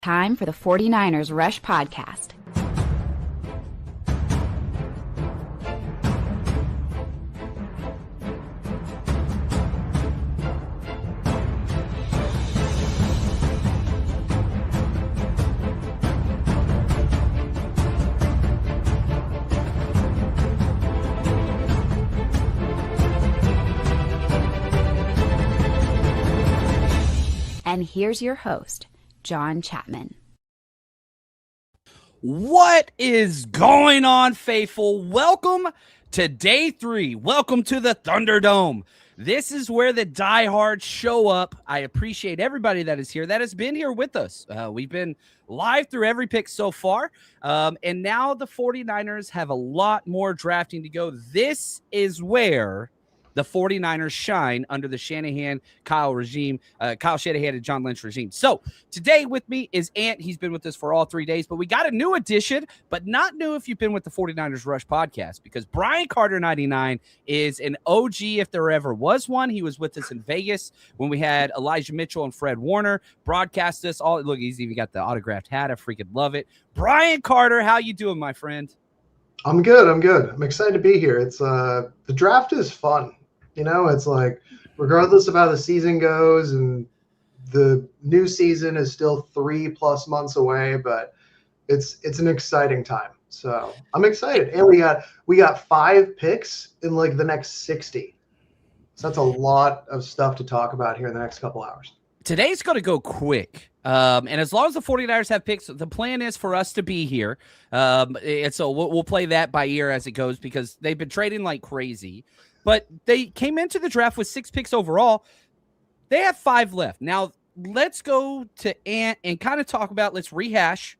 Time for the 49ers Rush Podcast. And here's your host, John Chapman. What is going on, faithful? Welcome to day 3. Welcome to the Thunderdome. This is where the diehards show up. I appreciate everybody that is here, that has been here with us. We've been live through every pick so far, and now the 49ers have a lot more drafting to go. This is where the 49ers shine under the Kyle Shanahan and John Lynch regime. So today with me is Ant. He's been with us for all 3 days, but we got a new addition, but not new if you've been with the 49ers Rush podcast, because Brian Carter 99 is an OG if there ever was one. He was with us in Vegas when we had Elijah Mitchell and Fred Warner broadcast us all. Look, he's even got the autographed hat. I freaking love it. Brian Carter, how you doing, my friend? I'm good. I'm excited to be here. It's the draft is fun. You know, it's like, regardless of how the season goes, and the new season is still 3+ months away, but it's an exciting time. So I'm excited. And we got 5 picks in like the next 60. So that's a lot of stuff to talk about here in the next couple hours. Today's going to go quick. And as long as the 49ers have picks, the plan is for us to be here. And so we'll play that by ear as it goes, because they've been trading like crazy. But they came into the draft with 6 picks overall. They have 5 left. Now, let's go to Ant and kind of talk about, let's rehash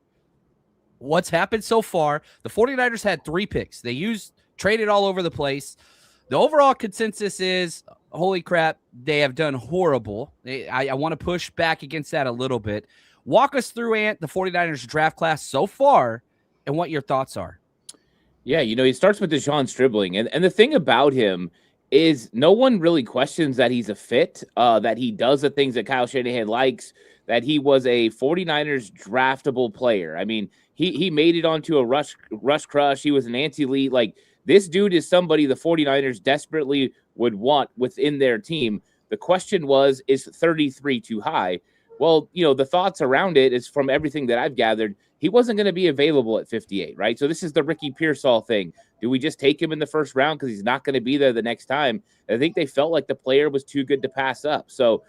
what's happened so far. The 49ers had 3 picks. They traded all over the place. The overall consensus is, holy crap, they have done horrible. I want to push back against that a little bit. Walk us through, Ant, the 49ers draft class so far and what your thoughts are. Yeah, he starts with Deshaun Stribling. And the thing about him is no one really questions that he's a fit, that he does the things that Kyle Shanahan likes, that he was a 49ers draftable player. I mean, he made it onto a rush crush. He was an anti-elite. Like, this dude is somebody the 49ers desperately would want within their team. The question was, is 33 too high? Well, the thoughts around it is, from everything that I've gathered, he wasn't going to be available at 58, right? So this is the Ricky Pearsall thing. Do we just take him in the first round because he's not going to be there the next time? I think they felt like the player was too good to pass up. So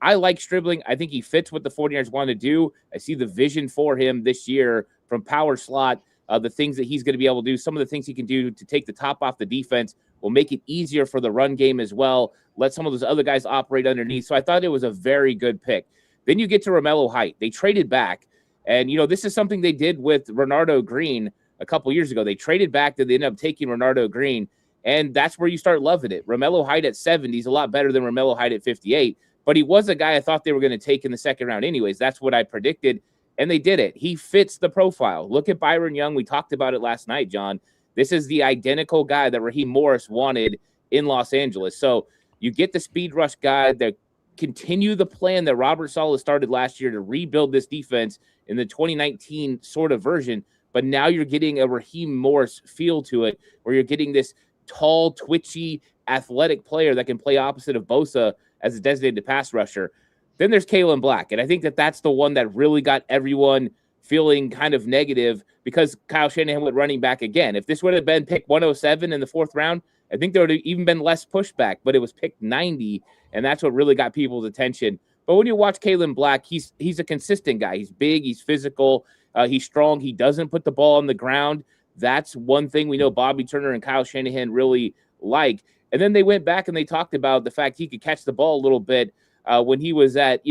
I like Stribling. I think he fits what the 49ers want to do. I see the vision for him this year from power slot, the things that he's going to be able to do, some of the things he can do to take the top off the defense will make it easier for the run game as well. Let some of those other guys operate underneath. So I thought it was a very good pick. Then you get to Romello Height. They traded back. And, this is something they did with Renardo Green a couple years ago. They traded back, that they ended up taking Renardo Green. And that's where you start loving it. Romello Height at 70 is a lot better than Romello Height at 58. But he was a guy I thought they were going to take in the second round anyways. That's what I predicted. And they did it. He fits the profile. Look at Byron Young. We talked about it last night, John. This is the identical guy that Raheem Morris wanted in Los Angeles. So you get the speed rush guy that continue the plan that Robert Saleh started last year to rebuild this defense in the 2019 sort of version. But now you're getting a Raheem Morris feel to it, where you're getting this tall, twitchy, athletic player that can play opposite of Bosa as a designated pass rusher. Then there's Kalen Black. And I think that that's the one that really got everyone feeling kind of negative, because Kyle Shanahan went running back again. If this would have been pick 107 in the 4th round, I think there would have even been less pushback, but it was picked 90, and that's what really got people's attention. But when you watch Kalen Black, he's a consistent guy. He's big, he's physical, he's strong. He doesn't put the ball on the ground. That's one thing we know Bobby Turner and Kyle Shanahan really like. And then they went back and they talked about the fact he could catch the ball a little bit when he was at,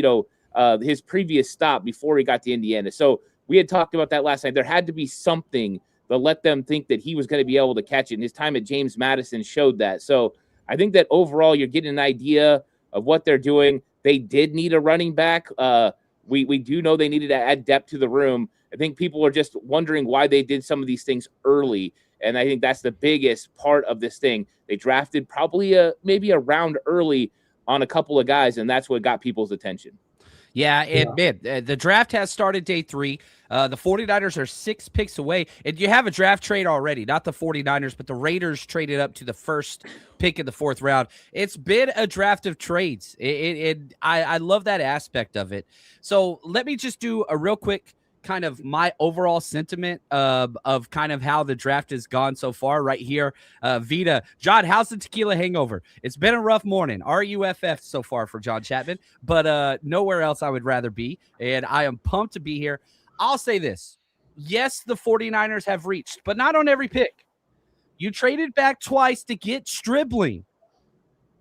his previous stop before he got to Indiana. So we had talked about that last night. There had to be something that let them think that he was going to be able to catch it. And his time at James Madison showed that. So I think that overall you're getting an idea of what they're doing. They did need a running back. We do know they needed to add depth to the room. I think people are just wondering why they did some of these things early. And I think that's the biggest part of this thing. They drafted probably maybe a round early on a couple of guys, and that's what got people's attention. Yeah, the draft has started day 3. The 49ers are 6 picks away. And you have a draft trade already, not the 49ers, but the Raiders traded up to the first pick in the 4th round. It's been a draft of trades. I love that aspect of it. So let me just do a real quick kind of my overall sentiment of kind of how the draft has gone so far right here. Vita, John, how's the tequila hangover? It's been a rough morning. RUFF so far for John Chapman, but nowhere else I would rather be. And I am pumped to be here. I'll say this. Yes, the 49ers have reached, but not on every pick. You traded back twice to get Stribling.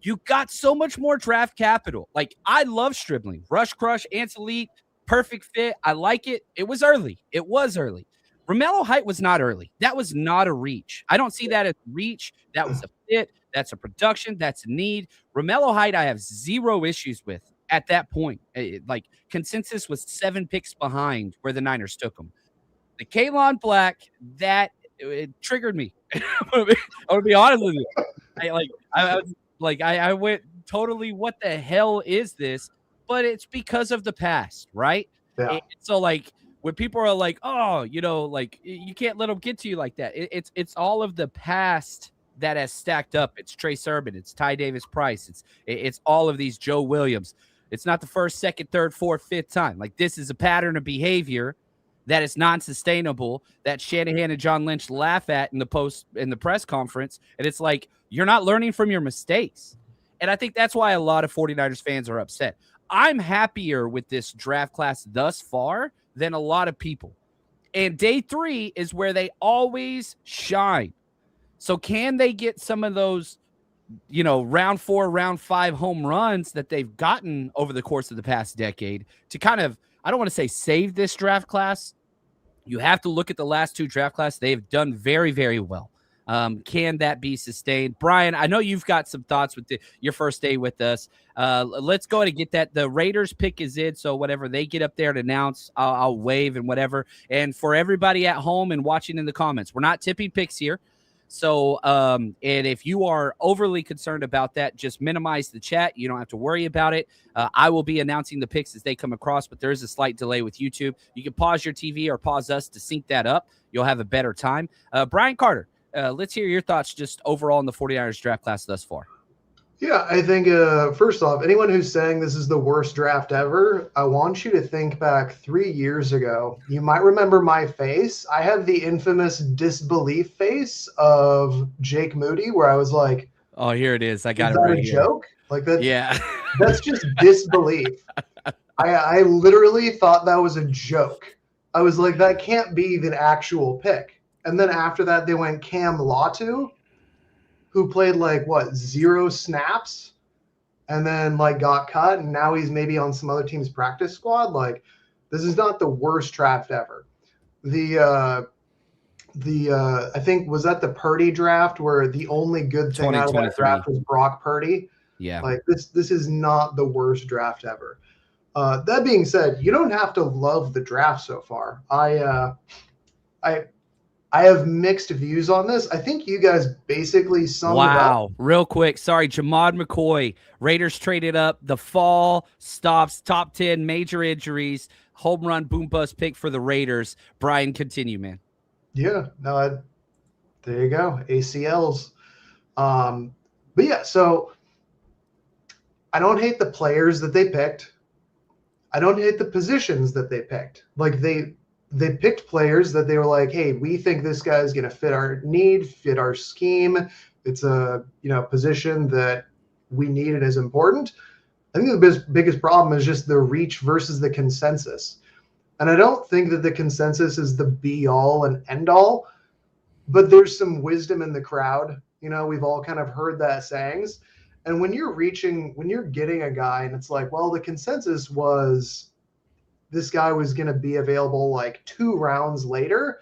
You got so much more draft capital. Like, I love Stribling. Rush Crush, Ants Elite, perfect fit. I like it. It was early. Romello Height was not early. That was not a reach. I don't see that as reach. That was a fit. That's a production. That's a need. Romello Height, I have zero issues with at that point. Like, consensus was 7 picks behind where the Niners took him. The Kalon Black, it triggered me. I'm gonna be honest with you. I went totally, what the hell is this? But it's because of the past, right? Yeah. And so, like, when people are like, oh, like, you can't let them get to you like that. It's all of the past that has stacked up. It's Trey Sermon. It's Ty Davis Price. It's all of these Joe Williams. It's not the first, second, third, fourth, fifth time. Like, this is a pattern of behavior that is non-sustainable, that Shanahan and John Lynch laugh at in the press conference. And it's like, you're not learning from your mistakes. And I think that's why a lot of 49ers fans are upset. I'm happier with this draft class thus far than a lot of people. And day 3 is where they always shine. So can they get some of those, round 4, round 5 home runs that they've gotten over the course of the past decade to kind of, I don't want to say save this draft class. You have to look at the last 2 draft classes. They've done very, very well. Can that be sustained? Brian, I know you've got some thoughts with your first day with us. Let's go ahead and get that. The Raiders pick is in, so whatever they get up there to announce, I'll wave and whatever. And for everybody at home and watching in the comments, we're not tipping picks here. So, and if you are overly concerned about that, just minimize the chat. You don't have to worry about it. I will be announcing the picks as they come across, but there is a slight delay with YouTube. You can pause your TV or pause us to sync that up. You'll have a better time. Brian Carter, let's hear your thoughts just overall in the 49ers draft class thus far. Yeah, I think, first off, anyone who's saying this is the worst draft ever, I want you to think back 3 years ago. You might remember my face. I have the infamous disbelief face of Jake Moody, where I was like, oh, here it is. I got is it that right a here. joke? Like that? Yeah. That's just disbelief. I literally thought that was a joke. I was like, that can't be the actual pick. And then after that, they went Cam Latu, who played 0 snaps and then got cut. And now he's maybe on some other team's practice squad. This is not the worst draft ever. I think, was that the Purdy draft where the only good thing out of that draft was Brock Purdy? Yeah. This is not the worst draft ever. That being said, you don't have to love the draft so far. I have mixed views on this. I think you guys basically summed it up. Wow. Real quick. Sorry. Jamad McCoy. Raiders traded up. The fall stops. Top 10 major injuries. Home run boom bust pick for the Raiders. Brian, continue, man. Yeah. No, there you go. ACLs. But yeah, so I don't hate the players that they picked. I don't hate the positions that they picked. They picked players that they were like, hey, we think this guy is going to fit our need, fit our scheme. It's a position that we need and is important. I think the biggest problem is just the reach versus the consensus. And I don't think that the consensus is the be all and end all, but there's some wisdom in the crowd. We've all kind of heard that sayings. And when you're getting a guy and it's like, well, the consensus was this guy was going to be available 2 rounds later,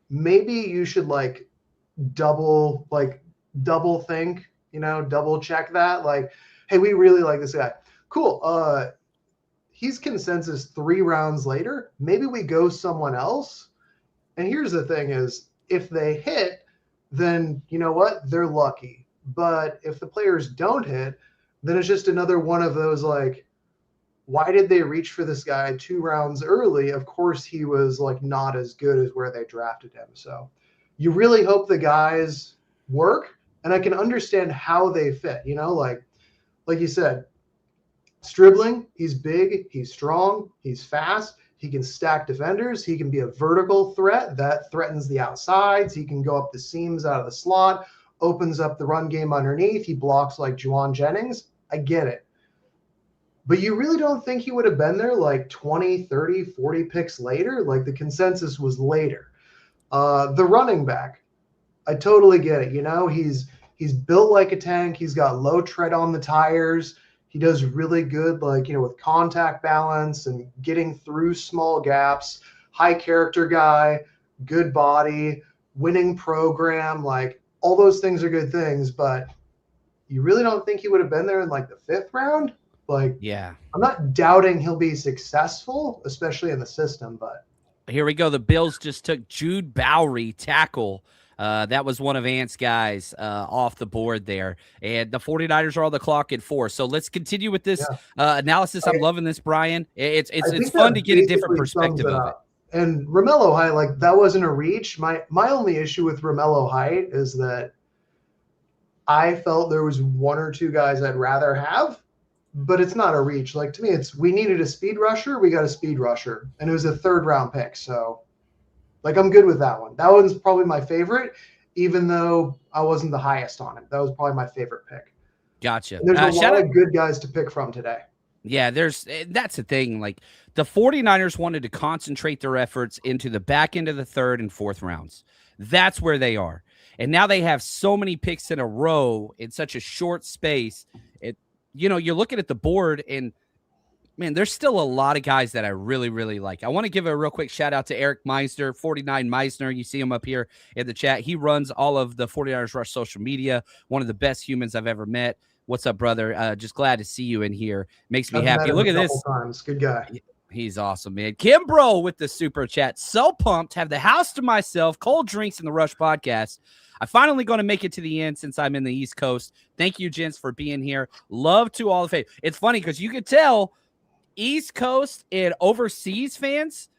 maybe you should double think, double check that. Hey, we really like this guy. Cool. He's consensus 3 rounds later. Maybe we go someone else. And here's the thing is, if they hit, then you know what? They're lucky. But if the players don't hit, then it's just another one of those why did they reach for this guy 2 rounds early? Of course, he was like not as good as where they drafted him. So you really hope the guys work, and I can understand how they fit, like you said, Stribling, he's big, he's strong, he's fast, he can stack defenders, he can be a vertical threat that threatens the outsides, he can go up the seams out of the slot, opens up the run game underneath, he blocks like Juwan Jennings. I get it. But you really don't think he would have been there like 20, 30, 40 picks later? Like the consensus was later. The running back, I totally get it. He's built like a tank. He's got low tread on the tires. He does really good, with contact balance and getting through small gaps. High character guy, good body, winning program. Like all those things are good things, but you really don't think he would have been there in like the 5th round? Yeah. I'm not doubting he'll be successful, especially in the system, but. Here we go. The Bills just took Jude Bowery, tackle. That was one of Ant's guys off the board there. And the 49ers are on the clock at 4. So let's continue with this analysis. I'm loving this, Brian. It's fun to get a different perspective of it. And Romello Height, that wasn't a reach. My only issue with Romello Height is that I felt there was 1 or 2 guys I'd rather have, but it's not a reach. To me, we needed a speed rusher. We got a speed rusher, and it was a 3rd round pick. So I'm good with that one. That one's probably my favorite, even though I wasn't the highest on it. That was probably my favorite pick. Gotcha. And there's a lot of good guys to pick from today. Yeah, that's the thing. The 49ers wanted to concentrate their efforts into the back end of the 3rd and 4th rounds. That's where they are. And now they have so many picks in a row in such a short space. You're looking at the board and, man, there's still a lot of guys that I really, really like. I want to give a real quick shout out to Eric Meisner, 49 Meisner. You see him up here in the chat. He runs all of the 49ers Rush social media. One of the best humans I've ever met. What's up, brother? Just glad to see you in here. Makes me happy. Look at this. Times. Good guy. He's awesome, man. Kimbro with the super chat. So pumped. Have the house to myself. Cold drinks in the Rush podcast. I'm finally going to make it to the end since I'm in the East Coast. Thank you, gents, for being here. Love to all the fans. It's funny because you could tell East Coast and overseas fans,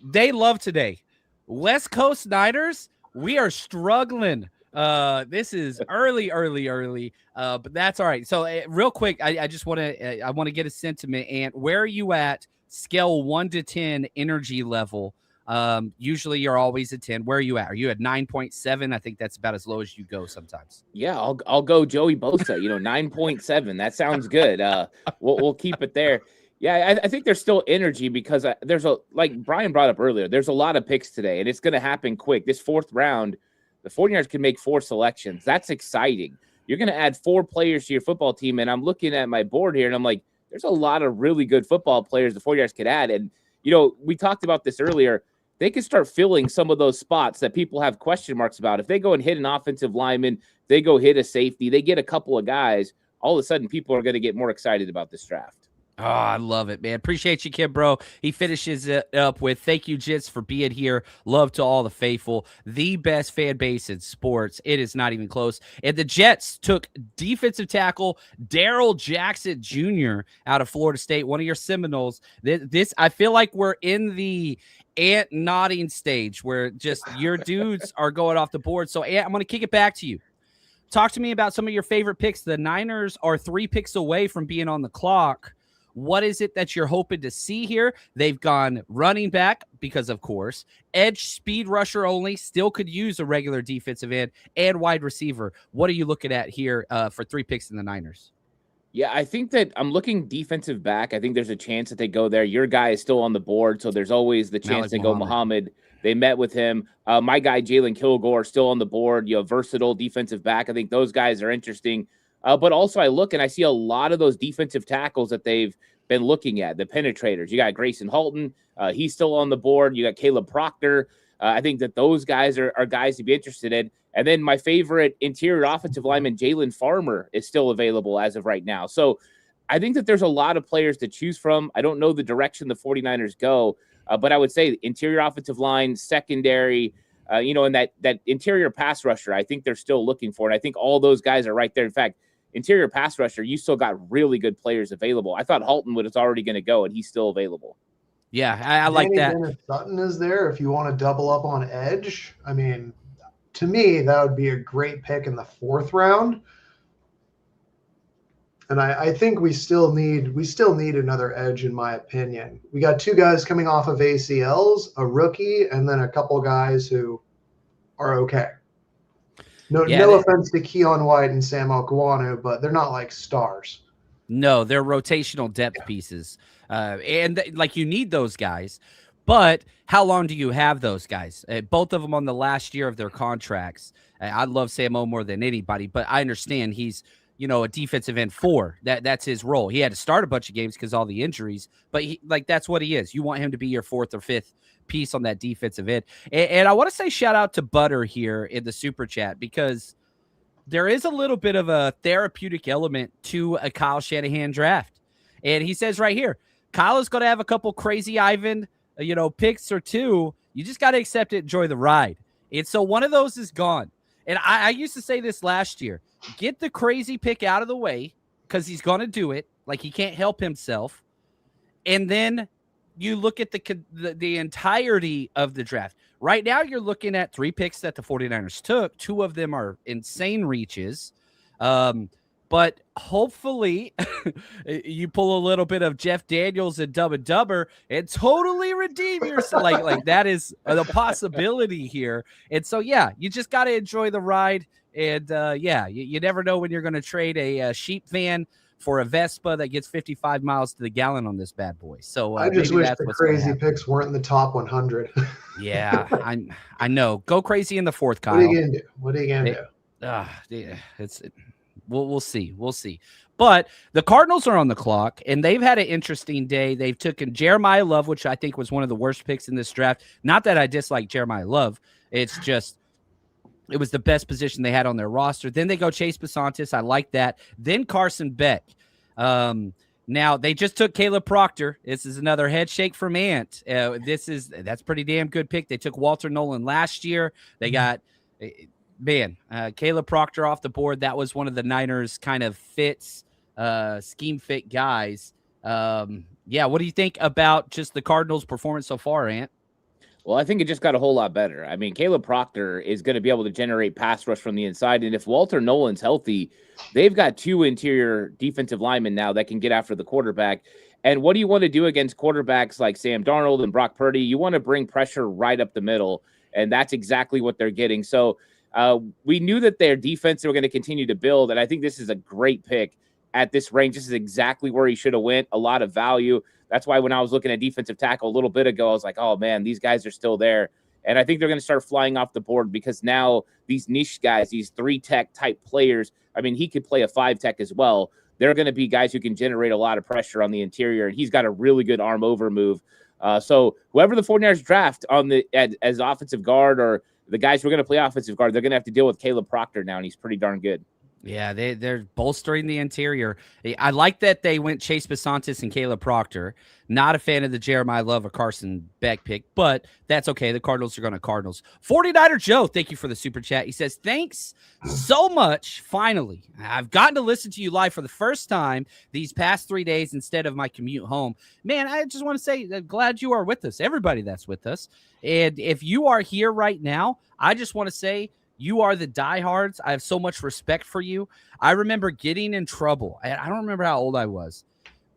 they love today. West Coast Niners, we are struggling. This is early, but that's all right. So real quick, I just want to get a sentiment. And where are you at? Scale 1 to 10 energy level. Usually you're always at 10. Where are you at? Are you at 9.7? I think that's about as low as you go sometimes. Yeah, I'll go Joey Bosa. 9.7. That sounds good. We'll keep it there. Yeah, I think there's still energy because there's like Brian brought up earlier, there's a lot of picks today, and it's going to happen quick. This 4th round, the 49ers can make 4 selections. That's exciting. You're going to add 4 players to your football team, and I'm looking at my board here, and I'm like, there's a lot of really good football players the 49ers could add. And, we talked about this earlier. They could start filling some of those spots that people have question marks about. If they go and hit an offensive lineman, they go hit a safety, they get a couple of guys, all of a sudden people are going to get more excited about this draft. Oh, I love it, man. Appreciate you, Kim, bro. He finishes it up with, thank you, Jits, for being here. Love to all the faithful. The best fan base in sports. It is not even close. And the Jets took defensive tackle Darrell Jackson Jr. out of Florida State, one of your Seminoles. This I feel like we're in the Ant nodding stage where just your dudes are going off the board. So, Ant, I'm going to kick it back to you. Talk to me about some of your favorite picks. The Niners are 3 picks away from being on the clock. What is it that you're hoping to see here? They've gone running back because, of course, edge speed rusher only, still could use a regular defensive end, and wide receiver. What are you looking at here for 3 picks in the Niners? Yeah, I think that I'm looking defensive back. I think there's a chance that they go there. Your guy is still on the board, so there's always the chance they go Muhammad. They met with him. My guy, Jalen Kilgore, still on the board. Versatile defensive back. I think those guys are interesting. But also I look and I see a lot of those defensive tackles that they've been looking at, the penetrators. You got Grayson Halton. He's still on the board. You got Caleb Proctor. I think that those guys are guys to be interested in. And then my favorite interior offensive lineman, Jalen Farmer, is still available as of right now. So I think that there's a lot of players to choose from. I don't know the direction the 49ers go, but I would say interior offensive line, secondary, and that interior pass rusher, I think they're still looking for. And I think all those guys are right there. In fact, interior pass rusher, you still got really good players available. I thought Halton was already going to go, and he's still available. Yeah, I like that. Dennis Sutton is there if you want to double up on edge. I mean, to me, that would be a great pick in the 4th round. And I think we still need another edge, in my opinion. We got 2 guys coming off of ACLs, a rookie, and then a couple guys who are okay. No offense to Keon White and Sam Okwanu, but they're not like stars. No, they're rotational depth pieces. And like you need those guys. But how long do you have those guys? Both of them on the last year of their contracts. I love Sam O more than anybody, but I understand he's a defensive end 4. That's his role. He had to start a bunch of games because all the injuries, but that's what he is. You want him to be your 4th or 5th piece on that defensive end. And I want to say shout out to Butter here in the super chat, because there is a little bit of a therapeutic element to a Kyle Shanahan draft. And he says right here, Kyle is going to have a couple crazy Ivan, picks or 2. You just got to accept it, enjoy the ride. And so one of those is gone. And I used to say this last year, get the crazy pick out of the way because he's going to do it. Like, he can't help himself. And then you look at the entirety of the draft. Right now, you're looking at 3 picks that the 49ers took. 2 of them are insane reaches. But hopefully you pull a little bit of Jeff Daniels and Dubba Dubber and totally redeem yourself. Like that is the possibility here. And so, yeah, you just got to enjoy the ride. And you never know when you're going to trade a sheep van for a Vespa that gets 55 miles to the gallon on this bad boy. So I just wish the crazy picks weren't in the top 100. Yeah, I know. Go crazy in the 4th, Kyle. What are you gonna do? We'll see. We'll see. But the Cardinals are on the clock, and they've had an interesting day. They've taken Jeremiah Love, which I think was one of the worst picks in this draft. Not that I dislike Jeremiah Love. It's just it was the best position they had on their roster. Then they go Chase Besantis. I like that. Then Carson Beck. Now they just took Caleb Proctor. This is another head shake from Ant. That's pretty damn good pick. They took Walter Nolan last year. They got Caleb Proctor off the board. That was one of the Niners kind of scheme fit guys. What do you think about just the Cardinals' performance so far, Ant? Well, I think it just got a whole lot better. I mean, Caleb Proctor is going to be able to generate pass rush from the inside. And if Walter Nolan's healthy, they've got 2 interior defensive linemen now that can get after the quarterback. And what do you want to do against quarterbacks like Sam Darnold and Brock Purdy? You want to bring pressure right up the middle. And that's exactly what they're getting. So we knew that their defense were going to continue to build. And I think this is a great pick at this range. This is exactly where he should have went. A lot of value. That's why when I was looking at defensive tackle a little bit ago, I was like, oh, man, these guys are still there. And I think they're going to start flying off the board because now these niche guys, these 3-tech type players, I mean, he could play a 5-tech as well. They're going to be guys who can generate a lot of pressure on the interior, and he's got a really good arm over move. So whoever the 49ers draft as offensive guard or the guys who are going to play offensive guard, they're going to have to deal with Caleb Proctor now, and he's pretty darn good. Yeah, they're bolstering the interior. I like that they went Chase Besantis and Caleb Proctor. Not a fan of the Jeremiah Love or Carson Beck pick, but that's okay. The Cardinals are going to Cardinals. 49er Joe, thank you for the super chat. He says, thanks so much. Finally, I've gotten to listen to you live for the first time these past 3 days instead of my commute home. Man, I just want to say glad you are with us, everybody that's with us. And if you are here right now, I just want to say, you are the diehards. I have so much respect for you. I remember getting in trouble. I don't remember how old I was,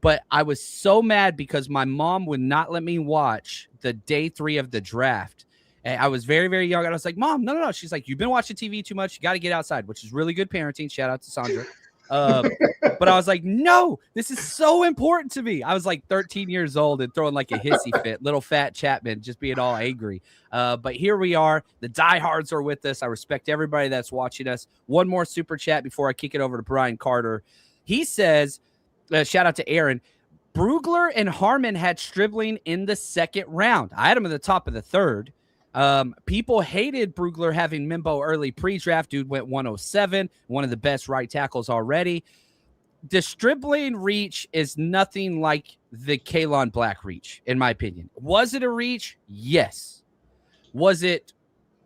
but I was so mad because my mom would not let me watch the day 3 of the draft. And I was very, very young. And I was like, Mom, no. She's like, you've been watching TV too much. You got to get outside, which is really good parenting. Shout out to Sandra. But I was like, no, this is so important to me. I was like 13 years old and throwing like a hissy fit, little fat Chapman, just being all angry. But here we are. The diehards are with us. I respect everybody that's watching us. One more super chat before I kick it over to Brian Carter. He says, shout out to Aaron, Brugler and Harmon had Stribling in the 2nd round. I had him at the top of the 3rd. People hated Brugler having Mimbo early pre-draft. Dude went 107, one of the best right tackles already. The Stribling reach is nothing like the Kalon Black reach, in my opinion. Was it a reach? Yes. Was it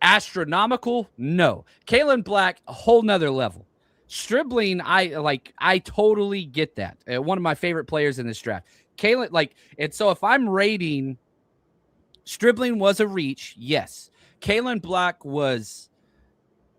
astronomical? No. Kalon Black, a whole nother level. Stribling, I totally get that. One of my favorite players in this draft. Kalen, and so if I'm rating, Stribling was a reach, yes. Kalen Black was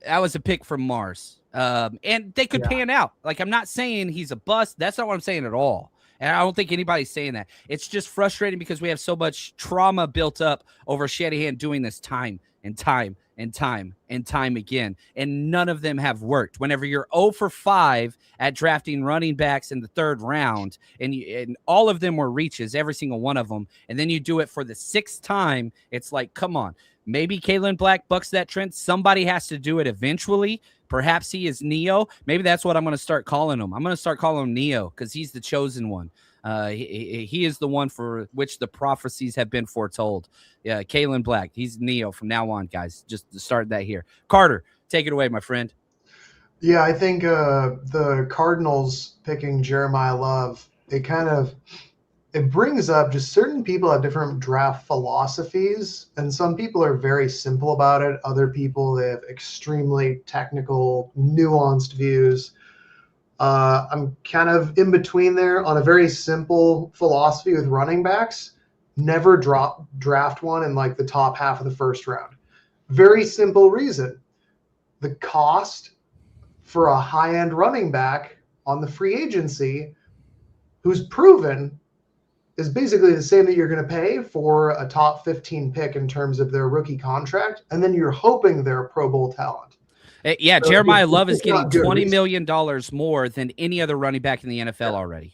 a pick from Mars. And they could pan out. I'm not saying he's a bust. That's not what I'm saying at all. And I don't think anybody's saying that. It's just frustrating because we have so much trauma built up over Shanahan doing this time and time and time and time again. And none of them have worked. Whenever you're 0 for 5 at drafting running backs in the 3rd round, and all of them were reaches, every single one of them, and then you do it for the 6th time, it's like, come on. Maybe Kalen Black bucks that trend. Somebody has to do it eventually. Perhaps he is Neo. Maybe that's what I'm going to start calling him. I'm going to start calling him Neo because he's the chosen one. He is the one for which the prophecies have been foretold. Yeah, Kalen Black. He's Neo from now on, guys. Just to start that here. Carter, take it away, my friend. Yeah, I think the Cardinals picking Jeremiah Love, it brings up just certain people have different draft philosophies, and some people are very simple about it. Other people, they have extremely technical, nuanced views. I'm kind of in between there on a very simple philosophy with running backs. Never draft one in the top half of the 1st round. Very simple reason. The cost for a high-end running back on the free agency who's proven is basically the same that you're going to pay for a top 15 pick in terms of their rookie contract, and then you're hoping they're a Pro Bowl talent. Yeah, so Jeremiah Love is getting $20 million more than any other running back in the NFL already.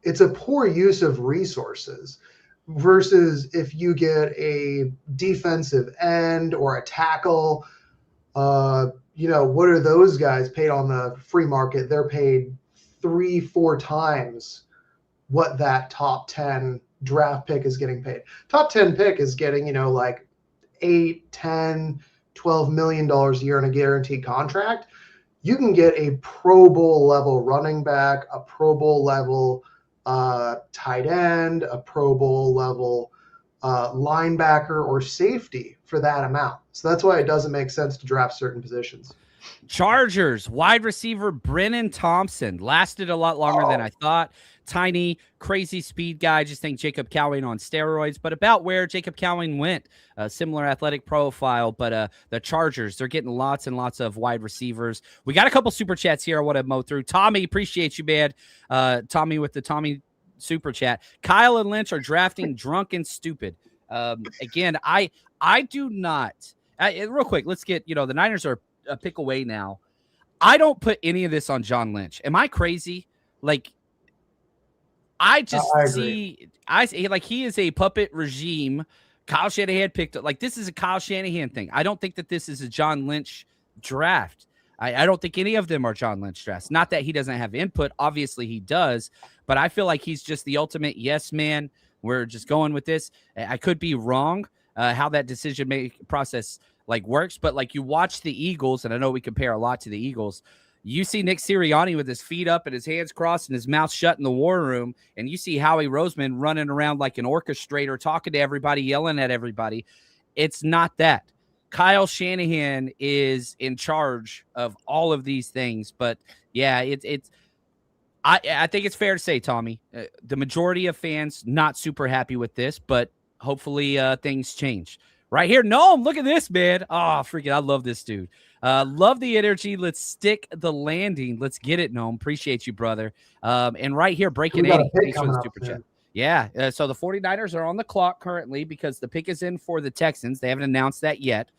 It's a poor use of resources versus if you get a defensive end or a tackle. What are those guys paid on the free market? They're paid 3-4 times what that top 10 draft pick is getting paid. Top 10 pick is getting, $8, $10, $12 million a year in a guaranteed contract. You can get a Pro Bowl level running back, a Pro Bowl level tight end, a Pro Bowl level linebacker or safety for that amount. So that's why it doesn't make sense to draft certain positions. Chargers wide receiver Brennan Thompson lasted a lot longer than I thought. Tiny, crazy speed guy. Just think Jacob Cowing on steroids, but about where Jacob Cowing went. A similar athletic profile, but the Chargers, they're getting lots and lots of wide receivers. We got a couple super chats here I want to mow through. Tommy, appreciate you, man. Tommy with the Tommy super chat. Kyle and Lynch are drafting drunk and stupid. Again, I do not. Real quick, let's get, the Niners are a pick away now. I don't put any of this on John Lynch. Am I crazy? I just see he is a puppet regime. Kyle Shanahan picked up. This is a Kyle Shanahan thing. I don't think that this is a John Lynch draft. I don't think any of them are John Lynch drafts. Not that he doesn't have input. Obviously he does, but I feel like he's just the ultimate yes man. We're just going with this. I could be wrong how that decision making process works, but you watch the Eagles, and I know we compare a lot to the Eagles. You see Nick Sirianni with his feet up and his hands crossed and his mouth shut in the war room, and you see Howie Roseman running around like an orchestrator, talking to everybody, yelling at everybody. It's not that. Kyle Shanahan is in charge of all of these things, but yeah, I think it's fair to say, Tommy, the majority of fans not super happy with this, but hopefully things change. Right here, Noam, look at this, man. Oh, freaking, I love this dude. Love the energy. Let's stick the landing. Let's get it, Noam. Appreciate you, brother. And right here, breaking 80. Thanks for the super chat. Yeah, so the 49ers are on the clock currently because the pick is in for the Texans. They haven't announced that yet.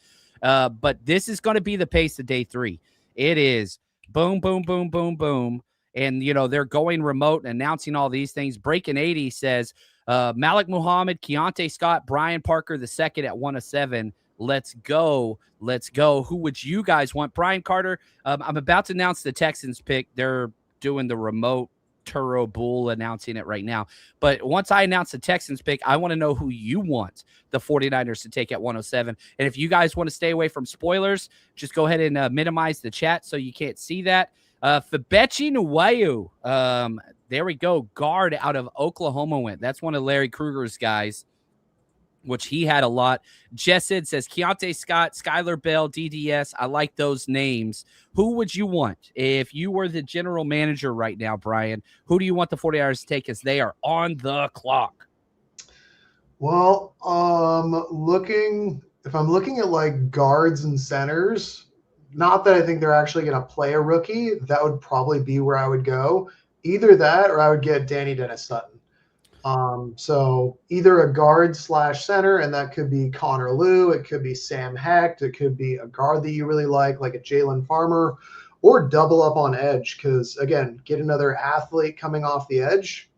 But this is going to be the pace of day 3. It is boom, boom, boom, boom, boom. And, they're going remote and announcing all these things. Breaking 80 says, Malik Muhammad, Keontae Scott, Brian Parker II at 107. Let's go. Let's go. Who would you guys want? Brian Carter, I'm about to announce the Texans pick. They're doing the remote Turo Bull announcing it right now. But once I announce the Texans pick, I want to know who you want the 49ers to take at 107. And if you guys want to stay away from spoilers, just go ahead and minimize the chat so you can't see that. Fabechi Nwayu, there we go. Guard out of Oklahoma went. That's one of Larry Kruger's guys. which he had a lot. Jessid says Keontae Scott, Skylar Bell, DDS. I like those names. Who would you want if you were the general manager right now, Brian? Who do you want the 49ers to take as they are on the clock? Well, if I'm looking at like guards and centers, not that I think they're actually going to play a rookie, that would probably be where I would go. Either that or I would get Danny Dennis-Sutton. So either a guard / center, and that could be Connor Liu, it could be Sam Hecht, it could be a guard that you really like a Jalen Farmer, or double up on edge because, again, get another athlete coming off the edge.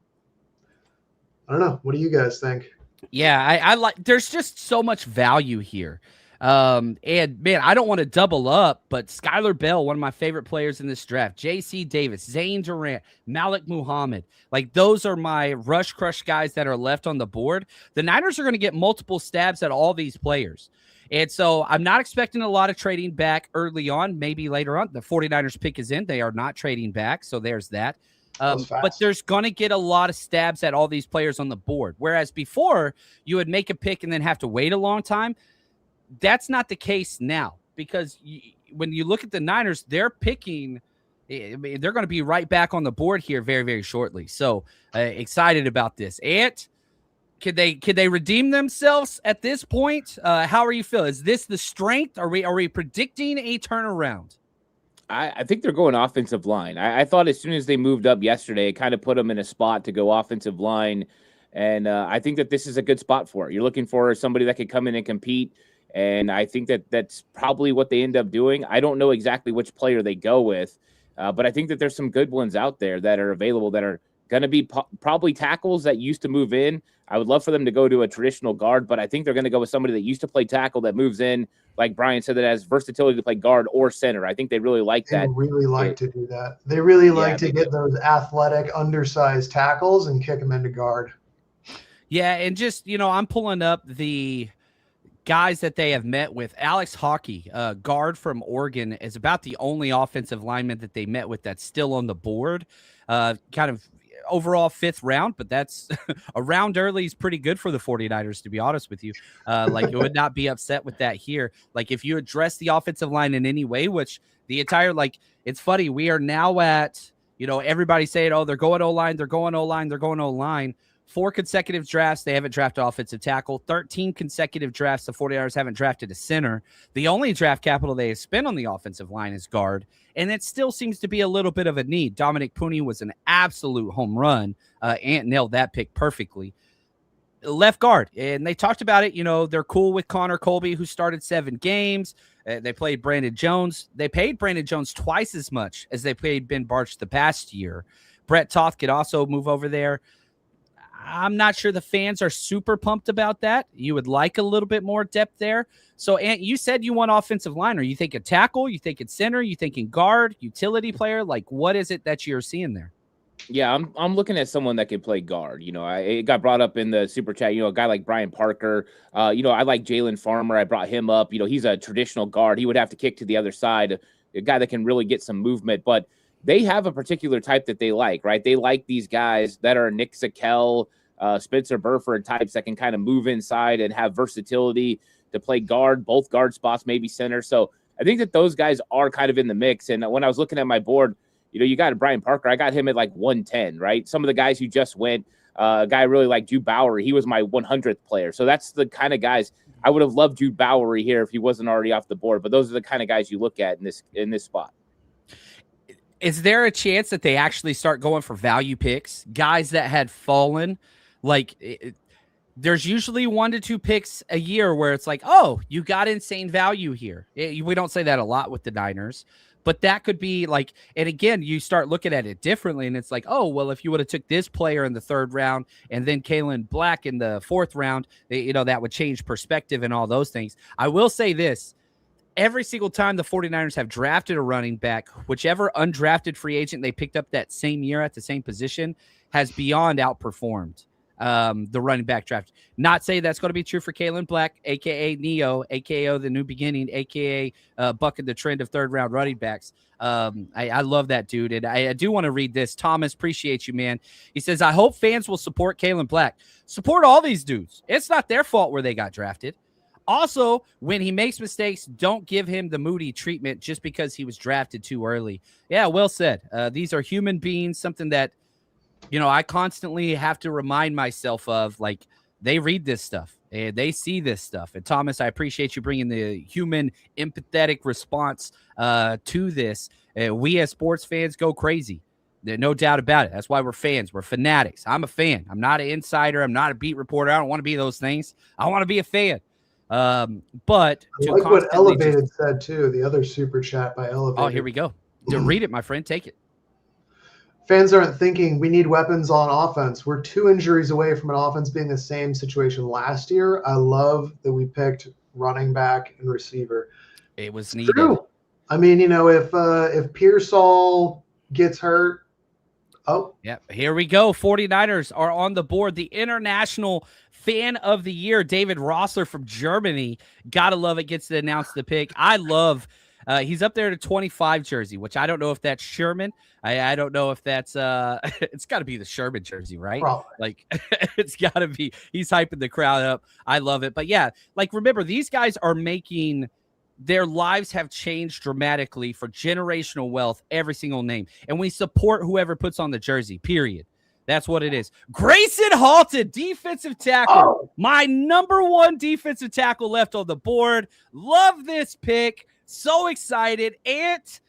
I don't know. What do you guys think? Yeah, I like. There's just so much value here. And man, I don't want to double up, but Skylar Bell, one of my favorite players in this draft, JC Davis, Zane Durant, Malik Muhammad, like those are my rush crush guys that are left on the board. The Niners are going to get multiple stabs at all these players. And so I'm not expecting a lot of trading back early on, maybe later on. The 49ers pick is in. They are not trading back. So there's that. But there's going to get a lot of stabs at all these players on the board. Whereas before you would make a pick and then have to wait a long time. That's not the case now because when you look at the Niners, they're picking, they're going to be right back on the board here very, very shortly. So excited about this. And could they redeem themselves at this point? How are you feeling? Is this the strength? Are we predicting a turnaround? I think they're going offensive line. I thought as soon as they moved up yesterday, it kind of put them in a spot to go offensive line. And I think that this is a good spot for it. You're looking for somebody that could come in and compete. And I think that that's probably what they end up doing. I don't know exactly which player they go with, but I think that there's some good ones out there that are available that are going to be probably tackles that used to move in. I would love for them to go to a traditional guard, but I think they're going to go with somebody that used to play tackle that moves in, like Brian said, that has versatility to play guard or center. I think they really like that. They really like to do that. They really like to get those athletic, undersized tackles and kick them into guard. Yeah, and just, I'm pulling up the guys that they have met with. Alex Hockey, guard from Oregon, is about the only offensive lineman that they met with that's still on the board. Kind of overall 5th round, but that's a round early is pretty good for the 49ers, to be honest with you. It would not be upset with that here. Like if you address the offensive line in any way, which the entire, it's funny. We are now at, everybody saying, oh, they're going O-line, they're going O-line, they're going O-line. 4 consecutive drafts, they haven't drafted offensive tackle. 13 consecutive drafts, the 49ers haven't drafted a center. The only draft capital they have spent on the offensive line is guard, and it still seems to be a little bit of a need. Dominic Pooney was an absolute home run. Ant nailed that pick perfectly. Left guard, and they talked about it. They're cool with Connor Colby, who started 7 games. They played Brandon Jones. They paid Brandon Jones twice as much as they paid Ben Barch the past year. Brett Toth could also move over there. I'm not sure the fans are super pumped about that. You would like a little bit more depth there. So, Ant, you said you want offensive line. Are you thinking tackle? You thinking center? You thinking guard? Utility player? What is it that you're seeing there? Yeah, I'm looking at someone that can play guard. It got brought up in the super chat. A guy like Brian Parker. I like Jalen Farmer. I brought him up. He's a traditional guard. He would have to kick to the other side. A guy that can really get some movement, but they have a particular type that they like, right? They like these guys that are Nick Sakel, Spencer Burford types that can kind of move inside and have versatility to play guard, both guard spots, maybe center. So I think that those guys are kind of in the mix. And when I was looking at my board, you got Brian Parker. I got him at 110, right? Some of the guys who just went, a guy really like Jude Bowery. He was my 100th player. So that's the kind of guys I would have loved Jude Bowery here if he wasn't already off the board. But those are the kind of guys you look at in this spot. Is there a chance that they actually start going for value picks, guys that had fallen? There's usually 1 to 2 picks a year where it's oh, you got insane value here. We don't say that a lot with the Niners, but that could be and again, you start looking at it differently, and it's oh, well, if you would have took this player in the 3rd round and then Kalen Black in the 4th round, that would change perspective and all those things. I will say this. Every single time the 49ers have drafted a running back, whichever undrafted free agent they picked up that same year at the same position has beyond outperformed. the running back draft. Not say that's going to be true for Kalen Black, a.k.a. Neo, a.k.a. The New Beginning, a.k.a. bucking the trend of third-round running backs. I love that dude, and I do want to read this. Thomas, appreciate you, man. He says, I hope fans will support Kalen Black. Support all these dudes. It's not their fault where they got drafted. Also, when he makes mistakes, don't give him the Moody treatment just because he was drafted too early. Yeah, well said. These are human beings, something that, I constantly have to remind myself of. Like, they read this stuff and they see this stuff. And Thomas, I appreciate you bringing the human empathetic response to this. We as sports fans go crazy. There's no doubt about it. That's why we're fans. We're fanatics. I'm a fan. I'm not an insider. I'm not a beat reporter. I don't want to be those things. I want to be a fan. But I like what Elevated said too, the other super chat by Elevated. Oh, here we go. Read it, my friend. Take it. Fans aren't thinking we need weapons on offense. We're 2 injuries away from an offense being the same situation last year. I love that we picked running back and receiver. It was needed. True. I mean, if Pearsall gets hurt. Oh, yeah. Here we go. 49ers are on the board. The international fan of the year, David Rossler from Germany. Gotta love it. Gets to announce the pick. I love. He's up there to 25 jersey, which I don't know if that's Sherman. I don't know if that's it's got to be the Sherman jersey, right? Probably. Like it's got to be. He's hyping the crowd up. I love it. But yeah, like remember, these guys are making their lives have changed dramatically for generational wealth, every single name. And we support whoever puts on the jersey, period. That's what it is. Grayson Halton, defensive tackle. Oh. My number 1 defensive tackle left on the board. Love this pick. So excited. Ant,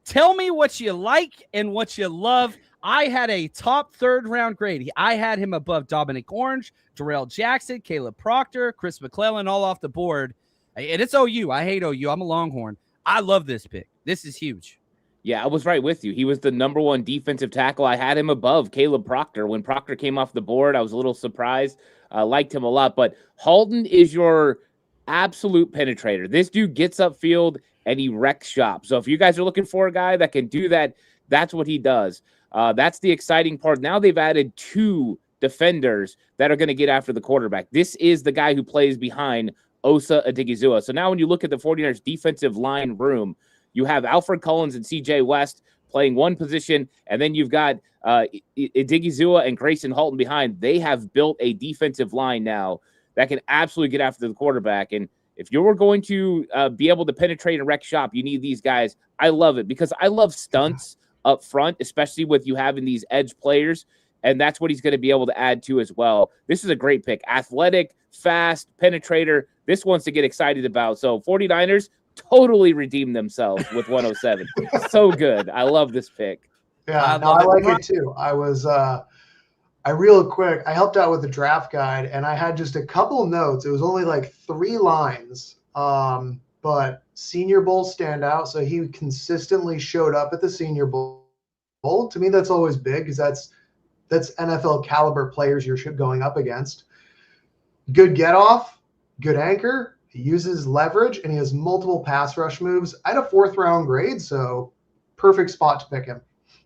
tell me what you like and what you love. I had a top 3rd round grade. I had him above Dominic Orange, Darrell Jackson, Caleb Proctor, Chris McClellan, all off the board. And it's OU. I hate OU. I'm a Longhorn. I love this pick. This is huge. Yeah, I was right with you. He was the number 1 defensive tackle. I had him above Caleb Proctor. When Proctor came off the board, I was a little surprised. I liked him a lot. But Halton is your absolute penetrator. This dude gets upfield and he wrecks shop. So if you guys are looking for a guy that can do that, that's what he does. That's the exciting part. Now they've added 2 defenders that are going to get after the quarterback. This is the guy who plays behind Osa Odigizua. So now when you look at the 49ers defensive line room, you have Alfred Collins and CJ West playing one position, and then you've got Odigizua and Grayson Halton behind. They have built a defensive line now that can absolutely get after the quarterback. And if you're going to be able to penetrate and wreck shop, you need these guys. I love it because I love stunts up front, especially with you having these edge players. And that's what he's going to be able to add to as well. This is a great pick. Athletic, fast, penetrator. This one's to get excited about. So 49ers totally redeemed themselves with 107. So good. I love this pick. Yeah, I like it too. I real quick, I helped out with the draft guide and I had just a couple notes. It was only like 3 lines, but Senior Bowl stand out. So he consistently showed up at the Senior Bowl. To me, that's always big because that's NFL caliber players you're going up against. Good get off, good anchor. He uses leverage and he has multiple pass rush moves. I had a 4th round grade, so perfect spot to pick him.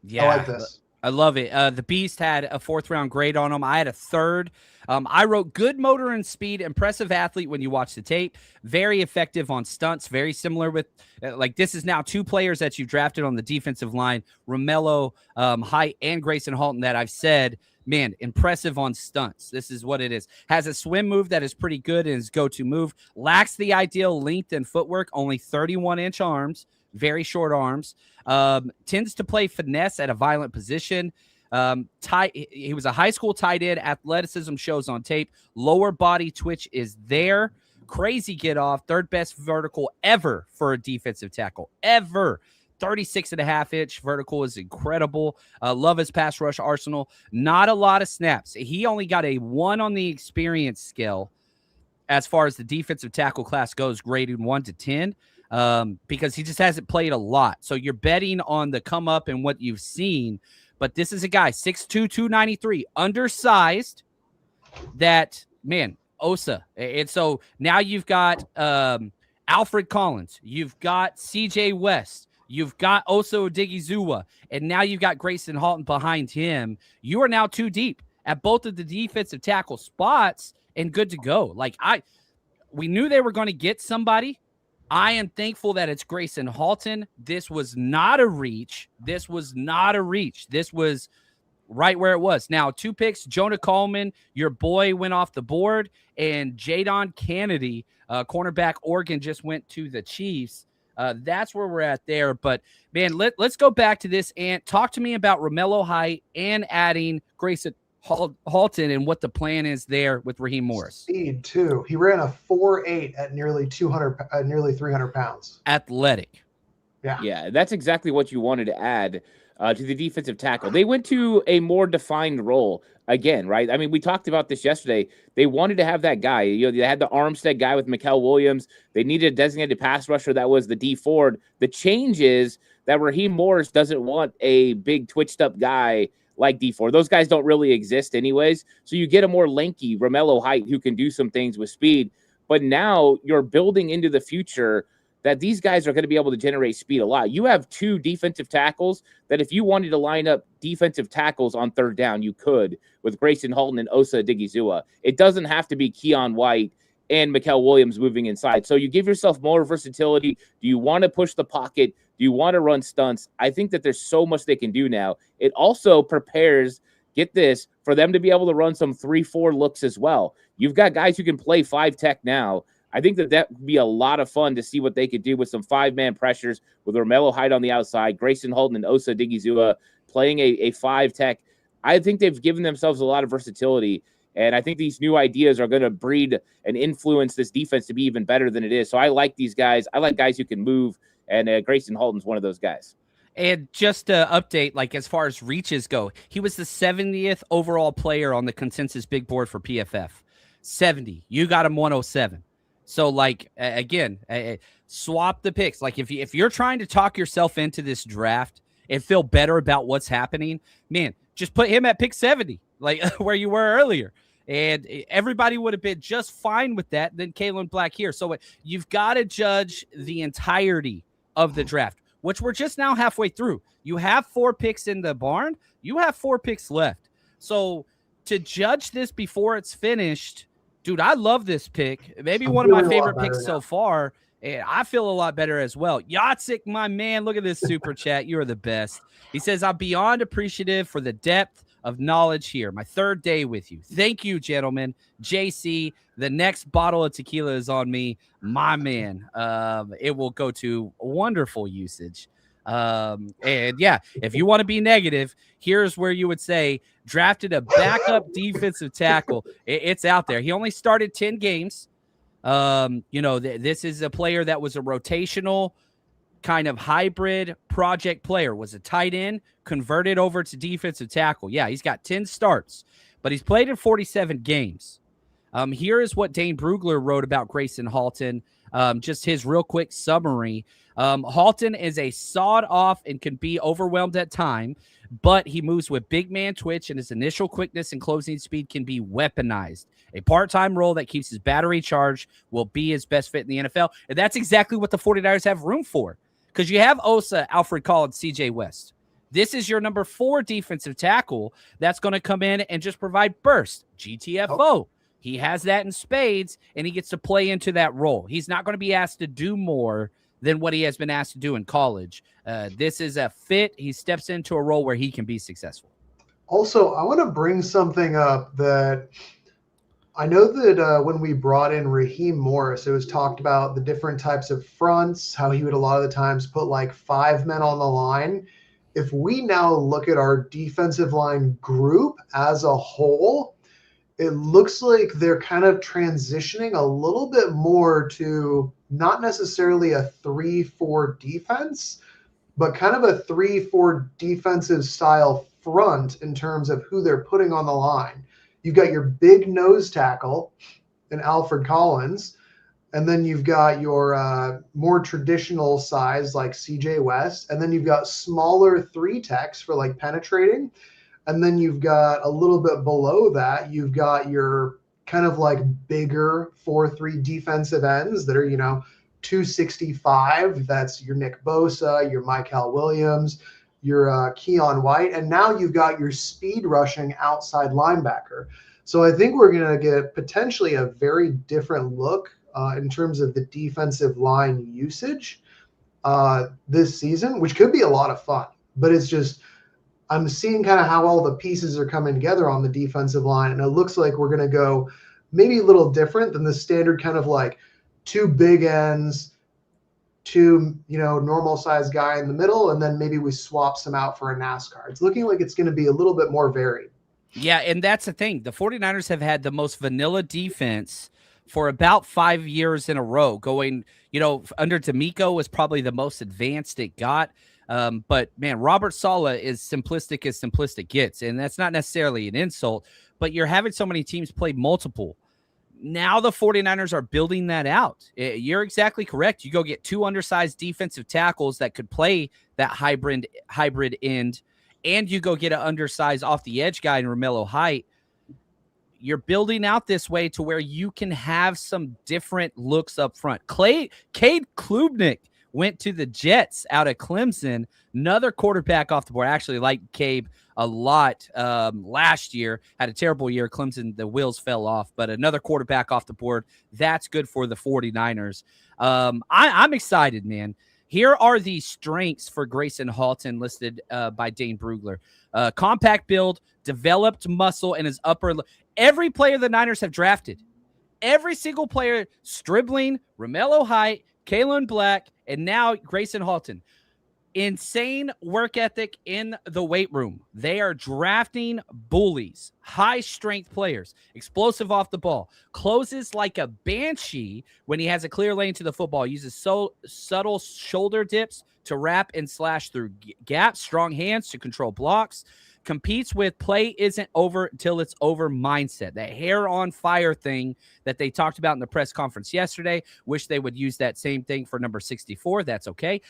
Yeah, I like this. I love it. The Beast had a 4th round grade on him. I had a 3rd. I wrote good motor and speed, impressive athlete when you watch the tape, very effective on stunts, very similar with this is now 2 players that you've drafted on the defensive line, Romello Height and Grayson Halton, that I've said, man, impressive on stunts. This is what it is. Has a swim move that is pretty good in his go-to move, lacks the ideal length and footwork, only 31-inch arms, very short arms, tends to play finesse at a violent position. He was a high school tight end. Athleticism shows on tape. Lower body twitch is there. Crazy get off. 3rd best vertical ever for a defensive tackle. Ever. 36.5-inch vertical is incredible. Love his pass rush arsenal. Not a lot of snaps. He only got a 1 on the experience scale as far as the defensive tackle class goes, graded 1 to 10. Because he just hasn't played a lot. So you're betting on the come up and what you've seen. But this is a guy, 6'2", 293, undersized, that, man, Osa. And so now you've got Alfred Collins. You've got CJ West. You've got Osa Odigizua. And now you've got Grayson Halton behind him. You are now 2 deep at both of the defensive tackle spots and good to go. Like we knew they were going to get somebody. I am thankful that it's Grayson Halton. This was not a reach. This was right where it was. Now, 2 picks, Jonah Coleman, your boy, went off the board, and Jaden Duggar, cornerback, Oregon, just went to the Chiefs. That's where we're at there. But, man, let's go back to this. And talk to me about Romello Height and adding Grayson Halton and what the plan is there with Raheem Morris. Speed, too. He ran a 4.8 at nearly 300 pounds. Athletic. Yeah, that's exactly what you wanted to add to the defensive tackle. They went to a more defined role again, right? I mean, we talked about this yesterday. They wanted to have that guy. They had the Armstead guy with Mikael Williams. They needed a designated pass rusher that was the D Ford. The change is that Raheem Morris doesn't want a big twitched up guy like D Ford. Those guys don't really exist anyways. So you get a more lanky Romello Height who can do some things with speed. But now you're building into the future that these guys are going to be able to generate speed a lot. You have 2 defensive tackles that if you wanted to line up defensive tackles on third down, you could with Grayson Halton and Osa Odighizuwa. It doesn't have to be Keon White and Mikael Williams moving inside. So you give yourself more versatility. Do you want to push the pocket? Do you want to run stunts? I think that there's so much they can do now. It also prepares, get this, for them to be able to run some 3-4 looks as well. You've got guys who can play 5 tech now. I think that would be a lot of fun to see what they could do with some 5-man pressures with Romello Height on the outside, Grayson Halton and Osa Odighizuwa playing a 5 tech. I think they've given themselves a lot of versatility, and I think these new ideas are going to breed and influence this defense to be even better than it is. So I like these guys. I like guys who can move, and Grayson Halton's one of those guys. And just to update, like as far as reaches go, he was the 70th overall player on the consensus big board for PFF. 70. You got him 107. So, like, again, swap the picks. Like, if you're trying to talk yourself into this draft and feel better about what's happening, man, just put him at pick 70, like where you were earlier. And everybody would have been just fine with that than Kalen Black here. So you've got to judge the entirety of the draft, which we're just now halfway through. You have 4 picks in the barn. You have 4 picks left. So to judge this before it's finished, dude, I love this pick. Maybe one of my favorite picks so far. And I feel a lot better as well. Yatsik, my man, look at this super chat. You are the best. He says, I'm beyond appreciative for the depth of knowledge here. My 3rd day with you. Thank you, gentlemen. JC, the next bottle of tequila is on me. My man. It will go to wonderful usage. And yeah, if you want to be negative, here's where you would say drafted a backup defensive tackle. It's out there. He only started 10 games. This is a player that was a rotational kind of hybrid project player, was a tight end, converted over to defensive tackle. Yeah, he's got 10 starts, but he's played in 47 games. Here is what Dane Brugler wrote about Grayson Halton. Just his real quick summary. Halton is a sawed off and can be overwhelmed at time, but he moves with big man twitch and his initial quickness and closing speed can be weaponized. A part-time role that keeps his battery charged will be his best fit in the NFL. And that's exactly what the 49ers have room for, because you have Osa, Alfred Collins, CJ West. This is your number 4 defensive tackle that's going to come in and just provide burst. GTFO. He has that in spades, and he gets to play into that role. He's not going to be asked to do more than what he has been asked to do in college. This is a fit. He steps into a role where he can be successful. Also, I want to bring something up that I know that when we brought in Raheem Morris, it was talked about the different types of fronts, how he would a lot of the times put like 5 men on the line. If we now look at our defensive line group as a whole, it looks like they're kind of transitioning a little bit more to not necessarily a 3-4 defense, but kind of a 3-4 defensive style front in terms of who they're putting on the line. You've got your big nose tackle in Alfred Collins, and then you've got your more traditional size like CJ West, and then you've got smaller 3 techs for like penetrating. And then you've got a little bit below that, you've got your kind of like bigger 4-3 defensive ends that are, 265. That's your Nick Bosa, your Mikael Williams. your Keon White, and now you've got your speed rushing outside linebacker. So I think we're going to get potentially a very different look in terms of the defensive line usage this season, which could be a lot of fun. But it's just, I'm seeing kind of how all the pieces are coming together on the defensive line, and it looks like we're going to go maybe a little different than the standard kind of like two big ends, two, normal sized guy in the middle, and then maybe we swap some out for a NASCAR. It's looking like it's going to be a little bit more varied. Yeah, and that's the thing. The 49ers have had the most vanilla defense for about 5 years in a row. Going, under D'Amico was probably the most advanced it got. But, man, Robert Saleh is simplistic as simplistic gets, and that's not necessarily an insult, but you're having so many teams play multiple. Now the 49ers are building that out. You're exactly correct. You go get two undersized defensive tackles that could play that hybrid end, and you go get an undersized off the edge guy in Romello Height. You're building out this way to where you can have some different looks up front. Cade Klubnik went to the Jets out of Clemson, another quarterback off the board. I actually liked Cade a lot last year. Had a terrible year. Clemson, the wheels fell off, but another quarterback off the board. That's good for the 49ers. I'm excited, man. Here are the strengths for Grayson Halton listed by Dane Brugler. Compact build, developed muscle, and his upper. Every player the Niners have drafted, every single player, Stribling, Romello Height, Kalen Black, and now Grayson Halton. Insane work ethic in the weight room. They are drafting bullies, high-strength players, explosive off the ball, closes like a banshee when he has a clear lane to the football, uses subtle shoulder dips to wrap and slash through gaps, strong hands to control blocks, competes with play isn't over until it's over mindset. That hair on fire thing that they talked about in the press conference yesterday. Wish they would use that same thing for number 64. That's okay.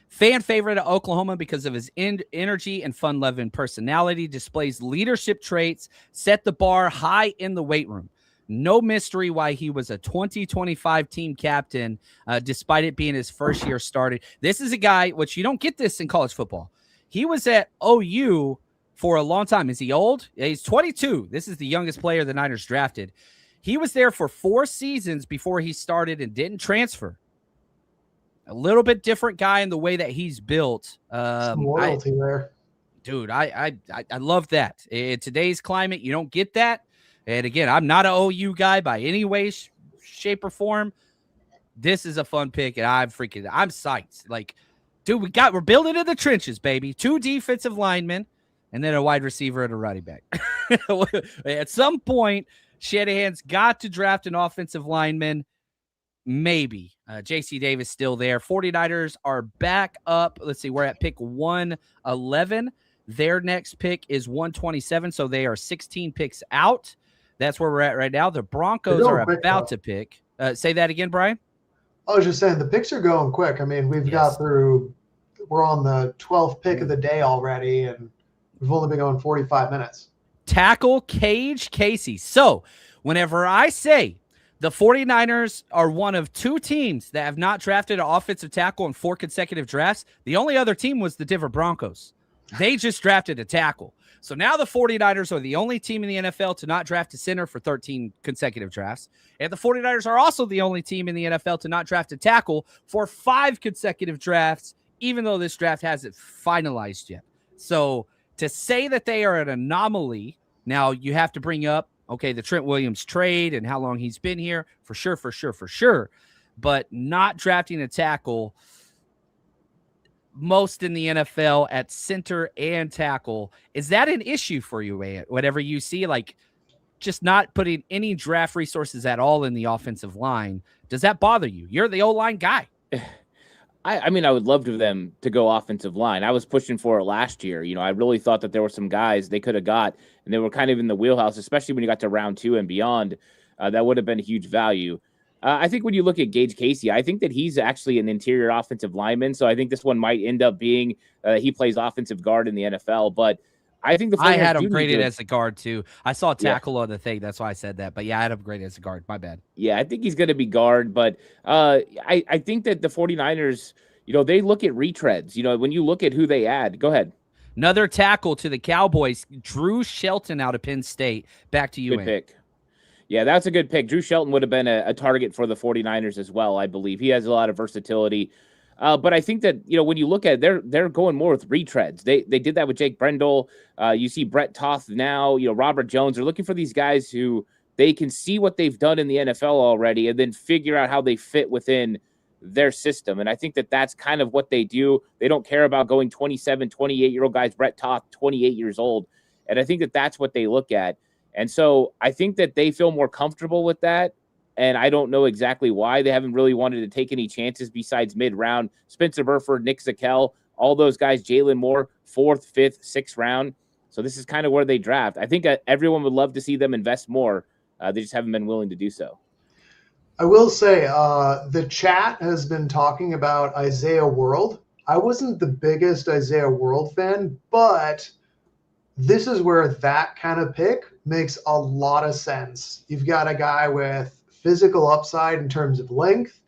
Fan favorite of Oklahoma because of his energy and fun-loving personality, displays leadership traits, set the bar high in the weight room. No mystery why he was a 2025 team captain, despite it being his first year started. This is a guy, which you don't get this in college football. He was at OU for a long time. Is he old? Yeah, he's 22. This is the youngest player the Niners drafted. He was there for 4 seasons before he started and didn't transfer. A little bit different guy in the way that he's built. Some loyalty there. Dude, I love that. In today's climate, you don't get that. And again, I'm not an OU guy by any way, shape, or form. This is a fun pick, and I'm psyched. Like, dude, we're building in the trenches, baby. 2 defensive linemen, and then a wide receiver and a running back. At some point, Shanahan's got to draft an offensive lineman. Maybe. J.C. Davis still there. 49ers are back up. Let's see. We're at pick 111. Their next pick is 127, so they are 16 picks out. That's where we're at right now. The Broncos are about to pick. Say that again, Brian. I was just saying the picks are going quick. I mean, we're on the 12th pick of the day already, and we've only been going 45 minutes. Tackle Cage Casey. So whenever I say the 49ers are one of 2 teams that have not drafted an offensive tackle in 4 consecutive drafts, the only other team was the Denver Broncos. They just drafted a tackle. So now the 49ers are the only team in the NFL to not draft a center for 13 consecutive drafts. And the 49ers are also the only team in the NFL to not draft a tackle for 5 consecutive drafts, even though this draft hasn't finalized yet. So to say that they are an anomaly, now you have to bring up, okay, the Trent Williams trade and how long he's been here, for sure. But not drafting a tackle, most in the NFL at center and tackle, is that an issue for you, Ant? Whatever you see, like just not putting any draft resources at all in the offensive line, does that bother you? You're the O-line guy. I mean, I would love for them to go offensive line. I was pushing for it last year. I really thought that there were some guys they could have got, and they were kind of in the wheelhouse, especially when you got to round 2 and beyond. That would have been a huge value. I think when you look at Gage Casey, I think that he's actually an interior offensive lineman. So I think this one might end up being he plays offensive guard in the NFL. But I think I had him graded as a guard too. I saw a tackle on the thing. That's why I said that. But yeah, I had him graded as a guard. My bad. Yeah, I think he's going to be guard. But I think that the 49ers, they look at retreads. When you look at who they add, go ahead. Another tackle to the Cowboys, Drew Shelton out of Penn State. Back to you, Good pick. Yeah, that's a good pick. Drew Shelton would have been a target for the 49ers as well, I believe. He has a lot of versatility. But I think that, when you look at it, they're going more with retreads. They did that with Jake Brendel. You see Brett Toth now, Robert Jones. They're looking for these guys who they can see what they've done in the NFL already and then figure out how they fit within their system. And I think that that's kind of what they do. They don't care about going 27, 28-year-old guys. Brett Toth, 28 years old. And I think that that's what they look at. And so I think that they feel more comfortable with that. And I don't know exactly why. They haven't really wanted to take any chances besides mid-round. Spencer Burford, Nick Zakelj, all those guys, Jalen Moore, 4th, 5th, 6th round. So this is kind of where they draft. I think everyone would love to see them invest more. They just haven't been willing to do so. I will say the chat has been talking about Isaiah World. I wasn't the biggest Isaiah World fan, but this is where that kind of pick makes a lot of sense. You've got a guy with physical upside in terms of length.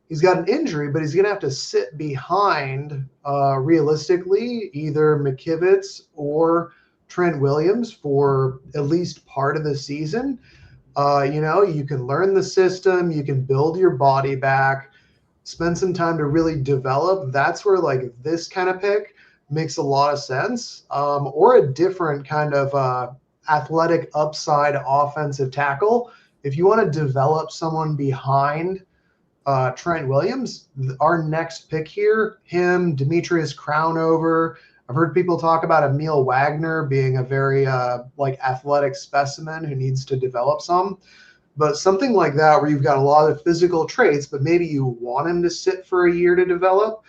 He's got an injury, but he's going to have to sit behind, realistically, either McKivitz or Trent Williams for at least part of the season. You can learn the system, you can build your body back, spend some time to really develop. That's where this kind of pick makes a lot of sense. Or a different kind of athletic upside offensive tackle. If you want to develop someone behind Trent Williams, our next pick here, him, Demetrius Crownover. I've heard people talk about Emil Wagner being a very athletic specimen who needs to develop some. But something like that where you've got a lot of physical traits, but maybe you want him to sit for a year to develop,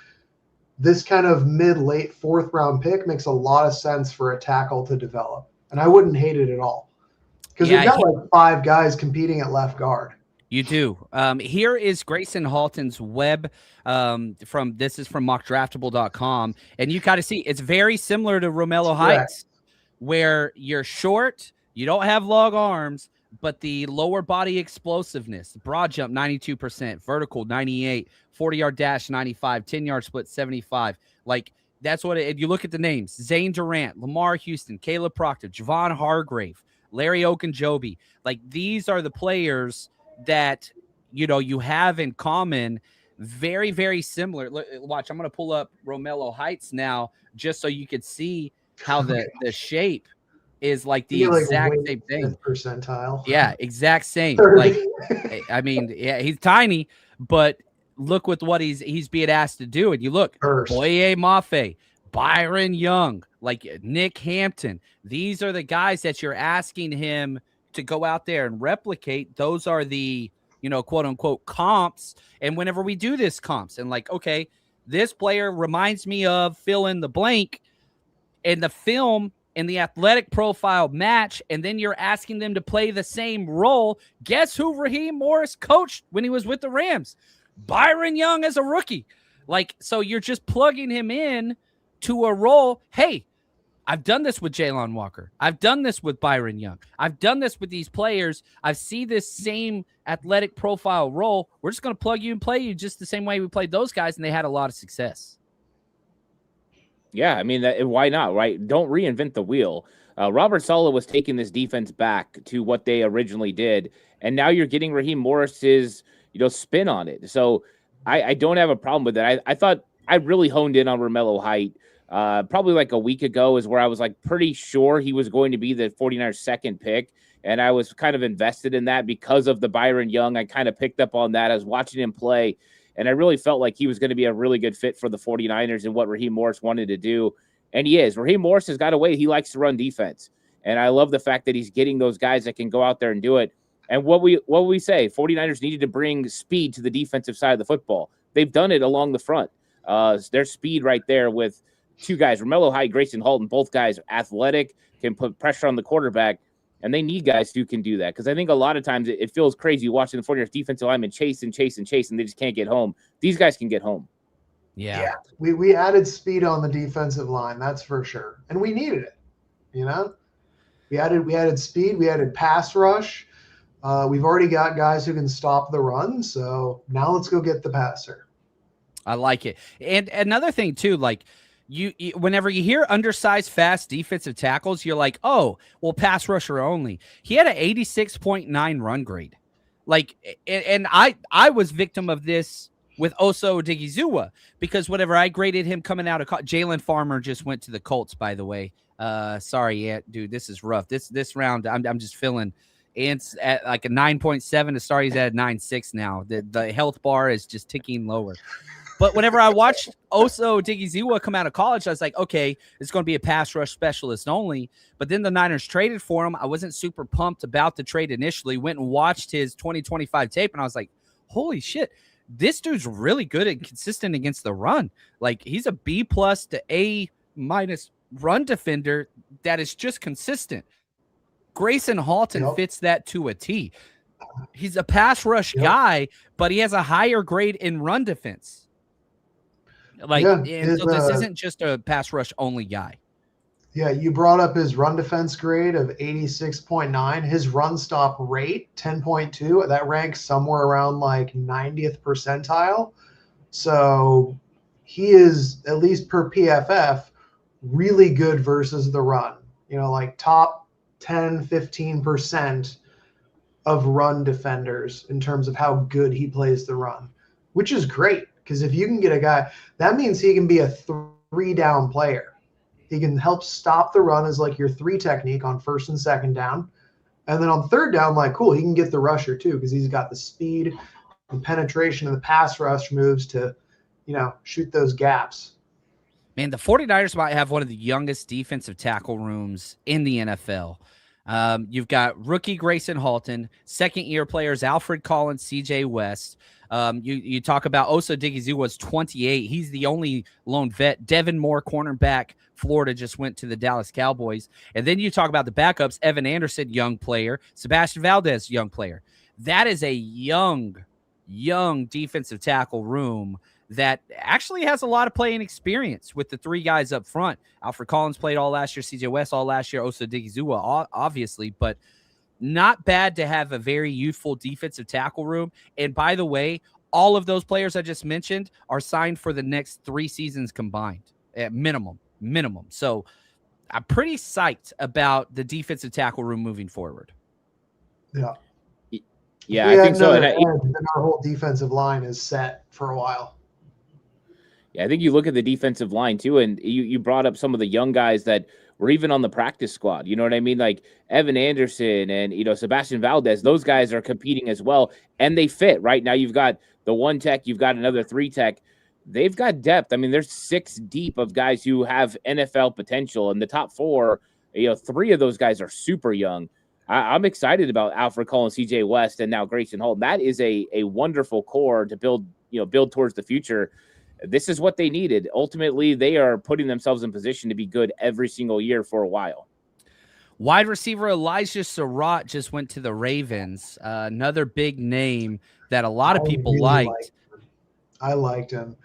this kind of mid-late 4th round pick makes a lot of sense for a tackle to develop. And I wouldn't hate it at all. Because we've got 5 guys competing at left guard. You do. Here is Grayson Halton's web this is from mockdraftable.com. And you got to see it's very similar to Romello Heights, where you're short, you don't have long arms, but the lower body explosiveness, broad jump 92%, vertical 98, 40-yard dash 95, 10-yard split 75. That's what if you look at the names: Zane Durant, Lamar Houston, Caleb Proctor, Javon Hargrave, Larry Ogunjobi. These are the players that you have in common. Very, very similar. Watch, I'm going to pull up Romello Heights now just so you could see how the shape is the exact same thing. Percentile. Yeah, exact same. He's tiny, but look with what he's being asked to do. And you look, Boye Mafe, Byron Young, Nick Hampton. These are the guys that you're asking him to go out there and replicate. Those are the, quote unquote comps. And whenever we do this comps and okay, this player reminds me of fill in the blank, and the film and the athletic profile match, and then you're asking them to play the same role. Guess who Raheem Morris coached when he was with the Rams? Byron Young as a rookie. So you're just plugging him in to a role. Hey, I've done this with Jalen Walker. I've done this with Byron Young. I've done this with these players. I see this same athletic profile role. We're just going to plug you and play you just the same way we played those guys, and they had a lot of success. Yeah, why not, right? Don't reinvent the wheel. Robert Saleh was taking this defense back to what they originally did, and now you're getting Raheem Morris's, spin on it. So I don't have a problem with that. I thought I really honed in on Romello Height. Probably a week ago is where I was pretty sure he was going to be the 49ers' second pick. And I was kind of invested in that because of the Byron Young. I kind of picked up on that. I was watching him play, and I really felt like he was going to be a really good fit for the 49ers and what Raheem Morris wanted to do. And he is. Raheem Morris has got a way. He likes to run defense. And I love the fact that he's getting those guys that can go out there and do it. And what we say, 49ers needed to bring speed to the defensive side of the football. They've done it along the front. There's speed right there with 2 guys, Romello Height, Grayson Halton. Both guys are athletic, can put pressure on the quarterback, and they need guys who can do that. Because I think a lot of times it feels crazy watching the 49ers defensive linemen chase, and they just can't get home. These guys can get home. Yeah. We added speed on the defensive line, that's for sure. And we needed it, We added speed, we added pass rush. We've already got guys who can stop the run, so now let's go get the passer. I like it. And another thing too, like you whenever you hear undersized, fast defensive tackles, you're like, oh, well, pass rusher only. He had an 86.9 run grade. Like, and I was victim of this with Oso Odigizua because whenever I graded him coming out of Jalen Farmer just went to the Colts, by the way. Sorry, yeah, dude, this is rough. This round, I'm just feeling. Ant's at like a 9.7 to start. He's at 9.6 now. The health bar is just ticking lower. But whenever I watched Oso Odigizua come out of college, I was like, okay, it's going to be a pass rush specialist only. But then the Niners traded for him. I wasn't super pumped about the trade initially. Went and watched his 2025 tape, and I was like, holy shit, this dude's really good and consistent against the run. Like, he's a B+ to A- run defender that is just consistent. Grayson Halton fits that to a T. He's a pass rush guy, but he has a higher grade in run defense. Like, so this isn't just a pass rush only guy. Yeah, you brought up his run defense grade of 86.9. His run stop rate, 10.2. That ranks somewhere around like 90th percentile. So he is, at least per PFF, really good versus the run. You know, like top 10, 15% of run defenders in terms of how good he plays the run, which is great because if you can get a guy, that means he can be a 3-down player. He can help stop the run as like your 3 technique on first and second down. And then on third down, like, cool, he can get the rusher too because he's got the speed and penetration and the pass rush moves to, shoot those gaps. Man, the 49ers might have one of the youngest defensive tackle rooms in the NFL. You've got rookie Grayson Halton, second-year players Alfred Collins, CJ West. You talk about Oso Odigizua was 28. He's the only lone vet. Devin Moore, cornerback, Florida, just went to the Dallas Cowboys. And then you talk about the backups, Evan Anderson, young player, Sebastian Valdez, young player. That is a young defensive tackle room that actually has a lot of playing experience with the 3 guys up front. Alfred Collins played all last year, CJ West all last year, Oso Odigizua, obviously, but not bad to have a very youthful defensive tackle room. And by the way, all of those players I just mentioned are signed for the next 3 seasons combined at minimum. So I'm pretty psyched about the defensive tackle room moving forward. Yeah, I think so. And our whole defensive line is set for a while. Yeah, I think you look at the defensive line too, and you brought up some of the young guys that were even on the practice squad. You know what I mean? Like Evan Anderson and, Sebastian Valdez, those guys are competing as well, and they fit. Right now you've got the 1 tech, you've got another 3 tech. They've got depth. I mean, there's 6 deep of guys who have NFL potential, and the top 4, 3 of those guys are super young. I'm excited about Alfred Collins, CJ West, and now Grayson Halton. That is a wonderful core to build towards the future. This is what they needed. Ultimately, they are putting themselves in position to be good every single year for a while. Wide receiver Elijah Surratt just went to the Ravens. Another big name that a lot of people liked. I liked him.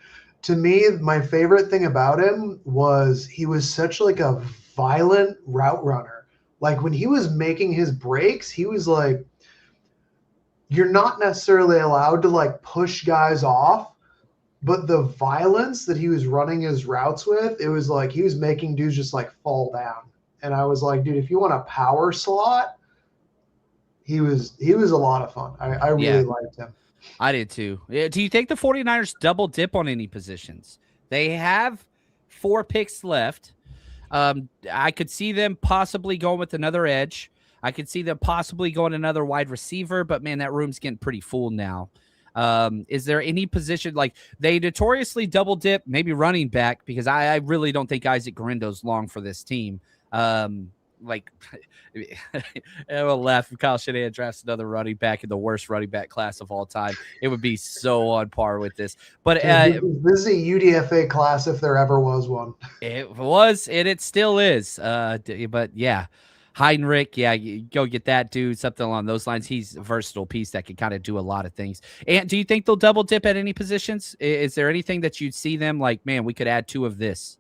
To me, my favorite thing about him was he was such like a violent route runner. Like when he was making his breaks, he was like, you're not necessarily allowed to like push guys off, but the violence that he was running his routes with, it was like he was making dudes just like fall down. And I was like, dude, if you want a power slot, he was a lot of fun. I really liked him. I did too. Do you think the 49ers double dip on any positions? They have 4 picks left. I could see them possibly going with another edge. I could see them possibly going another wide receiver, but man, that room's getting pretty full now. Is there any position like they notoriously double dip, maybe running back, because I really don't think Isaac Guerindo's long for this team. Like I will laugh if Kyle Shanahan drafts another running back in the worst running back class of all time. It would be so on par with this. But this is a UDFA class if there ever was one. It was, and it still is. But yeah. Heinrich, you go get that dude, something along those lines. He's a versatile piece that can kind of do a lot of things. And do you think they'll double dip at any positions? Is there anything that you'd see them like, man, we could add 2 of this?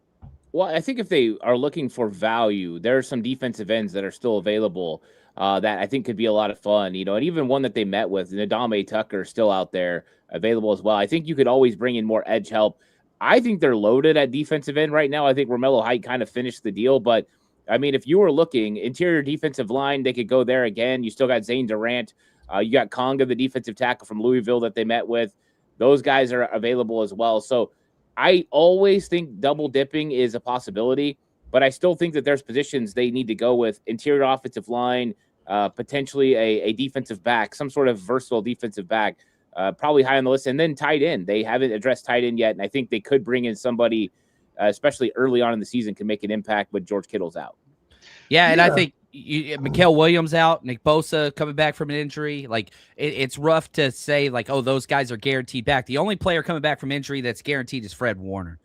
Well, I think if they are looking for value, there are some defensive ends that are still available. that I think could be a lot of fun, and even one that they met with, Nadame Tucker, still out there available as well. I think you could always bring in more edge help. I think they're loaded at defensive end right now. I think Romello Height kind of finished the deal, but I mean, if you were looking interior defensive line, they could go there again. You still got Zane Durant. You got Conga, the defensive tackle from Louisville that they met with. Those guys are available as well. So I always think double dipping is a possibility, but I still think that there's positions they need to go with: interior offensive line, potentially a defensive back, some sort of versatile defensive back, probably high on the list. And then tight end. They haven't addressed tight end yet, and I think they could bring in somebody, especially early on in the season, can make an impact when George Kittle's out. Yeah, and I think Mikael Williams out, Nick Bosa coming back from an injury. Like, it's rough to say, like, oh, those guys are guaranteed back. The only player coming back from injury that's guaranteed is Fred Warner,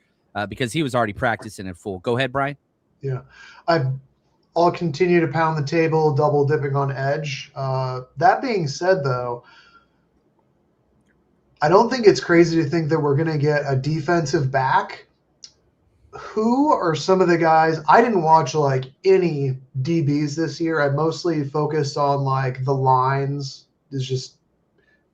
because he was already practicing in full. Go ahead, Brian. Yeah, I'll continue to pound the table, double dipping on edge. That being said, though, I don't think it's crazy to think that we're going to get a defensive back. Who are some of the guys? I didn't watch like any DBs this year. I mostly focused on like the lines. It's just,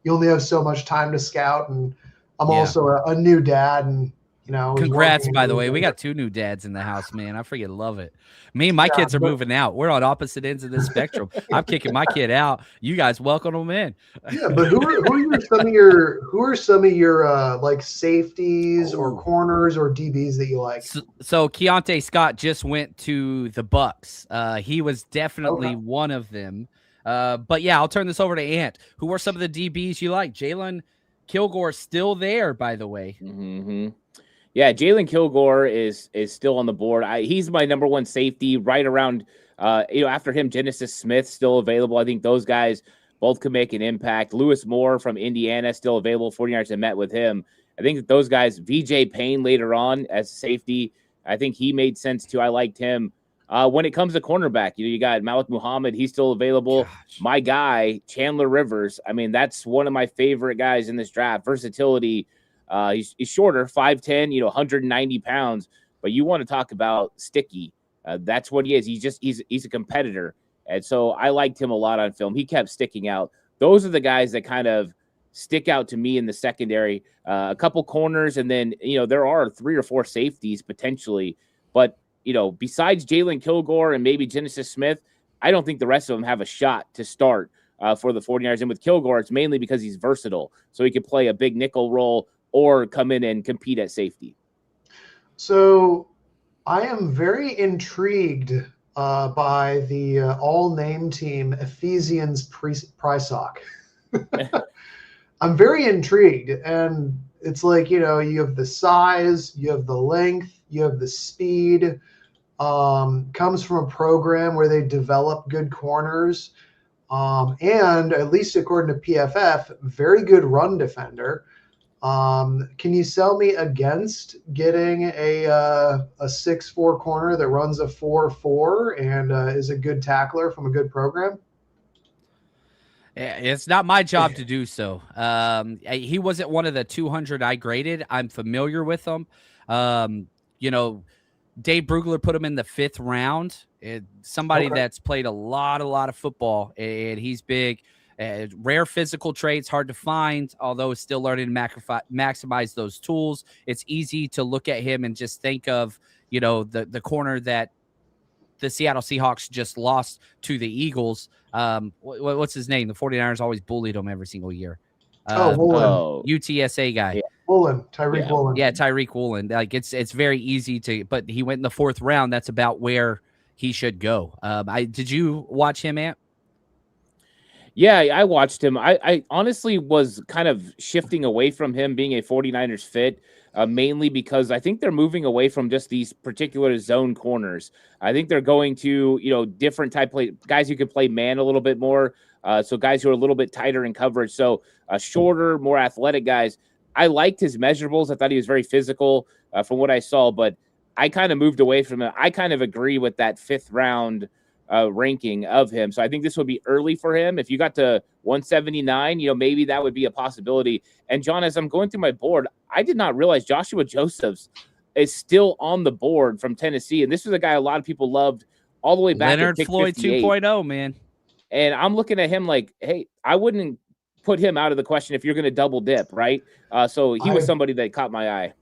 you only have so much time to scout, and I'm also a new dad, and congrats, by the way. We got 2 new dads in the house, man. I freaking love it. Me and my kids are moving out. We're on opposite ends of this spectrum. I'm kicking my kid out. You guys welcome them in. Yeah, but who are some of your like safeties or corners or DBs that you like? So Keontae Scott just went to the Bucks. He was definitely one of them. But yeah, I'll turn this over to Ant. Who are some of the DBs you like? Jalen Kilgore still there, by the way. Mm-hmm. Yeah, Jalen Kilgore is still on the board. He's my number one safety, right around, after him, Genesis Smith still available. I think those guys both could make an impact. Lewis Moore from Indiana still available. 49ers have met with him. I think that those guys, VJ Payne later on as safety, I think he made sense too. I liked him. When it comes to cornerback, you got Malik Muhammad. He's still available. Gosh. My guy, Chandler Rivers. I mean, that's one of my favorite guys in this draft. Versatility. He's shorter, 5'10", 190 pounds, but you want to talk about sticky. That's what he is. He's a competitor. And so I liked him a lot on film. He kept sticking out. Those are the guys that kind of stick out to me in the secondary. A couple corners, and then, there are 3 or 4 safeties potentially. But, besides Jalen Kilgore and maybe Genesis Smith, I don't think the rest of them have a shot to start for the 49ers. And with Kilgore, it's mainly because he's versatile. So he could play a big nickel role or come in and compete at safety. So I am very intrigued by the all-name team, Ephesian Priox. I'm very intrigued. And it's like, you have the size, you have the length, you have the speed. Comes from a program where they develop good corners. And at least according to PFF, very good run defender. Can you sell me against getting a 6'4" corner that runs a 4.4 and is a good tackler from a good program? It's not my job to do so. He wasn't one of the 200 I graded. I'm familiar with him. Dave Brugler put him in the 5th round. Somebody that's played a lot of football, and he's big. Rare physical traits, hard to find, although still learning to maximize those tools. It's easy to look at him and just think of, the corner that the Seattle Seahawks just lost to the Eagles. What's his name? The 49ers always bullied him every single year. Woolen. UTSA guy. Yeah. Woolen, Tyreek Woolen. Yeah, Tyreek Woolen. Like, it's very easy to, but he went in the 4th round. That's about where he should go. Did you watch him, Ant? Yeah, I watched him. I honestly was kind of shifting away from him being a 49ers fit, mainly because I think they're moving away from just these particular zone corners. I think they're going to, different type play guys who can play man a little bit more. So guys who are a little bit tighter in coverage. So shorter, more athletic guys. I liked his measurables. I thought he was very physical from what I saw, but I kind of moved away from him. I kind of agree with that 5th round ranking of him. So I think this would be early for him. If you got to 179, maybe that would be a possibility. And John, as I'm going through my board, I did not realize Joshua Josephs is still on the board from Tennessee. And this was a guy a lot of people loved all the way back. Leonard Floyd 2.0, man. And I'm looking at him like, hey, I wouldn't put him out of the question if you're going to double dip, right? So he was somebody that caught my eye.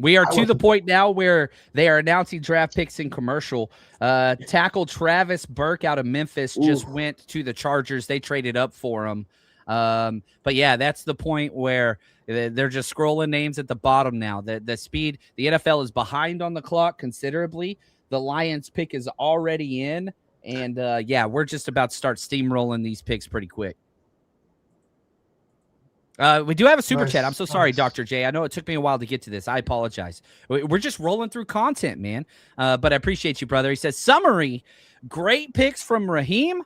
We are to the point now where they are announcing draft picks in commercial. Tackle Travis Burke out of Memphis just went to the Chargers. They traded up for him. But yeah, that's the point where they're just scrolling names at the bottom now. The speed, the NFL is behind on the clock considerably. The Lions pick is already in. And yeah, we're just about to start steamrolling these picks pretty quick. We do have a super chat. I'm so sorry, Dr. J. I know it took me a while to get to this. I apologize. We're just rolling through content, man. But I appreciate you, brother. He says, summary, great picks from Raheem,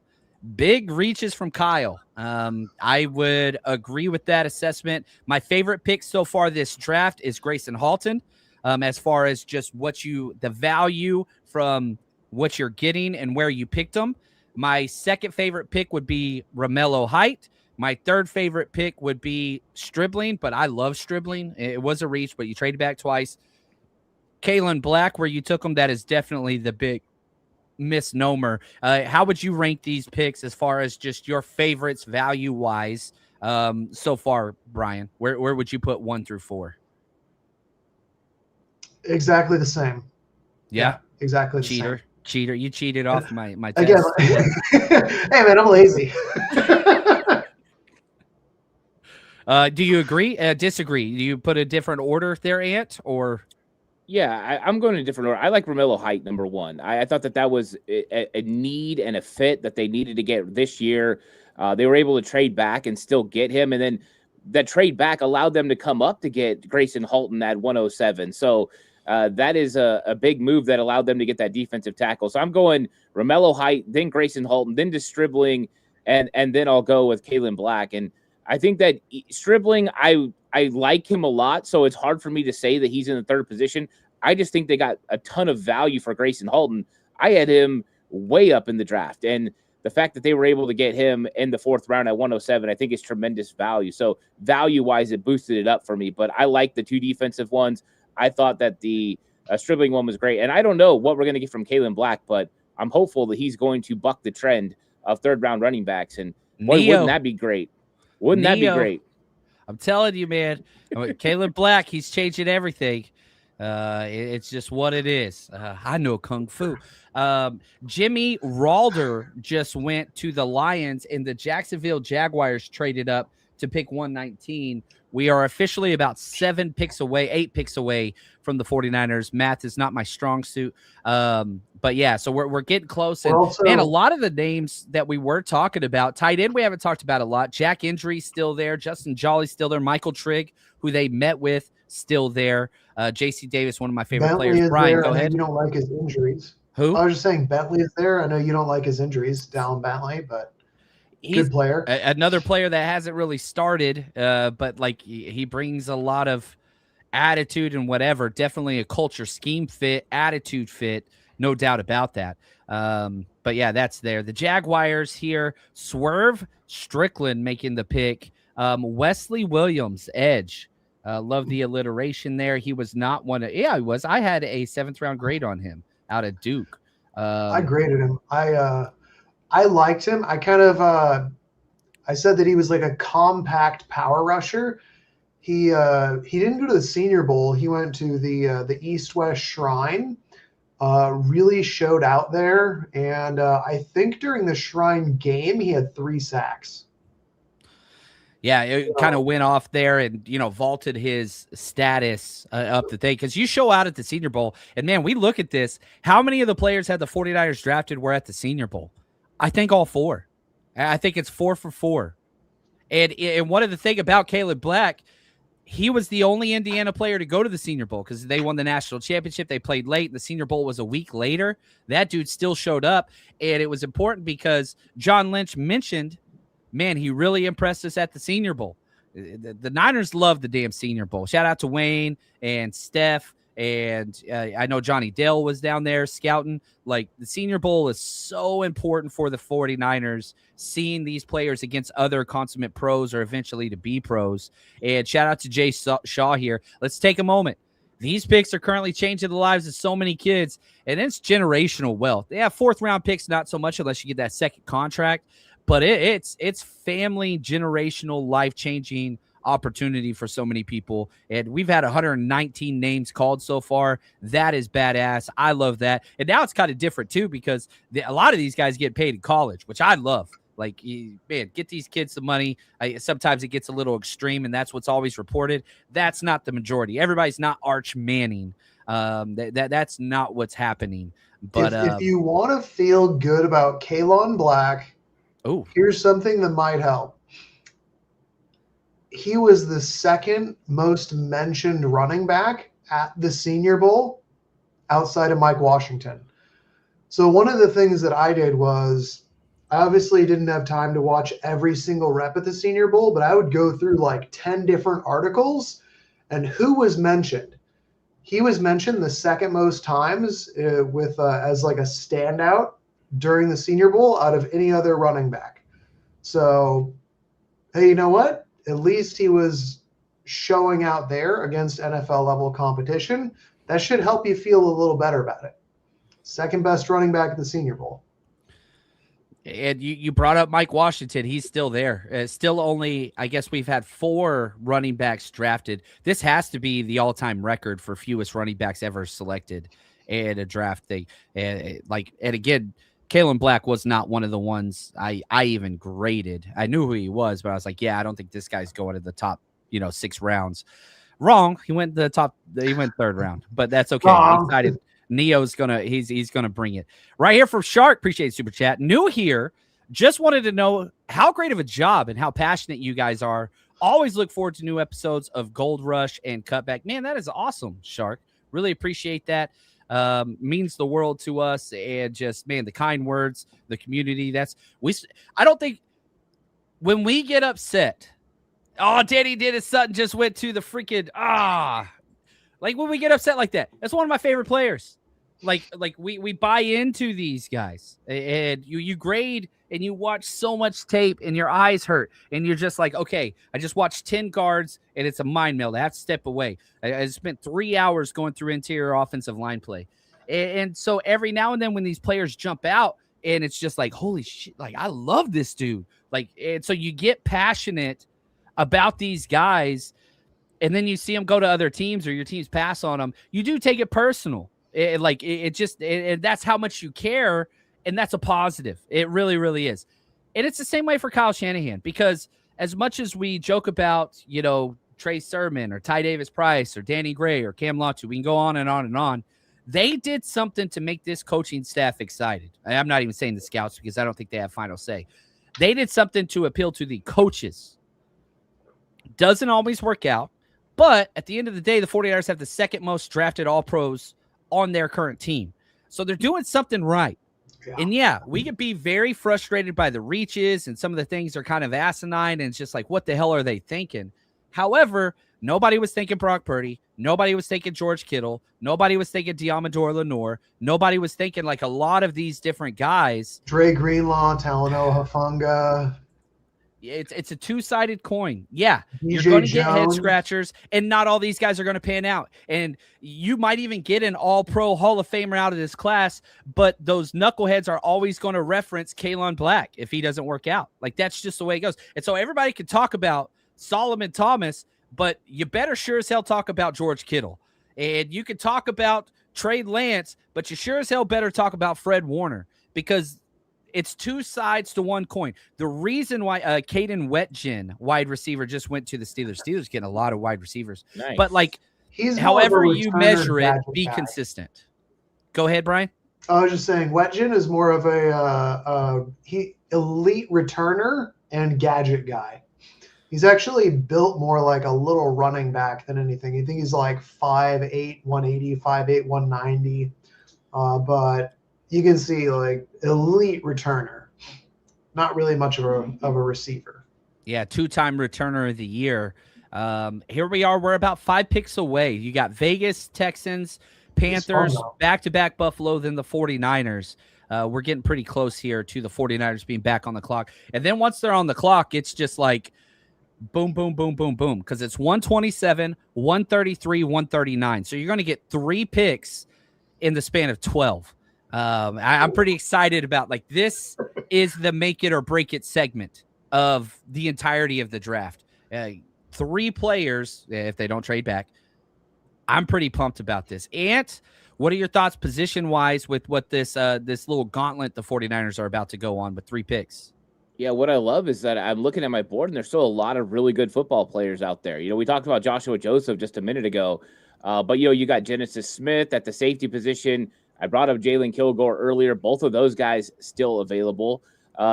big reaches from Kyle. I would agree with that assessment. My favorite pick so far this draft is Grayson Halton. As far as just the value from what you're getting and where you picked them. My second favorite pick would be Romello Height. My third favorite pick would be Stribling, but I love Stribling. It was a reach, but you traded back twice. Kalen Black, where you took him, that is definitely the big misnomer. How would you rank these picks as far as just your favorites value-wise so far, Brian? Where would you put 1 through 4? Exactly the same. Yeah, exactly the same. Cheater. You cheated off my test. Again, hey, man, I'm lazy. Do you agree? Disagree? Do you put a different order there, Ant? Or yeah, I'm going in a different order. I like Romello Height, number 1. I thought that was a need and a fit that they needed to get this year. They were able to trade back and still get him, and then that trade back allowed them to come up to get Grayson Halton at 107. So that is a big move that allowed them to get that defensive tackle. So I'm going Romello Height, then Grayson Halton, then to Stribling, and then I'll go with Kalen Black. And I think that Stribling, I like him a lot, so it's hard for me to say that he's in the third position. I just think they got a ton of value for Grayson Halton. I had him way up in the draft, and the fact that they were able to get him in the 4th round at 107, I think is tremendous value. So value-wise, it boosted it up for me, but I like the 2 defensive ones. I thought that the Stribling one was great, and I don't know what we're going to get from Kalen Black, but I'm hopeful that he's going to buck the trend of 3rd-round running backs, and boy, wouldn't that be great? Wouldn't that be great? I'm telling you, man. Caleb Black, he's changing everything. It's just what it is. I know Kung Fu. Jimmy Ralder just went to the Lions, and the Jacksonville Jaguars traded up to pick 119. We are officially about 8 picks away from the 49ers. Math is not my strong suit. But yeah, so we're getting close. And man, a lot of the names that we were talking about, tight end, we haven't talked about a lot. Jack Injury's still there. Justin Jolly's still there. Michael Trigg, who they met with, still there. JC Davis, one of my favorite players. Brian, go ahead. You don't like his injuries. Who? I was just saying Bentley is there. I know you don't like his injuries, Dallin Bentley, but he's good player. Another player that hasn't really started, but like he brings a lot of attitude and whatever. Definitely a culture scheme fit, attitude fit, no doubt about that. But yeah, that's there. The Jaguars here, Swerve Strickland making the pick. Wesley Williams, edge. Love the alliteration there. He was not one of, he was. I had a 7th-round grade on him out of Duke. I graded him. I liked him. I kind of I said that he was like a compact power rusher. He didn't go to the Senior Bowl. He went to the East-West Shrine. Really showed out there, and I think during the Shrine game he had 3 sacks. Yeah, it kind of went off there and, vaulted his status up the thing. Because you show out at the Senior Bowl, and, man, we look at this. How many of the players had the 49ers drafted were at the Senior Bowl? I think all 4. I think it's 4 for 4. And one of the thing about Caleb Black, he was the only Indiana player to go to the Senior Bowl because they won the national championship. They played late, and the Senior Bowl was a week later. That dude still showed up, and it was important because John Lynch mentioned, man, he really impressed us at the Senior Bowl. The Niners love the damn Senior Bowl. Shout out to Wayne and Steph, and I know Johnny Dale was down there scouting. Like, the Senior Bowl is so important for the 49ers, seeing these players against other consummate pros or eventually to be pros. And shout out to Jay Shaw here. Let's take a moment. These picks are currently changing the lives of so many kids, and it's generational wealth. They have 4th-round picks, not so much unless you get that second contract, but it's family, generational, life-changing opportunity for so many people. And we've had 119 names called so far. That is badass. I love that. And now it's kind of different too, because a lot of these guys get paid in college, which I love. Like, man, get these kids the money. Sometimes it gets a little extreme, and that's what's always reported. That's not the majority. Everybody's not Arch Manning. That's not what's happening. But if you want to feel good about Kalon Black, here's something that might help. He was the 2nd most mentioned running back at the Senior Bowl outside of Mike Washington. So one of the things that I did was, I obviously didn't have time to watch every single rep at the Senior Bowl, but I would go through like 10 different articles and who was mentioned. He was mentioned the 2nd most times as like a standout during the Senior Bowl out of any other running back. So, hey, you know what? At least he was showing out there against NFL level competition. That should help you feel a little better about it. 2nd best running back at the Senior Bowl. And you brought up Mike Washington. He's still there. Still only, I guess we've had 4 running backs drafted. This has to be the all-time record for fewest running backs ever selected in a draft thing. And again, Kalon Black was not one of the ones I even graded. I knew who he was, but I was like, yeah, I don't think this guy's going to the top, 6 rounds. Wrong. He went 3rd round, but that's okay. I'm excited. Neo's he's gonna bring it right here from Shark. Appreciate it, super chat. New here. Just wanted to know how great of a job and how passionate you guys are. Always look forward to new episodes of Gold Rush and Cutback. Man, that is awesome, Shark. Really appreciate that. Means the world to us, and just, man, the kind words, the community. I don't think when we get upset, Danny did it. Sutton just went to the freaking like when we get upset like that. That's one of my favorite players. Like we buy into these guys, and you grade and you watch so much tape and your eyes hurt and you're just like, okay, I just watched 10 guards and it's a mind meld. I have to step away. I spent 3 hours going through interior offensive line play. And so every now and then when these players jump out and it's just like, holy shit, like I love this dude. Like, and so you get passionate about these guys, and then you see them go to other teams or your teams pass on them. You do take it personal. That's how much you care. And that's a positive. It really, really is. And it's the same way for Kyle Shanahan, because as much as we joke about, Trey Sermon or Ty Davis Price or Danny Gray or Cam Latu, we can go on and on and on. They did something to make this coaching staff excited. I'm not even saying the scouts, because I don't think they have final say. They did something to appeal to the coaches. Doesn't always work out, but at the end of the day, the 49ers have the 2nd most drafted All-Pros on their current team. So they're doing something right. Yeah. And yeah, we could be very frustrated by the reaches, and some of the things are kind of asinine, and it's just like, what the hell are they thinking? However, nobody was thinking Brock Purdy. Nobody was thinking George Kittle. Nobody was thinking Diamador Lenore. Nobody was thinking like a lot of these different guys. Dre Greenlaw, Talanoa Hufanga. It's a two-sided coin. Yeah, you're going to get head scratchers, and not all these guys are going to pan out. And you might even get an all-pro Hall of Famer out of this class, but those knuckleheads are always going to reference Kalon Black if he doesn't work out. Like, that's just the way it goes. And so everybody can talk about Solomon Thomas, but you better sure as hell talk about George Kittle. And you can talk about Trey Lance, but you sure as hell better talk about Fred Warner, because it's two sides to one coin. The reason why Caden Wetjen, wide receiver, just went to the Steelers. Steelers getting a lot of wide receivers. Nice. But, like, however you measure it, be consistent. Go ahead, Brian. I was just saying, Wetjen is more of a elite returner and gadget guy. He's actually built more like a little running back than anything. You think he's like 5'8", 180, 5'8", 190. But you can see, like, elite returner, not really much of a receiver. Yeah, 2-time returner of the year. Here we are. We're about 5 picks away. You got Vegas, Texans, Panthers, back-to-back Buffalo, then the 49ers. We're getting pretty close here to the 49ers being back on the clock. And then once they're on the clock, it's just like boom, boom, boom, boom, boom, because it's 127, 133, 139. So you're going to get 3 picks in the span of 12. I'm pretty excited about, like, this is the make it or break it segment of the entirety of the draft. 3 players, if they don't trade back. I'm pretty pumped about this. Ant, what are your thoughts position-wise with what this little gauntlet the 49ers are about to go on with 3 picks? Yeah, what I love is that I'm looking at my board, and there's still a lot of really good football players out there. We talked about Joshua Joseph just a minute ago, but, you got Genesis Smith at the safety position. I brought up Jalen Kilgore earlier. Both of those guys still available,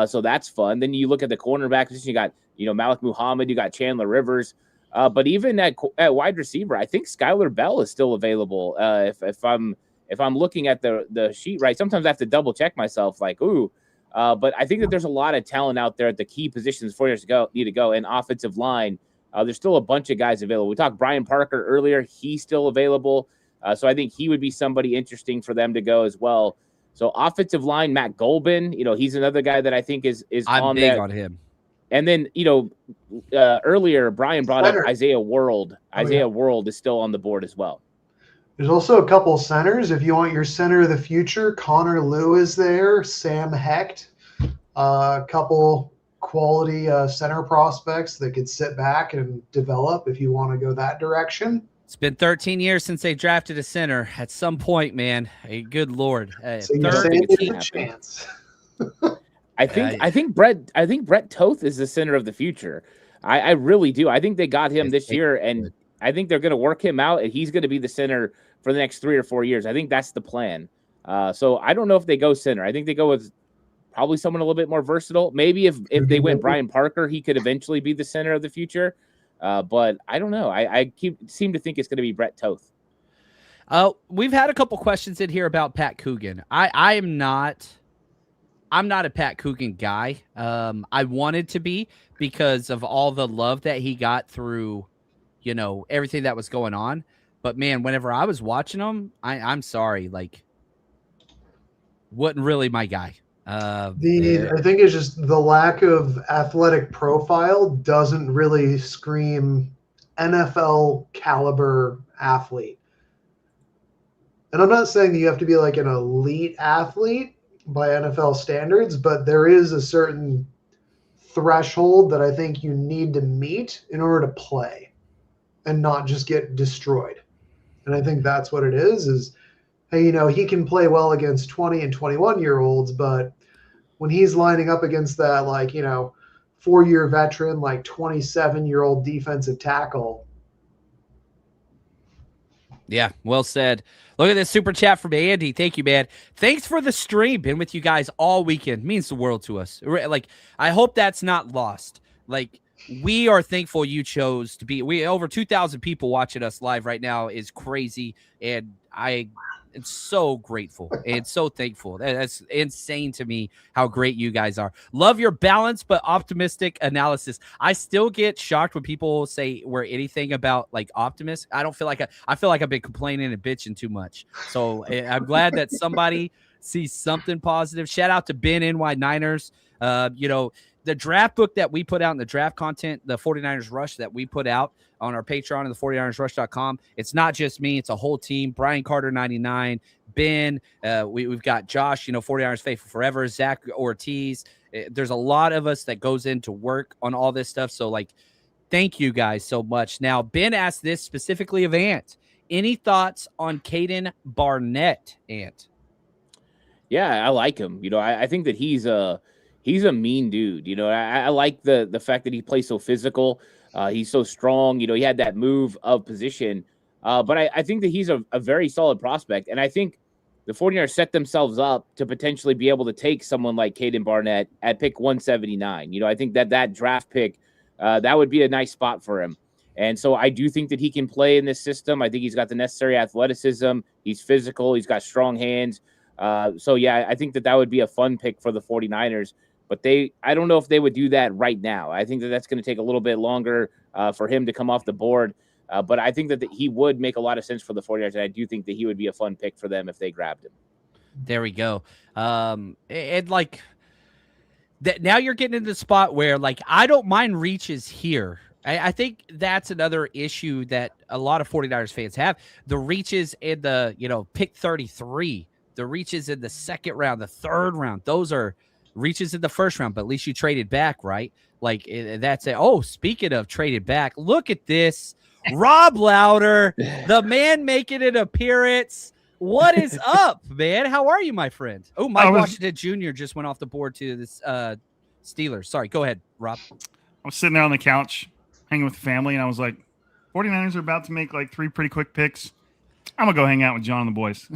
so that's fun. Then you look at the cornerback position. You got, Malik Muhammad. You got Chandler Rivers. But even at wide receiver, I think Skylar Bell is still available. If I'm looking at the sheet right, sometimes I have to double check myself. Like, but I think that there's a lot of talent out there at the key positions for us need to go. And offensive line, there's still a bunch of guys available. We talked Brian Parker earlier; he's still available. So I think he would be somebody interesting for them to go as well. So offensive line, Matt Golbin, he's another guy that I think is I'm on big that. on him. And then, earlier Brian brought up Isaiah World. Isaiah World is still on the board as well. There's also a couple centers. If you want your center of the future, Connor Liu is there, Sam Hecht, a couple quality center prospects that could sit back and develop if you want to go that direction. It's been 13 years since they drafted a center. At some point, man, good Lord. So you're saying there's a chance. I think Brett Toth is the center of the future. I really do. I think they got him this year, and I think they're going to work him out, and he's going to be the center for the next 3 or 4 years. I think that's the plan. So I don't know if they go center. I think they go with probably someone a little bit more versatile. Maybe if they went Brian Parker, he could eventually be the center of the future. But I don't know. I seem to think it's going to be Brett Toth. We've had a couple questions in here about Pat Coogan. I'm not a Pat Coogan guy. I wanted to be because of all the love that he got through, everything that was going on. But man, whenever I was watching him, I'm sorry, like, wasn't really my guy. I think it's just the lack of athletic profile doesn't really scream NFL caliber athlete. And I'm not saying that you have to be like an elite athlete by NFL standards, but there is a certain threshold that I think you need to meet in order to play and not just get destroyed. And I think that's what it is, hey, he can play well against 20 and 21-year-olds, but when he's lining up against that, 4-year veteran, 27-year-old defensive tackle. Yeah, well said. Look at this super chat from Andy. Thank you, man. Thanks for the stream. Been with you guys all weekend. Means the world to us. I hope that's not lost. We are thankful you chose to be. Over 2,000 people watching us live right now is crazy, and I'm so grateful and so thankful. That's insane to me how great you guys are. Love your balanced but optimistic analysis. I still get shocked when people say we're anything about optimists. I don't feel like I feel like I've been complaining and bitching too much. So I'm glad that somebody sees something positive. Shout out to Ben NY Niners. The draft book that we put out in the draft content, the 49ers Rush that we put out on our Patreon and the 49ersrush.com. It's not just me. It's a whole team. Brian Carter, 99, Ben. We've got Josh, 49ers Faithful Forever, Zach Ortiz. There's a lot of us that goes into work on all this stuff. So thank you guys so much. Now, Ben asked this specifically of Ant. Any thoughts on Caden Barnett, Ant? Yeah, I like him. I think that he's a mean dude. I like the fact that he plays so physical. He's so strong. He had that move of position. But I think that he's a very solid prospect. And I think the 49ers set themselves up to potentially be able to take someone like Caden Barnett at pick 179. I think that draft pick, that would be a nice spot for him. And so I do think that he can play in this system. I think he's got the necessary athleticism. He's physical. He's got strong hands. So, yeah, I think that would be a fun pick for the 49ers. But I don't know if they would do that right now. I think that's going to take a little bit longer for him to come off the board. But I think that he would make a lot of sense for the 49ers, and I do think that he would be a fun pick for them if they grabbed him. There we go. That now you're getting into the spot where I don't mind reaches here. I think that's another issue that a lot of 49ers fans have. The reaches in the, pick 33, the reaches in the second round, the third round, those are reaches in the first round, but at least you traded back, right? Like that's it. Oh, speaking of traded back, look at this. Rob Louder, the man making an appearance. What is up, man? How are you, my friend? Oh, Mike Washington Jr. just went off the board to this Steelers. Sorry, go ahead, Rob. I was sitting there on the couch hanging with the family, and I was like, 49ers are about to make like 3 pretty quick picks. I'm going to go hang out with John and the boys.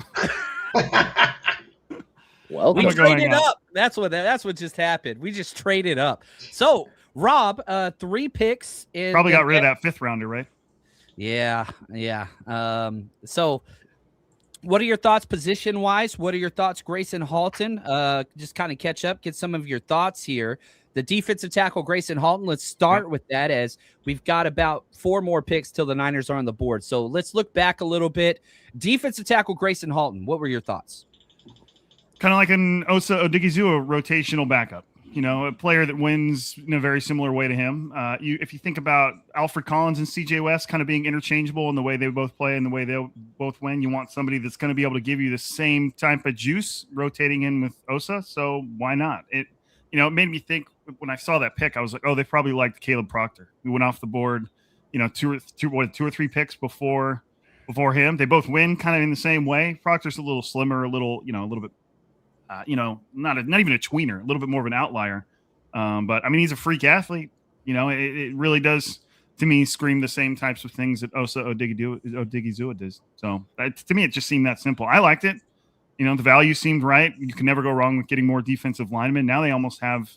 Well, we traded up. That's what just happened. We just traded up. So, Rob, 3 picks. Probably got rid of that 5th rounder, right? Yeah. So, what are your thoughts position-wise? What are your thoughts, Grayson Halton? Just kind of catch up, get some of your thoughts here. The defensive tackle, Grayson Halton, let's start with that as we've got about 4 more picks till the Niners are on the board. So let's look back a little bit. Defensive tackle, Grayson Halton, what were your thoughts? Kind of like an Osa Odigizua rotational backup. A player that wins in a very similar way to him. If you think about Alfred Collins and CJ West kind of being interchangeable in the way they both play and the way they'll both win, you want somebody that's going to be able to give you the same type of juice rotating in with Osa. So why not? It made me think when I saw that pick, I was like, oh, they probably liked Caleb Proctor. We went off the board, 2 or 3 picks before him. They both win kind of in the same way. Proctor's a little slimmer, a little bit. Not even a tweener, a little bit more of an outlier. But I mean, he's a freak athlete. It really does to me scream the same types of things that Osa Odigizua does. So to me, it just seemed that simple. I liked it. The value seemed right. You can never go wrong with getting more defensive linemen. Now they almost have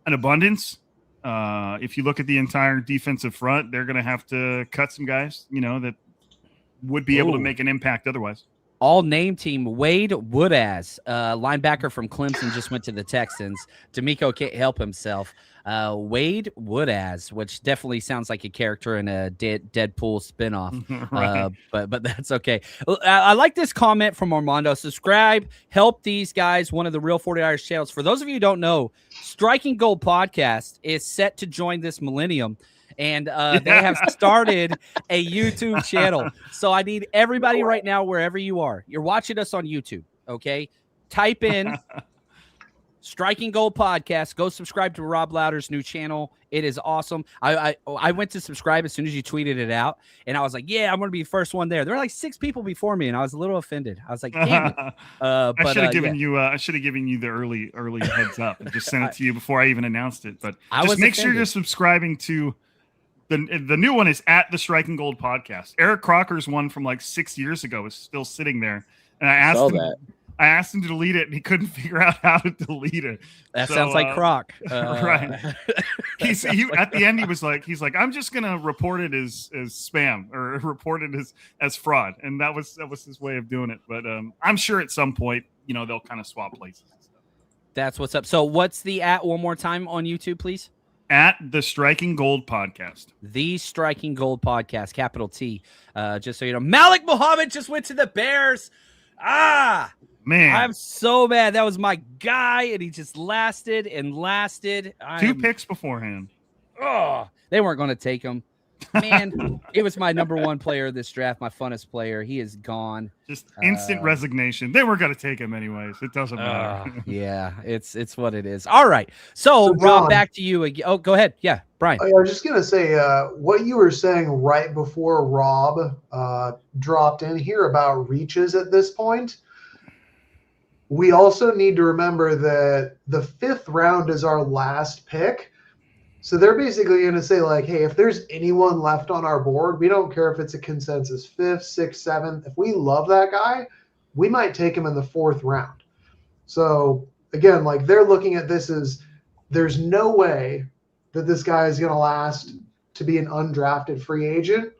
an abundance. If you look at the entire defensive front, they're going to have to cut some guys, that would be able to make an impact otherwise. All name team, Wade Woodaz, linebacker from Clemson, just went to the Texans. D'Amico can't help himself. Wade Woodaz, which definitely sounds like a character in a Deadpool spinoff. Right. But that's okay. I like this comment from Armando. Subscribe, help these guys, one of the Real 49ers channels. For those of you who don't know, Striking Gold Podcast is set to join this millennium. And they have started a YouTube channel. So I need everybody right now, wherever you are, you're watching us on YouTube, okay? Type in Striking Gold Podcast. Go subscribe to Rob Louder's new channel. It is awesome. I went to subscribe as soon as you tweeted it out, and I was like, yeah, I'm going to be the first one there. There were like 6 people before me, and I was a little offended. I was like, damn it. I should have given you the early heads up and just sent it to you before I even announced it. But just make sure you're subscribing to the new one is at the Striking Gold Podcast. Eric Crocker's one from like 6 years ago is still sitting there, and I asked him to delete it, and he couldn't figure out how to delete it. That sounds like Croc, right? He at the end he's like, I'm just gonna report it as spam or report it as fraud, and that was his way of doing it. But I'm sure at some point, they'll kind of swap places. That's what's up. So what's the at one more time on YouTube, please? At the Striking Gold Podcast. The Striking Gold Podcast, capital T. Just so you know, Malik Muhammad just went to the Bears. Man, I'm so mad. That was my guy, and he just lasted and lasted. 2 picks beforehand. Oh, they weren't going to take him. Man, it was my number 1 player of this draft, my funnest player. He is gone. Just instant resignation. They were going to take him anyways. It doesn't matter. Yeah, it's what it is. All right. So Rob, John, back to you again. Oh, go ahead. Yeah, Brian. I was just going to say what you were saying right before Rob dropped in here about reaches at this point. We also need to remember that the 5th round is our last pick. So they're basically going to say, like, hey, if there's anyone left on our board, we don't care if it's a consensus 5th, 6th, 7th. If we love that guy, we might take him in the 4th round. So, again, like, they're looking at this as there's no way that this guy is going to last to be an undrafted free agent,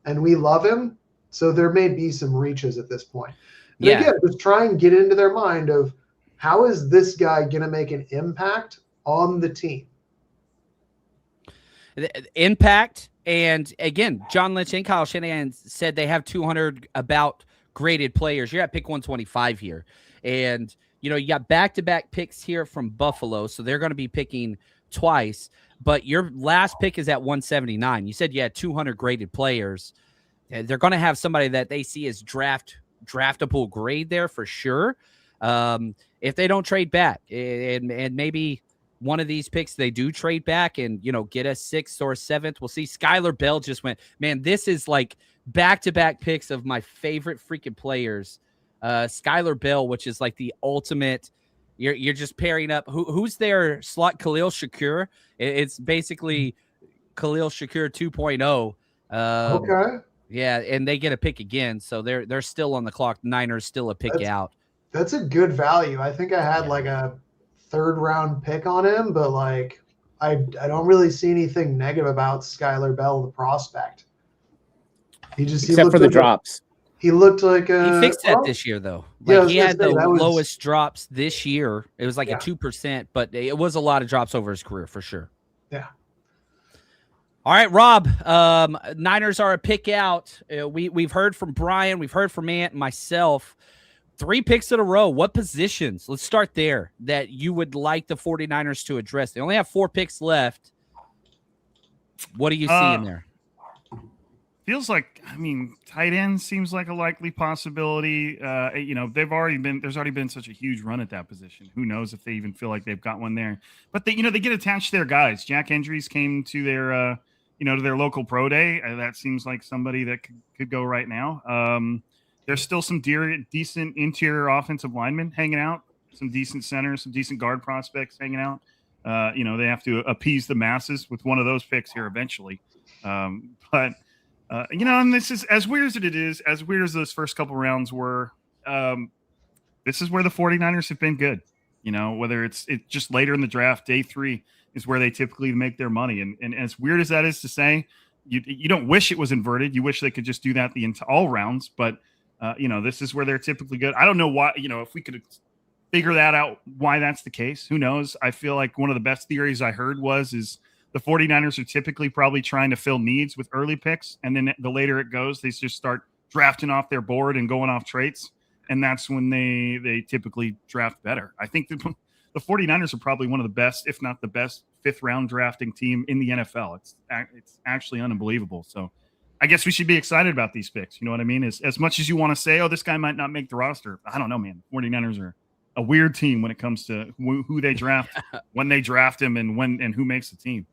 and we love him. So there may be some reaches at this point. But again, just try and get into their mind of how is this guy going to make an impact on the team? Impact. And again, John Lynch and Kyle Shanahan said they have 200 about graded players. You're at pick 125 here. And, you got back-to-back picks here from Buffalo. So they're going to be picking twice. but your last pick is at 179. You said you had 200 graded players. They're going to have somebody that they see as draftable grade there for sure. If they don't trade back, and maybe one of these picks they do trade back and, get a 6th or 7th. We'll see. Skylar Bell just went, man, this is like back-to-back picks of my favorite freaking players. Skylar Bell, which is like the ultimate. You're just pairing up. Who's their slot? Khalil Shakur. It's basically Khalil Shakur 2.0. Okay. Yeah, and they get a pick again, so they're still on the clock. Niners still a pick out. That's a good value. I think I had like a 3rd round pick on him, but like I don't really see anything negative about Skylar Bell, the prospect. Except for the drops. He looked like he fixed that this year, though. Like he had the lowest drops this year. It was like a 2%, but it was a lot of drops over his career for sure. Yeah. All right, Rob. Niners are a pick out. We've heard from Brian. We've heard from Ant and myself. 3 picks in a row. What positions? Let's start there that you would like the 49ers to address. They only have 4 picks left. What do you see in there? Feels like, tight end seems like a likely possibility. There's already been such a huge run at that position. Who knows if they even feel like they've got one there? But they get attached to their guys. Jack Hendries came to their, to their local pro day. That seems like somebody that could go right now. There's still some decent interior offensive linemen hanging out, some decent centers, some decent guard prospects hanging out. They have to appease the masses with one of those picks here eventually. And this is as weird as it is, as weird as those first couple rounds were. This is where the 49ers have been good. Whether it's just later in the draft, day 3 is where they typically make their money. And as weird as that is to say, you don't wish it was inverted. You wish they could just do that all rounds. But, this is where they're typically good. I don't know why, if we could figure that out, why that's the case. Who knows? I feel like one of the best theories I heard is the 49ers are typically probably trying to fill needs with early picks. And then the later it goes, they just start drafting off their board and going off traits. And that's when they typically draft better. I think the 49ers are probably one of the best, if not the best, 5th round drafting team in the NFL. It's actually unbelievable. So I guess we should be excited about these picks. You know what I mean? As much as you want to say, oh, this guy might not make the roster. I don't know, man. 49ers are a weird team when it comes to who they draft, when they draft him, and who makes the team.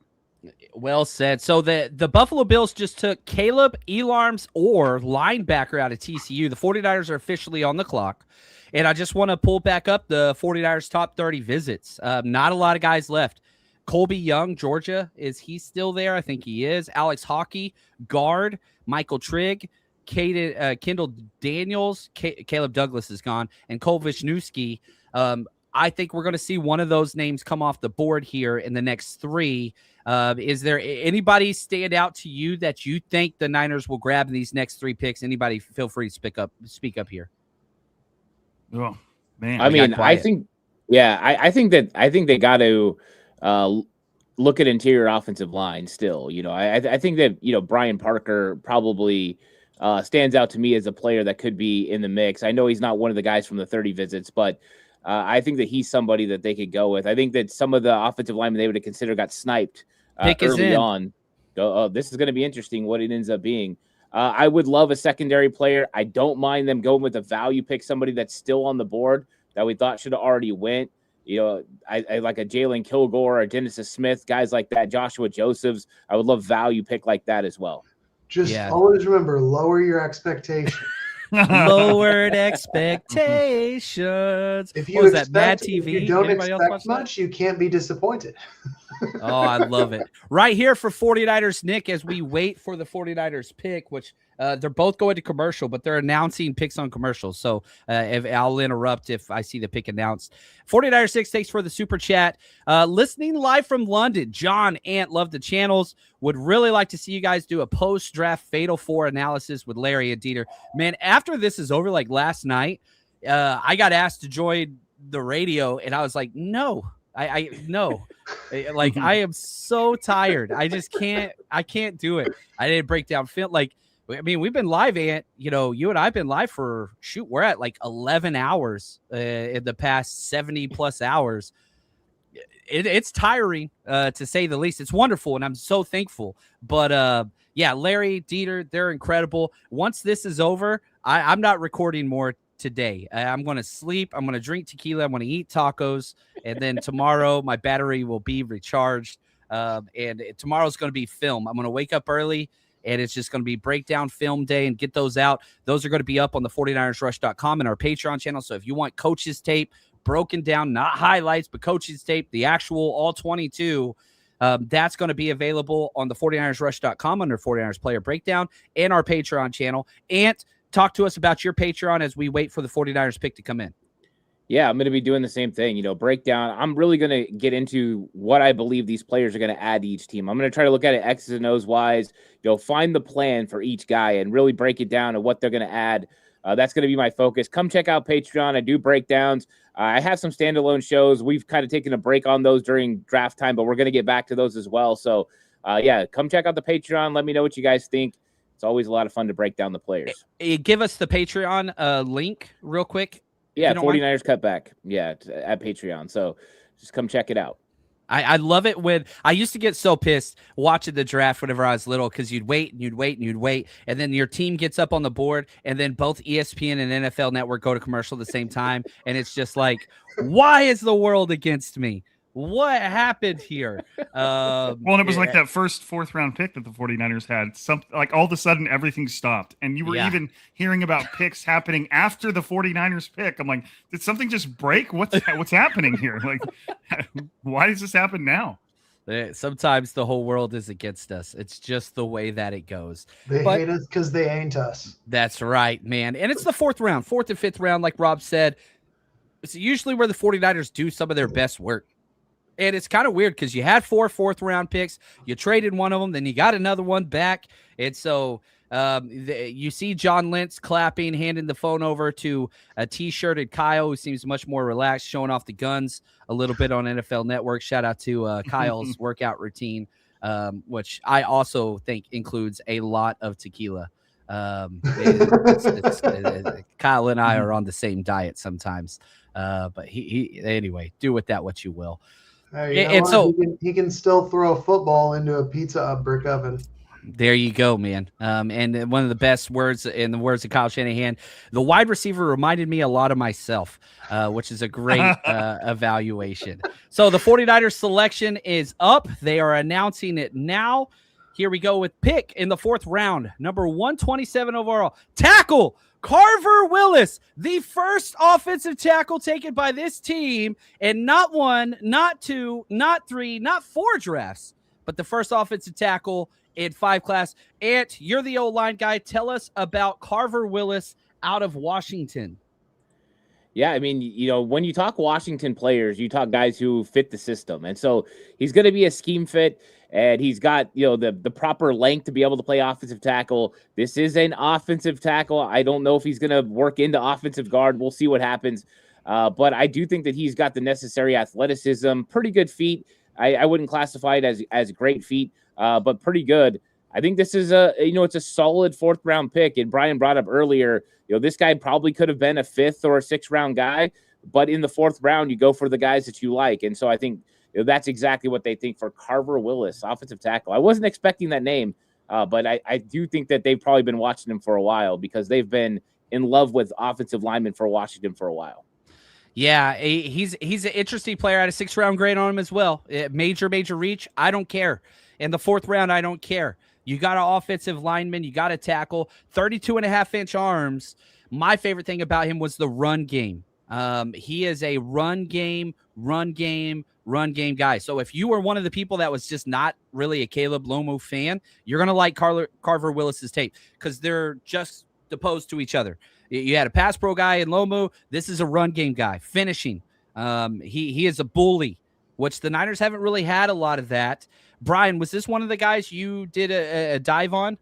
Well said. So the Buffalo Bills just took Caleb Elarms or linebacker out of TCU. The 49ers are officially on the clock. And I just want to pull back up the 49ers top 30 visits. Not a lot of guys left. Colby Young, Georgia, is he still there? I think he is. Alex Hockey, guard. Michael Trigg, Kendall Daniels, Caleb Douglas is gone, and Cole Wisniewski. I think we're going to see one of those names come off the board here in the next 3. Is there anybody stand out to you that you think the Niners will grab in these next 3 picks? Anybody feel free to speak up here. Oh man. I think they got to look at interior offensive line still. I think that, Brian Parker probably stands out to me as a player that could be in the mix. I know he's not one of the guys from the 30 visits, but I think that he's somebody that they could go with. I think that some of the offensive linemen they would have considered got sniped early on. This is going to be interesting what it ends up being. I would love a secondary player. I don't mind them going with a value pick, somebody that's still on the board that we thought should have already went. I like a Jalen Kilgore or Genesis Smith, guys like that, Joshua Josephs. I would love value pick like that as well. Just always remember, lower your expectations. Lowered expectations. If you expect, Mad TV? If you don't expect much, you can't be disappointed. Oh, I love it. Right here for 49ers, Nick, as we wait for the 49ers pick, which they're both going to commercial, but they're announcing picks on commercials. So if I'll interrupt if I see the pick announced. 49ers 6, thanks for the super chat. Listening live from London, John, Ant, love the channels. Would really like to see you guys do a post-draft Fatal 4 analysis with Larry and Dieter. Man, after this is over, like last night, I got asked to join the radio, and I was like, no. I no, like I am so tired. I just can't. I can't do it. I didn't break down film. Like, I mean, we've been live, Ant. You and I've been live for we're at like 11 hours in the past 70 plus hours. it's tiring, to say the least. It's wonderful, and I'm so thankful. But yeah, Larry, Dieter, they're incredible. Once this is over, I'm not recording more today. I'm going to sleep. I'm going to drink tequila. I'm going to eat tacos. And then tomorrow, my battery will be recharged. And tomorrow's going to be film. I'm going to wake up early, and it's just going to be breakdown film day and get those out. Those are going to be up on the 49ersrush.com and our Patreon channel. So if you want coaches tape broken down, not highlights, but coaches tape, the actual all 22, that's going to be available on the 49ersrush.com under 49ers player breakdown and our Patreon channel. And talk to us about your Patreon as we wait for the 49ers pick to come in. Yeah, I'm going to be doing the same thing, breakdown. I'm really going to get into what I believe these players are going to add to each team. I'm going to try to look at it X's and O's wise, find the plan for each guy and really break it down to what they're going to add. That's going to be my focus. Come check out Patreon. I do breakdowns. I have some standalone shows. We've kind of taken a break on those during draft time, but we're going to get back to those as well. So, yeah, come check out the Patreon. Let me know what you guys think. It's always a lot of fun to break down the players. Give us the Patreon link real quick. Yeah, 49ers Cutback. Yeah, at Patreon. So just come check it out. I love it when I used to get so pissed watching the draft whenever I was little, because you'd wait and you'd wait and you'd wait, and then your team gets up on the board, and then both ESPN and NFL Network go to commercial at the same time, and it's just like, why is the world against me? What happened here? Well, and it was like that first fourth round pick that the 49ers had. Like all of a sudden everything stopped. And you were even hearing about picks happening after the 49ers pick. I'm like, did something just break? What's happening here? Like, why does this happen now? Sometimes the whole world is against us. It's just the way that it goes. They hate us because they ain't us. That's right, man. And it's the fourth and fifth round, like Rob said. It's usually where the 49ers do some of their best work. And it's kind of weird because you had 4 fourth-round picks. You traded one of them. Then you got another one back. And so you see John Lentz clapping, handing the phone over to a T-shirted Kyle, who seems much more relaxed, showing off the guns a little bit on NFL Network. Shout out to Kyle's workout routine, which I also think includes a lot of tequila. Kyle and I are on the same diet sometimes. But he anyway, do with that what you will. And so he can still throw a football into a pizza brick oven. There you go, man. And one of the best words in the words of Kyle Shanahan, the wide receiver reminded me a lot of myself, which is a great evaluation. So the 49ers selection is up. They are announcing it now. Here we go with pick in the fourth round, number 127 overall. Tackle Carver Willis, the first offensive tackle taken by this team, and not 1, not 2, not 3, not 4 drafts, but the first offensive tackle in 5 class. Ant, you're the O-line guy. Tell us about Carver Willis out of Washington. Yeah, I mean, when you talk Washington players, you talk guys who fit the system. And so he's going to be a scheme fit, and he's got, the proper length to be able to play offensive tackle. This is an offensive tackle. I don't know if he's going to work into offensive guard. We'll see what happens. But I do think that he's got the necessary athleticism, pretty good feet. I wouldn't classify it as great feet, but pretty good. I think this is it's a solid 4th round pick. And Brian brought up earlier, this guy probably could have been a 5th or a 6th round guy, but in the 4th round, you go for the guys that you like. And so I think that's exactly what they think for Carver Willis, offensive tackle. I wasn't expecting that name, but I do think that they've probably been watching him for a while because they've been in love with offensive linemen for Washington for a while. Yeah, he's an interesting player. I had a 6th round grade on him as well. Major reach. I don't care. In the 4th round, I don't care. You got an offensive lineman. You got a tackle. 32.5-inch arms. My favorite thing about him was the run game. He is a run game guy. So if you were one of the people that was just not really a Caleb Lomu fan, you're going to like Carver Willis's tape because they're just opposed to each other. You had a pass pro guy in Lomu. This is a run game guy. Finishing. He is a bully, which the Niners haven't really had a lot of that. Brian, was this one of the guys you did a dive on?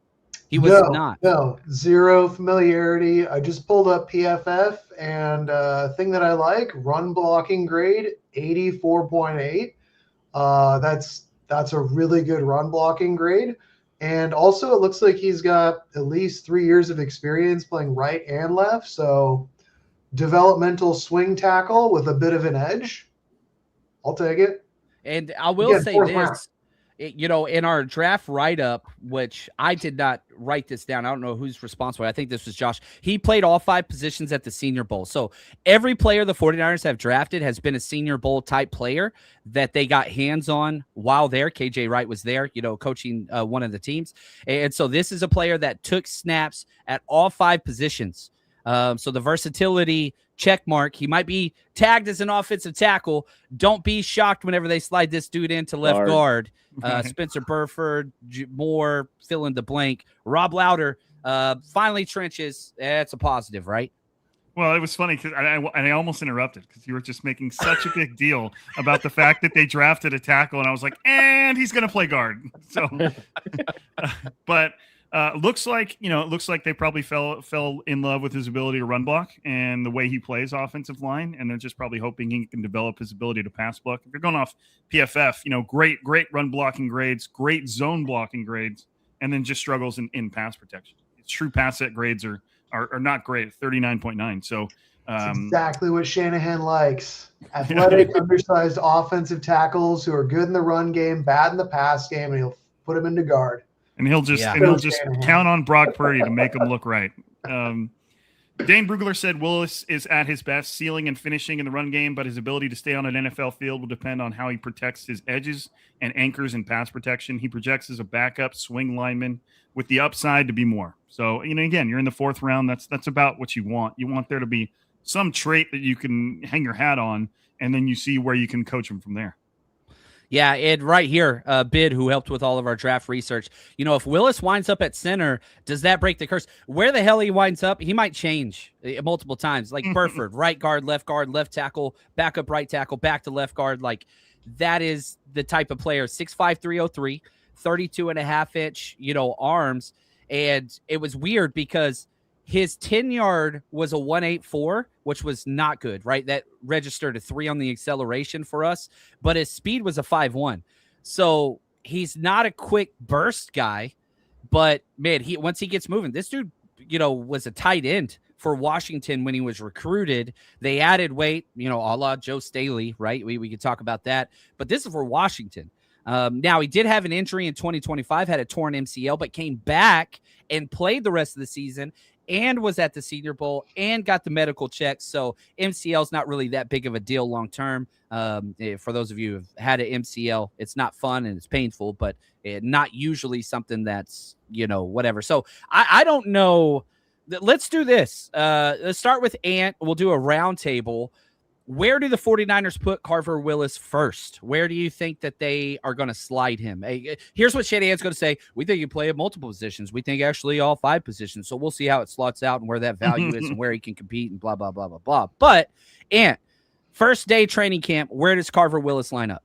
He was not. No, zero familiarity. I just pulled up PFF, and thing that I like, run blocking grade, 84.8. That's a really good run blocking grade. And also it looks like he's got at least 3 years of experience playing right and left. So developmental swing tackle with a bit of an edge. I'll take it. And I will Again, say fourth this, round. in our draft write-up, which I did not write this down. I don't know who's responsible. I think this was Josh. He played all 5 positions at the Senior Bowl. So every player the 49ers have drafted has been a Senior Bowl type player that they got hands on while there. KJ Wright was there, coaching one of the teams. And so this is a player that took snaps at all 5 positions. So the versatility check mark. He might be tagged as an offensive tackle. Don't be shocked whenever they slide this dude into left guard. Spencer Burford, Moore, fill in the blank. Rob Lauder, finally trenches. That's a positive, right? Well, it was funny because I almost interrupted because you were just making such a big deal about the fact that they drafted a tackle, and I was like, and he's going to play guard. So, but looks like they probably fell in love with his ability to run block and the way he plays offensive line, and they're just probably hoping he can develop his ability to pass block. If you're going off PFF, great run blocking grades, great zone blocking grades, and then just struggles in pass protection. His true pass set grades are not great, 39.9. So that's exactly what Shanahan likes. Athletic, undersized offensive tackles who are good in the run game, bad in the pass game, and he'll put them into guard. And he'll just count on Brock Purdy to make him look right. Dane Brugler said Willis is at his best, sealing and finishing in the run game, but his ability to stay on an NFL field will depend on how he protects his edges and anchors in pass protection. He projects as a backup swing lineman with the upside to be more. So, again, you're in the 4th round. That's about what you want. You want there to be some trait that you can hang your hat on, and then you see where you can coach him from there. Yeah, and right here, Bid, who helped with all of our draft research, if Willis winds up at center, does that break the curse? Where the hell he winds up, he might change multiple times. Like Burford, right guard, left tackle, backup right tackle, back to left guard. Like, that is the type of player, 6'5", 303, 32.5-inch, arms. And it was weird because his 10-yard was a 1.84, which was not good, right? That registered a 3 on the acceleration for us, but his speed was a 5.1. So he's not a quick burst guy, but man, once he gets moving, this dude, was a tight end for Washington when he was recruited. They added weight, a la Joe Staley, right? We could talk about that, but this is for Washington. Now, he did have an injury in 2025, had a torn MCL, but came back and played the rest of the season and was at the Senior Bowl and got the medical checks. So MCL is not really that big of a deal long-term. For those of you who have had an MCL, it's not fun and it's painful, but not usually something that's, whatever. So I don't know. Let's do this. Let's start with Ant. We'll do a round table. Where do the 49ers put Carver Willis first? Where do you think that they are going to slide him? Hey, here's what Shanahan's going to say. We think he play at multiple positions. We think actually all 5 positions. So we'll see how it slots out and where that value is and where he can compete and blah, blah, blah, blah, blah. But, Ant, first day training camp, where does Carver Willis line up?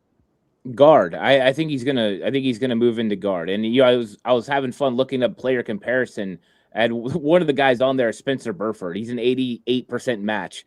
Guard. I think he's gonna move into guard. And I was having fun looking up player comparison. And one of the guys on there is Spencer Burford. He's an 88% match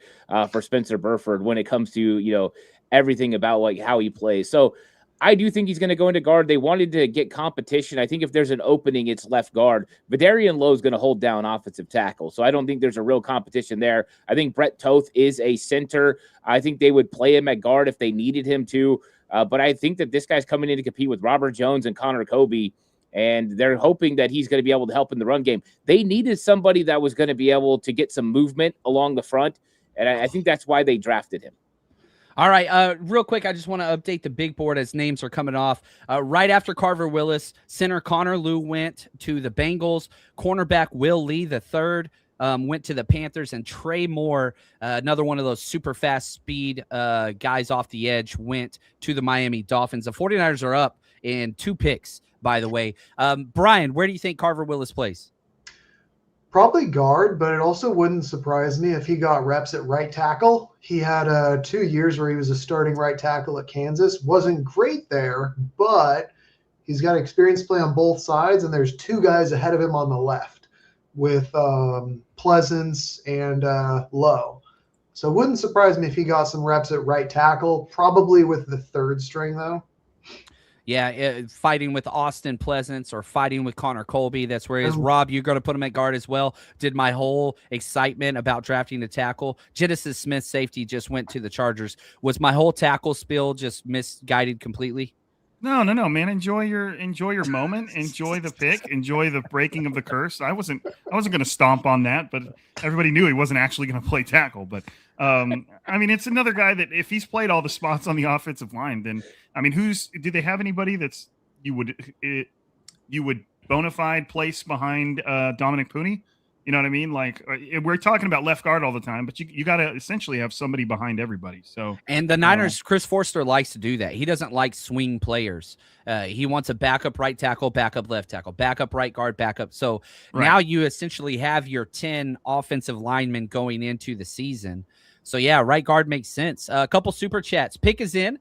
for Spencer Burford when it comes to, everything about how he plays. So I do think he's going to go into guard. They wanted to get competition. I think if there's an opening, it's left guard. Vidarian Lowe is going to hold down offensive tackle. So I don't think there's a real competition there. I think Brett Toth is a center. I think they would play him at guard if they needed him to. But I think that this guy's coming in to compete with Robert Jones and Connor Kobe. And they're hoping that he's going to be able to help in the run game. They needed somebody that was going to be able to get some movement along the front, and I think that's why they drafted him. All right, real quick, I just want to update the big board as names are coming off. Right after Carver Willis, center Connor Lew went to the Bengals. Cornerback Will Lee, the third, went to the Panthers, and Trey Moore, another one of those super fast speed guys off the edge, went to the Miami Dolphins. The 49ers are up in 2 picks, by the way. Brian, where do you think Carver Willis plays? Probably guard, but it also wouldn't surprise me if he got reps at right tackle. He had 2 years where he was a starting right tackle at Kansas. Wasn't great there, but he's got experience play on both sides, and there's 2 guys ahead of him on the left with Pleasance and Lowe. So it wouldn't surprise me if he got some reps at right tackle, probably with the 3rd string, though. Yeah, fighting with Austin Pleasance or fighting with Connor Colby. That's where he is. Rob, you're going to put him at guard as well. Did my whole excitement about drafting the tackle. Genesis Smith safety just went to the Chargers. Was my whole tackle spill just misguided completely? No, man. Enjoy your moment. Enjoy the pick. Enjoy the breaking of the curse. I wasn't going to stomp on that, but everybody knew he wasn't actually going to play tackle. But I mean, it's another guy that if he's played all the spots on the offensive line, then I mean, do they have anybody that's you would bona fide place behind Dominic Pooney? You know what I mean? Like we're talking about left guard all the time, but you got to essentially have somebody behind everybody. So, and the Niners, Chris Forster likes to do that. He doesn't like swing players. He wants a backup right tackle, backup left tackle, backup right guard, backup. So now you essentially have your 10 offensive linemen going into the season. So yeah, right guard makes sense. A couple super chats. Pick is in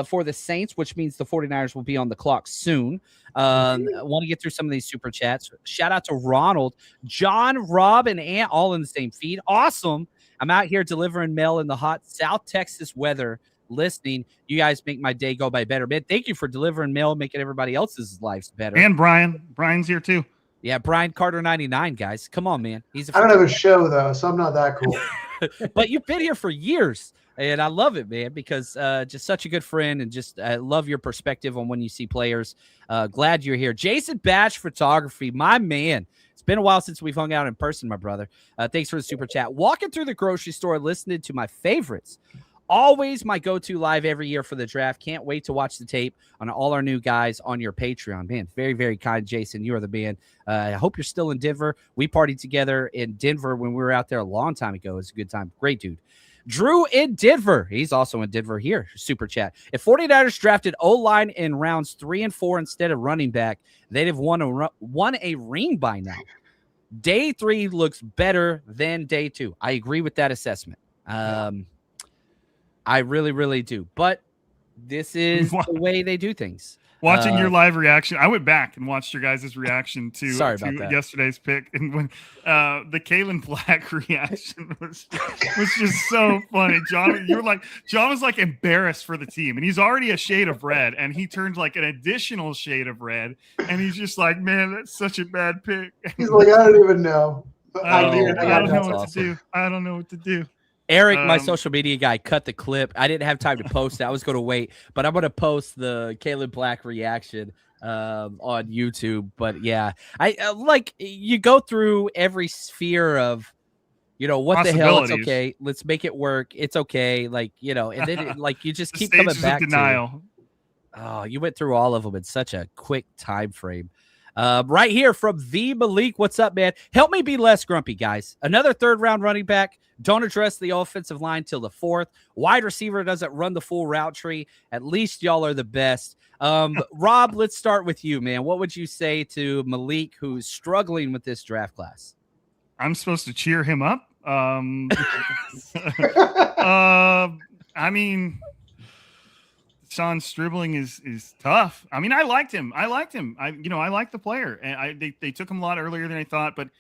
for the Saints, which means the 49ers will be on the clock soon. I want to get through some of these super chats. Shout out to Ronald, John, Rob, and Ant, all in the same feed. Awesome. I'm out here delivering mail in the hot South Texas weather, listening. You guys make my day go by better. Man, thank you for delivering mail, making everybody else's lives better. And Brian's here too. Yeah, Brian Carter 99, guys. Come on, man. I don't have a show though, so I'm not that cool. But you've been here for years. And I love it, man, because just such a good friend, and just I love your perspective on when you see players. Glad you're here. Jason Bash Photography, my man. It's been a while since we've hung out in person, my brother. Thanks for the super chat. Walking through the grocery store, listening to my favorites. Always my go-to live every year for the draft. Can't wait to watch the tape on all our new guys on your Patreon. Man, very, very kind, Jason. You are the man. I hope you're still in Denver. We partied together in Denver when we were out there a long time ago. It was a good time. Great dude. Drew in Denver. He's also in Denver here. Super chat. If 49ers drafted O-line in rounds 3 and 4 instead of running back, they'd have won a ring by now. Day 3 looks better than day 2. I agree with that assessment. I really, really do. But this is the way they do things. Watching your live reaction, I went back and watched your guys' reaction to yesterday's pick, and when the Kalen Black reaction was just so funny. John was like embarrassed for the team, and he's already a shade of red, and he turned like an additional shade of red, and he's just like, man, that's such a bad pick. He's like, I don't even know. I don't know what to do. I don't know what to do. Eric, my social media guy, cut the clip. I didn't have time to post it. I was going to wait, but I'm going to post the Caleb Black reaction on YouTube. But yeah, I like you go through every sphere of, what the hell? It's okay. Let's make it work. It's okay. Like, and then you just keep coming back to denial. Oh, you went through all of them in such a quick time frame. Right here from the Malik. What's up, man? Help me be less grumpy, guys. Another 3rd round running back. Don't address the offensive line till the 4th. Wide receiver doesn't run the full route tree. At least y'all are the best. Rob, let's start with you, man. What would you say to Malik, who's struggling with this draft class? I'm supposed to cheer him up. I mean, Sean Stribling is tough. I mean, I liked him. I like the player, and they took him a lot earlier than I thought, but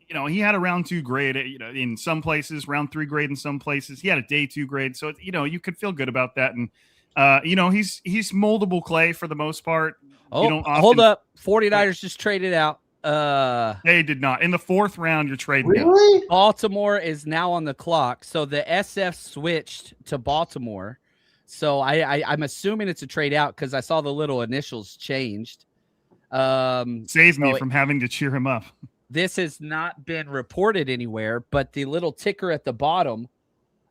he had a round 2 grade, in some places, round 3 grade in some places. He had a day 2 grade, so you could feel good about that. And he's moldable clay for the most part. Oh, hold up! 49ers just traded out. They did not. In the 4th round, you're trading. Really? Out. Baltimore is now on the clock, so the SF switched to Baltimore. So I'm assuming it's a trade out because I saw the little initials changed. Save me from having to cheer him up. This has not been reported anywhere, but the little ticker at the bottom,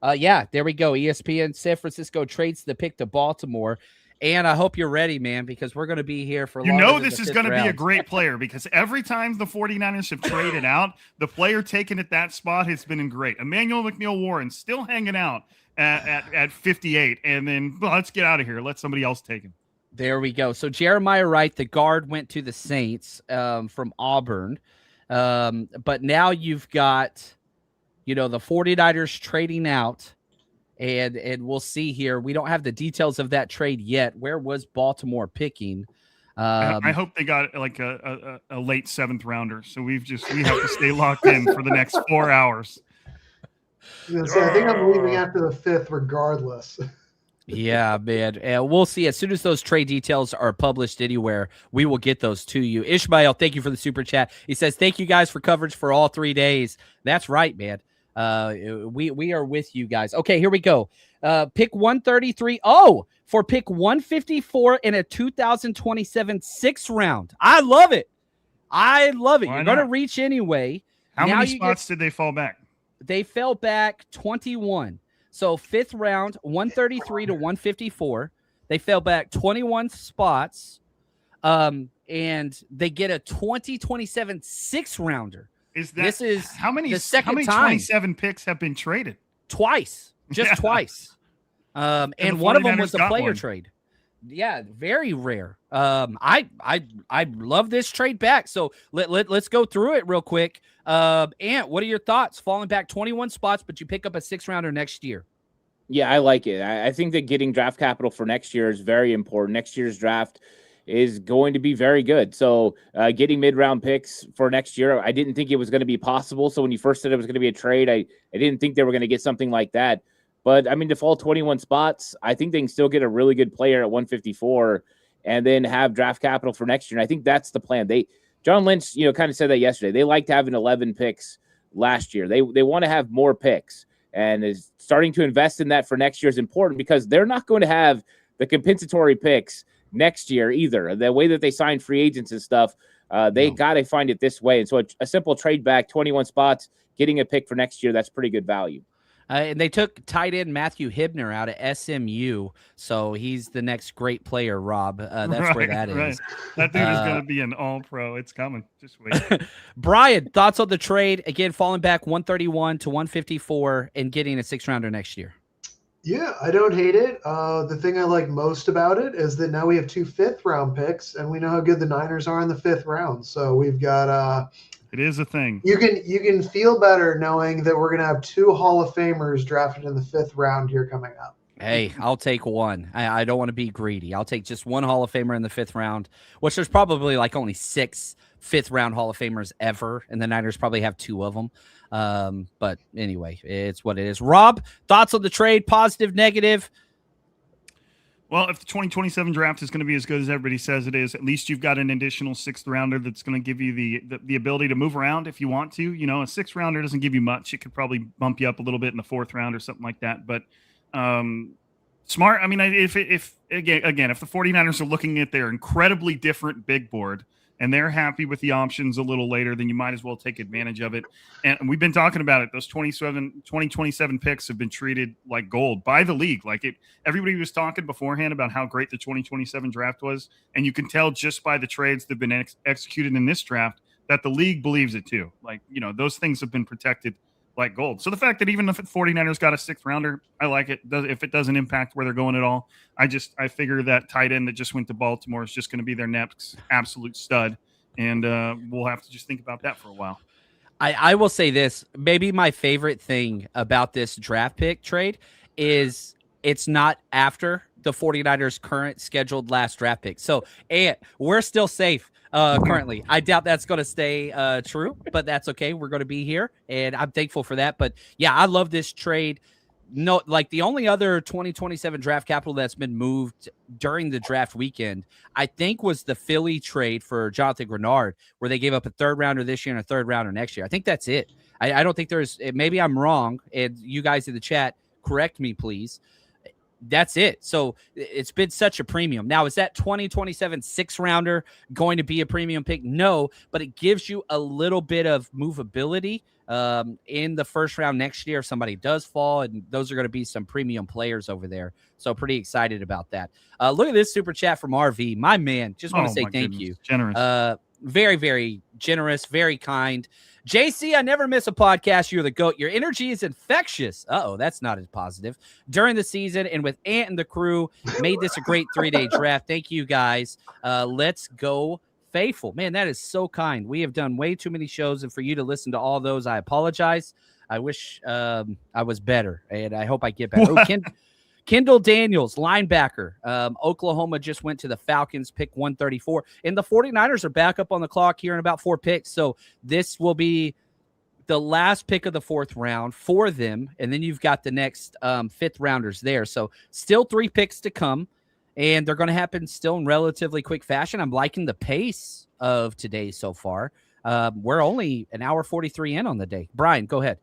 there we go. ESPN San Francisco trades the pick to Baltimore. And I hope you're ready, man, because we're going to be here for this is going to be a great player because every time the 49ers have traded out, the player taken at that spot has been great. Emmanuel McNeil-Warren still hanging out at 58, and then let's get out of here. Let somebody else take him. There we go. So Jeremiah Wright, the guard, went to the Saints from Auburn. But now you've got, the 49ers trading out, and we'll see here. We don't have the details of that trade yet. Where was Baltimore picking? I hope they got like a late 7th rounder. So we have to stay locked in for the next 4 hours. I think I'm leaving after the 5th regardless. Yeah, man. And we'll see. As soon as those trade details are published anywhere, we will get those to you. Ishmael, thank you for the super chat. He says, thank you guys for coverage for all 3 days. That's right, man. We are with you guys. Okay, here we go. Pick 133. Oh, for pick 154 in a 2027 6th round. I love it. Why You're going to reach anyway. How many spots did they fall back? They fell back 21. So 5th round, 133 to 154. They fell back 21 spots. And they get a 2027 6th rounder. This is how many 27 picks have been traded? Twice. Just twice. And one of them was a player trade. Yeah, very rare. I love this trade back. So let's go through it real quick. Ant, what are your thoughts? Falling back 21 spots, but you pick up a 6th rounder next year. Yeah, I like it. I think that getting draft capital for next year is very important. Next year's draft is going to be very good. So getting mid-round picks for next year, I didn't think it was going to be possible. So when you first said it was going to be a trade, I didn't think they were going to get something like that. But, I mean, to fall 21 spots, I think they can still get a really good player at 154 and then have draft capital for next year. And I think that's the plan. John Lynch, kind of said that yesterday. They liked having 11 picks last year. They want to have more picks. And is starting to invest in that for next year is important because they're not going to have the compensatory picks next year either. The way that they sign free agents and stuff, they got to find it this way. And so a simple trade back, 21 spots, getting a pick for next year, that's pretty good value. And they took tight end Matthew Hibner out of SMU, so he's the next great player, Rob. That's where that is. That dude is going to be an all-pro. It's coming. Just wait. Brian, thoughts on the trade? Again, falling back 131 to 154 and getting a 6th rounder next year. Yeah, I don't hate it. The thing I like most about it is that now we have 2 5th-round picks, and we know how good the Niners are in the 5th round. So we've got it is a thing. You can feel better knowing that we're going to have 2 Hall of Famers drafted in the 5th round here coming up. Hey, I'll take one. I don't want to be greedy. I'll take just 1 Hall of Famer in the 5th round, which there's probably like only 6 5th-round Hall of Famers ever, and the Niners probably have 2 of them. But anyway, it's what it is. Rob, thoughts on the trade? Positive, negative? Well, if the 2027 draft is going to be as good as everybody says it is, at least you've got an additional 6th rounder that's going to give you the ability to move around if you want to. A 6th rounder doesn't give you much. It could probably bump you up a little bit in the 4th round or something like that. But smart. I mean, if the 49ers are looking at their incredibly different big board and they're happy with the options a little later, then you might as well take advantage of it. And we've been talking about it. Those 2027 picks have been treated like gold by the league. Everybody was talking beforehand about how great the 2027 draft was. And you can tell just by the trades that have been executed in this draft that the league believes it too. Those things have been protected like gold. So the fact that even if the 49ers got a 6th rounder, I like it. If it doesn't impact where they're going at all, I figure that tight end that just went to Baltimore is just going to be their next absolute stud. And we'll have to just think about that for a while. I will say this. Maybe my favorite thing about this draft pick trade is it's not after the 49ers' current scheduled last draft pick. So, and we're still safe. Currently, I doubt that's going to stay true, but that's okay. We're going to be here, and I'm thankful for that. But yeah, I love this trade. No, the only other 2027 draft capital that's been moved during the draft weekend, I think, was the Philly trade for Jonathan Grenard, where they gave up a 3rd rounder this year and a 3rd rounder next year. I think that's it. I don't think there's. Maybe I'm wrong, and you guys in the chat correct me, please. That's it. So it's been such a premium. Now, is that 2027 6th rounder going to be a premium pick? No, but it gives you a little bit of movability in the 1st round next year if somebody does fall, and those are going to be some premium players over there. So pretty excited about that. Look at this super chat from RV. My man, just want to say thank you. Generous. Very, very generous, very kind. JC, I never miss a podcast. You're the GOAT. Your energy is infectious. Uh-oh, that's not as positive. During the season and with Ant and the crew, made this a great 3-day draft. Thank you, guys. Let's go faithful. Man, that is so kind. We have done way too many shows, and for you to listen to all those, I apologize. I wish I was better, and I hope I get better. Oh, Kendall Daniels, linebacker. Oklahoma just went to the Falcons, pick 134. And the 49ers are back up on the clock here in about 4 picks. So this will be the last pick of the 4th round for them, and then you've got the next 5th rounders there. So still 3 picks to come, and they're going to happen still in relatively quick fashion. I'm liking the pace of today so far. We're only an hour 43 in on the day. Brian, go ahead.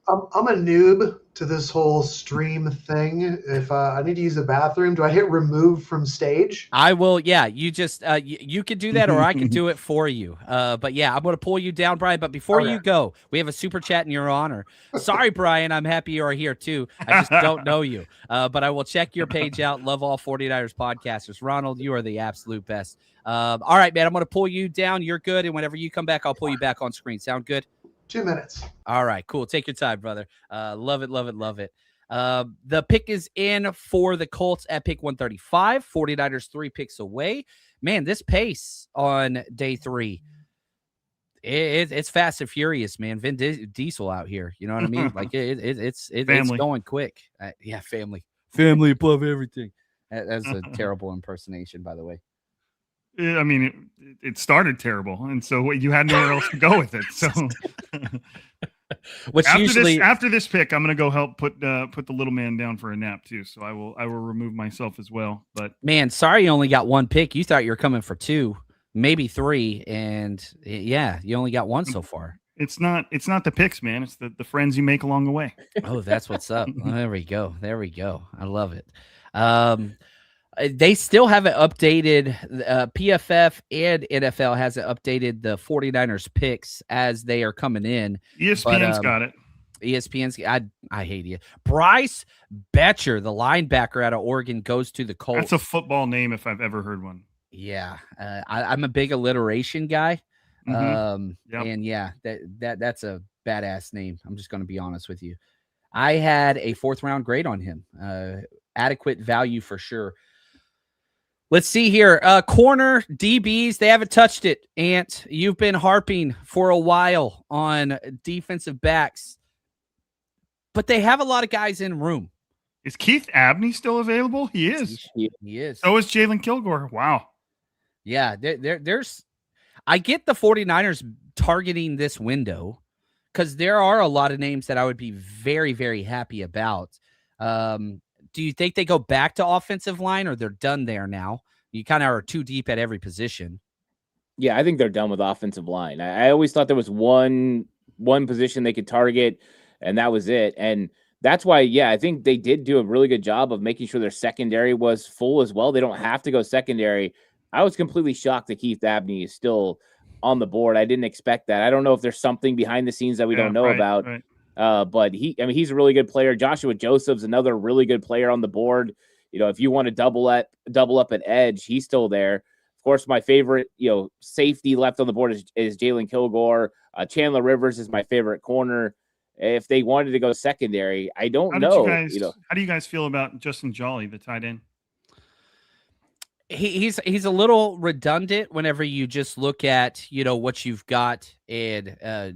I'm a noob to this whole stream thing. If I need to use the bathroom, do I hit remove from stage? I will. Yeah, you just you could do that, or I could do it for you. But yeah, I'm going to pull you down, Brian. But before you go, we have a super chat in your honor. Sorry, Brian. I'm happy you are here too. I just don't know you. But I will check your page out. Love all 49ers podcasters. Ronald, you are the absolute best. All right, man. I'm going to pull you down. You're good. And whenever you come back, I'll pull you back on screen. Sound good? 2 minutes. All right, cool. Take your time, brother. Love it, love it, love it. The pick is in for the Colts at pick 135. 49ers 3 picks away. Man, this pace on day 3, it's fast and furious, man. Vin Diesel out here. You know what I mean? Like it's going quick. Yeah, family above everything. That's a terrible impersonation, by the way. I mean, it started terrible, and so you had nowhere else to go with it. So, after this pick, I'm going to go help put the little man down for a nap too. So I will remove myself as well. But man, sorry you only got 1 pick. You thought you were coming for 2, maybe 3, and yeah, you only got 1 so far. It's not the picks, man. It's the friends you make along the way. Oh, that's what's up. Oh, there we go. I love it. They still haven't updated PFF, and NFL hasn't updated the 49ers picks as they are coming in. ESPN's got it. ESPN's I hate you. Bryce Betcher, the linebacker out of Oregon, goes to the Colts. That's a football name if I've ever heard one. Yeah. I'm a big alliteration guy. Mm-hmm. And yeah, that's a badass name. I'm just going to be honest with you. I had a 4th round grade on him. Adequate value for sure. Let's see here. Corner DBs, they haven't touched it. Ant, you've been harping for a while on defensive backs, but they have a lot of guys in room. Is Keith Abney still available? He is. He is. So is Jalen Kilgore. Wow. Yeah, there's I get the 49ers targeting this window because there are a lot of names that I would be very, very happy about. Do you think they go back to offensive line, or they're done there now? You kind of are too deep at every position. Yeah, I think they're done with offensive line. I always thought there was one position they could target, and that was it. And that's why, yeah, I think they did do a really good job of making sure their secondary was full as well. They don't have to go secondary. I was completely shocked that Keith Abney is still on the board. I didn't expect that. I don't know if there's something behind the scenes that we don't know about. Right. But he's a really good player. Joshua Joseph's another really good player on the board. You know, if you want to double up at edge, he's still there. Of course, my favorite, safety left on the board is Jalen Kilgore. Chandler Rivers is my favorite corner. If they wanted to go secondary, I don't know. How do you guys feel about Justin Jolly, the tight end? He's a little redundant whenever you just look at, what you've got in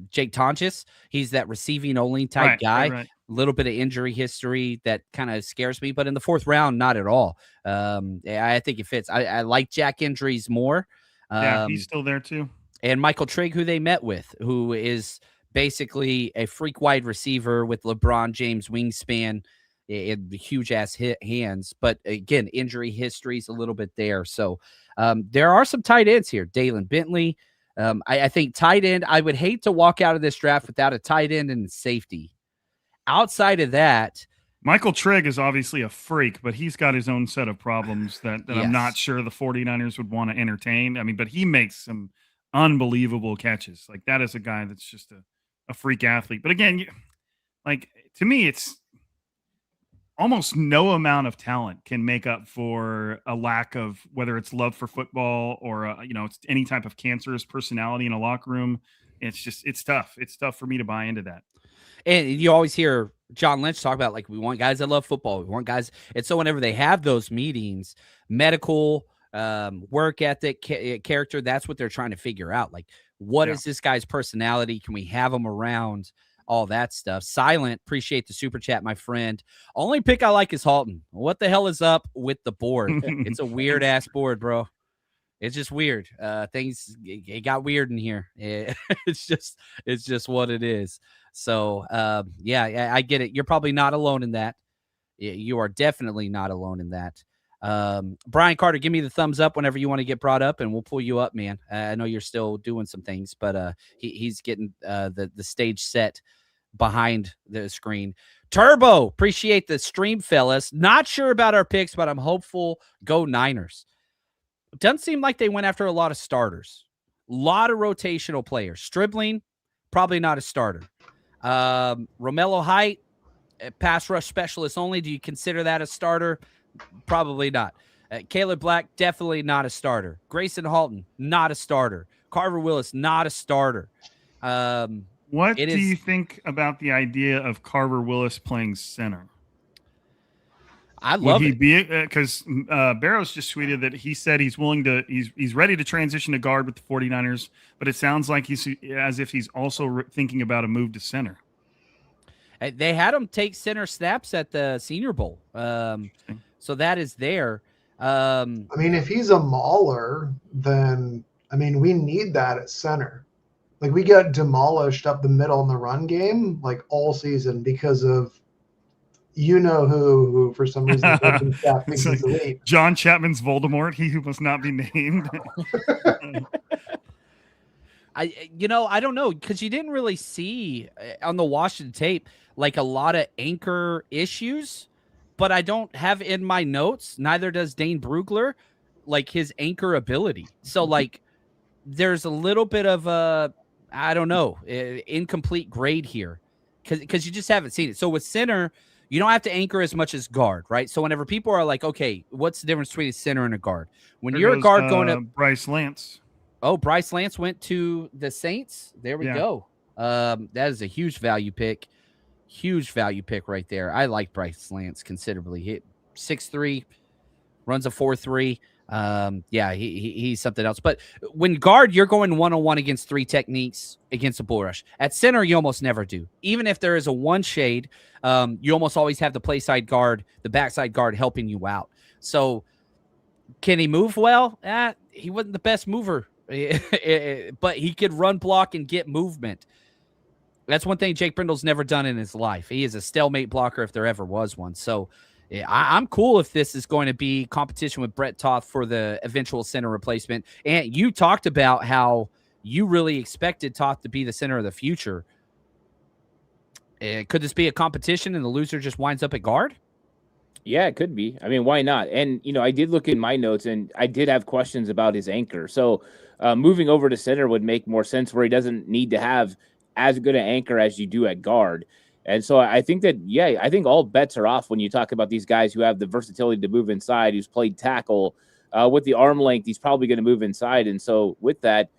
Jake Tonjes. He's that receiving only type guy. Right. A little bit of injury history that kind of scares me, but in the 4th round, not at all. I think it fits. I like Jack Injuries more. Yeah, he's still there too. And Michael Trigg, who they met with, who is basically a freak wide receiver with LeBron James wingspan. Huge ass hands, but again, injury history is a little bit there. So there are some tight ends here. Dalen Bentley. I think tight end, I would hate to walk out of this draft without a tight end and safety. Outside of that, Michael Trigg is obviously a freak, but he's got his own set of problems that yes. I'm not sure the 49ers would want to entertain. I mean, but he makes some unbelievable catches. Like, that is a guy that's just a freak athlete. But again, to me, it's almost no amount of talent can make up for a lack of, whether it's love for football or, it's any type of cancerous personality in a locker room. It's tough. It's tough for me to buy into that. And you always hear John Lynch talk about, we want guys that love football. We want guys. And so whenever they have those meetings, medical, work ethic, character, that's what they're trying to figure out. What is this guy's personality? Can we have him around? All that stuff. Silent, appreciate the super chat, my friend. Only pick I like is Halton. What the hell is up with the board? It's a weird ass board, bro. It's just weird. Things it got weird in here. It's just what it is. So yeah, I get it. You're probably not alone in that. You are definitely not alone in that. Brian Carter, give me the thumbs up whenever you want to get brought up, and we'll pull you up, man. I know you're still doing some things, but he's getting the stage set behind the screen. Turbo, appreciate the stream, fellas. Not sure about our picks, but I'm hopeful. Go Niners. Doesn't seem like they went after a lot of starters. A lot of rotational players. Stribling, probably not a starter. Romello Height, pass rush specialist only. Do you consider that a starter? Probably not. Caleb Black, definitely not a starter. Grayson Halton, not a starter. Carver Willis, not a starter. What do you think about the idea of Carver Willis playing center? I love it. Because Barrows just tweeted that he said he's willing to, he's ready to transition to guard with the 49ers, but it sounds like he's as if he's also thinking about a move to center. They had him take center snaps at the Senior Bowl. So that is there. I mean, if he's a mauler, then, I mean, we need that at center. Like, we got demolished up the middle in the run game, like, all season because of who for some reason staff thinks he's elite. John Chapman's Voldemort, he who must not be named. I don't know, because you didn't really see on the Washington tape like a lot of anchor issues, but I don't have in my notes, neither does Dane Brugler, like his anchor ability. So like there's a little bit of a, I don't know, incomplete grade here because you just haven't seen it. So with center, you don't have to anchor as much as guard, right? So whenever people are like, okay, what's the difference between a center and a guard? When you're a guard going up, Bryce Lance. Oh, Bryce Lance went to the Saints. There we go. That is a huge value pick. Huge value pick right there. I like Bryce Lance considerably. He 6'3", runs a 4.3. He's something else. But when guard, you're going one-on-one against three techniques against a bull rush. At center, you almost never do. Even if there is a one shade, you almost always have the play side guard, the backside guard helping you out. So can he move well? He wasn't the best mover, but he could run, block, and get movement. That's one thing Jake Brindle's never done in his life. He is a stalemate blocker if there ever was one. So I'm cool if this is going to be competition with Brett Toth for the eventual center replacement. And you talked about how you really expected Toth to be the center of the future. Could this be a competition and the loser just winds up at guard? Yeah, it could be. I mean, why not? And, I did look in my notes and I did have questions about his anchor. So moving over to center would make more sense where he doesn't need to have as good an anchor as you do at guard. And so I think that, I think all bets are off when you talk about these guys who have the versatility to move inside, who's played tackle with the arm length. He's probably going to move inside. And so with that,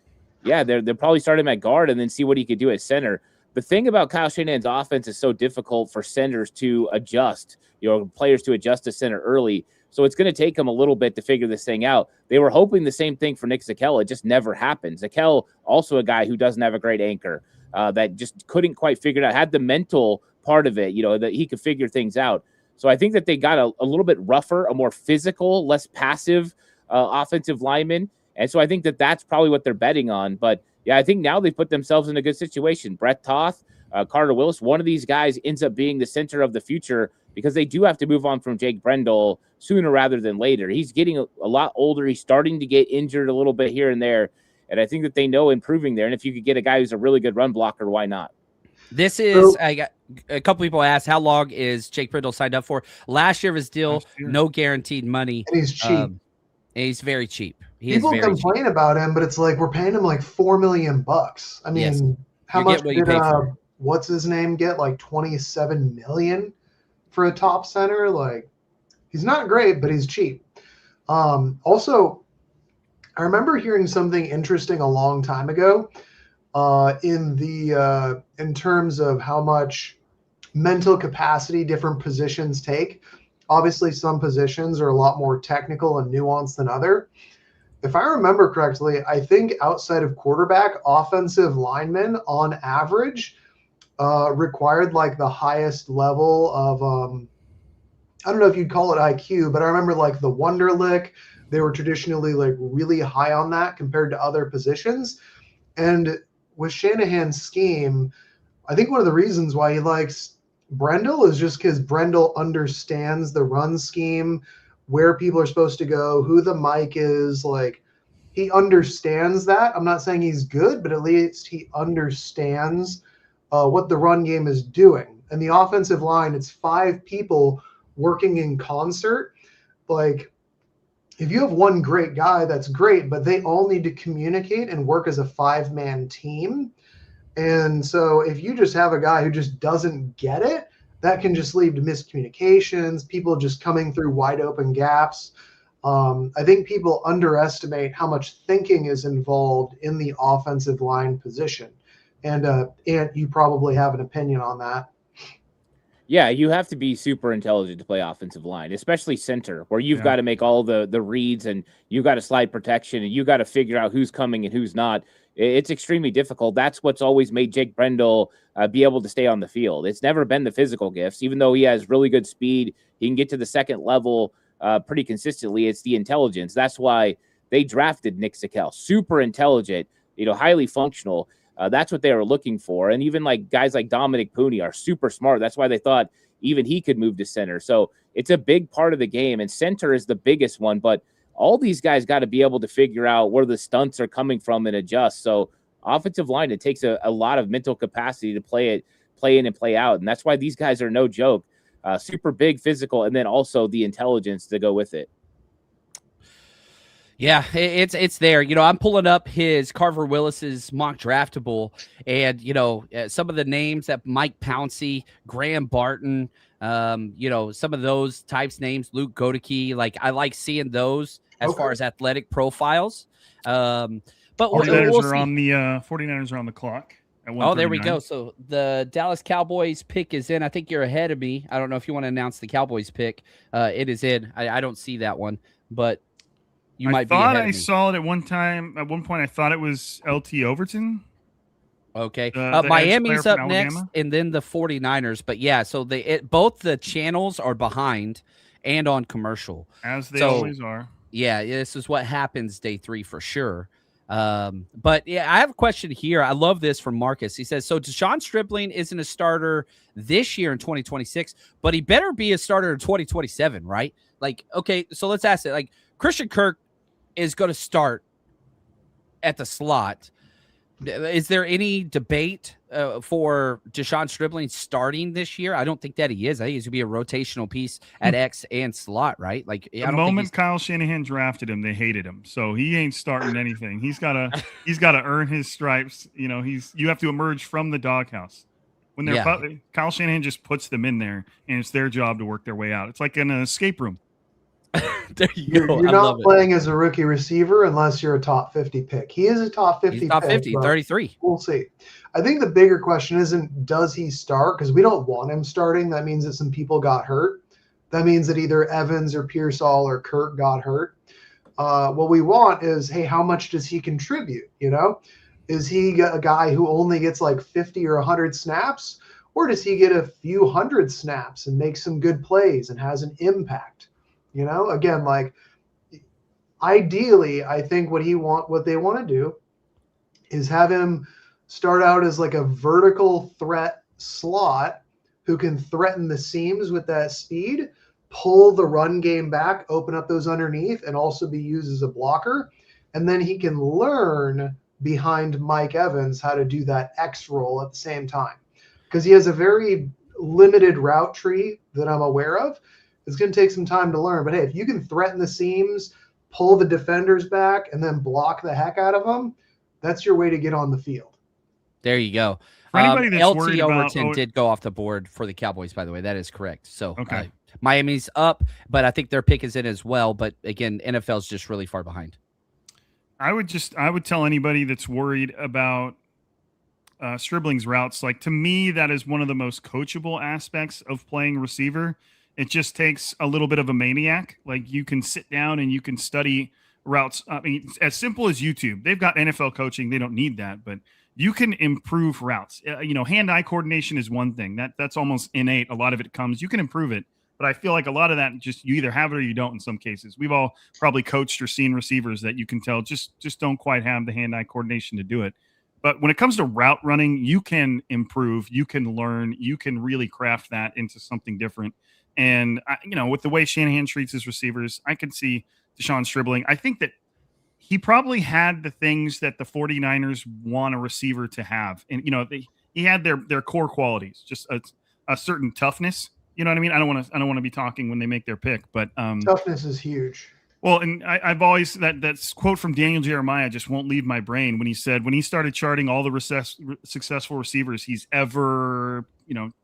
they'll probably start him at guard and then see what he could do at center. The thing about Kyle Shanahan's offense is so difficult for centers to adjust, players to adjust to center early. So it's going to take them a little bit to figure this thing out. They were hoping the same thing for Nick Zakelj. It just never happened. Zakelj, also a guy who doesn't have a great anchor. That just couldn't quite figure it out, had the mental part of it, that he could figure things out. So I think that they got a little bit rougher, a more physical, less passive offensive lineman. And so I think that that's probably what they're betting on. But I think now they put themselves in a good situation. Brett Toth, Carter Willis, one of these guys ends up being the center of the future because they do have to move on from Jake Brendel sooner rather than later. He's getting a lot older. He's starting to get injured a little bit here and there. And I think that they know improving there. And if you could get a guy who's a really good run blocker, why not? This is, I got a couple people asked, how long is Jake Brendel signed up for? Last year of his deal, no guaranteed money. And he's cheap. He's very cheap. People complain about him, but it's like we're paying him like $4 million. I mean, how much did what's his name get? Like $27 million for a top center? Like, he's not great, but he's cheap. Also, I remember hearing something interesting a long time ago in terms of how much mental capacity different positions take. Obviously, some positions are a lot more technical and nuanced than other. If I remember correctly, I think outside of quarterback, offensive linemen on average required like the highest level of I don't know if you'd call it IQ, but I remember like the Wonderlic, They were traditionally like really high on that compared to other positions. And with Shanahan's scheme, I think one of the reasons why he likes Brendel is just because Brendel understands the run scheme, where people are supposed to go, who the mic is. Like, he understands that. I'm not saying he's good, but at least he understands what the run game is doing. And the offensive line, it's 5 people working in concert. Like, if you have one great guy, that's great, but they all need to communicate and work as a 5-man team. And so if you just have a guy who just doesn't get it, that can just lead to miscommunications, people just coming through wide open gaps. I think people underestimate how much thinking is involved in the offensive line position. And Ant, you probably have an opinion on that. Yeah, you have to be super intelligent to play offensive line, especially center, where you've got to make all the reads and you've got to slide protection and you've got to figure out who's coming and who's not. It's extremely difficult. That's what's always made Jake Brendel be able to stay on the field. It's never been the physical gifts, even though he has really good speed. He can get to the second level pretty consistently. It's the intelligence. That's why they drafted Nick Sikel. Super intelligent, highly functional. That's what they were looking for. And even like guys like Dominic Pooney are super smart. That's why they thought even he could move to center. So it's a big part of the game. And center is the biggest one. But all these guys got to be able to figure out where the stunts are coming from and adjust. So offensive line, it takes a lot of mental capacity to play in and play out. And that's why these guys are no joke. Super big, physical, and then also the intelligence to go with it. Yeah, it's there. I'm pulling up his Carver Willis's mock draftable, and some of the names that Mike Pouncey, Graham Barton, some of those types names, Luke Godeke. Like, I like seeing those as far as athletic profiles. But 49ers are on the 49ers are on the clock. Oh, there we go. So the Dallas Cowboys pick is in. I think you're ahead of me. I don't know if you want to announce the Cowboys pick. It is in. I don't see that one, but. I thought I saw it at one time. At one point, I thought it was LT Overton. Okay. Miami's up next, and then the 49ers. But yeah, so both the channels are behind and on commercial. As they always are. Yeah, this is what happens day 3 for sure. But yeah, I have a question here. I love this from Marcus. He says, so Deshaun Stribling isn't a starter this year in 2026, but he better be a starter in 2027, right? Like, okay, so let's ask it. Like, Christian Kirk is going to start at the slot. Is there any debate for Deshaun Stribling starting this year? I don't think that he is. I think he's going to be a rotational piece at X and slot, right? Like, the moment Kyle Shanahan drafted him, they hated him. So he ain't starting anything. He's got to earn his stripes. You have to emerge from the doghouse. When Kyle Shanahan just puts them in there, and it's their job to work their way out. It's like an escape room. There you go. You're not playing as a rookie receiver unless you're a top 50 pick. He is a top 50 He's top pick, 50, 33. We'll see. I think the bigger question isn't does he start, because we don't want him starting. That means that some people got hurt. That means that either Evans or Pearsall or Kirk got hurt. What we want is, hey, how much does he contribute? Is he a guy who only gets like 50 or 100 snaps, or does he get a few hundred snaps and make some good plays and has an impact? Again, like, ideally, I think what they want to do is have him start out as like a vertical threat slot who can threaten the seams with that speed, pull the run game back, open up those underneath, and also be used as a blocker. And then he can learn behind Mike Evans how to do that X roll at the same time, because he has a very limited route tree that I'm aware of. It's going to take some time to learn, but hey, if you can threaten the seams, pull the defenders back, and then block the heck out of them, that's your way to get on the field. There you go. For anybody that's LT worried Overton about, did go off the board for the Cowboys, by the way. That is correct. So okay. Miami's up, but I think their pick is in as well. But again, NFL's just really far behind. I would tell anybody that's worried about Stribling's routes, like, to me, that is one of the most coachable aspects of playing receiver. It just takes a little bit of a maniac. Like, you can sit down and you can study routes. I mean, it's as simple as YouTube. They've got NFL coaching. They don't need that, but you can improve routes. Hand-eye coordination is one thing. That's almost innate. A lot of it comes. You can improve it. But I feel like a lot of that just you either have it or you don't in some cases. We've all probably coached or seen receivers that you can tell just don't quite have the hand-eye coordination to do it. But when it comes to route running, you can improve, you can learn, you can really craft that into something different. And, with the way Shanahan treats his receivers, I can see Deshaun Stribling. I think that he probably had the things that the 49ers want a receiver to have. And, he had their core qualities, just a certain toughness. You know what I mean? I don't want to be talking when they make their pick, but toughness is huge. Well, and I've always that quote from Daniel Jeremiah just won't leave my brain when he said when he started charting all the successful receivers he's ever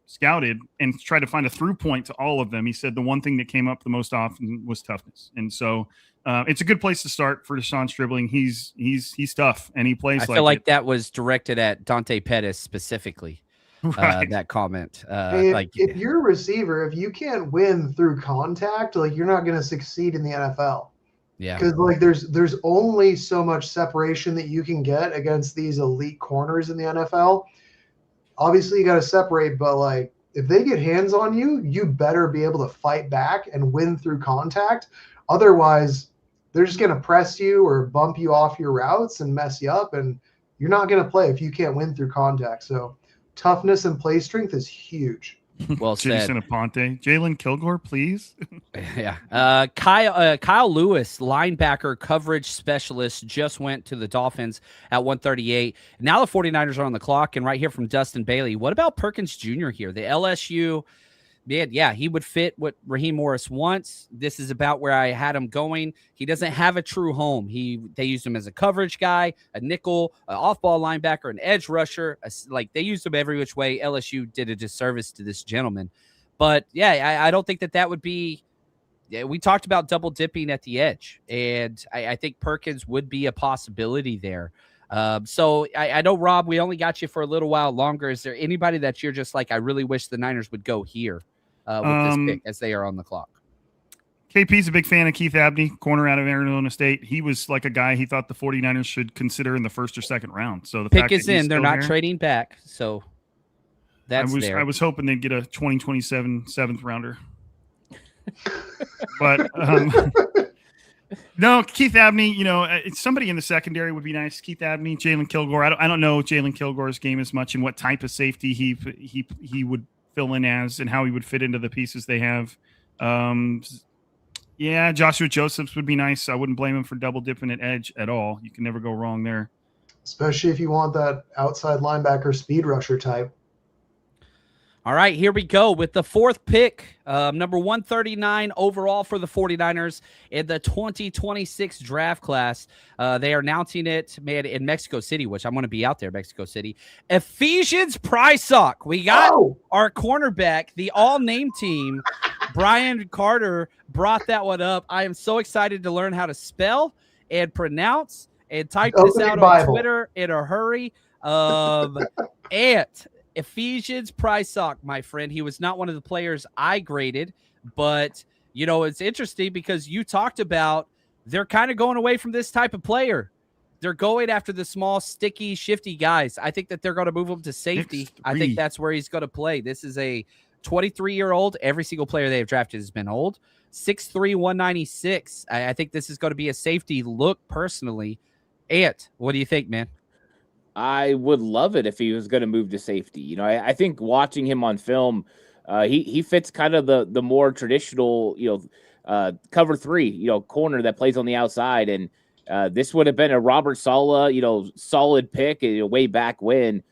scouted and tried to find a through point to all of them. He said the one thing that came up the most often was toughness, and so it's a good place to start for Deshaun Stribling. He's tough and he plays. I feel like that was directed at Dante Pettis specifically. Right. That comment. If you're a receiver, if you can't win through contact, you're not going to succeed in the NFL. Yeah. Because there's only so much separation that you can get against these elite corners in the NFL. Obviously, you got to separate, but if they get hands on you, you better be able to fight back and win through contact. Otherwise, they're just going to press you or bump you off your routes and mess you up, and you're not going to play if you can't win through contact. So toughness and play strength is huge. Well said. Aponte. Jalen Kilgore, please. Yeah. Kyle Lewis, linebacker coverage specialist, just went to the Dolphins at 138. Now the 49ers are on the clock, and right here from Dustin Bailey, what about Perkins Jr. here? The LSU, man, yeah, he would fit what Raheem Morris wants. This is about where I had him going. He doesn't have a true home. They used him as a coverage guy, a nickel, an off-ball linebacker, an edge rusher. They used him every which way. LSU did a disservice to this gentleman. But, yeah, I don't think that would be – we talked about double dipping at the edge, and I think Perkins would be a possibility there. So I know, Rob, we only got you for a little while longer. Is there anybody that you're just I really wish the Niners would go here? With this pick as they are on the clock? KP's a big fan of Keith Abney, corner out of Arizona State. He was like a guy he thought the 49ers should consider in the first or second round. So the pick fact is in. They're not here, trading back. So that's there. I was hoping they'd get a 2027 seventh rounder. But no, Keith Abney, somebody in the secondary would be nice. Keith Abney, Jalen Kilgore. I don't know Jalen Kilgore's game as much and what type of safety he would fill in as and how he would fit into the pieces they have. Joshua Josephs would be nice. I wouldn't blame him for double dipping at edge at all. You can never go wrong there. Especially if you want that outside linebacker speed rusher type. All right, here we go with the fourth pick, number 139 overall for the 49ers in the 2026 draft class. They are announcing it in Mexico City, which I'm going to be out there, Mexico City. Ephesian Priox. We got our cornerback, the all-name team. Brian Carter brought that one up. I am so excited to learn how to spell and pronounce and type this out on Twitter in a hurry. Ephesian Priox, my friend. He was not one of the players I graded, but, it's interesting because you talked about they're kind of going away from this type of player. They're going after the small, sticky, shifty guys. I think that they're going to move him to safety. I think that's where he's going to play. This is a 23-year-old. Every single player they have drafted has been old. 6'3", 196. I think this is going to be a safety look personally. Ant, what do you think, man? I would love it if he was going to move to safety. I think watching him on film, he fits kind of the more traditional, cover three, corner that plays on the outside. And this would have been a Robert Saleh, solid pick way back when.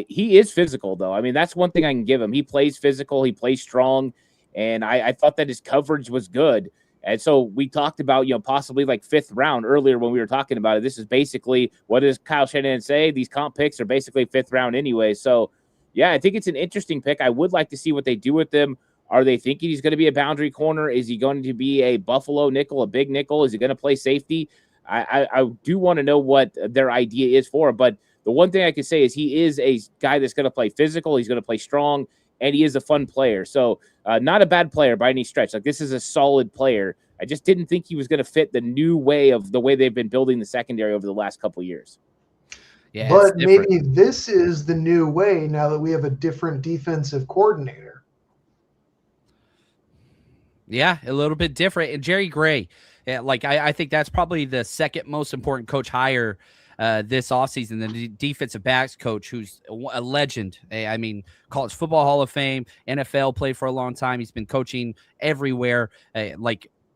He is physical, though. I mean, that's one thing I can give him. He plays physical. He plays strong. And I thought that his coverage was good. And so we talked about, possibly fifth round earlier when we were talking about it. This is basically, what does Kyle Shanahan say? These comp picks are basically fifth round anyway. So, yeah, I think it's an interesting pick. I would like to see what they do with him. Are they thinking he's going to be a boundary corner? Is he going to be a Buffalo nickel, a big nickel? Is he going to play safety? I do want to know what their idea is for him. But the one thing I can say is he is a guy that's going to play physical. He's going to play strong. And he is a fun player. So not a bad player by any stretch. This is a solid player. I just didn't think he was going to fit the new way of the way they've been building the secondary over the last couple of years. Yeah, but maybe this is the new way now that we have a different defensive coordinator. Yeah, a little bit different. And Jerry Gray, I think that's probably the second most important coach hire this offseason, the defensive backs coach, who's a legend. I mean, college football Hall of Fame, NFL, played for a long time. He's been coaching everywhere.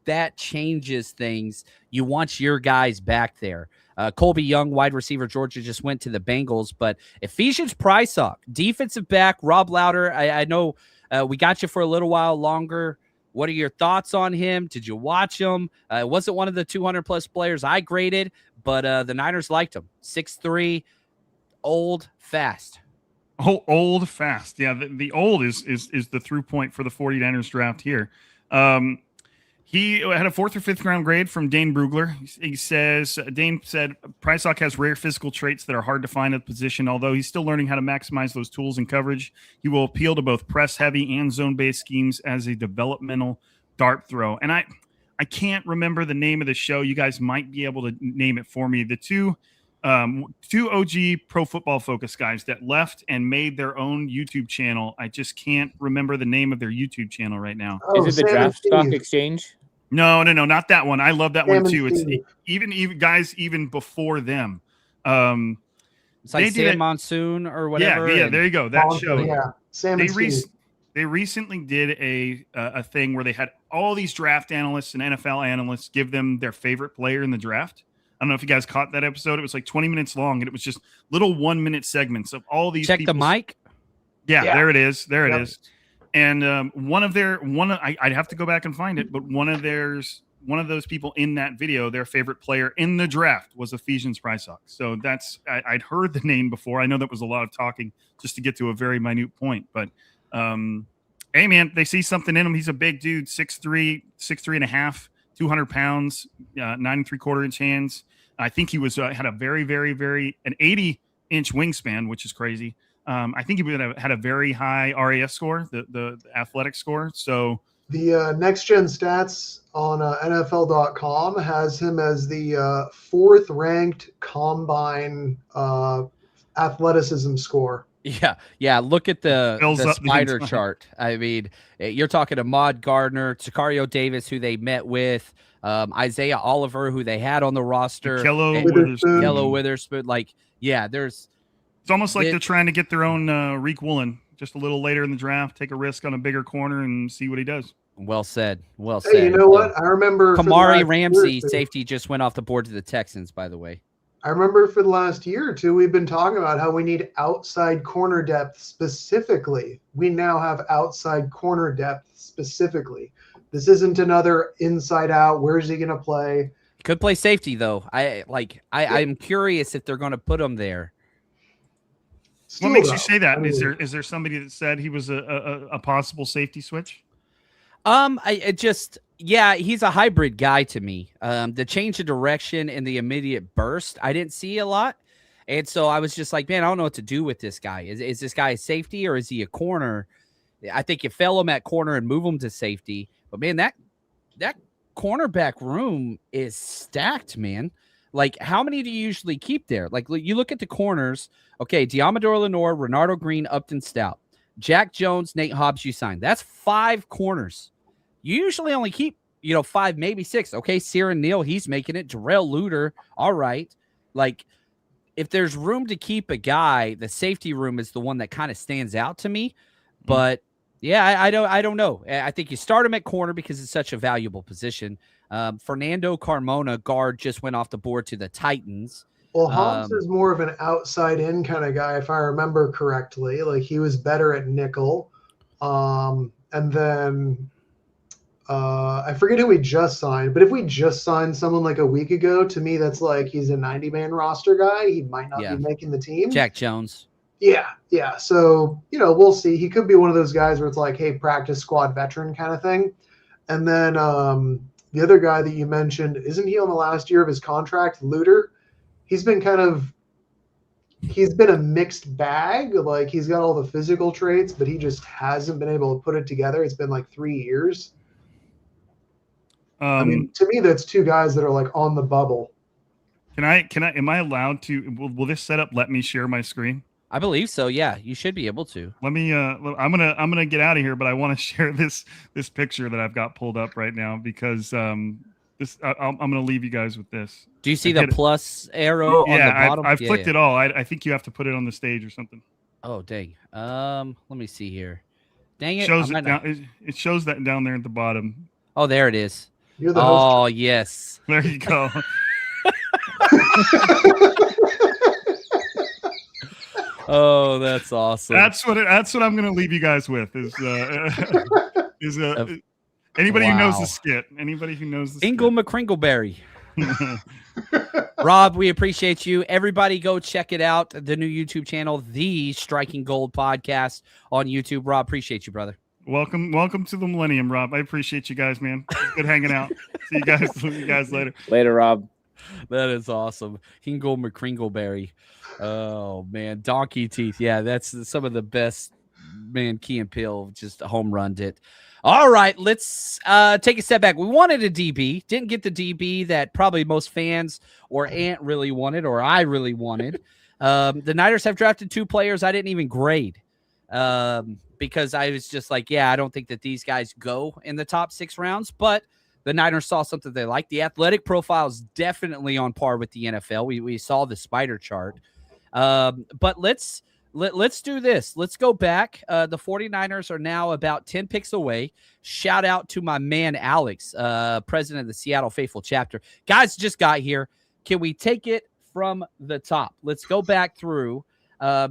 That changes things. You want your guys back there. Colby Young, wide receiver, Georgia, just went to the Bengals. But Ephesian Priox, defensive back, Rob Louder, I know we got you for a little while longer. What are your thoughts on him? Did you watch him? It wasn't one of the 200-plus players I graded, but the Niners liked him. 6'3", old, fast. Oh, old, fast. Yeah, the old is the through point for the 49ers draft here. He had a 4th or 5th round grade from Dane Brugler. Dane said Priox has rare physical traits that are hard to find at the position. Although he's still learning how to maximize those tools and coverage, he will appeal to both press heavy and zone based schemes as a developmental dart throw. And I can't remember the name of the show. You guys might be able to name it for me. The two OG Pro Football Focus guys that left and made their own YouTube channel. I just can't remember the name of their YouTube channel right now. Oh, is it the Draft Stock Exchange? No, not that one. I love that one too. It's even guys even before them. It's like Sam Monsoon or whatever. Yeah, there you go. That show. Yeah, Sam. They recently did a thing where they had all these draft analysts and NFL analysts give them their favorite player in the draft. I don't know if you guys caught that episode. It was like 20 minutes long, and it was just little 1-minute segments of all these. Check the mic. Yeah, there it is. There it is. And I'd have to go back and find it, but one of those people in that video, their favorite player in the draft was Ephesian Priox. So I'd heard the name before. I know that was a lot of talking just to get to a very minute point, but hey man, they see something in him. He's a big dude, 6'3", 6'3.5", 200 pounds, 9 3/4 inch hands. I think he was had a very, very, very an 80-inch wingspan, which is crazy. I think he would have had a very high RAS score, the athletic score. So the Next Gen Stats on NFL.com has him as the 4th ranked combine athleticism score. Yeah. Look at the spider chart. I mean, you're talking to Ahmad Gardner, Sicario Davis, who they met with, Isaiah Oliver, who they had on the roster, Yellow Witherspoon. It's almost like they're trying to get their own Reek Woolen just a little later in the draft, take a risk on a bigger corner and see what he does. Well said. Hey, you know what? I remember Kamari Ramsey, safety, just went off the board to the Texans, by the way. I remember for the last year or two, we've been talking about how we need outside corner depth specifically. We now have outside corner depth specifically. This isn't another inside out. Where's he going to play? Could play safety, though. I'm curious if they're going to put him there. What makes you say that? Is there somebody that said he was a possible safety switch? He's a hybrid guy to me. The change of direction and the immediate burst, I didn't see a lot. And so I was just like, man, I don't know what to do with this guy. Is this guy a safety or is he a corner? I think you fail him at corner and move him to safety. But man, that cornerback room is stacked, man. Like, how many do you usually keep there? Like, you look at the corners. Okay, Diamador Lenore, Renardo Green, Upton Stout, Jack Jones, Nate Hobbs, you signed. That's 5 corners. You usually only keep, 5, maybe 6. Okay, Ciaran Neal, he's making it. Jarrell Luter, all right. Like, if there's room to keep a guy, the safety room is the one that kind of stands out to me. But, yeah, I don't know. I think you start him at corner because it's such a valuable position. Fernando Carmona, guard, just went off the board to the Titans. Well, Hobbs is more of an outside-in kind of guy, if I remember correctly. Like, he was better at nickel. And then I forget who we just signed. But if we just signed someone like a week ago, to me, that's like he's a 90-man roster guy. He might not be making the team. Jack Jones. Yeah. So, we'll see. He could be one of those guys where it's like, hey, practice squad veteran kind of thing. And then the other guy that you mentioned, isn't he on the last year of his contract, Luter? He's been a mixed bag. Like, he's got all the physical traits, but he just hasn't been able to put it together. It's been like 3 years. I mean, to me, that's 2 guys that are like on the bubble. Am I allowed to, will this setup let me share my screen? I believe so. Yeah, you should be able to. Let me. I'm gonna get out of here, but I want to share this picture that I've got pulled up right now because I'm gonna leave you guys with this. Do you see the plus arrow on the bottom? I've clicked it all. I think you have to put it on the stage or something. Oh dang. Let me see here. Dang it. It shows that down there at the bottom. Oh, there it is. You're the host. Oh yes. There you go. Oh, that's awesome. That's what I'm going to leave you guys with is anybody who knows the skit. Anybody who knows the Ingle skit. McCringleberry. Rob, we appreciate you. Everybody go check it out. The new YouTube channel, The Striking Gold Podcast on YouTube. Rob, appreciate you, brother. Welcome to the Millennium, Rob. I appreciate you guys, man. It's good hanging out. See you guys later. Later, Rob. That is awesome. Ingle McCringleberry. Oh man, donkey teeth. Yeah, that's some of the best. Man, Key and Peele just home runned it. All right, let's take a step back. We wanted a DB, didn't get the DB that probably most fans or Ant really wanted, or I really wanted. The Niners have drafted 2 players I didn't even grade because I was just like, yeah, I don't think that these guys go in the top 6 rounds, but the Niners saw something they liked. The athletic profile is definitely on par with the NFL. We saw the spider chart. But let's do this. Let's go back. The 49ers are now about 10 picks away. Shout out to my man, Alex, president of the Seattle Faithful chapter. Guys just got here. Can we take it from the top? Let's go back through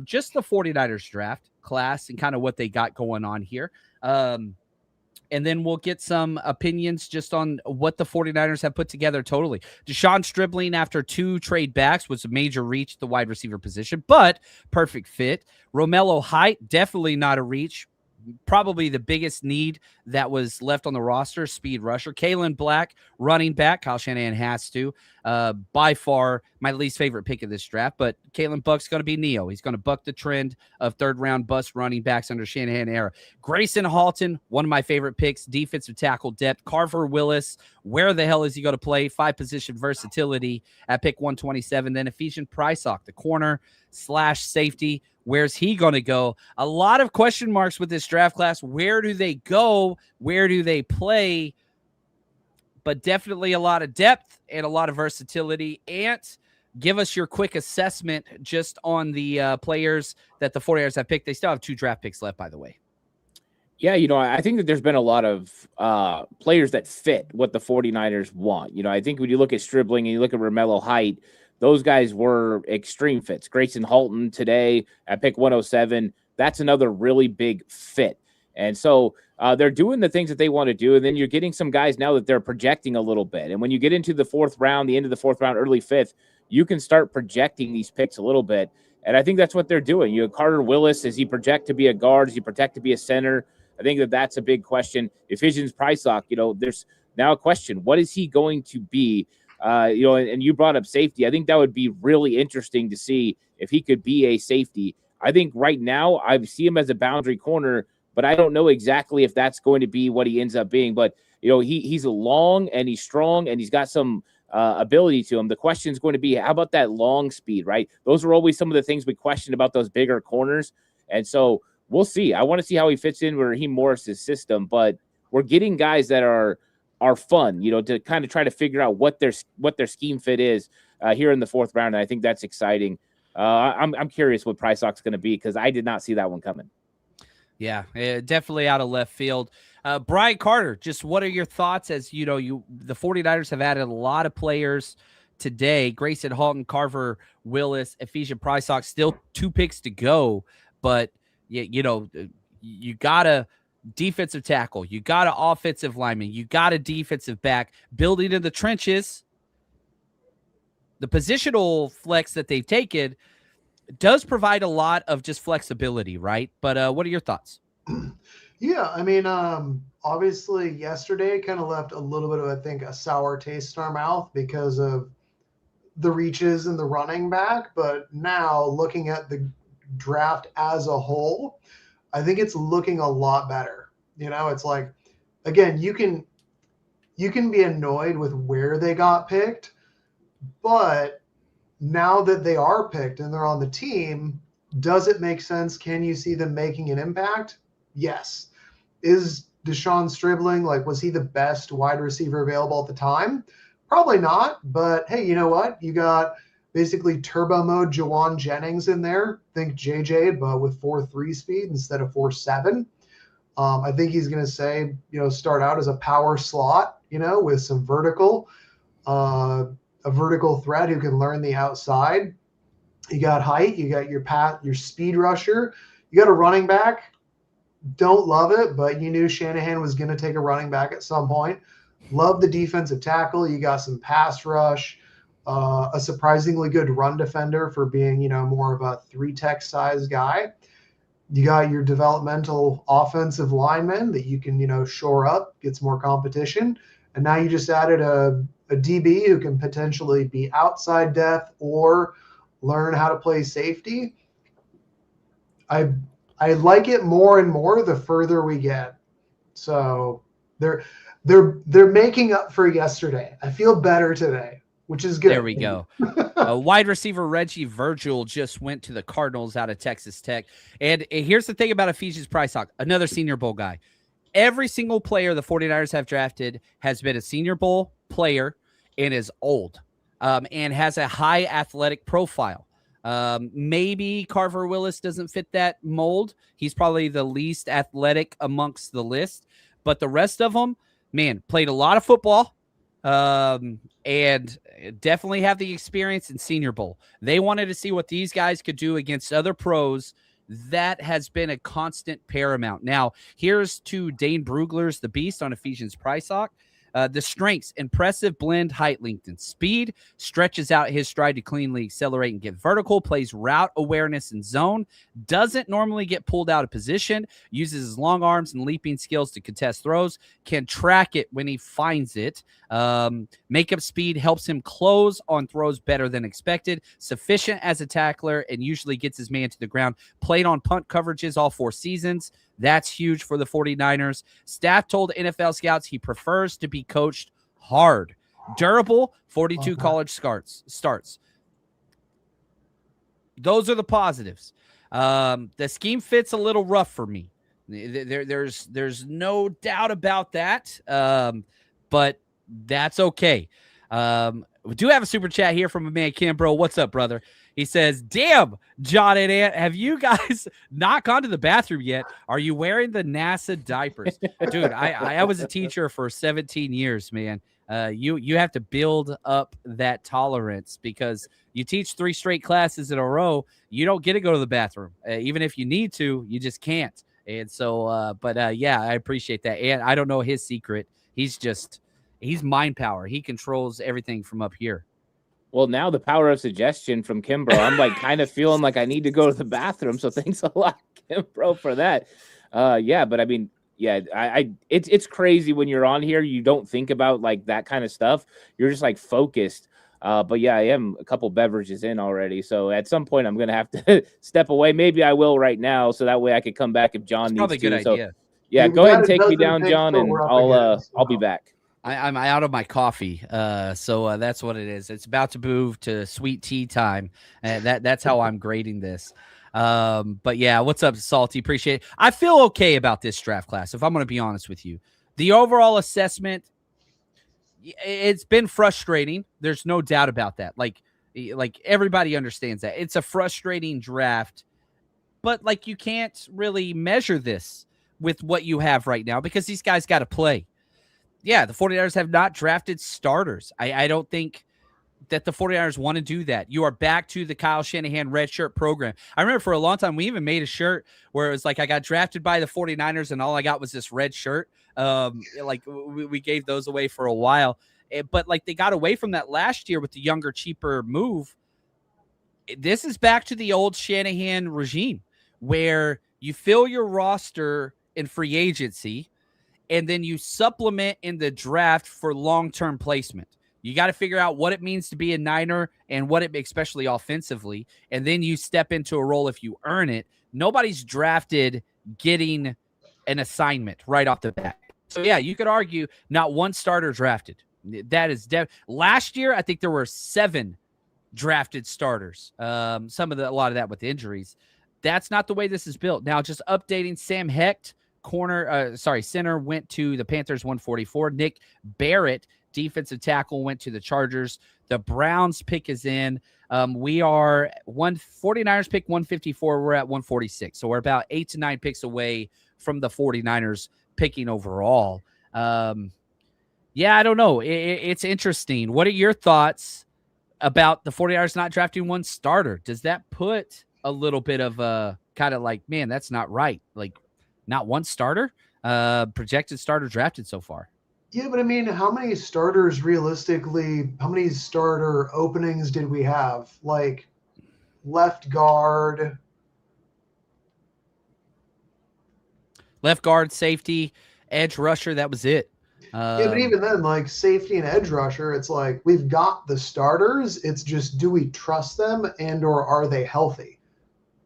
just the 49ers draft class and kind of what they got going on here. And then we'll get some opinions just on what the 49ers have put together totally. Deshaun Stribling, after 2 trade backs, was a major reach at the wide receiver position, but perfect fit. Romello Height, definitely not a reach. Probably the biggest need that was left on the roster, speed rusher. Kalen Black, running back. Kyle Shanahan has to. By far, my least favorite pick of this draft, but Kalen Buck's going to be Neo. He's going to buck the trend of third-round bust running backs under Shanahan era. Grayson Halton, one of my favorite picks, defensive tackle depth. Carver Willis, where the hell is he going to play? 5-position versatility at pick 127. Then Ephesian Priox, the corner/safety. Where's he going to go? A lot of question marks with this draft class. Where do they go? Where do they play? But definitely a lot of depth and a lot of versatility. Ant, give us your quick assessment just on the players that the 49ers have picked. They still have 2 draft picks left, by the way. Yeah, I think that there's been a lot of players that fit what the 49ers want. I think when you look at Stribling and you look at Romello Height, those guys were extreme fits. Grayson Halton today at pick 107, that's another really big fit. And so they're doing the things that they want to do. And then you're getting some guys now that they're projecting a little bit. And when you get into the 4th round, the end of the 4th round, early 5th, you can start projecting these picks a little bit. And I think that's what they're doing. You have Carver Willis. Does he project to be a guard? Does he project to be a center? I think that that's a big question. Ephesian Priox, there's now a question. What is he going to be? And you brought up safety. I think that would be really interesting to see if he could be a safety. I think right now I see him as a boundary corner, but I don't know exactly if that's going to be what he ends up being. But, he's long and he's strong and he's got some ability to him. The question is going to be, how about that long speed, right? Those are always some of the things we question about those bigger corners. And so we'll see. I want to see how he fits in with Raheem Morris's system, but we're getting guys that are fun, to kind of try to figure out what their scheme fit is here in the 4th round. And I think that's exciting. I'm curious what Priox is going to be because I did not see that one coming. Yeah, definitely out of left field. Brian Carter, just what are your thoughts as the 49ers have added a lot of players today. Grayson Halton, Carver Willis, Ephesian Priox, still 2 picks to go, but you got to defensive tackle, you got an offensive lineman, you got a defensive back, building in the trenches. The positional flex that they've taken does provide a lot of just flexibility, right? But what are your thoughts? Yeah, I mean, obviously yesterday kind of left a little bit of, I think, a sour taste in our mouth because of the reaches and the running back. But now looking at the draft as a whole, I think it's looking a lot better. It's like, again, you can be annoyed with where they got picked, but now that they are picked and they're on the team, Does it make sense? Can you see them making an impact? Yes. Is Deshaun Stribling, like, was he the best wide receiver available at the time? Probably not, but hey, you know what? You got basically turbo mode Jawan Jennings in there. Think JJ, but with 4.3 speed instead of 4.7. I think he's going to start out as a power slot, with some a vertical threat who can learn the outside. You got height, you got your speed rusher, you got a running back. Don't love it, but you knew Shanahan was going to take a running back at some point. Love the defensive tackle. You got some pass rush, a surprisingly good run defender for being, more of a 3-tech size guy. You got your developmental offensive linemen that you can, shore up, gets more competition. And now you just added a DB who can potentially be outside depth or learn how to play safety. I like it more and more the further we get. So they're making up for yesterday. I feel better today, which is good. There we go. Wide receiver Reggie Virgil just went to the Cardinals out of Texas Tech. And here's the thing about Ephesian Priox, another Senior Bowl guy. Every single player the 49ers have drafted has been a Senior Bowl player and is old and has a high athletic profile. Maybe Carver Willis doesn't fit that mold. He's probably the least athletic amongst the list. But the rest of them, man, played a lot of football. And definitely have the experience in Senior Bowl. They wanted to see what these guys could do against other pros. That has been a constant paramount. Now, here's to Dane Brugler's The Beast on Ephesian Priox. The strengths, impressive blend, height, length, and speed. Stretches out his stride to cleanly accelerate and get vertical. Plays route awareness and zone. Doesn't normally get pulled out of position. Uses his long arms and leaping skills to contest throws. Can track it when he finds it. Makeup speed helps him close on throws better than expected. Sufficient as a tackler and usually gets his man to the ground. Played on punt coverages all 4 seasons. That's huge for the 49ers. Staff told NFL scouts he prefers to be coached hard. Durable, 42 college starts. Those are the positives. The scheme fits a little rough for me. There's no doubt about that, but that's okay. We do have a super chat here from a man, Cam Bro. What's up, brother? He says, damn, John and Ant, have you guys not gone to the bathroom yet? Are you wearing the NASA diapers? Dude, I was a teacher for 17 years, man. You have to build up that tolerance because you teach 3 straight classes in a row. You don't get to go to the bathroom. Even if you need to, you just can't. And so, yeah, I appreciate that. And I don't know his secret. He's mind power. He controls everything from up here. Well, now the power of suggestion from Kimbro. I'm like kind of feeling like I need to go to the bathroom. So thanks a lot, Kimbro, for that. Yeah, but I mean, yeah, it's crazy when you're on here. You don't think about like that kind of stuff. You're just like focused. But yeah, I am a couple beverages in already. So at some point I'm going to have to step away. Maybe I will right now. So that way I could come back if John needs to. Good idea. Yeah, go ahead and take me down, John, and I'll be back. I'm out of my coffee, so that's what it is. It's about to move to sweet tea time, and that's how I'm grading this. But yeah, what's up, Salty? Appreciate it. I feel okay about this draft class, if I'm going to be honest with you. The overall assessment, it's been frustrating. There's no doubt about that. Like everybody understands that. It's a frustrating draft, but like you can't really measure this with what you have right now because these guys got to play. Yeah, the 49ers have not drafted starters. I don't think that the 49ers want to do that. You are back to the Kyle Shanahan red shirt program. I remember for a long time, we even made a shirt where it was like I got drafted by the 49ers and all I got was this red shirt. Like we gave those away for a while. But like they got away from that last year with the younger, cheaper move. This is back to the old Shanahan regime where you fill your roster in free agency and then you supplement in the draft for long-term placement. You got to figure out what it means to be a Niner and what it, especially offensively, and then you step into a role if you earn it. Nobody's drafted getting an assignment right off the bat. So yeah, you could argue not one starter drafted. That is last year, I think there were 7 drafted starters. A lot of that with injuries. that's not the way this is built. Now, just updating Sam Hecht, center, went to the Panthers 144. Nick Barrett, defensive tackle, went to the Chargers. The Browns pick is in. We are 49ers pick 154. We're at 146. So we're about 8 to 9 picks away from the 49ers picking overall. Yeah, I don't know. It's interesting. What are your thoughts about the 49ers not drafting one starter? Does that put a little bit of a kind of like, man, that's not right? Like, not one starter, projected starter drafted so far. Yeah, but I mean, how many starters realistically, how many starter openings did we have? Like left guard, safety, edge rusher, that was it. Yeah, but even then, like safety and edge rusher, it's like we've got the starters. It's just, do we trust them and or are they healthy?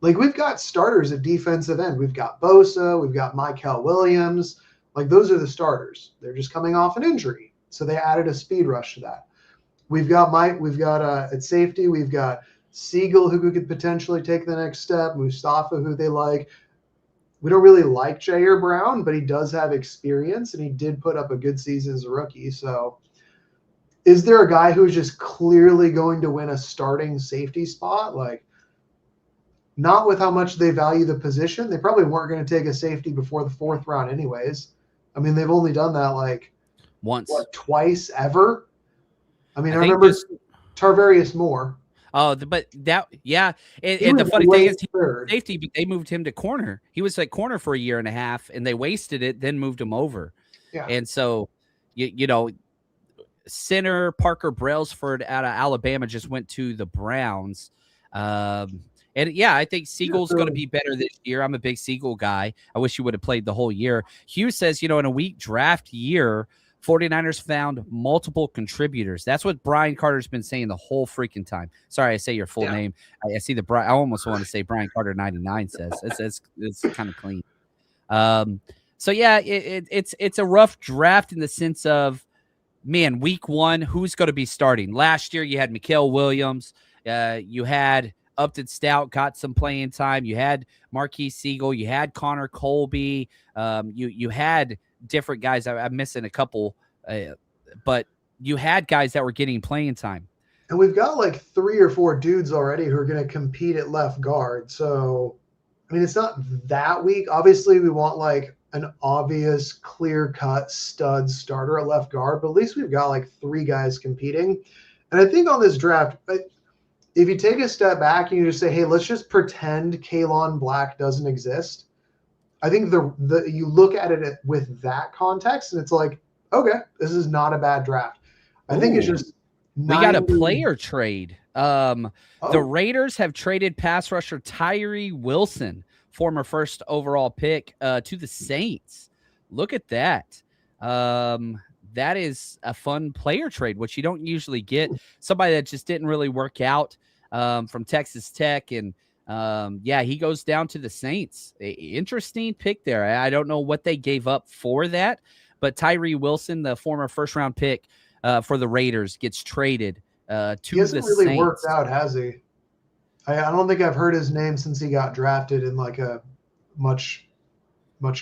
Like we've got starters at defensive end. We've got Bosa. We've got Michael Williams. Like those are the starters. They're just coming off an injury. So they added a speed rush to that. We've got at safety, we've got Siegel, who could potentially take the next step, Mustafa, who they like. We don't really like Jair Brown, but he does have experience, and he did put up a good season as a rookie. So is there a guy who's just clearly going to win a starting safety spot? Like, not with how much they value the position. They probably weren't going to take a safety before the 4th round anyways. I mean, they've only done that like once, twice ever. I mean, I remember Tarvarius Moore. Oh, but that, yeah. And the funny thing is, he was safety, but they moved him to corner. He was like corner for a year and a half, and they wasted it, then moved him over. Yeah. And so, you know, center Parker Brailsford out of Alabama just went to the Browns. And yeah, I think Siegel's going to be better this year. I'm a big Siegel guy. I wish he would have played the whole year. Hugh says, you know, in a weak draft year, 49ers found multiple contributors. That's what Brian Carter's been saying the whole freaking time. Sorry, I say your full name. I see I almost want to say Brian Carter 99 says. It's kind of clean. So yeah, it's a rough draft in the sense of, man, week one, who's going to be starting? Last year you had Michael Williams, you had Upton Stout got some playing time, you had Marquise Siegel, you had Connor Colby, you had different guys. I'm missing a couple, but you had guys that were getting playing time. And we've got like 3 or 4 dudes already who are going to compete at left guard. So, I mean, it's not that weak. Obviously, we want like an obvious, clear-cut stud starter at left guard, but at least we've got like 3 guys competing. And I think on this draft, if you take a step back and you just say, hey, let's just pretend Kalon Black doesn't exist, I think you look at it with that context, and it's like, okay, this is not a bad draft. I think it's just we got a player trade. The Raiders have traded pass rusher Tyree Wilson, former first overall pick, to the Saints. Look at that. That is a fun player trade, which you don't usually get. Somebody that just didn't really work out from Texas Tech, and yeah, he goes down to the Saints. Interesting pick there. I don't know what they gave up for that, but Tyree Wilson, the former first-round pick for the Raiders, gets traded to the Saints. He hasn't really worked out, has he? I don't think I've heard his name since he got drafted in like a much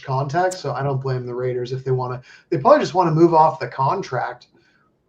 context, so I don't blame the Raiders if they want to. They probably just want to move off the contract.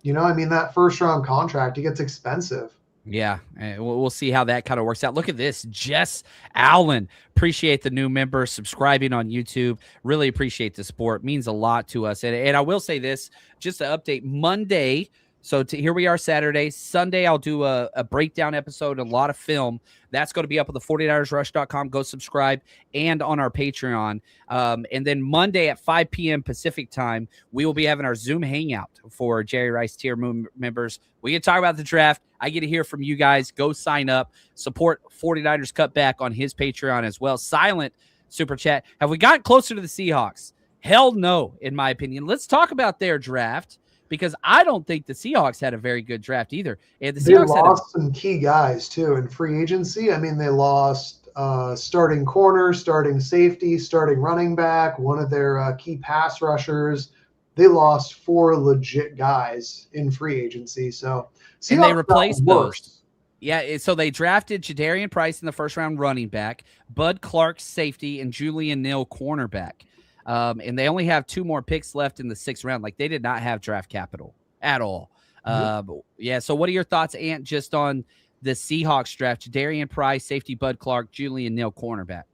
You know, I mean, that first-round contract, it gets expensive. Yeah, we'll see how that kind of works out. Look at this. Jess Allen. Appreciate the new member subscribing on YouTube. Really appreciate the support. Means a lot to us. And I will say this, just to update, Monday, so here we are Saturday. Sunday, I'll do a breakdown episode, a lot of film. That's going to be up on the 49ersrush.com. Go subscribe, and on our Patreon. And then Monday at 5 p.m. Pacific time, we will be having our Zoom hangout for Jerry Rice tier members. We can talk about the draft. I get to hear from you guys. Go sign up. Support 49ers Cutback on his Patreon as well. Silent super chat. Have we gotten closer to the Seahawks? Hell no, in my opinion. Let's talk about their draft, because I don't think the Seahawks had a very good draft either. And they lost some key guys, too, in free agency. I mean, they lost starting corner, starting safety, starting running back, one of their key pass rushers. They lost 4 legit guys in free agency. So, and they replaced those. Yeah, so they drafted Jadarian Price in the first round, running back, Bud Clark, safety, and Julian Neal, cornerback. And they only have 2 more picks left in the 6th round. Like, they did not have draft capital at all. Yeah, so what are your thoughts, Ant, just on the Seahawks draft? Jadarian Price, safety, Bud Clark, Julian Neal, cornerback.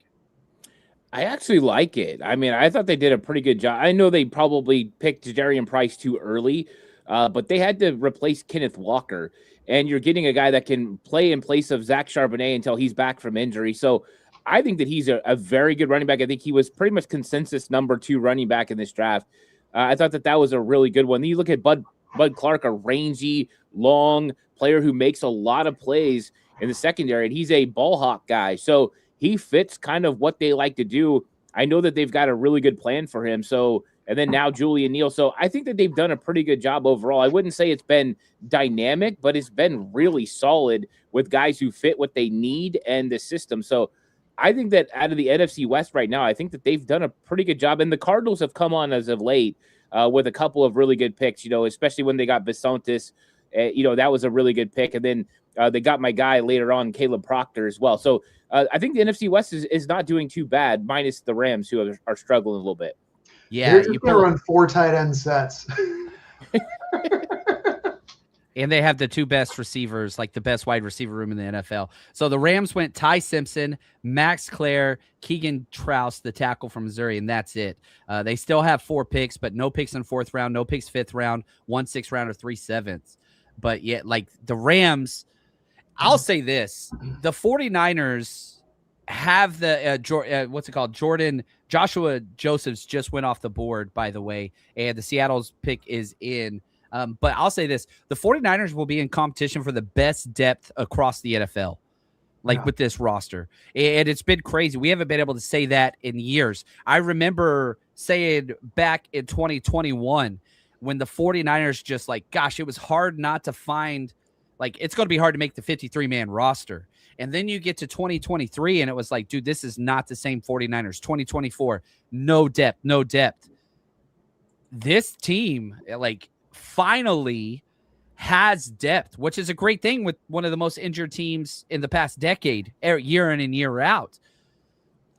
I actually like it. I mean, I thought they did a pretty good job. I know they probably picked Jadarian Price too early, but they had to replace Kenneth Walker. And you're getting a guy that can play in place of Zach Charbonnet until he's back from injury. So I think that he's a very good running back. I think he was pretty much consensus number 2 running back in this draft. I thought that was a really good one. Then you look at Bud Clark, a rangy, long player who makes a lot of plays in the secondary, and he's a ball hawk guy. So he fits kind of what they like to do. I know that they've got a really good plan for him. So, and then now Julian Neal. So I think that they've done a pretty good job overall. I wouldn't say it's been dynamic, but it's been really solid with guys who fit what they need and the system. So I think that out of the NFC West right now, I think that they've done a pretty good job. And the Cardinals have come on as of late with a couple of really good picks, especially when they got Bisontis. That was a really good pick. And then they got my guy later on, Caleb Proctor, as well. So I think the NFC West is not doing too bad, minus the Rams, who are struggling a little bit. Yeah, they're just going to run 4 tight end sets. And they have the 2 best receivers, like the best wide receiver room in the NFL. So the Rams went Ty Simpson, Max Clare, Keegan Trouse, the tackle from Missouri, and that's it. They still have 4 picks, but no picks in 4th round, no picks 5th round, 1 6th round, or 3 7ths. But yet, like the Rams, I'll say this: the 49ers have the Joshua Josephs just went off the board, by the way, and the Seattle's pick is in. But I'll say this: the 49ers will be in competition for the best depth across the NFL, with this roster. And it's been crazy. We haven't been able to say that in years. I remember saying back in 2021 when the 49ers just gosh, it was hard not to find, it's going to be hard to make the 53-man roster. And then you get to 2023 and it was dude, this is not the same 49ers. 2024, no depth. This team, finally has depth, which is a great thing with one of the most injured teams in the past decade, year in and year out.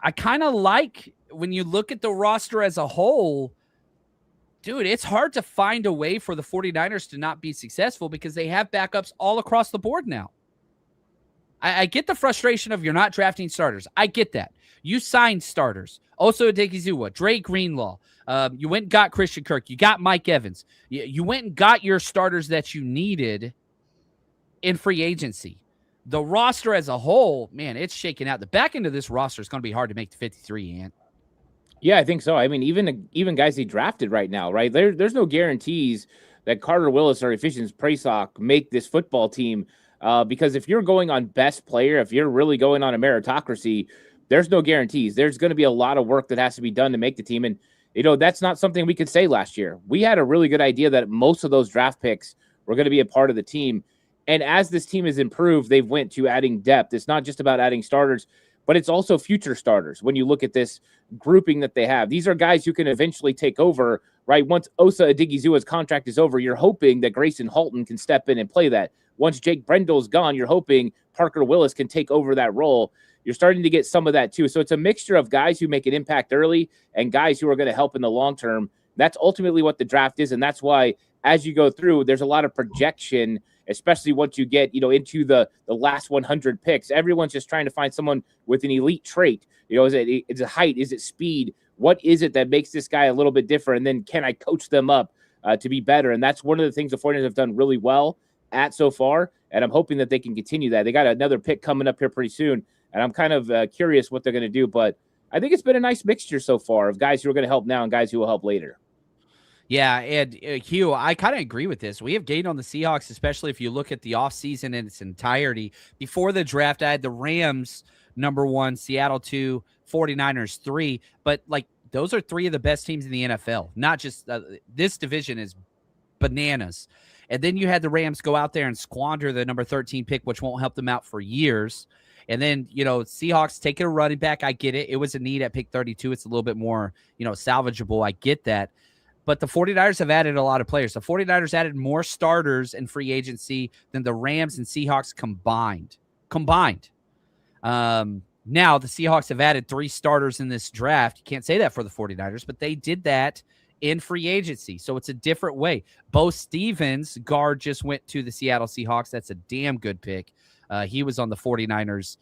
I kind of like when you look at the roster as a whole, dude, it's hard to find a way for the 49ers to not be successful because they have backups all across the board now. I get the frustration of you're not drafting starters. I get that. You signed starters. Osa Odighizuwa, Dre Greenlaw. You went and got Christian Kirk. You got Mike Evans. You went and got your starters that you needed in free agency. The roster as a whole, man, it's shaking out. The back end of this roster is going to be hard to make the 53, Ant. Yeah, I think so. I mean, even guys they drafted right now, right? There's no guarantees that Carver Willis or Ephesian Priox make this football team because if you're going on best player, if you're really going on a meritocracy, there's no guarantees. There's going to be a lot of work that has to be done to make the team. And, that's not something we could say last year. We had a really good idea that most of those draft picks were going to be a part of the team. And as this team has improved, they've went to adding depth. It's not just about adding starters, but it's also future starters. When you look at this grouping that they have, these are guys who can eventually take over, right? Once Osa Odighizuwa's contract is over, you're hoping that Grayson Halton can step in and play that. Once Jake Brendel's gone, you're hoping Parker Willis can take over that role. You're starting to get some of that too. So it's a mixture of guys who make an impact early and guys who are going to help in the long term. That's ultimately what the draft is. And that's why as you go through, there's a lot of projection, especially once you get, into the last 100 picks. Everyone's just trying to find someone with an elite trait. Is it height? Is it speed? What is it that makes this guy a little bit different? And then can I coach them up to be better? And that's one of the things the 49ers have done really well at so far. And I'm hoping that they can continue that. They got another pick coming up here pretty soon. And I'm kind of curious what they're going to do. But I think it's been a nice mixture so far of guys who are going to help now and guys who will help later. Yeah, and Hugh, I kind of agree with this. We have gained on the Seahawks, especially if you look at the offseason in its entirety. Before the draft, I had the Rams number 1, Seattle 2, 49ers 3. But, those are 3 of the best teams in the NFL. Not just this division is bananas. And then you had the Rams go out there and squander the number 13 pick, which won't help them out for years. And then, Seahawks taking a running back. I get it. It was a need at pick 32. It's a little bit more, salvageable. I get that. but the 49ers have added a lot of players. The 49ers added more starters in free agency than the Rams and Seahawks combined. Now, the Seahawks have added 3 starters in this draft. You can't say that for the 49ers, but they did that in free agency. So it's a different way. Bo Stevens, guard, just went to the Seattle Seahawks. That's a damn good pick. He was on the 49ers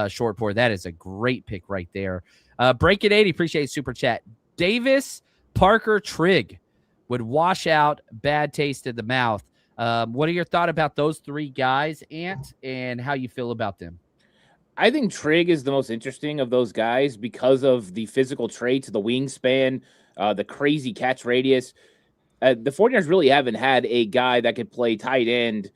short board. That is a great pick right there. Break it 80. Appreciate super chat. Davis, Parker, Trigg would wash out bad taste in the mouth. What are your thoughts about those 3 guys, Ant, and how you feel about them? I think Trigg is the most interesting of those guys because of the physical traits, the wingspan, the crazy catch radius. The 49ers really haven't had a guy that could play tight end,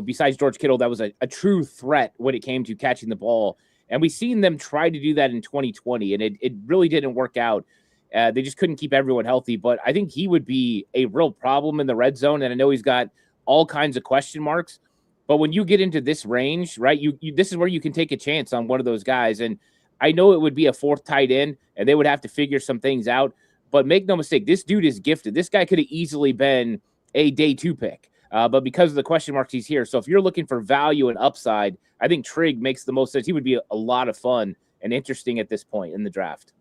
besides George Kittle, that was a true threat when it came to catching the ball. And we've seen them try to do that in 2020, and it really didn't work out. They just couldn't keep everyone healthy. But I think he would be a real problem in the red zone, and I know he's got all kinds of question marks. But when you get into this range, right, you this is where you can take a chance on one of those guys. And I know it would be a 4th tight end, and they would have to figure some things out. But make no mistake, this dude is gifted. This guy could have easily been a day 2 pick. But because of the question marks, he's here. So if you're looking for value and upside, I think Trigg makes the most sense. He would be a lot of fun and interesting at this point in the draft.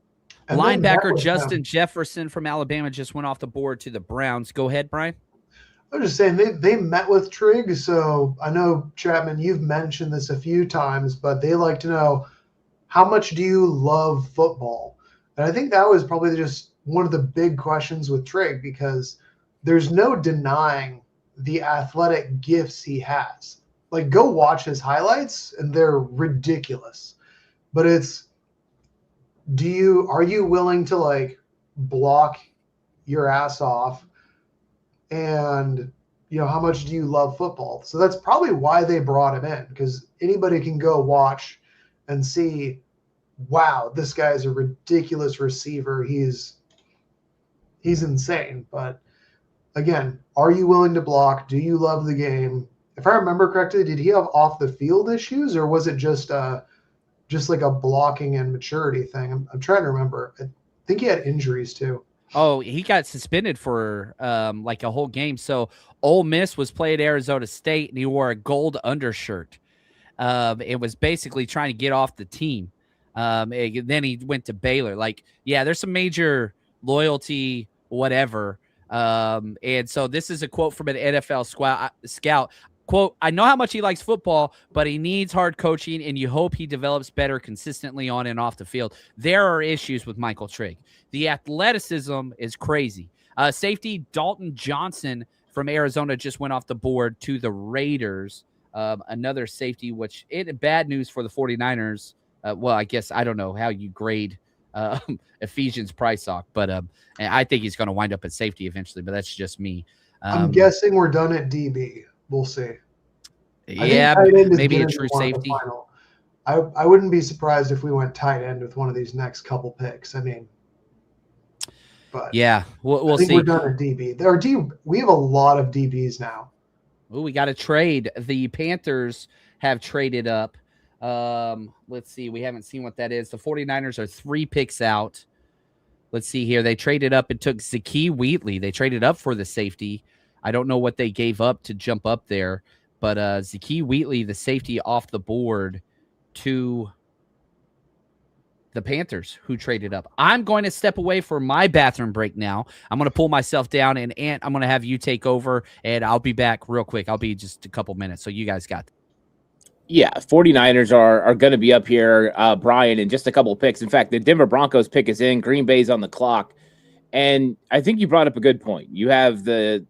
And linebacker Justin Jefferson from Alabama just went off the board to the Browns. Go ahead, Brian. I was just saying they met with Trigg, so I know, Chapman, you've mentioned this a few times, but they like to know, how much do you love football? And I think that was probably just one of the big questions with Trigg, because there's no denying the athletic gifts he has. Like, go watch his highlights, and they're ridiculous. But are you willing to, like, block your ass off? And, how much do you love football? So that's probably why they brought him in, because anybody can go watch and see, wow, this guy's a ridiculous receiver. He's insane. But again, are you willing to block? Do you love the game? If I remember correctly, did he have off the field issues, or was it just like a blocking and maturity thing? I'm trying to remember. I think he had injuries too. Oh, he got suspended for like a whole game. So Ole Miss was playing Arizona State, and he wore a gold undershirt. It was basically trying to get off the team. Then he went to Baylor. Like, yeah, there's some major loyalty, whatever. And so this is a quote from an NFL scout. Quote, I know how much he likes football, but he needs hard coaching, and you hope he develops better consistently on and off the field. There are issues with Michael Trigg. The athleticism is crazy. Safety Dalton Johnson from Arizona just went off the board to the Raiders. Another safety, which bad news for the 49ers. Well, I guess I don't know how you grade Ephesian Priox, but I think he's going to wind up at safety eventually, but that's just me. I'm guessing we're done at DB. We'll see. Yeah, maybe a true safety. I wouldn't be surprised if we went tight end with one of these next couple picks. I mean, but yeah, we'll see. We're done at DB. We have a lot of DBs now. Oh, we got to trade. The Panthers have traded up. Let's see. We haven't seen what that is. The 49ers are 3 picks out. Let's see here. They traded up and took Zakee Wheatley. They traded up for the safety. I don't know what they gave up to jump up there, but Zakee Wheatley, the safety, off the board to the Panthers, who traded up. I'm going to step away for my bathroom break now. I'm going to pull myself down, and Ant, I'm going to have you take over, and I'll be back real quick. I'll be just a couple minutes, so you guys got it. Yeah, 49ers are going to be up here, Brian, in just a couple of picks. In fact, the Denver Broncos pick is in. Green Bay's on the clock. And I think you brought up a good point. You have the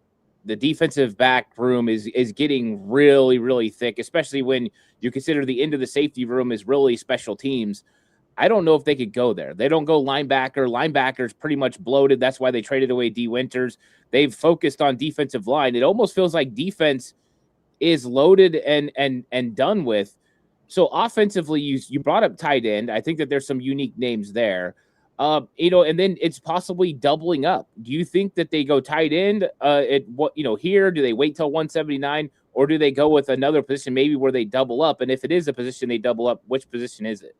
defensive back room is getting really, really thick, especially when you consider the end of the safety room is really special teams. I don't know if they could go there. They don't go linebacker. Linebacker's pretty much bloated. That's why they traded away D. Winters. They've focused on defensive line. It almost feels like defense is loaded and done with. So offensively, you brought up tight end. I think that there's some unique names there. And then it's possibly doubling up. Do you think that they go tight end here? Do they wait till 179, or do they go with another position maybe where they double up? And if it is a position they double up, which position is it?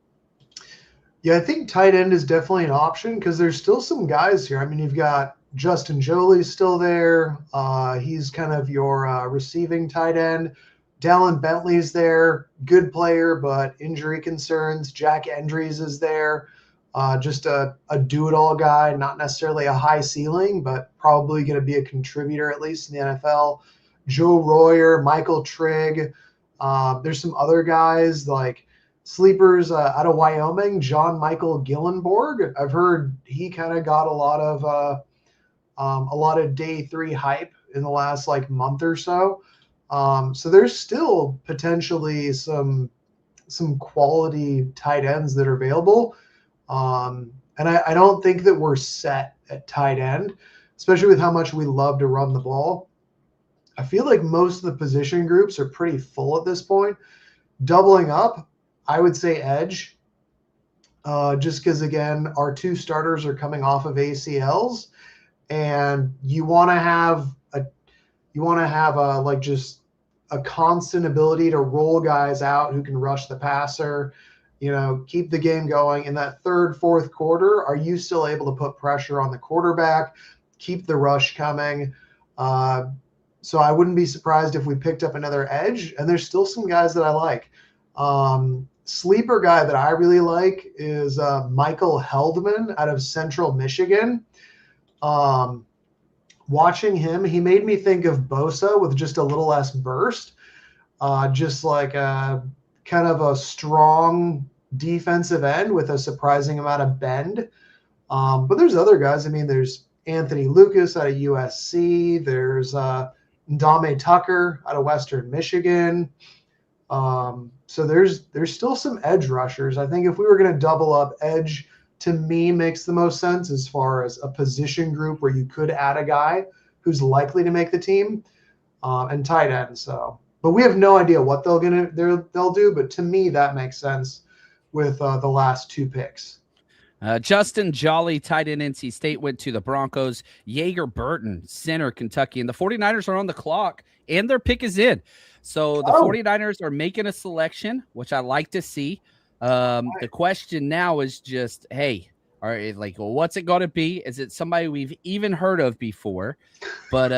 Yeah, I think tight end is definitely an option because there's still some guys here. I mean, you've got Justin Jolie's still there. He's kind of your receiving tight end. Dallin Bentley's there, good player, but injury concerns. Jack Endries is there, just a do-it-all guy, not necessarily a high ceiling, but probably going to be a contributor at least in the NFL. Joe Royer, Michael Trigg. There's some other guys like sleepers out of Wyoming, John Michael Gillenborg. I've heard he kind of got a lot of day 3 hype in the last like month or so. So there's still potentially some quality tight ends that are available. And I don't think that we're set at tight end, especially with how much we love to run the ball. I feel like most of the position groups are pretty full at this point. Doubling up, I would say edge, just because, again, our 2 starters are coming off of ACLs, and you want to have like just a constant ability to roll guys out who can rush the passer, keep the game going. In that third, fourth quarter, are you still able to put pressure on the quarterback, keep the rush coming? So I wouldn't be surprised if we picked up another edge, and there's still some guys that I like. Sleeper guy that I really like is Michael Heldman out of Central Michigan. Watching him, he made me think of Bosa with just a little less burst, just like a kind of a strong defensive end with a surprising amount of bend. But there's other guys. I mean, there's Anthony Lucas out of USC. There's Ndame Tucker out of Western Michigan. So there's still some edge rushers. I think if we were going to double up, edge to me makes the most sense as far as a position group where you could add a guy who's likely to make the team, and tight end. So, but we have no idea what they'll do. But to me, that makes sense with the last 2 picks. Justin Jolly, tight end, NC State, went to the Broncos. Yeager Burton, center, Kentucky. And the 49ers are on the clock, and their pick is in. So the 49ers are making a selection, which I like to see. The question now is just, hey, all right, like, well, what's it going to be? Is it somebody we've even heard of before? But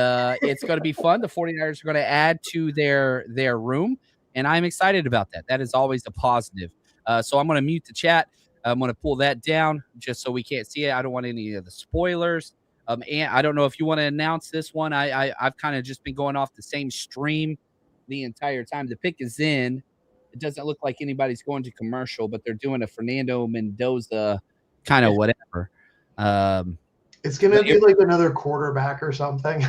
it's going to be fun. The 49ers are going to add to their room, and I'm excited about that. That is always a positive. So I'm going to mute the chat. I'm going to pull that down just so we can't see it. I don't want any of the spoilers. And I don't know if you want to announce this one. I've kind of just been going off the same stream the entire time. The pick is in. It doesn't look like anybody's going to commercial, but they're doing a Fernando Mendoza kind of whatever. It's going to be like another quarterback or something.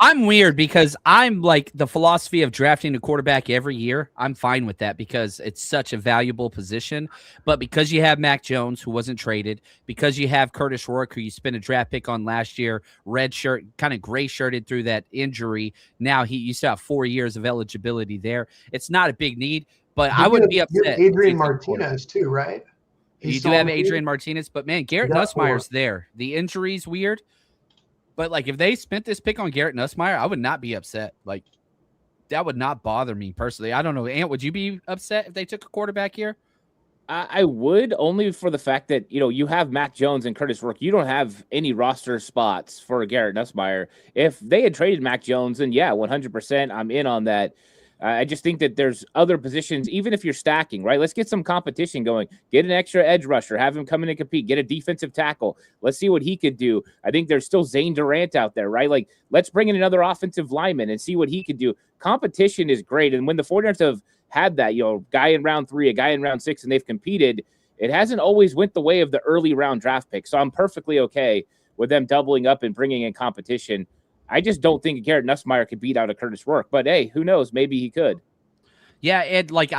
I'm weird because I'm like the philosophy of drafting a quarterback every year. I'm fine with that because it's such a valuable position. But because you have Mac Jones, who wasn't traded, because you have Curtis Rourke, who you spent a draft pick on last year, red shirt, kind of gray shirted through that injury. Now you still have 4 years of eligibility there. It's not a big need, but I wouldn't be upset. Adrian Martinez too, right? You do have Adrian Martinez, but man, Garrett Nussmeier's there. The injury's weird. But, like, if they spent this pick on Garrett Nussmeier, I would not be upset. Like, that would not bother me personally. I don't know. Ant, would you be upset if they took a quarterback here? I would, only for the fact that, you have Mac Jones and Curtis Rourke. You don't have any roster spots for Garrett Nussmeier. If they had traded Mac Jones, then, yeah, 100%, I'm in on that. I just think that there's other positions, even if you're stacking, right? Let's get some competition going. Get an extra edge rusher. Have him come in and compete. Get a defensive tackle. Let's see what he could do. I think there's still Zane Durant out there, right? Like, let's bring in another offensive lineman and see what he could do. Competition is great. And when the 49ers have had that, guy in round 3, a guy in round 6, and they've competed, it hasn't always went the way of the early round draft pick. So I'm perfectly okay with them doubling up and bringing in competition. I just don't think Garrett Nussmeier could beat out a Curtis Rourke, but hey, who knows? Maybe he could. Yeah, Ed. Like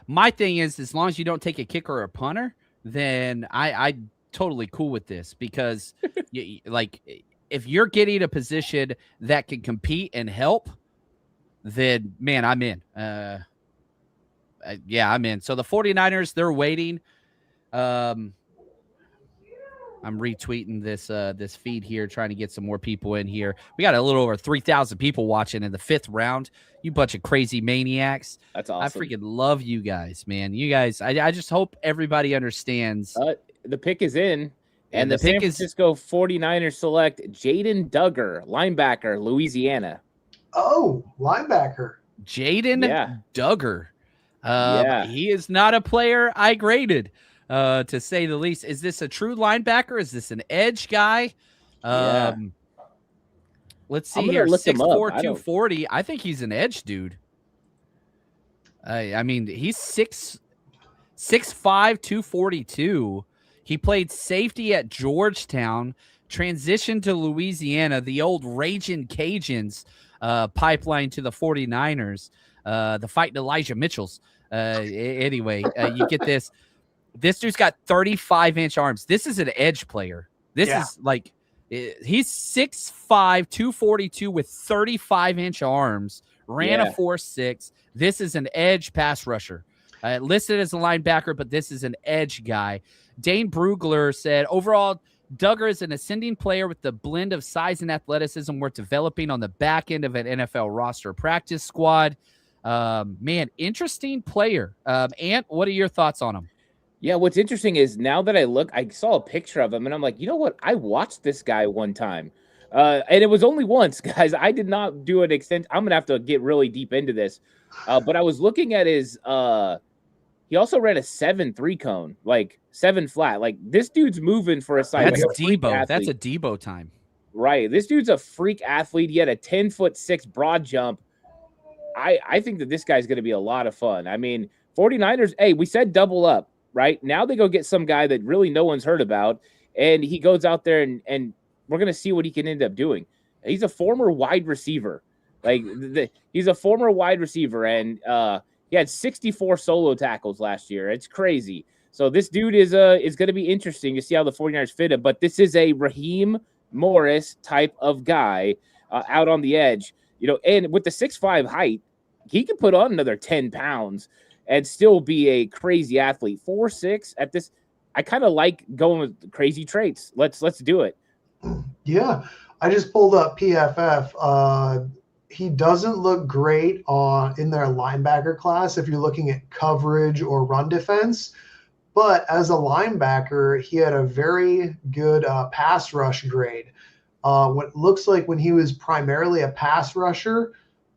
my thing is, as long as you don't take a kicker or a punter, then I'm totally cool with this because, if you're getting a position that can compete and help, then man, I'm in. Yeah, I'm in. So the 49ers, they're waiting. I'm retweeting this feed here, trying to get some more people in here. We got a little over 3,000 people watching in the 5th round. You bunch of crazy maniacs. That's awesome. I freaking love you guys, man. You guys, I just hope everybody understands. The pick is in. And the the San pick is Francisco 49ers select Jaden Duggar, linebacker, Louisiana. Oh, linebacker. Jaden Duggar. Yeah. He is not a player I graded, to say the least. Is this a true linebacker? Is this an edge guy? Yeah. Let's see I'm gonna here. look him up. 6'4", 240. I think he's an edge dude. I mean, he's 6'5", 242. He played safety at Georgetown, transitioned to Louisiana, the old Ragin' Cajuns, pipeline to the 49ers, the fighting Elijah Mitchells. Anyway, you get this. This dude's got 35-inch arms. This is an edge player. This is like, he's 6'5", 242 with 35-inch arms, ran a 4.6. This is an edge pass rusher. Listed as a linebacker, but this is an edge guy. Dane Brugler said, overall, Duggar is an ascending player with the blend of size and athleticism worth developing on the back end of an NFL roster practice squad. Man, interesting player. Ant, what are your thoughts on him? Yeah, what's interesting is now that I saw a picture of him, and I'm like, you know what? I watched this guy one time. And it was only once, guys. I did not do an extent. I'm going to have to get really deep into this. But I was looking at his he also ran a 7.3 cone, like 7 flat. Like this dude's moving for a side. That's like Debo. That's a Debo time. Right. This dude's a freak athlete. He had a 10'6" broad jump. I think that this guy's going to be a lot of fun. I mean, 49ers, hey, we said double up, right? Now they go get some guy that really no one's heard about, and he goes out there and we're going to see what he can end up doing. He's a former wide receiver. Like he's a former wide receiver, and he had 64 solo tackles last year. It's crazy. So this dude is going to be interesting to see how the 49ers fit him. But this is a Raheem Morris type of guy out on the edge. You know, and with the 6'5" height, he can put on another 10 pounds and still be a crazy athlete. 4'6" at this. I kind of like going with crazy traits. Let's do it. Yeah, I just pulled up PFF. He doesn't look great in their linebacker class if you're looking at coverage or run defense. But as a linebacker, he had a very good pass rush grade. What looks like when he was primarily a pass rusher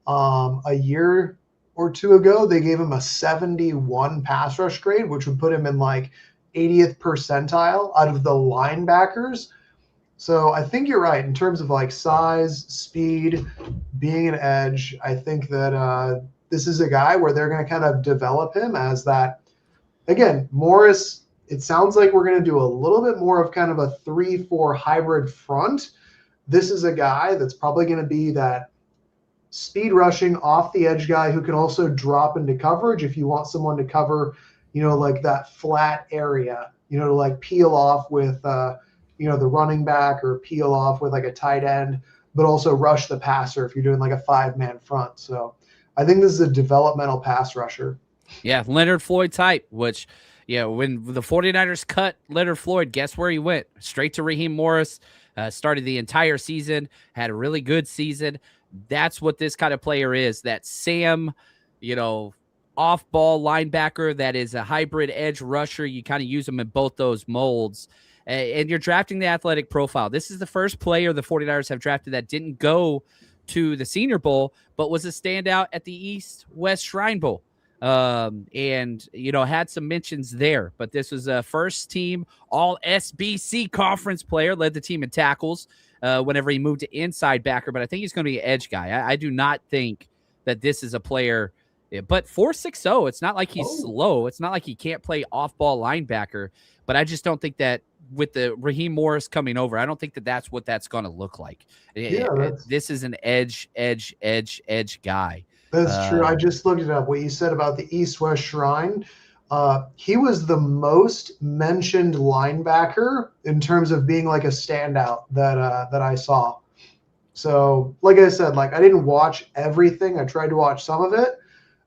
a year or two ago, they gave him a 71 pass rush grade, which would put him in like 80th percentile out of the linebackers. So I think you're right in terms of like size, speed, being an edge. I think that this is a guy where they're going to kind of develop him as that. Again, Morris, it sounds like we're going to do a little bit more of kind of a 3-4 hybrid front. This is a guy that's probably going to be that speed rushing off the edge guy who can also drop into coverage if you want someone to cover, you know, like that flat area, you know, to like peel off with, you know, the running back or peel off with like a tight end, but also rush the passer if you're doing like a 5-man front. So I think this is a developmental pass rusher. Yeah, Leonard Floyd type, which, when the 49ers cut Leonard Floyd, guess where he went? Straight to Raheem Morris. Started the entire season, had a really good season. That's what this kind of player is, that Sam, off-ball linebacker that is a hybrid edge rusher. You kind of use them in both those molds. And you're drafting the athletic profile. This is the first player the 49ers have drafted that didn't go to the Senior Bowl, but was a standout at the East-West Shrine Bowl. And had some mentions there, but this was a first team all SBC conference player, led the team in tackles whenever he moved to inside backer, but I think he's going to be an edge guy. I do not think that this is a player, but 4.60, it's not like he's slow. It's not like he can't play off ball linebacker, but I just don't think that with the Raheem Morris coming over, I don't think that that's what that's going to look like. This is an edge guy. That's true. I just looked it up. What you said about the East-West Shrine, he was the most mentioned linebacker in terms of being like a standout that I saw. So, like I said, like I didn't watch everything. I tried to watch some of it,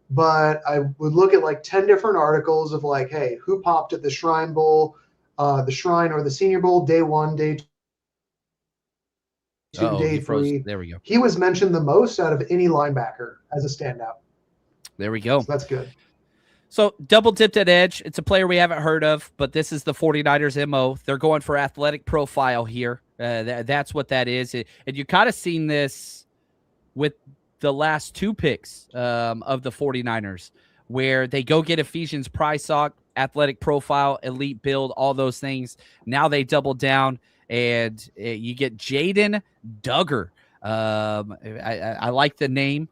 but I would look at like 10 different articles of like, hey, who popped at the Shrine Bowl, the Shrine or the Senior Bowl, day 1, day 2, day 3. There we go. He was mentioned the most out of any linebacker as a standout. There we go. So that's good. So double dipped at edge. It's a player we haven't heard of, but this is the 49ers MO. They're going for athletic profile here. That's what that is. And you kind of seen this with the last 2 picks of the 49ers, where they go get Ephesian Priox, athletic profile, elite build, all those things. Now they double down, and you get Jaden Duggar. I like the name.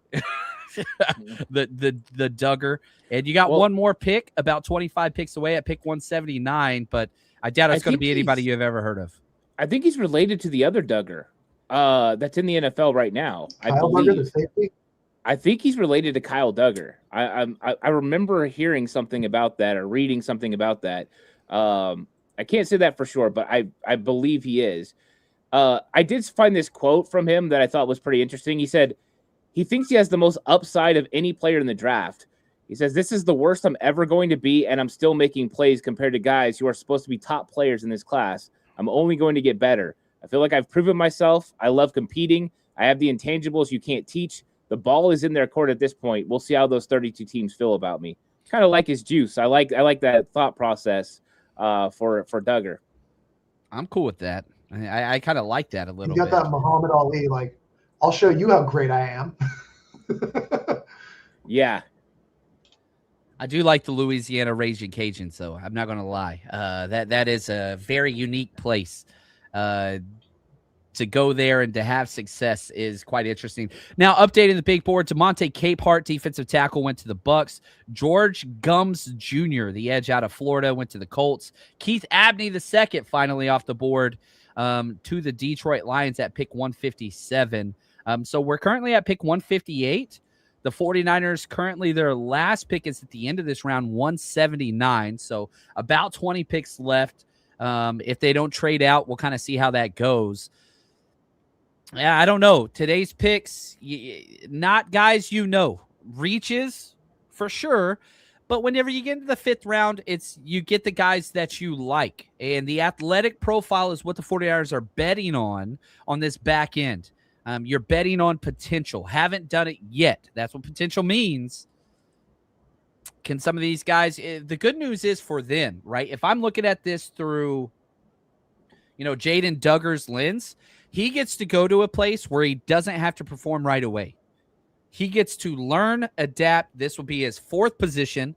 the Duggar. And you got one more pick, about 25 picks away at pick 179, but I doubt it's going to be anybody you've ever heard of. I think he's related to the other Duggar that's in the NFL right now. Kyle Duggar, the safety? I think he's related to Kyle Duggar. I remember hearing something about that or reading something about that. I can't say that for sure, but I believe he is. I did find this quote from him that I thought was pretty interesting. He said he thinks he has the most upside of any player in the draft. He says, "This is the worst I'm ever going to be, and I'm still making plays compared to guys who are supposed to be top players in this class. I'm only going to get better. I feel like I've proven myself. I love competing. I have the intangibles you can't teach. The ball is in their court at this point. We'll see how those 32 teams feel about me." Kind of like his juice. I like that thought process for Duggar. I'm cool with that. I kind of like that a little bit. You got that Muhammad Ali, like, I'll show you how great I am. Yeah. I do like the Louisiana Raging Cajuns, though. I'm not going to lie. That is a very unique place. To go there and to have success is quite interesting. Now, updating the big board, DeMonte Capehart, defensive tackle, went to the Bucks. George Gums Jr., the edge out of Florida, went to the Colts. Keith Abney II, finally off the board, to the Detroit Lions at pick 157. So we're currently at pick 158. The 49ers, currently their last pick is at the end of this round, 179. So about 20 picks left. If they don't trade out, we'll kind of see how that goes. Yeah, I don't know. Today's picks, not guys reaches for sure. But whenever you get into the 5th round, you get the guys that you like. And the athletic profile is what the 49ers are betting on this back end. You're betting on potential. Haven't done it yet. That's what potential means. Can some of these guys, the good news is for them, right? If I'm looking at this through, Jaden Duggar's lens, he gets to go to a place where he doesn't have to perform right away. He gets to learn, adapt. This will be his 4th position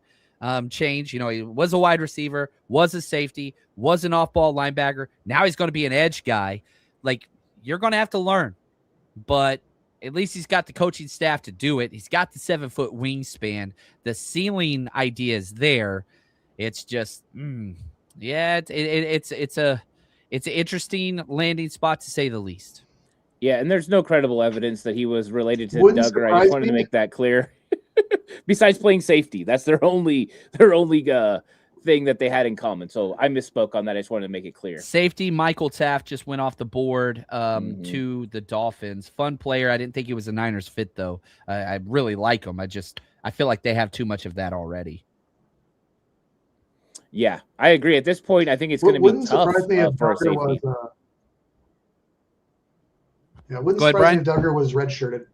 change. He was a wide receiver, was a safety, was an off-ball linebacker. Now he's going to be an edge guy. Like, you're going to have to learn. But at least he's got the coaching staff to do it. He's got the 7-foot wingspan. The ceiling idea is there. It's just, it's an interesting landing spot, to say the least. Yeah, and there's no credible evidence that he was related to Duggar. I just wanted to make that clear. Besides playing safety, that's their only thing that they had in common. So I misspoke on that. I just wanted to make it clear. Safety Michael Taft just went off the board to the Dolphins. Fun player. I didn't think he was a Niners fit, though. I really like him. I feel like they have too much of that already. Yeah, I agree. At this point, I think it's going to be tough for a safety. Wouldn't surprise me if Duggar was redshirted.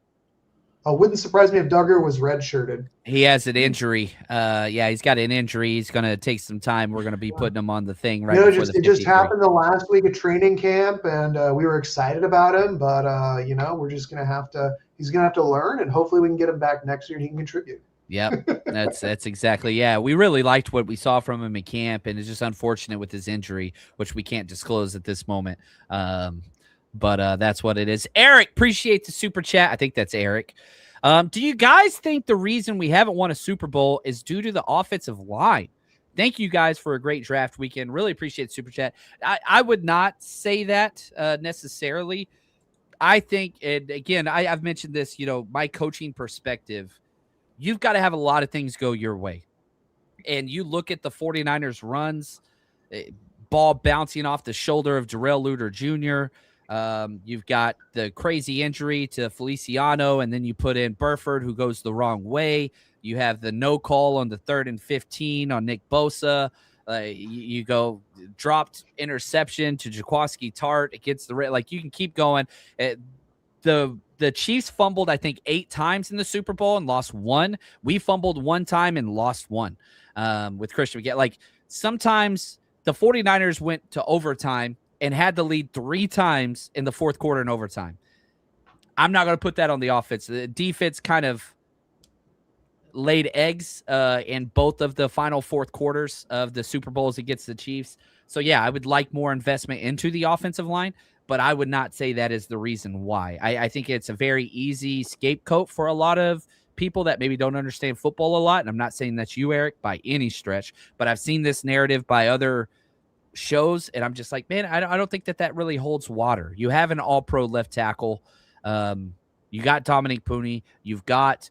Wouldn't surprise me if Duggar was redshirted. He has an injury. He's got an injury. He's going to take some time. We're going to be putting him on the thing right before the 53. It just happened the last week of training camp, and we were excited about him. But, we're just going to have to – he's going to have to learn, and hopefully we can get him back next year and he can contribute. Yep, that's exactly. Yeah, we really liked what we saw from him in camp, and it's just unfortunate with his injury, which we can't disclose at this moment. But that's what it is. Eric, appreciate the super chat. I think that's Eric. Do you guys think the reason we haven't won a Super Bowl is due to the offensive line? Thank you guys for a great draft weekend. Really appreciate the super chat. I would not say that necessarily. I think, and again, I've mentioned this, my coaching perspective, you've got to have a lot of things go your way. And you look at the 49ers runs, ball bouncing off the shoulder of Darrell Luter Jr., you've got the crazy injury to Feliciano, and then you put in Burford, who goes the wrong way. You have the no call on the 3rd and 15 on Nick Bosa. You go dropped interception to Jaquiski Tart against the red. Like, you can keep going. The the Chiefs fumbled, I think, 8 times in the Super Bowl and lost 1. We fumbled 1 time and lost 1 with Christian McCaffrey. Like, sometimes the 49ers went to overtime and had to lead 3 times in the fourth quarter in overtime. I'm not going to put that on the offense. The defense kind of laid eggs in both of the final fourth quarters of the Super Bowls against the Chiefs. So, yeah, I would like more investment into the offensive line, but I would not say that is the reason why. I think it's a very easy scapegoat for a lot of people that maybe don't understand football a lot. And I'm not saying that's you, Eric, by any stretch, but I've seen this narrative by other shows, and I'm just like, man, I don't think that really holds water. You have an all-pro left tackle. You got Dominic Pooney. You've got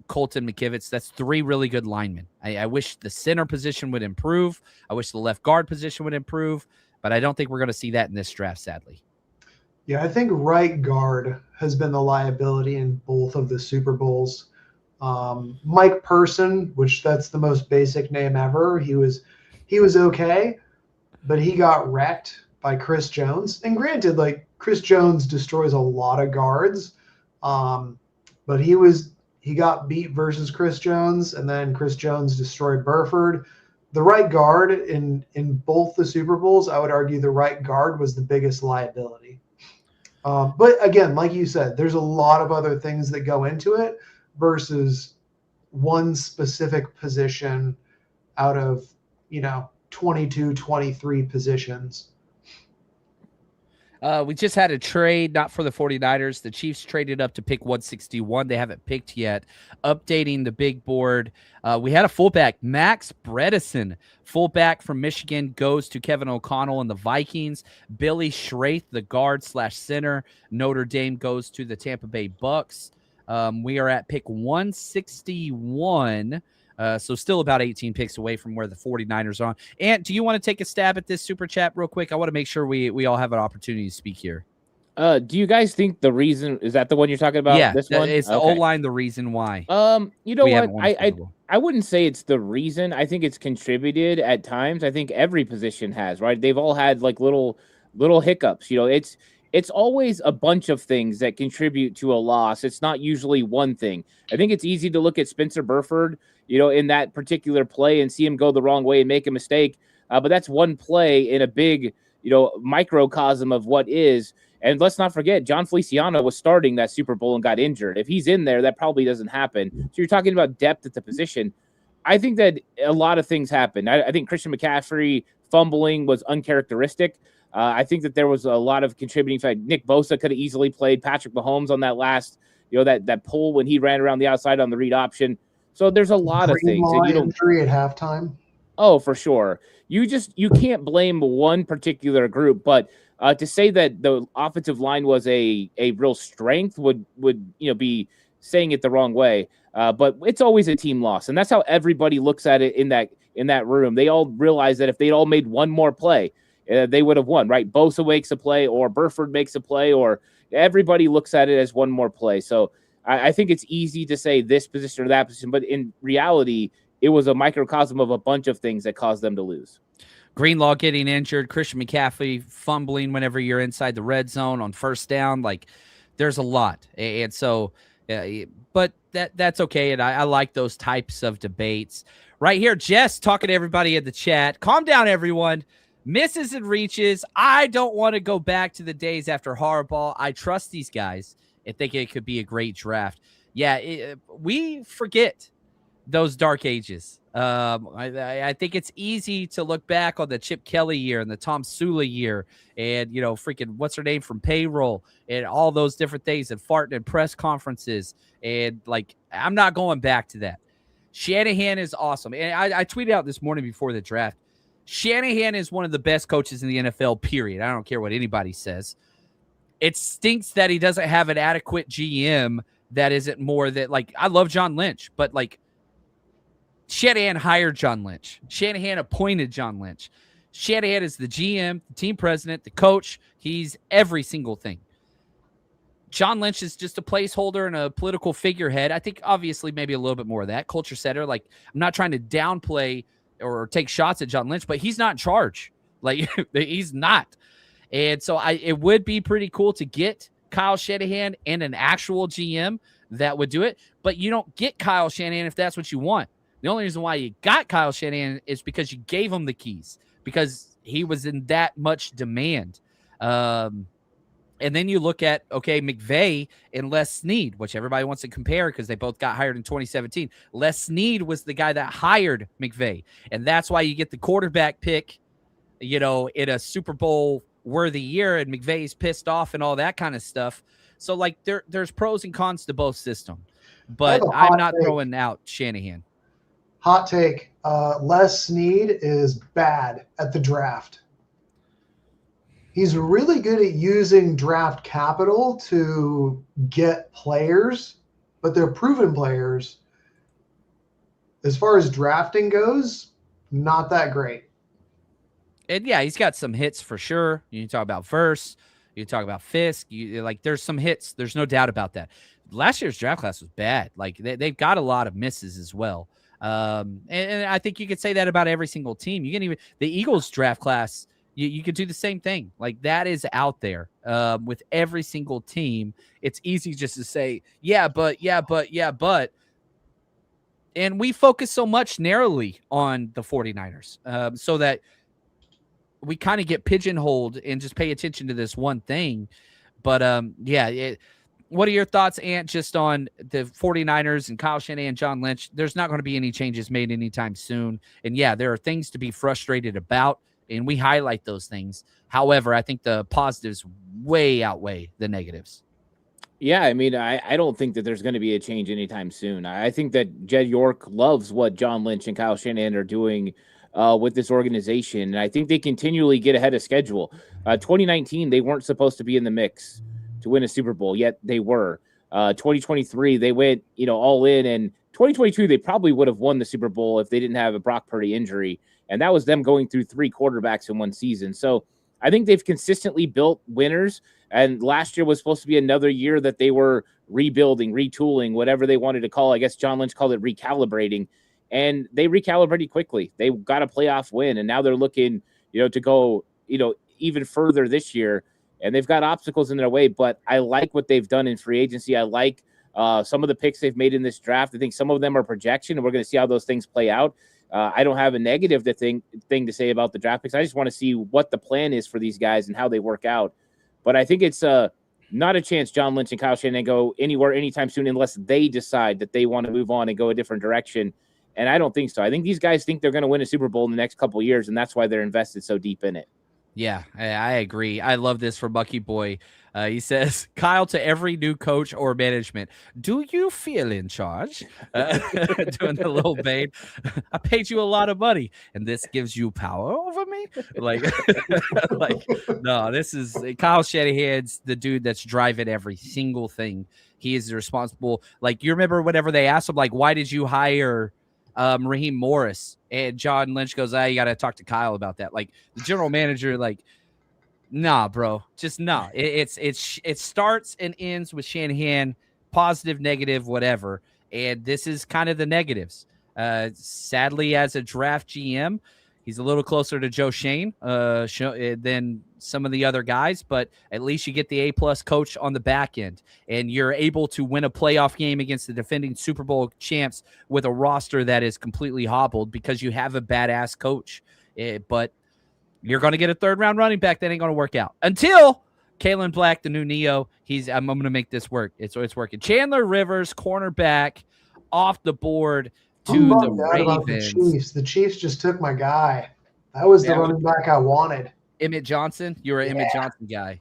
Colton McKivitz. That's 3 really good linemen. I wish the center position would improve. I wish the left guard position would improve, but I don't think we're going to see that in this draft, sadly. Yeah, I think right guard has been the liability in both of the Super Bowls. Mike Person, which that's the most basic name ever, he was okay, but he got wrecked by Chris Jones. And granted, like, Chris Jones destroys a lot of guards, but he got beat versus Chris Jones, and then Chris Jones destroyed Burford. The right guard in both the Super Bowls, I would argue the right guard was the biggest liability. But again, like you said, there's a lot of other things that go into it versus one specific position out of, 22, 23 positions. We just had a trade, not for the 49ers. The Chiefs traded up to pick 161. They haven't picked yet. Updating the big board. We had a fullback, Max Bredesen, fullback from Michigan, goes to Kevin O'Connell and the Vikings. Billy Schraith, the guard / center, Notre Dame, goes to the Tampa Bay Bucks. We are at pick 161. So still about 18 picks away from where the 49ers are on. And do you want to take a stab at this super chat real quick? I want to make sure we all have an opportunity to speak here. Do you guys think the reason is that the one you're talking about? Yeah, this one? It's the O-line, the reason why. You know what? I wouldn't say it's the reason. I think it's contributed at times. I think every position has, right? They've all had like little hiccups. It's always a bunch of things that contribute to a loss. It's not usually one thing. I think it's easy to look at Spencer Burford, in that particular play and see him go the wrong way and make a mistake. But that's one play in a big, microcosm of what is. And let's not forget, John Feliciano was starting that Super Bowl and got injured. If he's in there, that probably doesn't happen. So you're talking about depth at the position. I think that a lot of things happened. I think Christian McCaffrey fumbling was uncharacteristic. I think that there was a lot of contributing fact. Nick Bosa could have easily played Patrick Mahomes on that last, that pull when he ran around the outside on the read option. So there's a lot of things. Injury at halftime. Oh, for sure. You can't blame one particular group, but to say that the offensive line was a real strength would be saying it the wrong way. But it's always a team loss, and that's how everybody looks at it in that room. They all realize that if they'd all made one more play, they would have won, right? Bosa makes a play, or Burford makes a play, or everybody looks at it as one more play. So I think it's easy to say this position or that position, but in reality, it was a microcosm of a bunch of things that caused them to lose. Greenlaw getting injured, Christian McCaffrey fumbling whenever you're inside the red zone on first down. Like, there's a lot. And so, but that's okay. And I like those types of debates. Right here, Jess talking to everybody in the chat. Calm down, everyone. Misses and reaches. I don't want to go back to the days after Harbaugh. I trust these guys. I think it could be a great draft. Yeah, we forget those dark ages. I think it's easy to look back on the Chip Kelly year and the Tom Sula year and, freaking what's her name from Payroll and all those different things and farting in press conferences. And, I'm not going back to that. Shanahan is awesome. And I tweeted out this morning before the draft. Shanahan is one of the best coaches in the NFL, period. I don't care what anybody says. It stinks that he doesn't have an adequate GM that isn't more that, I love John Lynch, but, Shanahan hired John Lynch. Shanahan appointed John Lynch. Shanahan is the GM, the team president, the coach. He's every single thing. John Lynch is just a placeholder and a political figurehead. I think obviously maybe a little bit more of that. Culture setter. I'm not trying to downplay or take shots at John Lynch, but he's not in charge. He's not. And so it would be pretty cool to get Kyle Shanahan and an actual GM that would do it, but you don't get Kyle Shanahan if that's what you want. The only reason why you got Kyle Shanahan is because you gave him the keys, because he was in that much demand. And then you look at, okay, McVay and Les Snead, which everybody wants to compare because they both got hired in 2017. Les Snead was the guy that hired McVay, and that's why you get the quarterback pick, in a Super Bowl worthy year, and McVay's pissed off and all that kind of stuff. So, like, there's pros and cons to both systems, but I'm not throwing out Shanahan. Hot take. Les Snead is bad at the draft. He's really good at using draft capital to get players, but they're proven players. As far as drafting goes, not that great. And yeah, he's got some hits for sure. You talk about Verse, you talk about Fisk. There's some hits. There's no doubt about that. Last year's draft class was bad. Like they've got a lot of misses as well. And I think you could say that about every single team. You can even the Eagles draft class. You could do the same thing. Like that is out there with every single team. It's easy just to say, yeah, but. And we focus so much narrowly on the 49ers so that we kind of get pigeonholed and just pay attention to this one thing. But what are your thoughts, Ant, just on the 49ers and Kyle Shanahan, John Lynch? There's not going to be any changes made anytime soon. And yeah, there are things to be frustrated about, and we highlight those things. However, I think the positives way outweigh the negatives. Yeah, I mean, I don't think that there's going to be a change anytime soon. I think that Jed York loves what John Lynch and Kyle Shanahan are doing with this organization, and I think they continually get ahead of schedule. 2019, they weren't supposed to be in the mix to win a Super Bowl, yet they were. 2023, they went all in, and 2022, they probably would have won the Super Bowl if they didn't have a Brock Purdy injury, and that was them going through 3 quarterbacks in one season. So I think they've consistently built winners, and last year was supposed to be another year that they were rebuilding, retooling, whatever they wanted to call it. I guess John Lynch called it recalibrating, and they recalibrated quickly. They got a playoff win, and now they're looking, to go, even further this year, and they've got obstacles in their way, but I like what they've done in free agency. I like some of the picks they've made in this draft. I think some of them are projection, and we're going to see how those things play out. I don't have a negative thing to say about the draft picks. I just want to see what the plan is for these guys and how they work out. But I think it's not a chance John Lynch and Kyle Shanahan go anywhere anytime soon unless they decide that they want to move on and go a different direction. And I don't think so. I think these guys think they're going to win a Super Bowl in the next couple of years, and that's why they're invested so deep in it. Yeah, I agree. I love this from Bucky Boy. He says, Kyle, to every new coach or management, do you feel in charge? Doing the little Bane. I paid you a lot of money, and this gives you power over me? No, this is Kyle Shanahan's the dude that's driving every single thing. He is responsible. Like, you remember whenever they asked him, like, why did you hire Raheem Morris? And John Lynch goes, you got to talk to Kyle about that. Like, the general manager, like, nah, bro, just nah. It starts and ends with Shanahan, positive, negative, whatever. And this is kind of the negatives. Sadly, as a draft GM, he's a little closer to Joe Shane than some of the other guys, but at least you get the A+ coach on the back end, and you're able to win a playoff game against the defending Super Bowl champs with a roster that is completely hobbled because you have a badass coach. But you're going to get a 3rd-round running back that ain't going to work out until Kalen Black, the new Neo. I'm going to make this work. It's working. Chandler Rivers, cornerback, off the board to the Ravens. The Chiefs just took my guy. That was the running back I wanted. Emmett Johnson. You're an Emmett Johnson guy.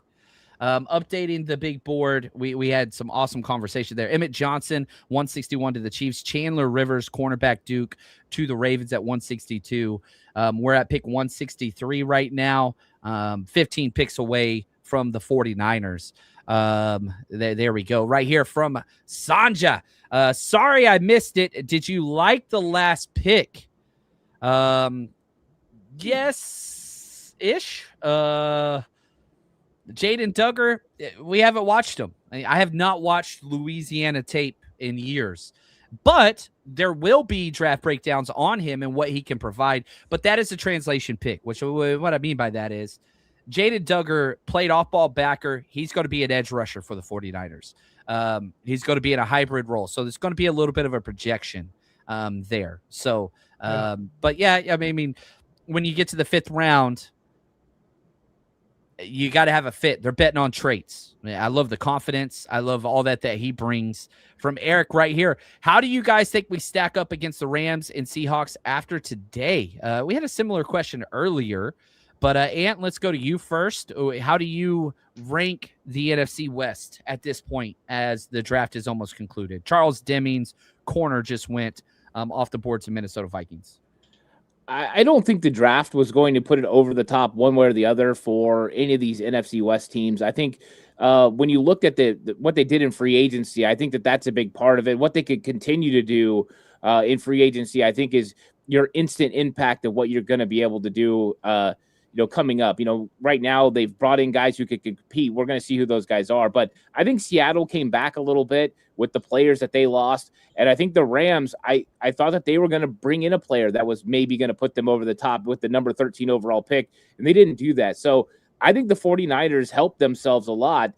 Updating the big board, we had some awesome conversation there. Emmett Johnson, 161 to the Chiefs. Chandler Rivers, cornerback Duke, to the Ravens at 162. We're at pick 163 right now, 15 picks away from the 49ers. There we go. Right here from Sanja. Sorry I missed it. Did you like the last pick? Yes-ish. Jaden Duggar, we haven't watched him. I have not watched Louisiana tape in years, but there will be draft breakdowns on him and what he can provide. But that is a translation pick, which what I mean by that is Jaden Duggar played off-ball backer. He's going to be an edge rusher for the 49ers. He's going to be in a hybrid role. So there's going to be a little bit of a projection there. So, but yeah, I mean, when you get to the 5th round, you got to have a fit. They're betting on traits. I love the confidence. I love all that he brings. From Eric right here, how do you guys think we stack up against the Rams and Seahawks after today? We had a similar question earlier, but Ant, let's go to you first. How do you rank the NFC West at this point as the draft is almost concluded? Charles Deming's corner just went off the board to Minnesota Vikings. I don't think the draft was going to put it over the top one way or the other for any of these NFC West teams. I think when you looked at what they did in free agency, I think that's a big part of it. What they could continue to do in free agency, I think, is your instant impact of what you're going to be able to do coming up. Right now they've brought in guys who could compete. We're going to see who those guys are. But I think Seattle came back a little bit with the players that they lost. And I think the Rams, I thought that they were going to bring in a player that was maybe going to put them over the top with the number 13 overall pick. And they didn't do that. So I think the 49ers helped themselves a lot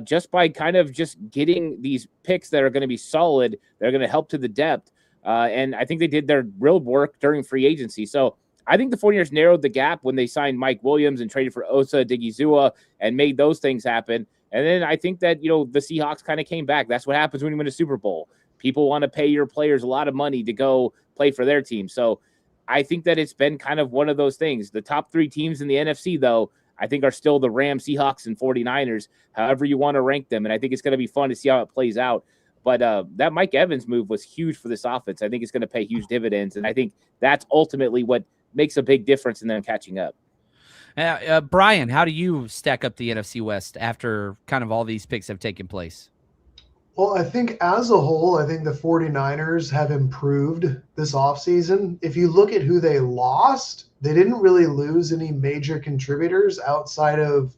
just by kind of just getting these picks that are going to be solid. They're going to help to the depth. And I think they did their real work during free agency. So I think the 49ers narrowed the gap when they signed Mike Williams and traded for Osa Odighizuwa and made those things happen. And then I think that, the Seahawks kind of came back. That's what happens when you win a Super Bowl. People want to pay your players a lot of money to go play for their team. So I think that it's been kind of one of those things. The top 3 teams in the NFC, though, I think are still the Rams, Seahawks, and 49ers, however you want to rank them. And I think it's going to be fun to see how it plays out. But that Mike Evans move was huge for this offense. I think it's going to pay huge dividends. And I think that's ultimately what makes a big difference in them catching up. Brian, how do you stack up the NFC West after kind of all these picks have taken place? Well, I think as a whole, I think the 49ers have improved this offseason. If you look at who they lost, they didn't really lose any major contributors outside of,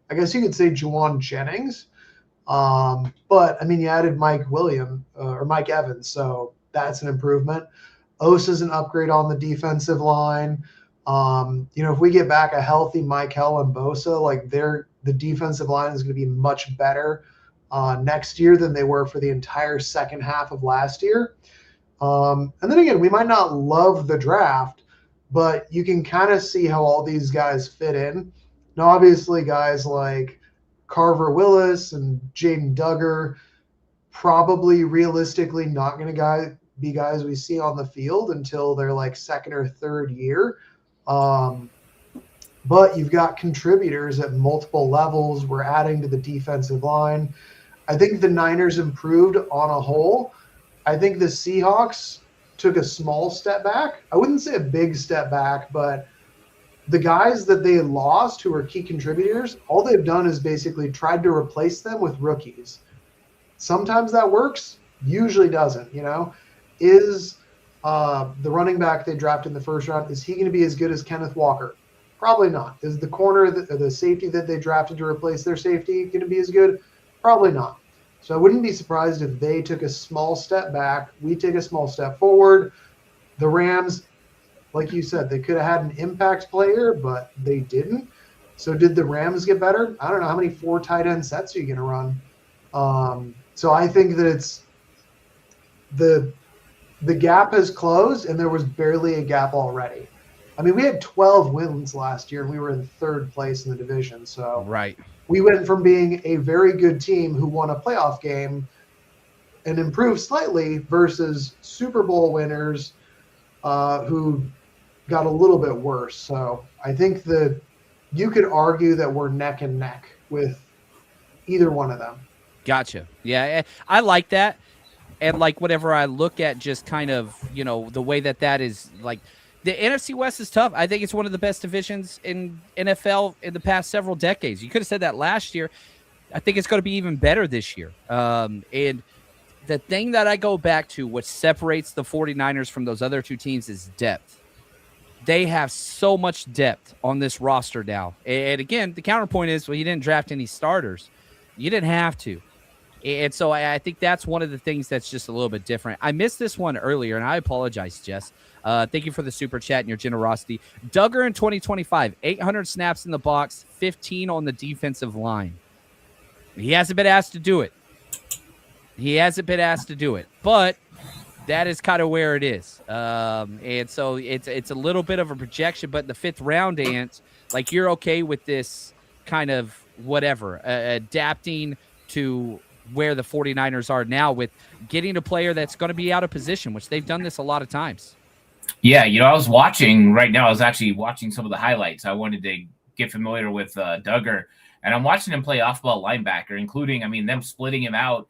I guess you could say, Juwan Jennings. But, I mean, you added Mike Evans, so that's an improvement. Osa's an upgrade on the defensive line. If we get back a healthy Michael and Bosa, like the defensive line is going to be much better next year than they were for the entire second half of last year. And then again, we might not love the draft, but you can kind of see how all these guys fit in. Now, obviously, guys like Carver Willis and Jaden Duggar, probably realistically not going to be guys we see on the field until they're like second or third year. But you've got contributors at multiple levels. We're adding to the defensive line. I think the Niners improved on a whole. I think the Seahawks took a small step back. I wouldn't say a big step back, but the guys that they lost who were key contributors, all they've done is basically tried to replace them with rookies. Sometimes that works, usually doesn't, Is the running back they drafted in the first round, is he going to be as good as Kenneth Walker? Probably not. Is the corner, the safety that they drafted to replace their safety going to be as good? Probably not. So I wouldn't be surprised if they took a small step back. We take a small step forward. The Rams, like you said, they could have had an impact player, but they didn't. So did the Rams get better? I don't know. How many 4 tight end sets are you going to run? So I think that it's the gap has closed, and there was barely a gap already. I mean, we had 12 wins last year, and we were in 3rd place in the division. So right. We went from being a very good team who won a playoff game and improved slightly versus Super Bowl winners who got a little bit worse. So I think that you could argue that we're neck and neck with either one of them. Gotcha. Yeah, I like that. And like whenever I look at just kind of, the way that is like the NFC West is tough. I think it's one of the best divisions in NFL in the past several decades. You could have said that last year. I think it's going to be even better this year. And the thing that I go back to, what separates the 49ers from those other 2 teams is depth. They have so much depth on this roster now. And again, the counterpoint is, well, you didn't draft any starters. You didn't have to. And so I think that's one of the things that's just a little bit different. I missed this one earlier, and I apologize, Jess. Thank you for the super chat and your generosity. Duggar in 2025, 800 snaps in the box, 15 on the defensive line. He hasn't been asked to do it. But that is kind of where it is. And so it's a little bit of a projection, but in the 5th round, Ant, like, you're okay with this kind of whatever, adapting to where the 49ers are now with getting a player that's going to be out of position, which they've done this a lot of times. Yeah, I was watching right now. I was actually watching some of the highlights. I wanted to get familiar with Duggar, and I'm watching him play off-ball linebacker, including, them splitting him out.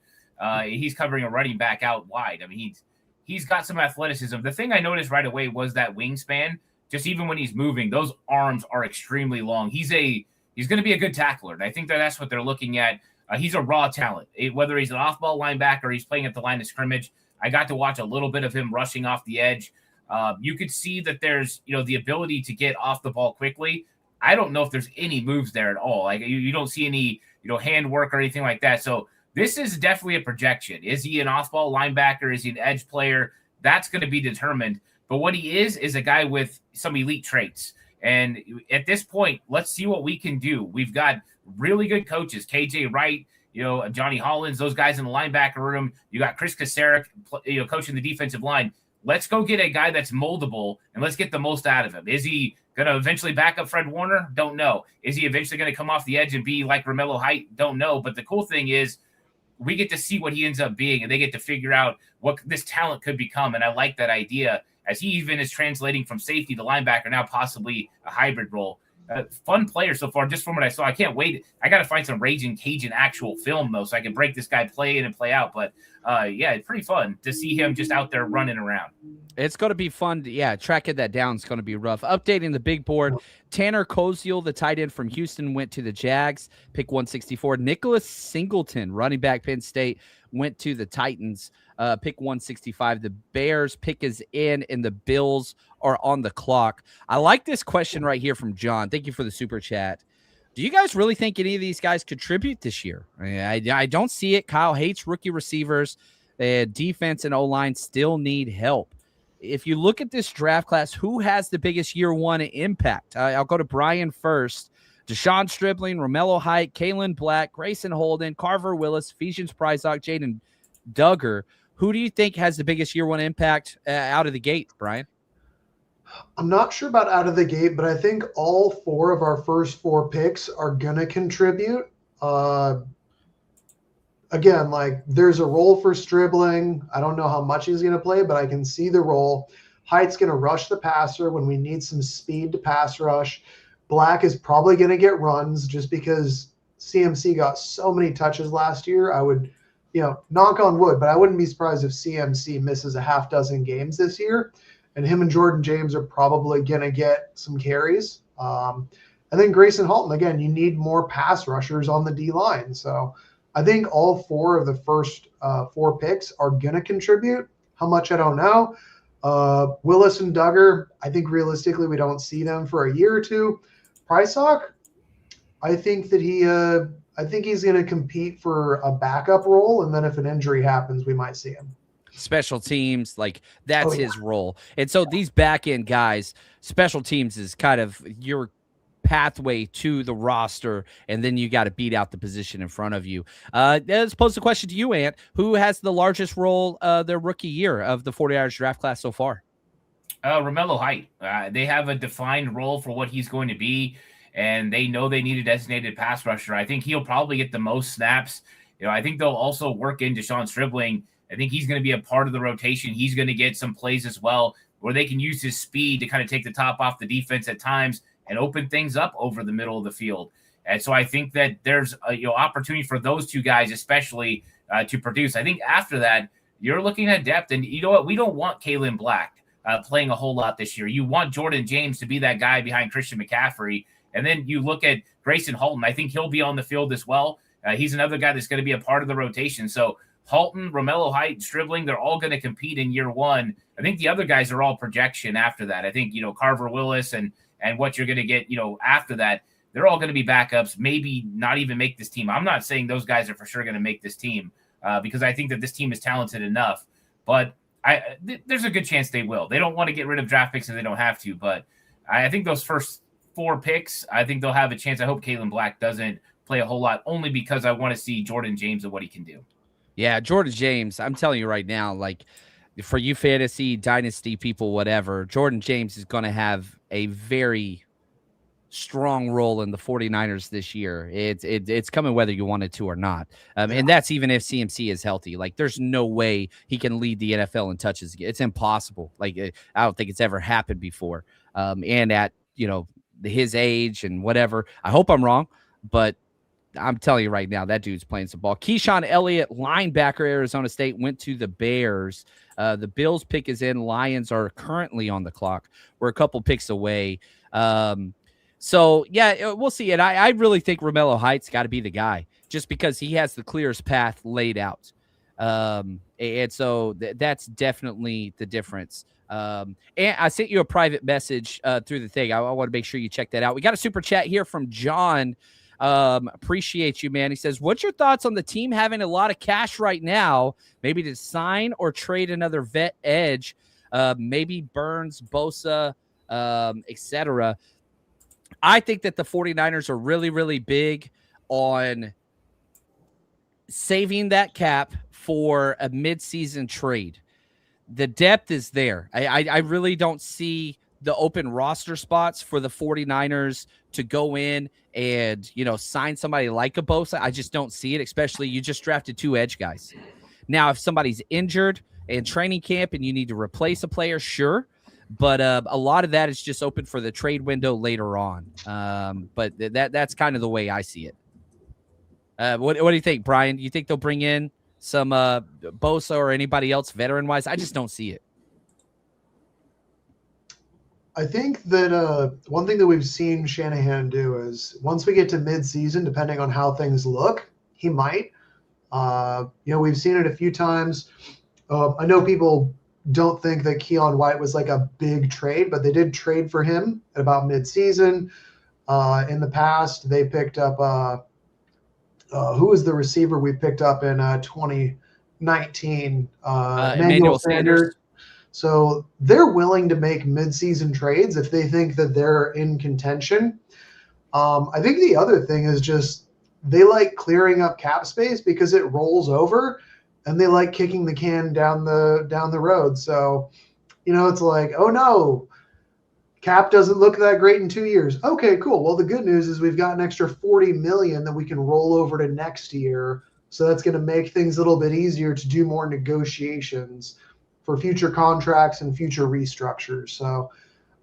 He's covering a running back out wide. He's got some athleticism. The thing I noticed right away was that wingspan. Just even when he's moving, those arms are extremely long. He's going to be a good tackler, and I think that's what they're looking at. He's a raw talent. Whether he's an off-ball linebacker or he's playing at the line of scrimmage, I got to watch a little bit of him rushing off the edge. You could see that there's, the ability to get off the ball quickly. I don't know if there's any moves there at all. Like, you don't see any, hand work or anything like that. So this is definitely a projection. Is he an off-ball linebacker? Is he an edge player? That's going to be determined. But what he is a guy with some elite traits. And at this point, let's see what we can do. We've got really good coaches, KJ Wright, Johnny Hollins, those guys in the linebacker room. You got Chris Kacerek, coaching the defensive line. Let's go get a guy that's moldable, and let's get the most out of him. Is he going to eventually back up Fred Warner? Don't know. Is he eventually going to come off the edge and be like Romello Height? Don't know. But the cool thing is we get to see what he ends up being, and they get to figure out what this talent could become. And I like that idea, as he even is translating from safety to linebacker, now possibly a hybrid role. Fun player so far, just from what I saw. I can't wait. I got to find some Raging Cajun actual film, though, so I can break this guy play in and play out. But, yeah, it's pretty fun to see him just out there running around. It's going to be fun. Tracking that down is going to be rough. Updating the big board, Tanner Koziel, the tight end from Houston, went to the Jags, pick 164. Nicholas Singleton, running back, Penn State, went to the Titans, pick 165. The Bears pick is in, and the Bills are on the clock. I like this question right here from John. Thank you for the super chat. Do you guys really think any of these guys contribute this year? I don't see it. Kyle hates rookie receivers. Defense and O-line still need help. If you look at this draft class, who has the biggest year one impact? I'll go to Brian first. Deshaun Stribling, Romello Height, Kalen Black, Grayson Holden, Carver Willis, Ephesian Priox, Jaden Duggar. Who do you think has the biggest year one impact out of the gate, Brian? I'm not sure about out of the gate, but I think all 4 of our first 4 picks are going to contribute. Again, like, there's a role for Stribling. I don't know how much he's going to play, but I can see the role. Height's going to rush the passer when we need some speed to pass rush. Black is probably going to get runs just because CMC got so many touches last year. I would, knock on wood, but I wouldn't be surprised if CMC misses a half dozen games this year. And him and Jordan James are probably going to get some carries. And then Grayson Halton, again, you need more pass rushers on the D-line. So I think all 4 of the first 4 picks are going to contribute. How much, I don't know. Willis and Duggar, I think realistically we don't see them for a year or two. Priox, I think that he's going to compete for a backup role, and then if an injury happens, we might see him. Special teams, like, that's his role. And so these back end guys, special teams is kind of your pathway to the roster, and then you got to beat out the position in front of you. Let's pose the question to you, Ant. Who has the largest role their rookie year of the 49ers draft class so far? Romello Height. They have a defined role for what he's going to be, and they know they need a designated pass rusher. I think he'll probably get the most snaps. I think they'll also work in Deshaun Stribling. I think he's going to be a part of the rotation. He's going to get some plays as well where they can use his speed to kind of take the top off the defense at times and open things up over the middle of the field. And so I think that there's a opportunity for those 2 guys, especially to produce. I think after that, you're looking at depth. And you know what? We don't want Kalen Black playing a whole lot this year. You want Jordan James to be that guy behind Christian McCaffrey. And then you look at Grayson Halton. I think he'll be on the field as well. He's another guy that's going to be a part of the rotation. So Halton, Romello Height, Stribling, they're all going to compete in year one. I think the other guys are all projection after that. I think, Carver Willis and what you're going to get, after that. they're all going to be backups, maybe not even make this team. I'm not saying those guys are for sure going to make this team because I think that this team is talented enough, but there's a good chance they will. They don't want to get rid of draft picks if they don't have to, but I think those first 4 picks, I think they'll have a chance. I hope Kalen Black doesn't play a whole lot, only because I want to see Jordan James and what he can do. Yeah, Jordan James, I'm telling you right now, like for you fantasy, dynasty people, whatever, Jordan James is going to have a very strong role in the 49ers this year. It's coming whether you want it to or not. And that's even if CMC is healthy. Like there's no way he can lead the NFL in touches. It's impossible. Like I don't think it's ever happened before. And at, his age and whatever, I hope I'm wrong, but I'm telling you right now, that dude's playing some ball. Keyshawn Elliott, linebacker, Arizona State, went to the Bears. The Bills pick is in. Lions are currently on the clock. We're a couple picks away. So, yeah, we'll see it. I really think Romello Heights got to be the guy just because he has the clearest path laid out. And so that's definitely the difference. And I sent you a private message through the thing. I want to make sure you check that out. We got a super chat here from John. Appreciate you, man. He says, what's your thoughts on the team having a lot of cash right now, maybe to sign or trade another vet edge, maybe Burns, Bosa, etc. I think that the 49ers are really, really big on saving that cap for a midseason trade. The depth is there. I really don't see the open roster spots for the 49ers to go in and, sign somebody like a Bosa. I just don't see it, especially you just drafted 2 edge guys. Now, if somebody's injured in training camp and you need to replace a player, sure. But a lot of that is just open for the trade window later on. But that's kind of the way I see it. What do you think, Brian? Do you think they'll bring in some Bosa or anybody else veteran-wise? I just don't see it. I think that one thing that we've seen Shanahan do is once we get to midseason, depending on how things look, he might. We've seen it a few times. I know people don't think that Keon White was like a big trade, but they did trade for him at about midseason. In the past, they picked up who was the receiver we picked up in 2019? Emmanuel Sanders. So they're willing to make midseason trades if they think that they're in contention. I think the other thing is just they like clearing up cap space because it rolls over. And they like kicking the can down the road. So, it's like, oh no, cap doesn't look that great in 2 years. Okay, cool. Well, the good news is we've got an extra $40 million that we can roll over to next year. So that's going to make things a little bit easier to do more negotiations for future contracts and future restructures. So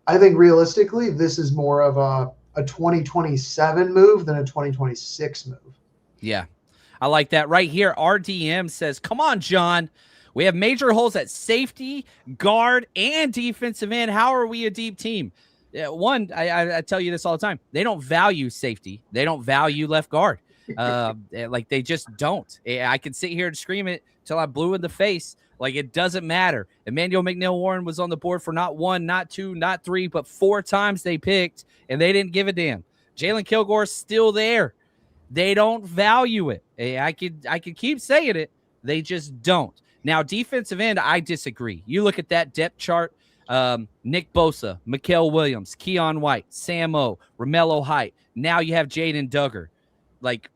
I think realistically, this is more of a 2027 move than a 2026 move. Yeah. I like that right here. RDM says, come on, John. We have major holes at safety, guard, and defensive end. How are we a deep team? One, I tell you this all the time. They don't value safety. They don't value left guard. Like they just don't. I can sit here and scream it till I'm blue in the face. Like it doesn't matter. Emmanuel McNeil-Warren was on the board for not 1, not 2, not 3, but 4 times they picked, and they didn't give a damn. Jalen Kilgore's still there. They don't value it. I could keep saying it. They just don't. Now, defensive end, I disagree. You look at that depth chart, Nick Bosa, Mikael Williams, Keon White, Sam O, Romello Height. Now you have Jaden Duggar. Like,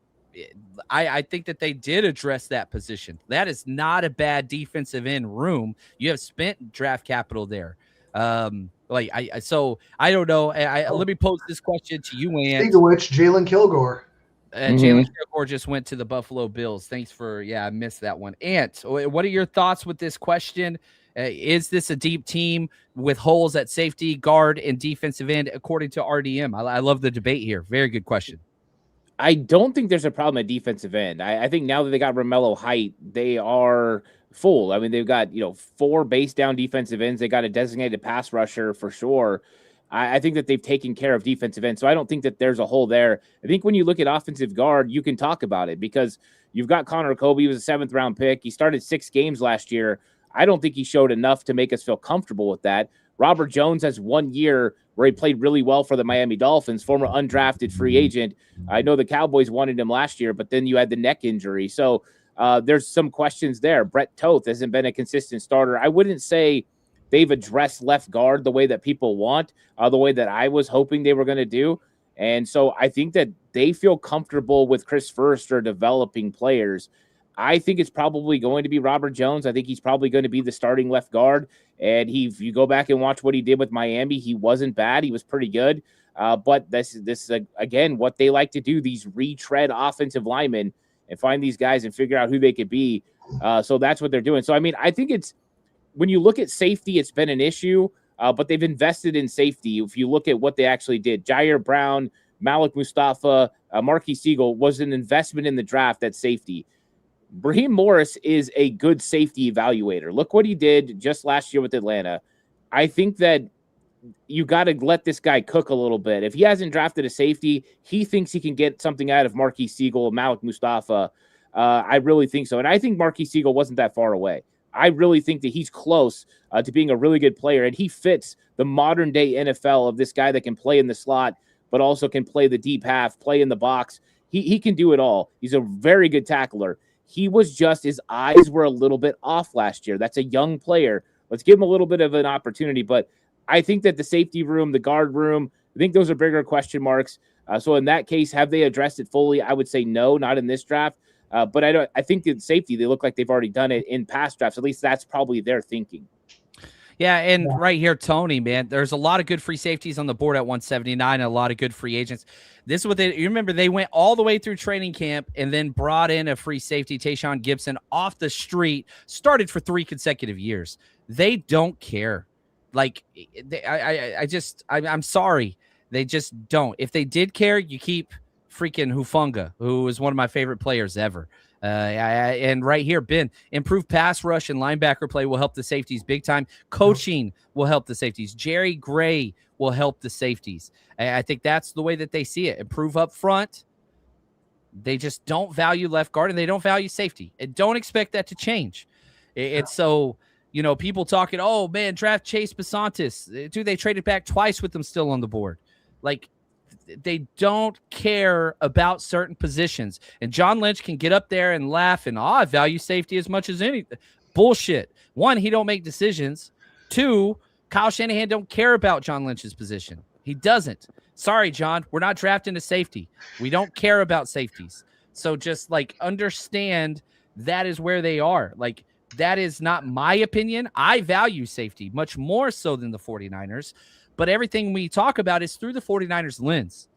I think that they did address that position. That is not a bad defensive end room. You have spent draft capital there. So I don't know. Let me pose this question to you, Ant. Speaking of which, Jalen Kilgore. Jalen Kilgore just went to the Buffalo Bills. Thanks for, I missed that one. Ant, what are your thoughts with this question? Is this a deep team with holes at safety, guard, and defensive end, according to RDM? I love the debate here. Very good question. I don't think there's a problem at defensive end. I think now that they got Romello Height, they are full. I mean, they've got, 4 base down defensive ends. They got a designated pass rusher for sure. I think that they've taken care of defensive end. So I don't think that there's a hole there. I think when you look at offensive guard, you can talk about it because you've got Connor Kobe, he was a 7th round pick. He started 6 games last year. I don't think he showed enough to make us feel comfortable with that. Robert Jones has 1 year where he played really well for the Miami Dolphins, former undrafted free agent. I know the Cowboys wanted him last year, but then you had the neck injury. So there's some questions there. Brett Toth hasn't been a consistent starter. I wouldn't say they've addressed left guard the way that people want, the way that I was hoping they were going to do. And so I think that they feel comfortable with Chris Foerster developing players. I think it's probably going to be Robert Jones. I think he's probably going to be the starting left guard. And if you go back and watch what he did with Miami, he wasn't bad. He was pretty good. But this is again, what they like to do, these retread offensive linemen and find these guys and figure out who they could be. So that's what they're doing. So, I mean, I think it's, when you look at safety, it's been an issue, but they've invested in safety. If you look at what they actually did, Jair Brown, Malik Mustafa, Marquis Siegel was an investment in the draft at safety. Raheem Morris is a good safety evaluator. Look what he did just last year with Atlanta. I think that you got to let this guy cook a little bit. If he hasn't drafted a safety, he thinks he can get something out of Marquis Siegel, Malik Mustafa. I really think so. And I think Marquis Siegel wasn't that far away. I really think that he's close to being a really good player, and he fits the modern day NFL of this guy that can play in the slot, but also can play the deep half, play in the box. He can do it all. He's a very good tackler. He was just, his eyes were a little bit off last year. That's a young player. Let's give him a little bit of an opportunity. But I think that the safety room, the guard room, I think those are bigger question marks. So in that case, have they addressed it fully? I would say no, not in this draft. But I think that safety, they look like they've already done it in past drafts. At least that's probably their thinking. Yeah, and right here, Tony, man, there's a lot of good free safeties on the board at 179 and a lot of good free agents. This is what you remember, they went all the way through training camp and then brought in a free safety, Tayshaun Gibson, off the street, started for 3 consecutive years. They don't care. Like, I'm sorry. They just don't. If they did care, you keep freaking Hufanga, who is one of my favorite players ever. And right here, Ben, improved pass rush and linebacker play will help the safeties big time. Coaching will help the safeties. Jerry Gray will help the safeties. I think that's the way that they see it. Improve up front. They just don't value left guard and they don't value safety. And don't expect that to change. It's so, you know, people talking, oh, man, draft Chase Besantis. Dude, they traded back twice with them still on the board. Like, they don't care about certain positions. And John Lynch can get up there and laugh and, I value safety as much as anything. Bullshit. 1, he don't make decisions. 2, Kyle Shanahan don't care about John Lynch's position. He doesn't. Sorry, John, we're not drafting a safety. We don't care about safeties. So just, like, understand that is where they are. Like, that is not my opinion. I value safety much more so than the 49ers. But everything we talk about is through the 49ers lens.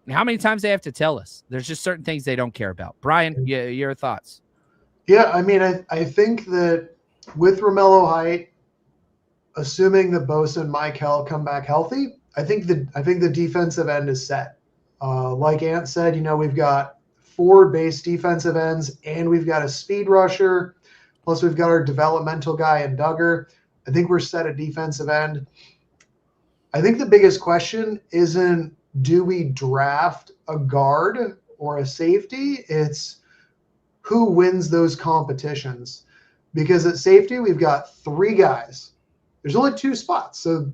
How many times they have to tell us? There's just certain things they don't care about. Brian, your thoughts? Yeah, I mean, I think that with Romello Height, assuming that Bosa and Michael come back healthy, I think the defensive end is set. Like Ant said, you know, we've got 4 base defensive ends, and we've got a speed rusher, plus we've got our developmental guy in Duggar. I think we're set at defensive end. I think the biggest question isn't, do we draft a guard or a safety? It's who wins those competitions. Because at safety, we've got 3 guys. There's only 2 spots. So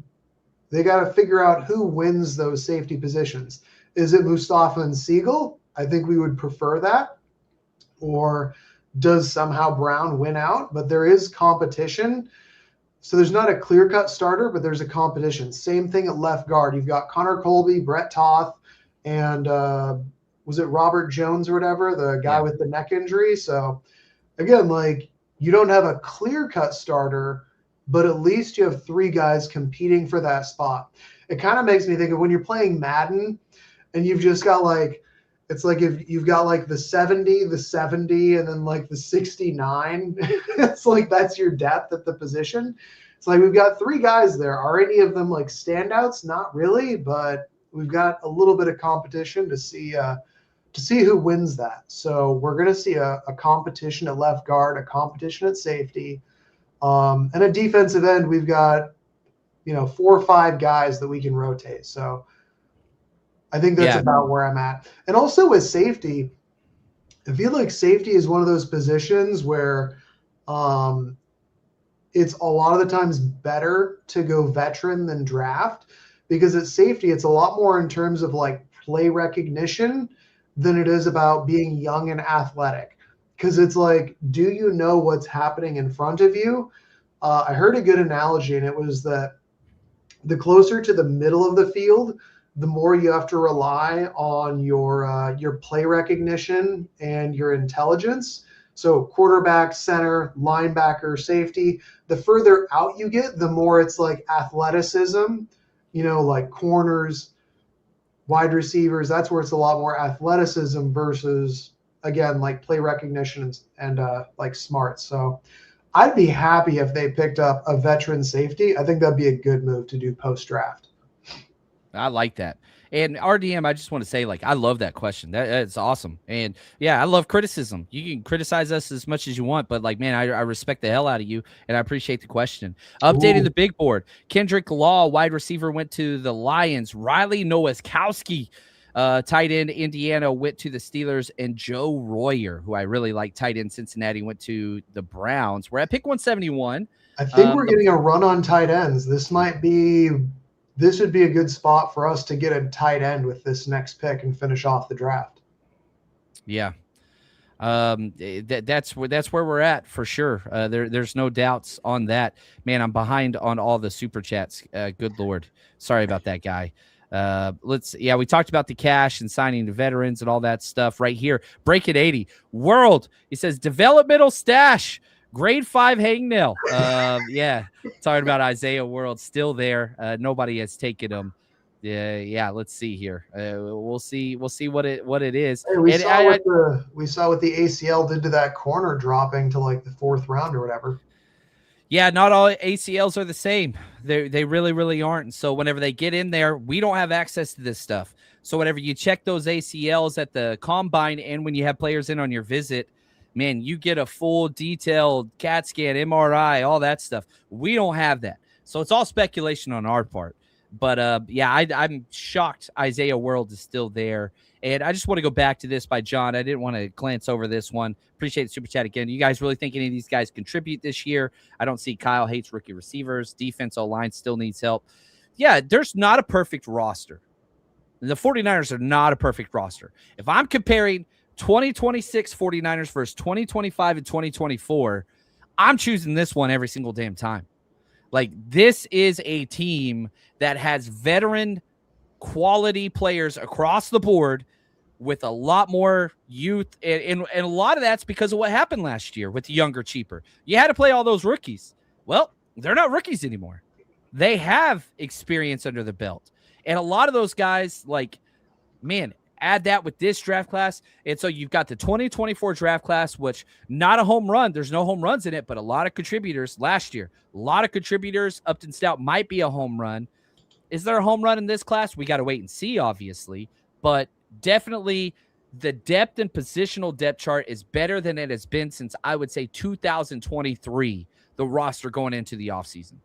they got to figure out who wins those safety positions. Is it Mustafa and Siegel? I think we would prefer that. Or does somehow Brown win out? But there is competition. So there's not a clear-cut starter, but there's a competition. Same thing at left guard. You've got Connor Colby, Brett Toth, and was it Robert Jones or whatever, the guy with the neck injury? So, again, like, you don't have a clear-cut starter, but at least you have 3 guys competing for that spot. It kind of makes me think of when you're playing Madden and you've just got, like, it's like if you've got, like, the 70, and then, like, the 69. It's like that's your depth at the position. It's like we've got 3 guys there. Are any of them, like, standouts? Not really, but we've got a little bit of competition to see who wins that. So we're going to see a competition at left guard, a competition at safety, and a defensive end. We've got, 4 or 5 guys that we can rotate. So I think that's about where I'm at. And also with safety, I feel like safety is one of those positions where it's a lot of the times better to go veteran than draft, because at safety, it's a lot more in terms of like play recognition than it is about being young and athletic. Because it's like, do you know what's happening in front of you? I heard a good analogy, and it was that the closer to the middle of the field, the more you have to rely on your play recognition and your intelligence. So quarterback, center, linebacker, safety, the further out you get, the more it's like athleticism, like corners, wide receivers. That's where it's a lot more athleticism versus, again, like play recognition and like smarts. So I'd be happy if they picked up a veteran safety. I think that'd be a good move to do post-draft. I like that. And RDM, I just want to say, like, I love that question. That's awesome. And yeah, I love criticism. You can criticize us as much as you want, but like, man, I respect the hell out of you, and I appreciate the question. Updating the big board. Kendrick Law, wide receiver, went to the Lions. Riley Nowakowski, tight end, Indiana, went to the Steelers. And Joe Royer, who I really like, tight end, Cincinnati, went to the Browns. We're at pick 171. I think we're getting a run on tight ends. This would be a good spot for us to get a tight end with this next pick and finish off the draft. Yeah. That's where we're at for sure. There's no doubts on that. Man, I'm behind on all the super chats. Good Lord. Sorry about that, guy. We talked about the cash and signing the veterans and all that stuff right here. Break it 80 World. He says developmental stash. Grade 5 hangnail. Talking about Isaiah World, still there. Nobody has taken him. Let's see here. We'll see what it is. Hey, we saw what the ACL did to that corner, dropping to like the 4th round or whatever. Yeah, not all ACLs are the same. They really, really aren't. And so whenever they get in there, we don't have access to this stuff. So whenever you check those ACLs at the combine and when you have players in on your visit, man, you get a full detailed CAT scan, MRI, all that stuff. We don't have that. So it's all speculation on our part. But, I'm shocked Isaiah World is still there. And I just want to go back to this by John. I didn't want to glance over this one. Appreciate the super chat again. You guys really think any of these guys contribute this year? I don't see Kyle hates rookie receivers. Defense O-line still needs help. Yeah, there's not a perfect roster. The 49ers are not a perfect roster. If I'm comparing 2026 49ers versus 2025 and 2024, I'm choosing this one every single damn time. Like, this is a team that has veteran quality players across the board with a lot more youth. And a lot of that's because of what happened last year with the younger, cheaper. You had to play all those rookies. Well, they're not rookies anymore. They have experience under the belt. And a lot of those guys, like, man, add that with this draft class. And so you've got the 2024 draft class, which not a home run. There's no home runs in it, but a lot of contributors last year. A lot of contributors. Upton Stout might be a home run. Is there a home run in this class? We got to wait and see, obviously. But definitely the depth and positional depth chart is better than it has been since, I would say, 2023, the roster going into the offseason.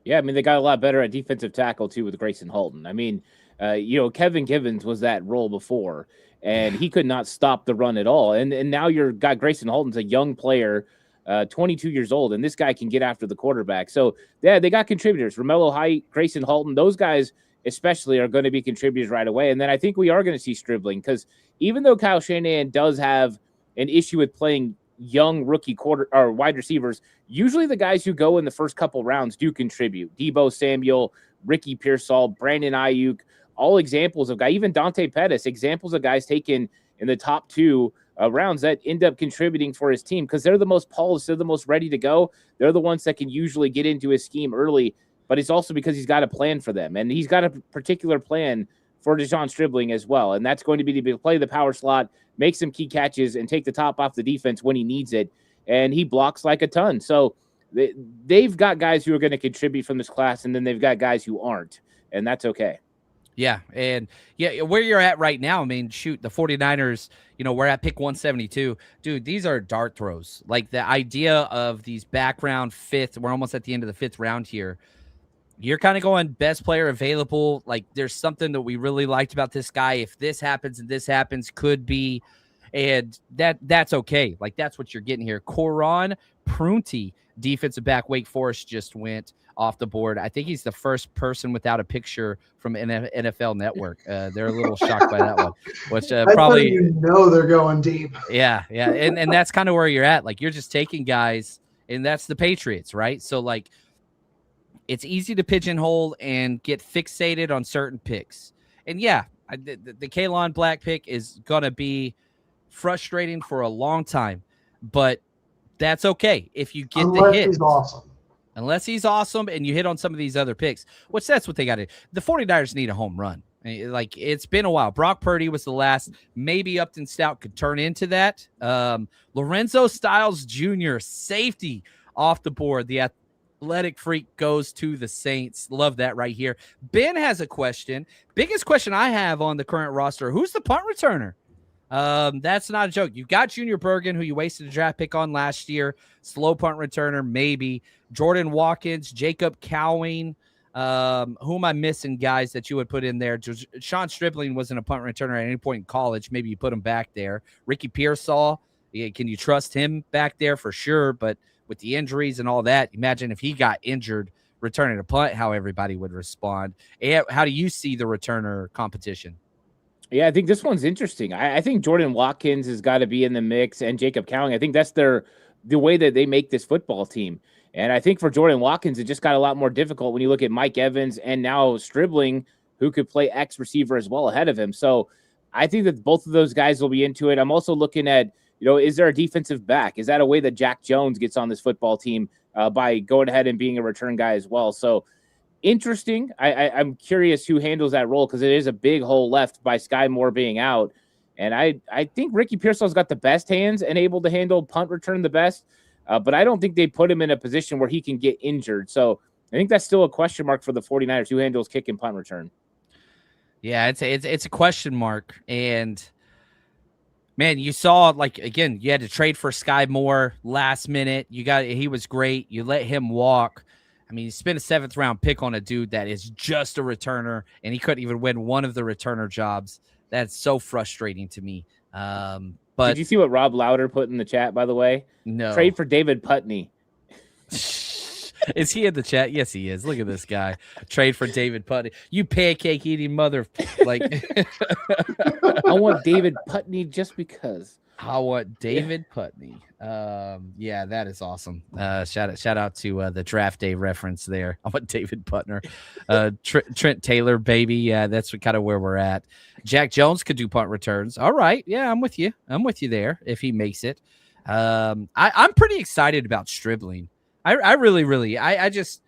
Yeah, I mean, they got a lot better at defensive tackle, too, with Grayson Halton. I mean, Kevin Givens was that role before, and he could not stop the run at all. And now you've got Grayson Halton's a young player, 22 years old, and this guy can get after the quarterback. So, yeah, they got contributors. Romello Height, Grayson Halton, those guys especially are going to be contributors right away. And then I think we are going to see Stribling, because even though Kyle Shanahan does have an issue with playing young rookie wide receivers, usually the guys who go in the first couple rounds do contribute. Deebo Samuel, Ricky Pearsall, Brandon Ayuk, all examples of guys, even Dante Pettis, examples of guys taken in the top 2 rounds that end up contributing for his team, because they're the most polished, they're the most ready to go. They're the ones that can usually get into his scheme early, but it's also because he's got a plan for them. And he's got a particular plan for Deshaun Stribling as well. And that's going to be to play the power slot, make some key catches, and take the top off the defense when he needs it. And he blocks like a ton. So they've got guys who are going to contribute from this class, and then they've got guys who aren't. And that's okay. Yeah, and where you're at right now, I mean, shoot, the 49ers, we're at pick 172. Dude, these are dart throws. Like, the idea of these background 5th, we're almost at the end of the 5th round here. You're kind of going best player available. Like, there's something that we really liked about this guy. If this happens and this happens, could be. And that's okay. Like, that's what you're getting here. Coron Prunty, defensive back, Wake Forest, just went off the board. I think he's the first person without a picture from NFL Network. They're a little shocked by that one, which probably you know they're going deep. Yeah. And that's kind of where you're at. Like, you're just taking guys, and that's the Patriots, right? So, like, it's easy to pigeonhole and get fixated on certain picks. And yeah, the Kalon Black pick is going to be frustrating for a long time, but that's okay if you get the hit. Unless he's awesome and you hit on some of these other picks, which that's what they got to do. The 49ers need a home run. Like, it's been a while. Brock Purdy was the last. Maybe Upton Stout could turn into that. Lorenzo Styles Jr., safety, off the board. The athletic freak goes to the Saints. Love that right here. Ben has a question. Biggest question I have on the current roster: who's the punt returner? That's not a joke. You've got Junior Bergen, who you wasted a draft pick on last year. Slow punt returner, maybe. Jordan Watkins, Jacob Cowing. Who am I missing, guys, that you would put in there? Sean Stripling wasn't a punt returner at any point in college. Maybe you put him back there. Ricky Pearsall, can you trust him back there? For sure, but with the injuries and all that, imagine if he got injured returning a punt, how everybody would respond. How do you see the returner competition? Yeah, I think this one's interesting. I think Jordan Watkins has got to be in the mix, and Jacob Cowing. I think that's the way that they make this football team. And I think for Jordan Watkins, it just got a lot more difficult when you look at Mike Evans and now Stribling, who could play X receiver as well ahead of him. So I think that both of those guys will be into it. I'm also looking at, is there a defensive back? Is that a way that Jack Jones gets on this football team by going ahead and being a return guy as well? So interesting. I'm curious who handles that role, because it is a big hole left by Sky Moore being out. And I think Ricky Pearsall's got the best hands and able to handle punt return the best. But I don't think they put him in a position where he can get injured. So I think that's still a question mark for the 49ers, who handles kick and punt return. Yeah, it's a question mark. And man, you saw, like, again, you had to trade for Sky Moore last minute. He was great. You let him walk. I mean, you spent a 7th round pick on a dude that is just a returner, and he couldn't even win one of the returner jobs. That's so frustrating to me. But did you see what Rob Lauder put in the chat, by the way? No. Trade for David Putney. Is he in the chat? Yes, he is. Look at this guy. Trade for David Putney. You pancake eating mother. Like, I want David Putney just because. I want David Putney. Yeah, that is awesome. Shout out to the draft day reference there. I want David Putner. Trent Taylor, baby. Yeah, that's kind of where we're at. Jack Jones could do punt returns. All right. Yeah, I'm with you. I'm with you there if he makes it. I'm pretty excited about Stribling. I really, I just,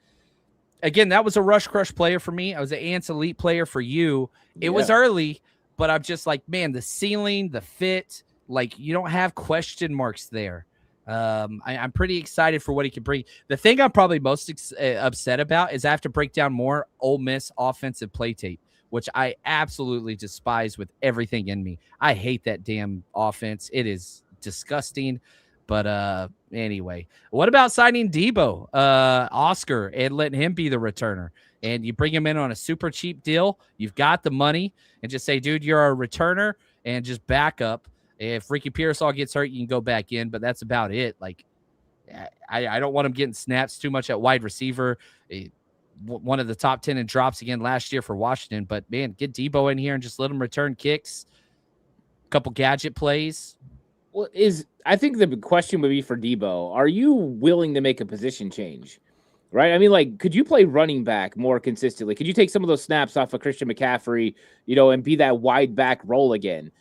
again, that was a rush crush player for me. I was an Ants Elite player for you. It was early, but I'm just like, man, the ceiling, the fit, like, you don't have question marks there. I'm pretty excited for what he can bring. The thing I'm probably most upset about is I have to break down more Ole Miss offensive play tape, which I absolutely despise with everything in me. I hate that damn offense. It is disgusting. But anyway, what about signing Debo, Oscar, and letting him be the returner? And you bring him in on a super cheap deal. You've got the money, and just say, dude, you're a returner, and just back up. If Ricky Pearsall gets hurt, you can go back in, but that's about it. Like, I don't want him getting snaps too much at wide receiver. One of the top 10 in drops again last year for Washington. But, man, get Debo in here and just let him return kicks, a couple gadget plays. Well, I think the question would be for Debo, are you willing to make a position change? Right? I mean, like, could you play running back more consistently? Could you take some of those snaps off of Christian McCaffrey, and be that wide back role again?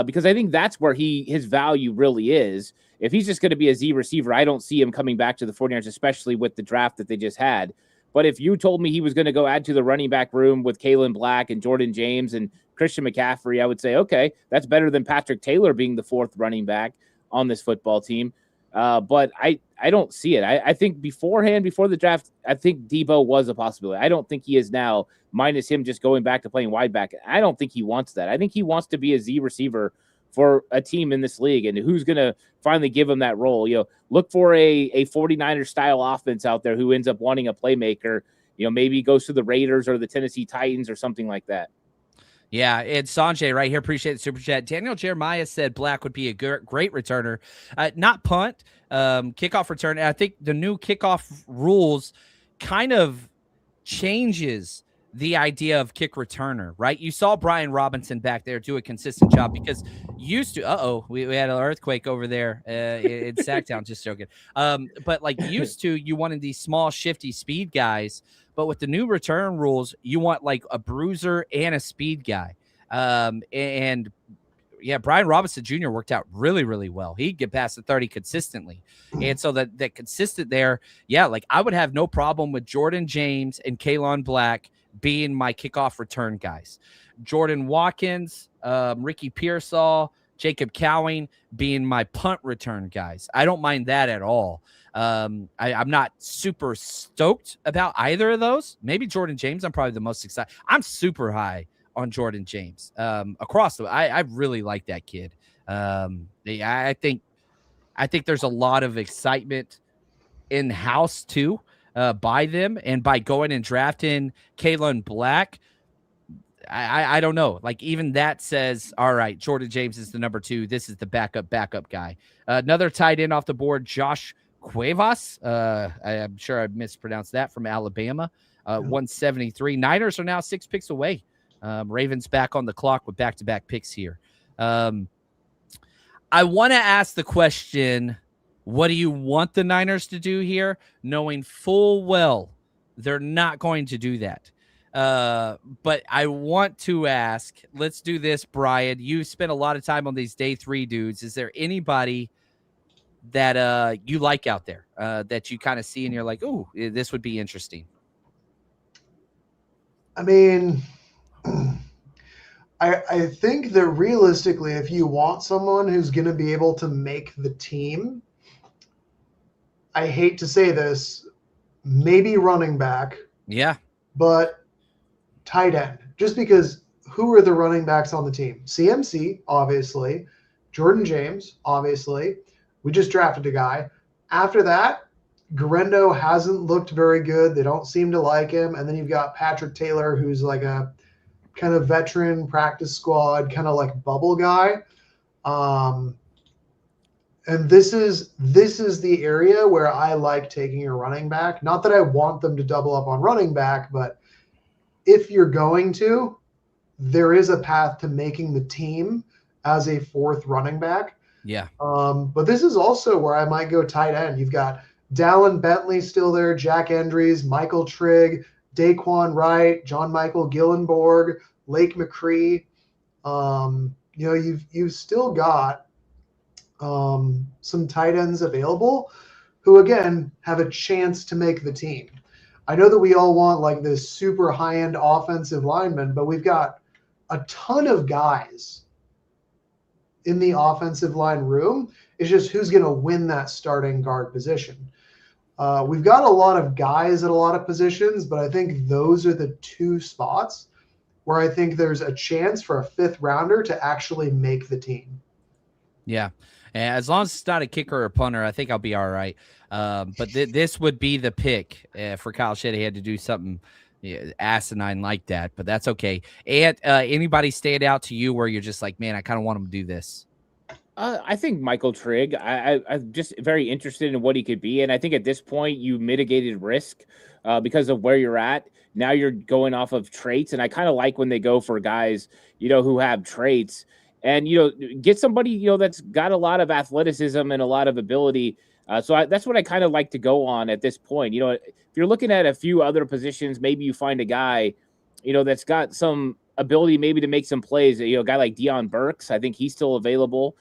Because I think that's where his value really is. If he's just going to be a Z receiver, I don't see him coming back to the 49ers, especially with the draft that they just had. But if you told me he was going to go add to the running back room with Kalen Black and Jordan James and Christian McCaffrey, I would say, okay, that's better than Patrick Taylor being the 4th running back on this football team. But I don't see it. I think before the draft, I think Debo was a possibility. I don't think he is now, minus him just going back to playing wide back. I don't think he wants that. I think he wants to be a Z receiver for a team in this league, and who's going to finally give him that role. Look for a 49er style offense out there who ends up wanting a playmaker, maybe goes to the Raiders or the Tennessee Titans or something like that. Yeah, it's Sanjay right here. Appreciate the super chat. Daniel Jeremiah said Black would be a great returner. Not punt, kickoff return. And I think the new kickoff rules kind of changes the idea of kick returner, right? You saw Brian Robinson back there do a consistent job because used to, we had an earthquake over there in Sacktown, just joking. But like used to, you wanted these small, shifty speed guys, but with the new return rules, you want like a bruiser and a speed guy. And yeah, Brian Robinson Jr. worked out really, really well. He'd get past the 30 consistently. And so that consistent there, yeah, like I would have no problem with Jordan James and Kalon Black being my kickoff return guys. Jordan Watkins, Ricky Pearsall, Jacob Cowing being my punt return guys. I don't mind that at all. I'm not super stoked about either of those. Maybe Jordan James, I'm probably the most excited. I'm super high on Jordan James across the. I really like that kid. I think there's a lot of excitement in house too by them, and by going and drafting Kalon Black. I don't know. Like even that says, all right, Jordan James is the number 2. This is the backup guy. Another tight end off the board, Josh Cuevas. I'm sure I mispronounced that, from Alabama. 173. Niners are now 6 picks away. Ravens back on the clock with back-to-back picks here. I want to ask the question, what do you want the Niners to do here? Knowing full well they're not going to do that. But I want to ask, let's do this, Brian. You spent a lot of time on these day 3 dudes. Is there anybody that you like out there that you kind of see and you're like, oh, this would be interesting? I mean, I think that realistically, if you want someone who's going to be able to make the team, I hate to say this, maybe running back. Yeah. But tight end, just because who are the running backs on the team? CMC, obviously. Jordan James, obviously. We just drafted a guy. After that, Garendo hasn't looked very good. They don't seem to like him. And then you've got Patrick Taylor, who's like a kind of veteran practice squad, kind of like bubble guy. And this is the area where I like taking a running back. Not that I want them to double up on running back, but if you're going to, there is a path to making the team as a 4th running back. Yeah. But this is also where I might go tight end. You've got Dallin Bentley still there, Jack Endries, Michael Trigg, Daquan Wright, John Michael Gillenborg, Lake McCree. You've still got some tight ends available who, again, have a chance to make the team. I know that we all want like this super high-end offensive lineman, but we've got a ton of guys in the offensive line room. It's just who's going to win that starting guard position. We've got a lot of guys at a lot of positions, but I think those are the 2 spots where I think there's a chance for a 5th rounder to actually make the team. Yeah. As long as it's not a kicker or a punter, I think I'll be all right. But this would be the pick for Kyle Shanahan to do something asinine like that, but that's okay. And anybody stand out to you where you're just like, man, I kind of want him to do this? I think Michael Trigg. I'm just very interested in what he could be, and I think at this point you mitigated risk because of where you're at. Now you're going off of traits, and I kind of like when they go for guys, who have traits, and get somebody that's got a lot of athleticism and a lot of ability. So that's what I kind of like to go on at this point. If you're looking at a few other positions, maybe you find a guy, that's got some ability maybe to make some plays. A guy like Deion Burks, I think he's still available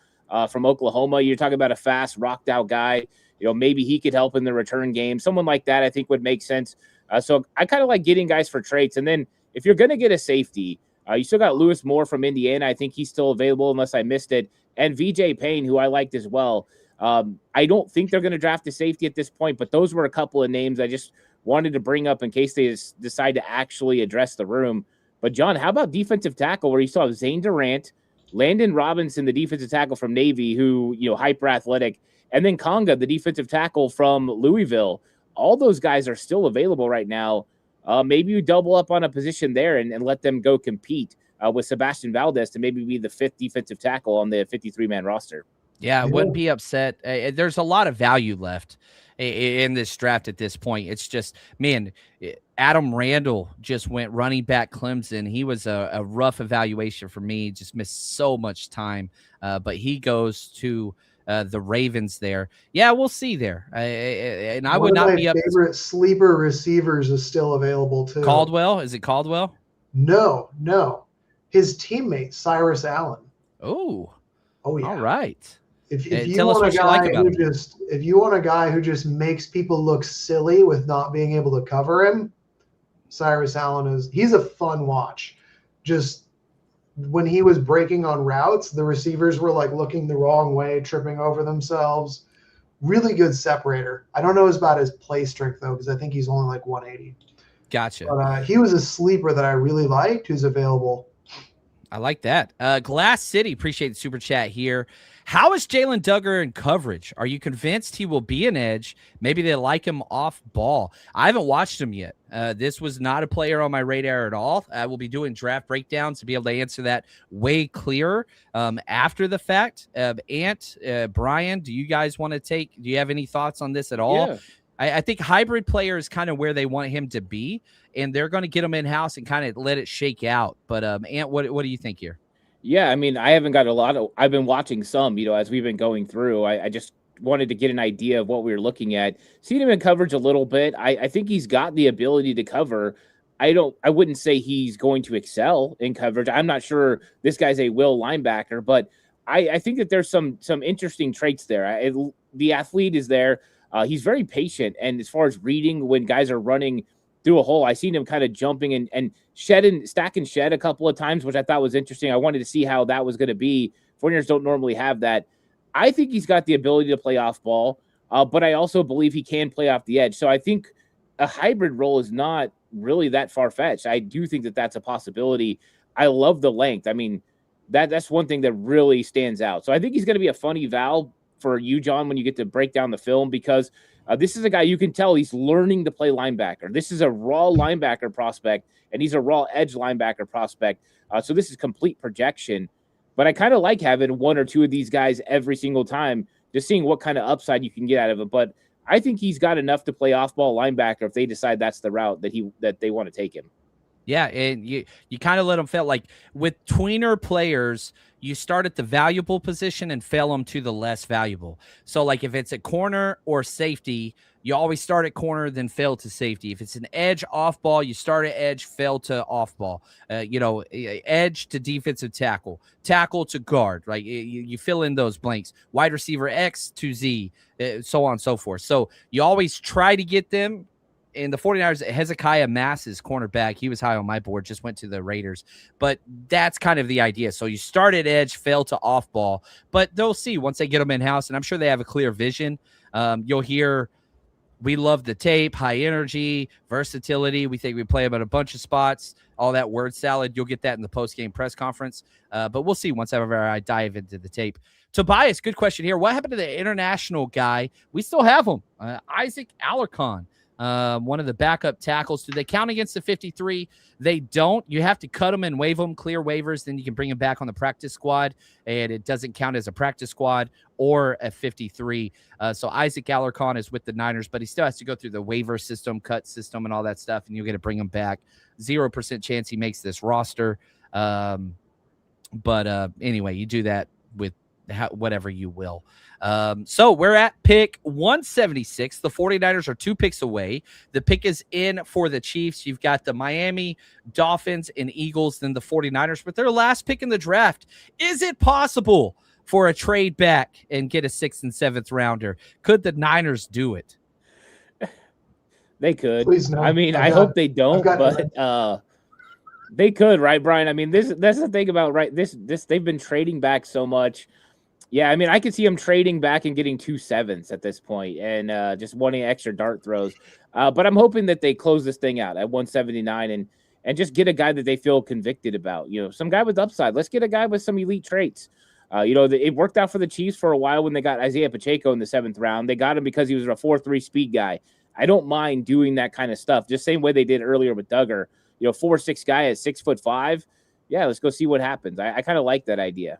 from Oklahoma. You're talking about a fast, rocked out guy. Maybe he could help in the return game. Someone like that I think would make sense. So I kind of like getting guys for traits. And then if you're going to get a safety, you still got Lewis Moore from Indiana. I think he's still available unless I missed it. And VJ Payne, who I liked as well. I don't think they're going to draft a safety at this point, but those were a couple of names I just wanted to bring up in case they decide to actually address the room. But, John, how about defensive tackle where you saw Zane Durant, Landon Robinson, the defensive tackle from Navy, who, hyper athletic, and then Conga, the defensive tackle from Louisville. All those guys are still available right now. Maybe you double up on a position there and let them go compete. with Sebastian Valdez to maybe be the 5th defensive tackle on the 53-man roster. Yeah, I wouldn't be upset. There's a lot of value left in this draft at this point. It's just, man, Adam Randall just went running back Clemson. He was a rough evaluation for me. Just missed so much time. But he goes to the Ravens there. Yeah, we'll see there. And I would not be up. Favorite sleeper receivers is still available too. Caldwell? Is it Caldwell? No. His teammate, Cyrus Allen. Oh yeah. All right. If you want a guy who just makes people look silly with not being able to cover him, Cyrus Allen he's a fun watch. Just when he was breaking on routes, the receivers were like looking the wrong way, tripping over themselves. Really good separator. I don't know about his play strength though, because I think he's only like 180. Gotcha. But he was a sleeper that I really liked who's available. I like that. Glass City, appreciate the super chat here. How is Jaden Duggar in coverage? Are you convinced he will be an edge? Maybe they like him off ball. I haven't watched him yet. This was not a player on my radar at all. I will be doing draft breakdowns to be able to answer that way clearer after the fact. Brian, do you guys want to do you have any thoughts on this at all? Yeah. I think hybrid player is kind of where they want him to be, and they're going to get him in-house and kind of let it shake out. But, Ant, what do you think here? Yeah, I mean, I haven't got I've been watching some, as we've been going through. I just wanted to get an idea of what we were looking at. Seen him in coverage a little bit. I think he's got the ability to cover. I wouldn't say he's going to excel in coverage. I'm not sure this guy's a will linebacker, but I think that there's some interesting traits there. The athlete is there. He's very patient, and as far as reading when guys are running through a hole, I seen him kind of jumping and stack and shed a couple of times, which I thought was interesting. I wanted to see how that was going to be. 49ers don't normally have that. I think he's got the ability to play off ball, but I also believe he can play off the edge. So I think a hybrid role is not really that far-fetched. I do think that that's a possibility. I love the length. I mean, that's one thing that really stands out. So I think he's going to be a fun eval for you, John, when you get to break down the film, because this is a guy you can tell he's learning to play linebacker. This is a raw linebacker prospect, and he's a raw edge linebacker prospect. So this is complete projection. But I kind of like having one or two of these guys every single time, just seeing what kind of upside you can get out of it. But I think he's got enough to play off-ball linebacker if they decide that's the route that they want to take him. Yeah, and you kind of let them fail. Like with tweener players, you start at the valuable position and fail them to the less valuable. So like if it's a corner or safety, you always start at corner, then fail to safety. If it's an edge off ball, you start at edge, fail to off ball. Edge to defensive tackle to guard, right? You fill in those blanks. Wide receiver X to Z, so on and so forth. So you always try to get them. In the 49ers, Hezekiah Mass's cornerback, he was high on my board, just went to the Raiders. But that's kind of the idea. So you start at edge, fail to off ball. But they'll see once they get them in-house, and I'm sure they have a clear vision. You'll hear, we love the tape, high energy, versatility. We think we play them at a bunch of spots, all that word salad. You'll get that in the post-game press conference. But we'll see once I dive into the tape. Tobias, good question here. What happened to the international guy? We still have him, Isaac Alarcon. One of the backup tackles. Do they count against the 53? They don't. You have to cut them and waive them, clear waivers. Then you can bring them back on the practice squad, and it doesn't count as a practice squad or a 53. So Isaac Alarcon is with the Niners, but he still has to go through the waiver system, cut system, and all that stuff, and you'll get to bring him back. 0% chance he makes this roster. But anyway, you do that with whatever you will. So we're at pick 176. The 49ers are 2 picks away. The pick is in for the Chiefs. You've got the Miami Dolphins and Eagles, then the 49ers. But their last pick in the draft, is it possible for a trade back and get a 6th and 7th rounder? Could the Niners do it? They could. Please no. I mean, I hope they don't, but they could, right, Brian? I mean, that's the thing about, right, this they've been trading back so much. Yeah, I mean, I could see him trading back and getting 2 7s at this point and just wanting extra dart throws. But I'm hoping that they close this thing out at 179 and just get a guy that they feel convicted about. Some guy with upside. Let's get a guy with some elite traits. It worked out for the Chiefs for a while when they got Isaiah Pacheco in the 7th round. They got him because he was a 4.3 speed guy. I don't mind doing that kind of stuff. Just same way they did earlier with Duggar. 4'6" guy at 6'5". yeah, let's go see what happens. I kind of like that idea.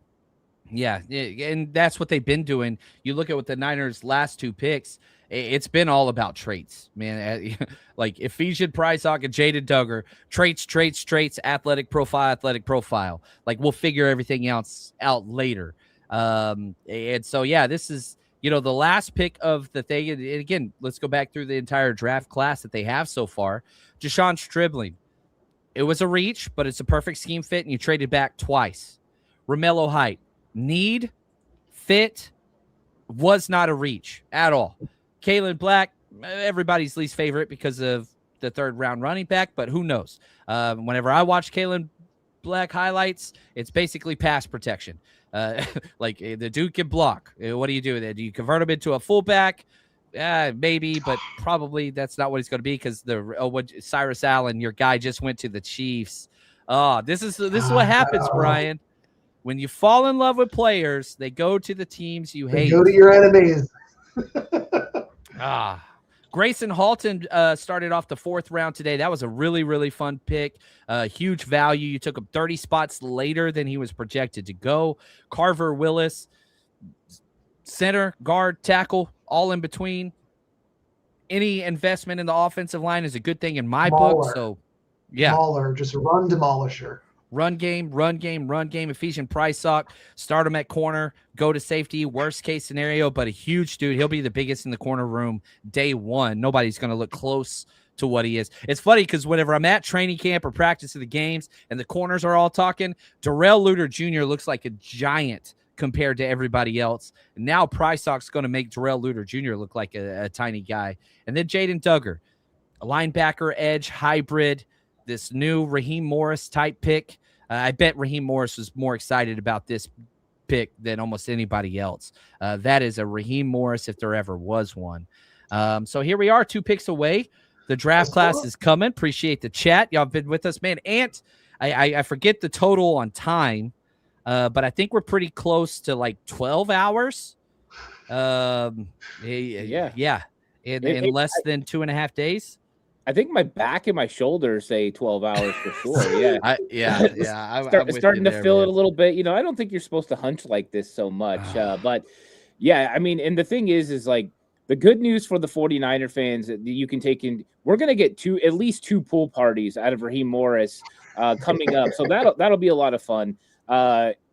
Yeah, and that's what they've been doing. You look at what the Niners' last 2 picks, it's been all about traits, man. Like Ephesian Priox and Jaden Duggar, traits, athletic profile. Like we'll figure everything else out later. And so, yeah, this is, the last pick of the thing. And again, let's go back through the entire draft class that they have so far. Jason Stribling, it was a reach, but it's a perfect scheme fit, and you traded back twice. Romello Height, need, fit, was not a reach at all. Kalen Black, everybody's least favorite because of the 3rd round running back, but who knows? Whenever I watch Kalen Black highlights, it's basically pass protection. Like the dude can block. What do you do with it? Do you convert him into a fullback? Maybe, but probably that's not what he's going to be because Cyrus Allen, your guy, just went to the Chiefs. This is what happens, Brian. When you fall in love with players, they go to the teams you hate. Go to your enemies. Grayson Halton started off the 4th round today. That was a really, really fun pick. Huge value. You took him 30 spots later than he was projected to go. Carver Willis, center, guard, tackle, all in between. Any investment in the offensive line is a good thing in my book. So, yeah. Mauler, just a run demolisher. Run game. Ephesian Priox, start him at corner, go to safety, worst case scenario, but a huge dude. He'll be the biggest in the corner room day 1. Nobody's going to look close to what he is. It's funny because whenever I'm at training camp or practice of the games and the corners are all talking, Darrell Luter Jr. looks like a giant compared to everybody else. And now Priox's going to make Darrell Luter Jr. look like a tiny guy. And then Jaden Duggar, a linebacker edge hybrid, this new Raheem Morris type pick. I bet Raheem Morris was more excited about this pick than almost anybody else. That is a Raheem Morris if there ever was one. So here we are, 2 picks away. The draft class is coming. Appreciate the chat. Y'all have been with us, man. Ant, I forget the total on time, but I think we're pretty close to like 12 hours. Yeah. In less than 2.5 days. I think my back and my shoulders say 12 hours for sure. Yeah. I'm starting to feel it a little bit. I don't think you're supposed to hunch like this so much. But yeah, I mean, and the thing is like the good news for the 49er fans that you can take in, we're going to get at least 2 pool parties out of Raheem Morris coming up. So that'll be a lot of fun.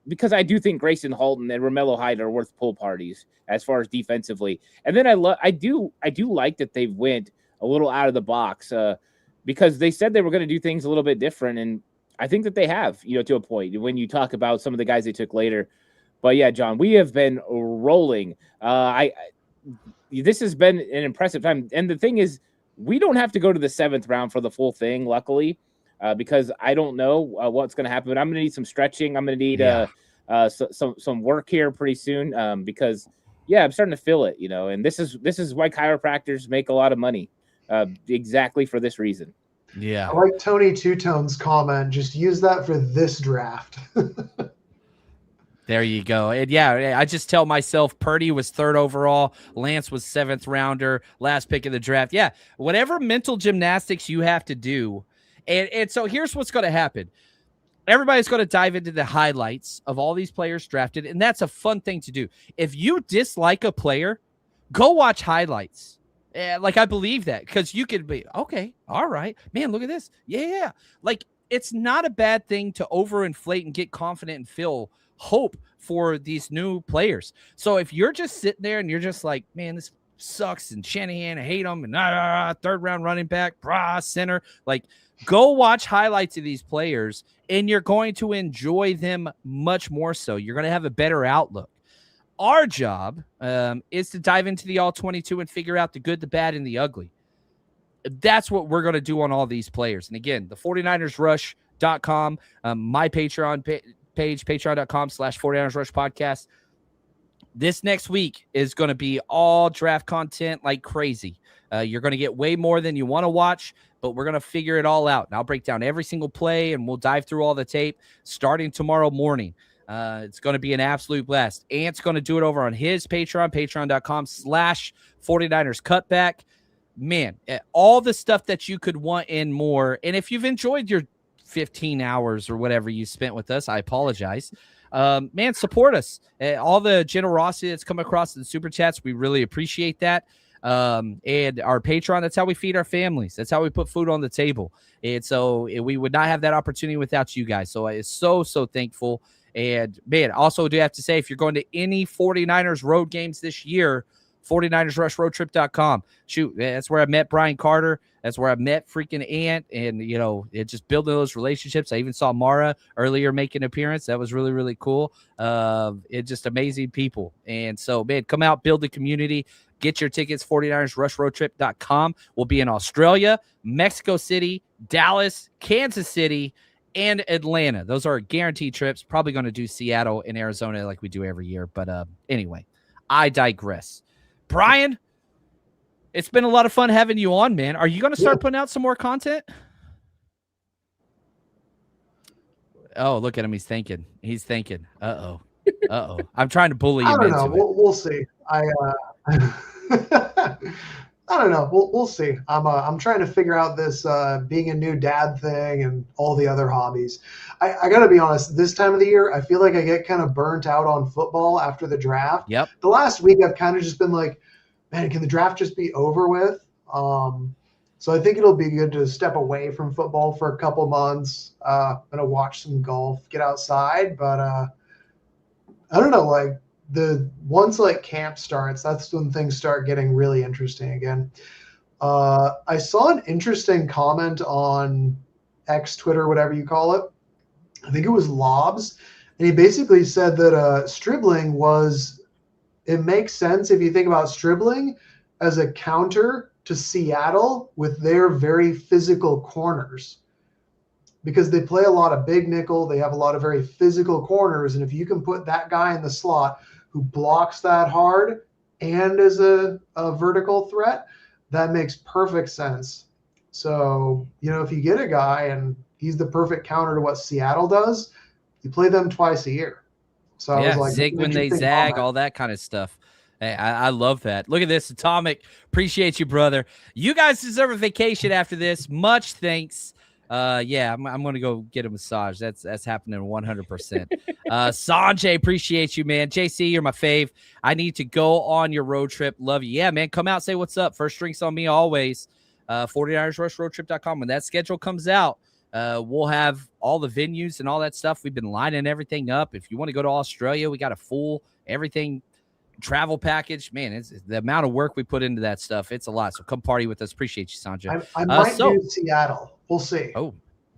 Because I do think Grayson Halton and Romello Height are worth pool parties as far as defensively. And then I do like that they went a little out of the box because they said they were going to do things a little bit different. And I think that they have, to a point when you talk about some of the guys they took later. But yeah, John, we have been rolling. This has been an impressive time. And the thing is, we don't have to go to the 7th round for the full thing, luckily, because I don't know what's going to happen. But I'm going to need some stretching. I'm going to need some work here pretty soon because, yeah, I'm starting to feel it, and this is why chiropractors make a lot of money. Exactly for this reason. Yeah. I like Tony Two-Tone's comment. Just use that for this draft. There you go. And yeah, I just tell myself Purdy was 3rd overall. Lance was 7th rounder, last pick of the draft. Yeah. Whatever mental gymnastics you have to do. And so here's what's going to happen. Everybody's going to dive into the highlights of all these players drafted. And that's a fun thing to do. If you dislike a player, go watch highlights. Like, I believe that because you could be, okay, all right, man, look at this. Yeah. Like, it's not a bad thing to overinflate and get confident and feel hope for these new players. So if you're just sitting there and you're just like, man, this sucks and Shanahan, I hate him and 3rd round running back, center, like, go watch highlights of these players and you're going to enjoy them much more so. You're going to have a better outlook. Our job is to dive into the all 22 and figure out the good, the bad, and the ugly. That's what we're going to do on all these players. And again, the 49ersrush.com, my Patreon page, patreon.com/49ersrush podcast. This next week is going to be all draft content like crazy. You're going to get way more than you want to watch, but we're going to figure it all out. And I'll break down every single play and we'll dive through all the tape starting tomorrow morning. It's going to be an absolute blast. Ant's going to do it over on his Patreon, patreon.com/49ers cutback. Man, all the stuff that you could want and more. And if you've enjoyed your 15 hours or whatever you spent with us. I apologize. Man, support us. All the generosity that's come across in the super chats, we really appreciate that. And our Patreon, that's how we feed our families. That's how we put food on the table. And so we would not have that opportunity without you guys. So I'm so thankful. And man, also do have to say, if you're going to any 49ers road games this year, 49ersrushroadtrip.com. Shoot, that's where I met Brian Carter. That's where I met freaking Ant, and it just building those relationships. I even saw Mara earlier make an appearance. That was really, really cool. It's just amazing people. And so, man, come out, build the community. Get your tickets, 49ersrushroadtrip.com. We'll be in Australia, Mexico City, Dallas, Kansas City, and Atlanta. Those are guaranteed trips. Probably going to do Seattle and Arizona like we do every year. But anyway, I digress. Brian, it's been a lot of fun having you on, man. Are you going to start putting out some more content? Oh, look at him. He's thinking. Uh-oh. I'm trying to bully him. I don't know. We'll see. I don't know. We'll see. I'm trying to figure out this being a new dad thing and all the other hobbies. I got to be honest, this time of the year, I feel like I get kind of burnt out on football after the draft. Yep. The last week, I've kind of just been like, man, can the draft just be over with? So I think it'll be good to step away from football for a couple months. I'm going to watch some golf, get outside. But I don't know, like once like camp starts, that's when things start getting really interesting again. I saw an interesting comment on X, Twitter, whatever you call it. I think it was Lobs. And he basically said that Stribling it makes sense if you think about Stribling as a counter to Seattle with their very physical corners, because they play a lot of big nickel. They have a lot of very physical corners. And if you can put that guy in the slot who blocks that hard and is a vertical threat, that makes perfect sense. So, if you get a guy and he's the perfect counter to what Seattle does, you play them twice a year. So I was like, zig when they zag, all that kind of stuff. Hey, I love that. Look at this, Atomic. Appreciate you, brother. You guys deserve a vacation after this. Much thanks. I'm going to go get a massage. That's happening 100%. Sanjay, appreciate you, man. JC, you're my fave. I need to go on your road trip. Love you. Yeah, man, come out, say what's up. First drinks on me always. 49ersrushroadtrip.com. When that schedule comes out, we'll have all the venues and all that stuff. We've been lining everything up. If you want to go to Australia, we got a full everything travel package. Man, it's the amount of work we put into that stuff. It's a lot. So come party with us. Appreciate you, Sanjay. I might do Seattle. We'll see. Oh,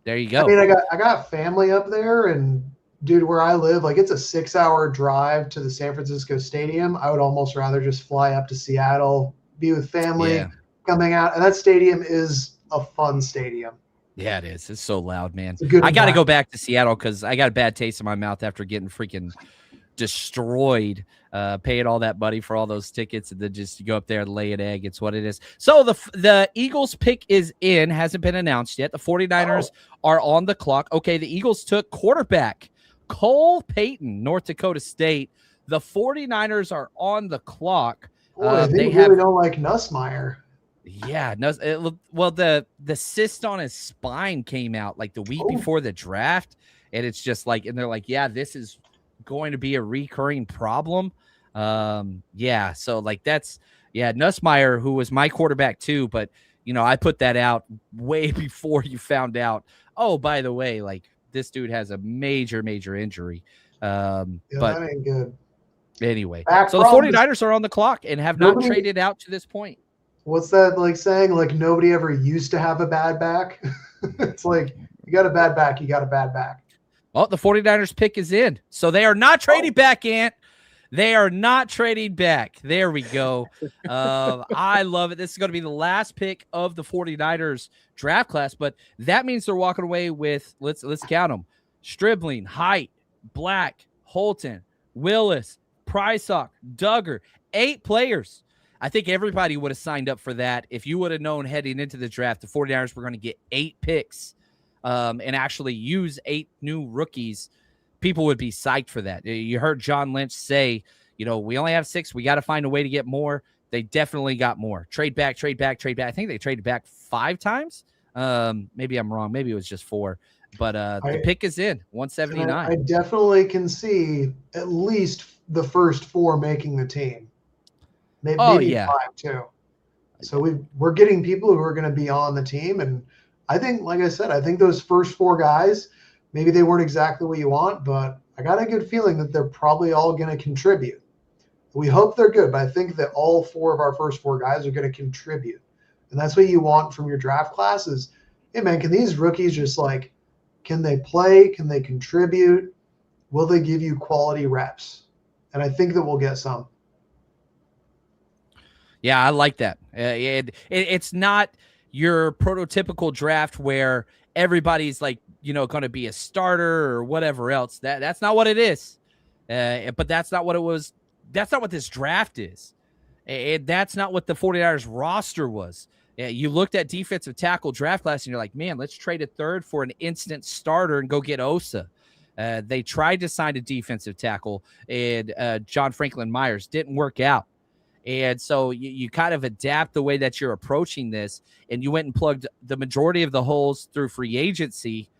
there you go. I mean, I got family up there, and dude, where I live, like it's a 6-hour drive to the San Francisco Stadium. I would almost rather just fly up to Seattle, be with family, coming out. And that stadium is a fun stadium. Yeah, it is. It's so loud, man. I got to go back to Seattle because I got a bad taste in my mouth after getting freaking destroyed, paying all that money for all those tickets, and then just go up there and lay an egg. It's what it is. So the Eagles pick is in, hasn't been announced yet. The 49ers are on the clock. Okay, the Eagles took quarterback Cole Payton, North Dakota State. The 49ers are on the clock. Boy, they really don't like Nussmeier. Yeah, well, the cyst on his spine came out like the week before the draft, and it's just like, and they're like, yeah, this is going to be a recurring problem. So like Nussmeier, who was my quarterback too, but I put that out way before you found out, oh, by the way, like this dude has a major injury. But that ain't good. Anyway, so the 49ers are on the clock and have not traded out to this point. What's that like saying? Like nobody ever used to have a bad back. It's like you got a bad back, you got a bad back. Well, the 49ers pick is in. So they are not trading back, Ant. They are not trading back. There we go. I love it. This is going to be the last pick of the 49ers draft class, but that means they're walking away with, let's count them: Stribling, Height, Black, Holton, Willis, Priox, Duggar, 8 players. I think everybody would have signed up for that. If you would have known heading into the draft, the 49ers were going to get 8 picks and actually use 8 new rookies, people would be psyched for that. You heard John Lynch say, we only have 6. We got to find a way to get more. They definitely got more. Trade back. I think they traded back 5 times. Maybe I'm wrong. Maybe it was just 4. But the pick is in 179. I definitely can see at least the first 4 making the team. Maybe 5 too. So we're getting people who are going to be on the team. And I think, like I said, I think those first 4 guys, maybe they weren't exactly what you want, but I got a good feeling that they're probably all going to contribute. We hope they're good, but I think that all 4 of our first 4 guys are going to contribute. And that's what you want from your draft class is, hey, man, can these rookies just can they play? Can they contribute? Will they give you quality reps? And I think that we'll get some. Yeah, I like that. It's not your prototypical draft where everybody's going to be a starter or whatever else. That's not what it is. But that's not what it was. That's not what this draft is. That's not what the 49ers roster was. You looked at defensive tackle draft class and you're like, man, let's trade a third for an instant starter and go get Osa. They tried to sign a defensive tackle, and John Franklin Myers didn't work out. And so you kind of adapt the way that you're approaching this, and you went and plugged the majority of the holes through free agency,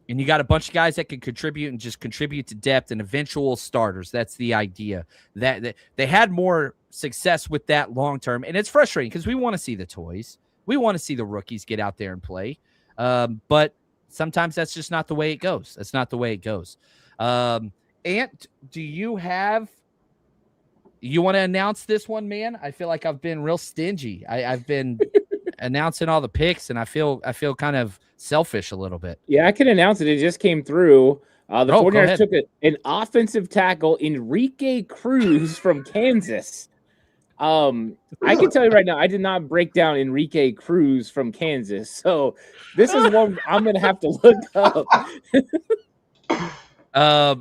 and you got a bunch of guys that can contribute and just contribute to depth and eventual starters. That's the idea. That they had more success with that long term, and it's frustrating because we want to see the toys. We want to see the rookies get out there and play. But sometimes that's just not the way it goes. That's not the way it goes. Ant, do you want to announce this one, man? I feel like I've been real stingy. I've been announcing all the picks, and I feel kind of selfish a little bit. Yeah, I can announce it. It just came through. The 49ers took an offensive tackle, Enrique Cruz from Kansas. I can tell you right now, I did not break down Enrique Cruz from Kansas. So this is one I'm going to have to look up.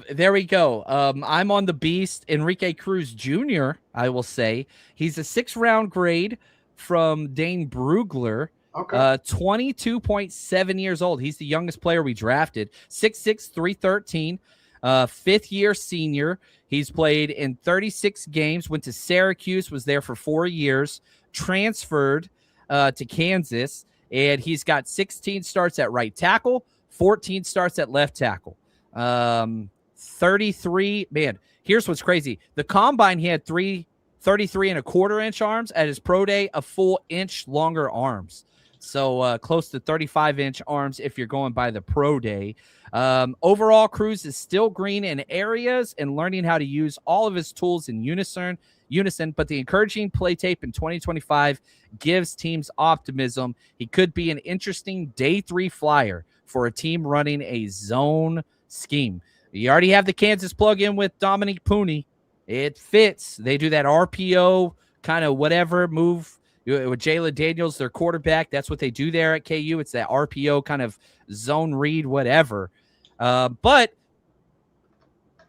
There we go. I'm on the beast. Enrique Cruz Jr., I will say. He's a 6th-round grade from Dane Brugler. Okay. 22.7 years old. He's the youngest player we drafted. 6'6", 313. 5th-year senior. He's played in 36 games, went to Syracuse, was there for 4 years, transferred to Kansas, and he's got 16 starts at right tackle, 14 starts at left tackle. 33, man, here's what's crazy. The combine, he had 33.25-inch arms. At his pro day, a full inch longer arms. So close to 35-inch arms if you're going by the pro day. Overall, Cruz is still green in areas and learning how to use all of his tools in unison, but the encouraging play tape in 2025 gives teams optimism. He could be an interesting day 3 flyer for a team running a zone scheme. You already have the Kansas plug-in with Dominique Pooney. It fits. They do that RPO kind of whatever move with Jalen Daniels, their quarterback. That's what they do there at KU. It's that RPO kind of zone read, whatever. But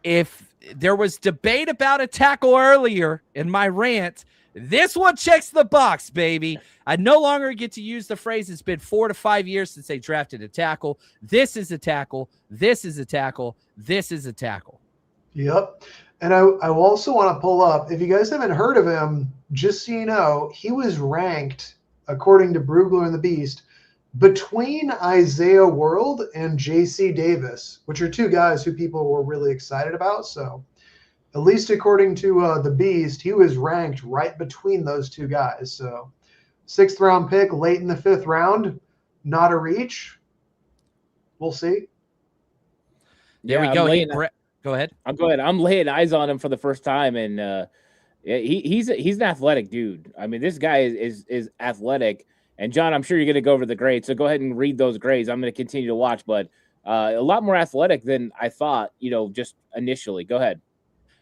if there was debate about a tackle earlier in my rant, this one checks the box, baby. I no longer get to use the phrase, it's been 4 to 5 years since they drafted a tackle. This is a tackle. This is a tackle. This is a tackle. Yep. And I also want to pull up, if you guys haven't heard of him, just so you know, he was ranked, according to Brugler and the Beast, between Isaiah World and J.C. Davis, which are 2 guys who people were really excited about. So at least according to the Beast, he was ranked right between those 2 guys. So 6th-round pick, late in the 5th round, not a reach. We'll see. There we go. Go ahead. Go ahead. I'm laying eyes on him for the first time, and he's an athletic dude. I mean, this guy is athletic. And John, I'm sure you're going to go over the grades, so go ahead and read those grades. I'm going to continue to watch, but a lot more athletic than I thought. Just initially. Go ahead.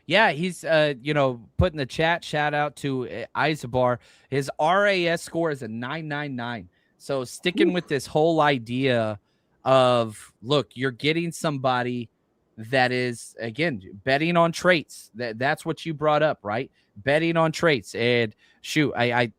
Yeah, he's put in the chat. Shout out to Isabar. His RAS score is a 999. So sticking with this whole idea of, look, you're getting somebody that is, again, betting on traits. That's what you brought up, right? Betting on traits. And shoot, I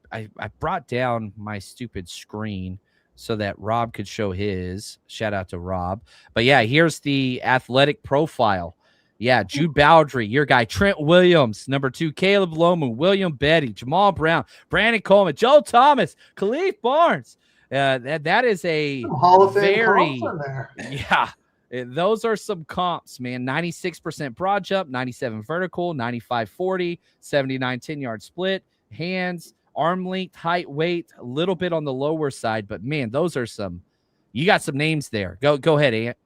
brought down my stupid screen so that Rob could show his. Shout out to Rob. But yeah, here's the athletic profile. Yeah, Jude Bowdry, your guy. Trent Williams, number 2. Caleb Lomu, William Betty, Jamal Brown, Brandon Coleman, Joe Thomas, Khalif Barnes, That is a Some Hall of Fame very comps in there. yeah. Those are some comps, man. 96% broad jump, 97 vertical, 95-40, 79 10-yard split, hands, arm length, height, weight, a little bit on the lower side, but man, those are some. You got some names there. Go ahead, Ant.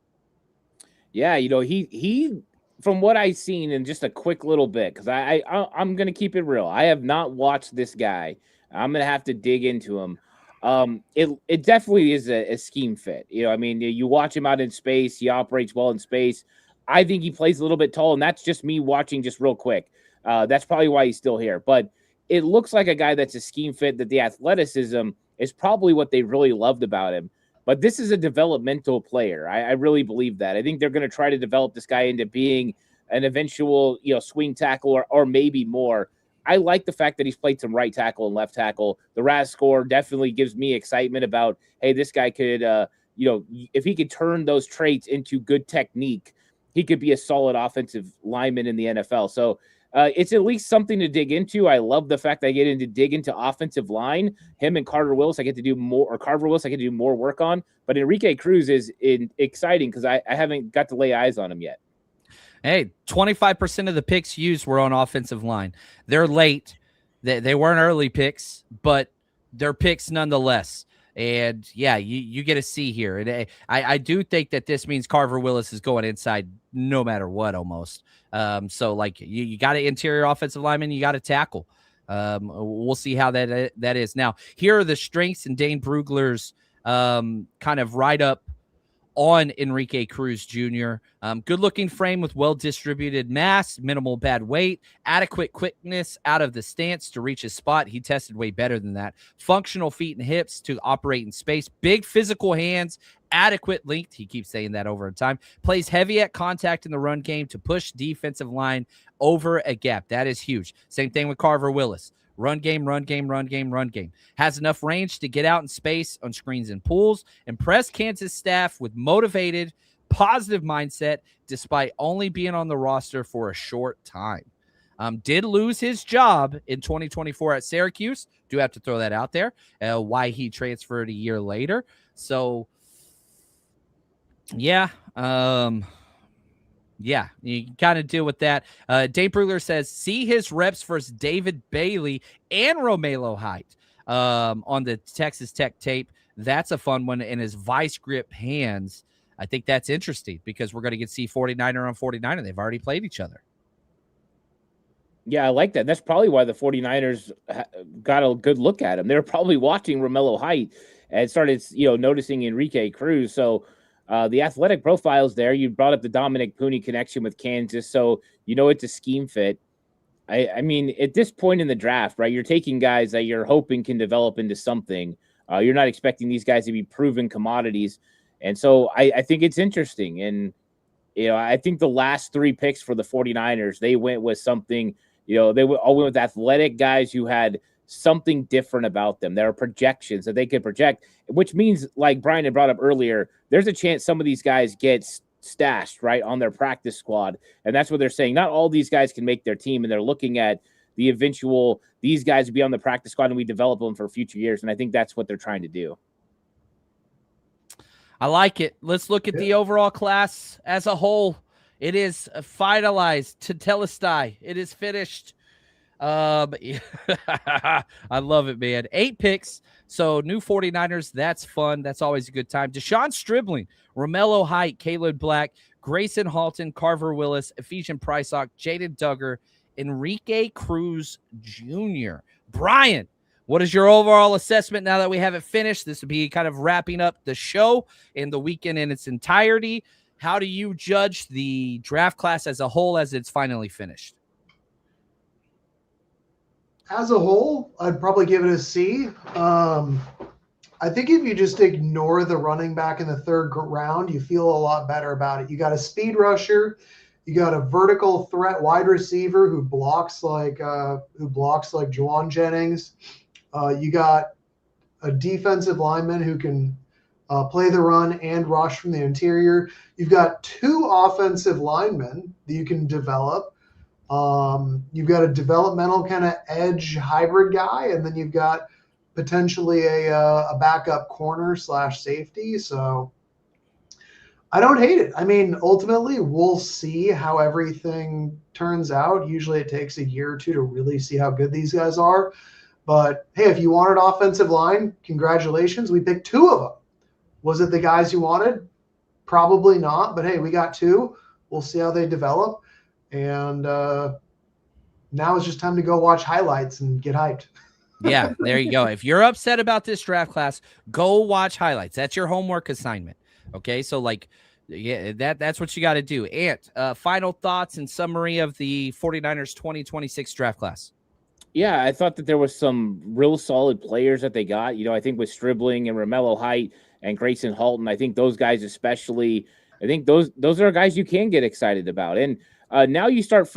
Yeah, he from what I've seen in just a quick little bit, because I'm gonna keep it real. I have not watched this guy. I'm gonna have to dig into him. It definitely is a scheme fit. I mean, you watch him out in space. He operates well in space. I think he plays a little bit tall, and that's just me watching just real quick. That's probably why he's still here. But it looks like a guy that's a scheme fit, that the athleticism is probably what they really loved about him. But this is a developmental player. I really believe that. I think they're going to try to develop this guy into being an eventual, swing tackle or maybe more. I like the fact that he's played some right tackle and left tackle. The RAS score definitely gives me excitement about, hey, this guy could, if he could turn those traits into good technique, he could be a solid offensive lineman in the NFL. So it's at least something to dig into. I love the fact that I get to dig into offensive line. Him and Carver Willis, I get to do more, or Carver Willis, I get to do more work on. But Enrique Cruz is exciting because I haven't got to lay eyes on him yet. Hey, 25% of the picks used were on offensive line. They're late. They weren't early picks, but they're picks nonetheless. And, yeah, you get a C here. And I do think that this means Carver Willis is going inside no matter what almost. So, like, you got an interior offensive lineman, you got a tackle. We'll see how that is. Now, here are the strengths in Dane Brugler's kind of write-up on Enrique Cruz Jr. Good-looking frame with well-distributed mass, minimal bad weight, adequate quickness out of the stance to reach his spot. He tested way better than that. Functional feet and hips to operate in space. Big physical hands, adequate length. He keeps saying that over time. Plays heavy at contact in the run game to push defensive line over a gap. That is huge. Same thing with Carver Willis. Run game. Has enough range to get out in space on screens and pulls. Impressed Kansas staff with motivated, positive mindset despite only being on the roster for a short time. Did lose his job in 2024 at Syracuse. Do have to throw that out there. Why he transferred a year later. So, yeah. Yeah, you kind of deal with that. Dave Brugler says, see his reps versus David Bailey and Romelo Height on the Texas Tech tape. That's a fun one. In his vice grip hands, I think that's interesting because we're going to get to see 49er on 49er. They've already played each other. Yeah, I like that. That's probably why the 49ers got a good look at him. They were probably watching Romelo Height and started, noticing Enrique Cruz. So, the athletic profiles there. You brought up the Dominic Pooney connection with Kansas, so it's a scheme fit. I mean, at this point in the draft, right, you're taking guys that you're hoping can develop into something. You're not expecting these guys to be proven commodities. And so I think it's interesting. And, I think the last three picks for the 49ers, they went with something, they all went with athletic guys who had something different about them. There are projections that they could project, which means, like Brian had brought up earlier, there's a chance some of these guys get stashed right on their practice squad. And that's what they're saying. Not all these guys can make their team, and they're looking at the eventual, these guys will be on the practice squad and we develop them for future years. And I think that's what they're trying to do. I like it. Let's look at the overall class as a whole. It is finalized. Tetelestai. It is finished. I love it, man. 8 picks. So new 49ers. That's fun. That's always a good time. Deshaun Stribling, Romelo Height, Caleb Black, Grayson Halton, Carver Willis, Ephesian Priox, Jaden Duggar, Enrique Cruz Jr. Brian, what is your overall assessment now that we have it finished? This would be kind of wrapping up the show and the weekend in its entirety. How do you judge the draft class as a whole as it's finally finished? As a whole, I'd probably give it a C. I think if you just ignore the running back in the third round, you feel a lot better about it. You got a speed rusher, you got a vertical threat wide receiver who blocks like Juwan Jennings. You got a defensive lineman who can play the run and rush from the interior. You've got 2 offensive linemen that you can develop. You've got a developmental kind of edge hybrid guy, and then you've got potentially a backup corner / safety. So I don't hate it. I mean, ultimately, we'll see how everything turns out. Usually it takes a year or two to really see how good these guys are. But hey, if you wanted offensive line, congratulations. We picked 2 of them. Was it the guys you wanted? Probably not. But hey, we got 2. We'll see how they develop. And now it's just time to go watch highlights and get hyped. Yeah, there you go. If you're upset about this draft class, go watch highlights. That's your homework assignment. Okay, so like, yeah, that's what you got to do. Ant, final thoughts and summary of the 49ers 2026 draft class. Yeah, I thought that there was some real solid players that they got. You know, I think with Stribling and Romello Height and Grayson Halton, I think those guys especially, I think those are guys you can get excited about. And now you start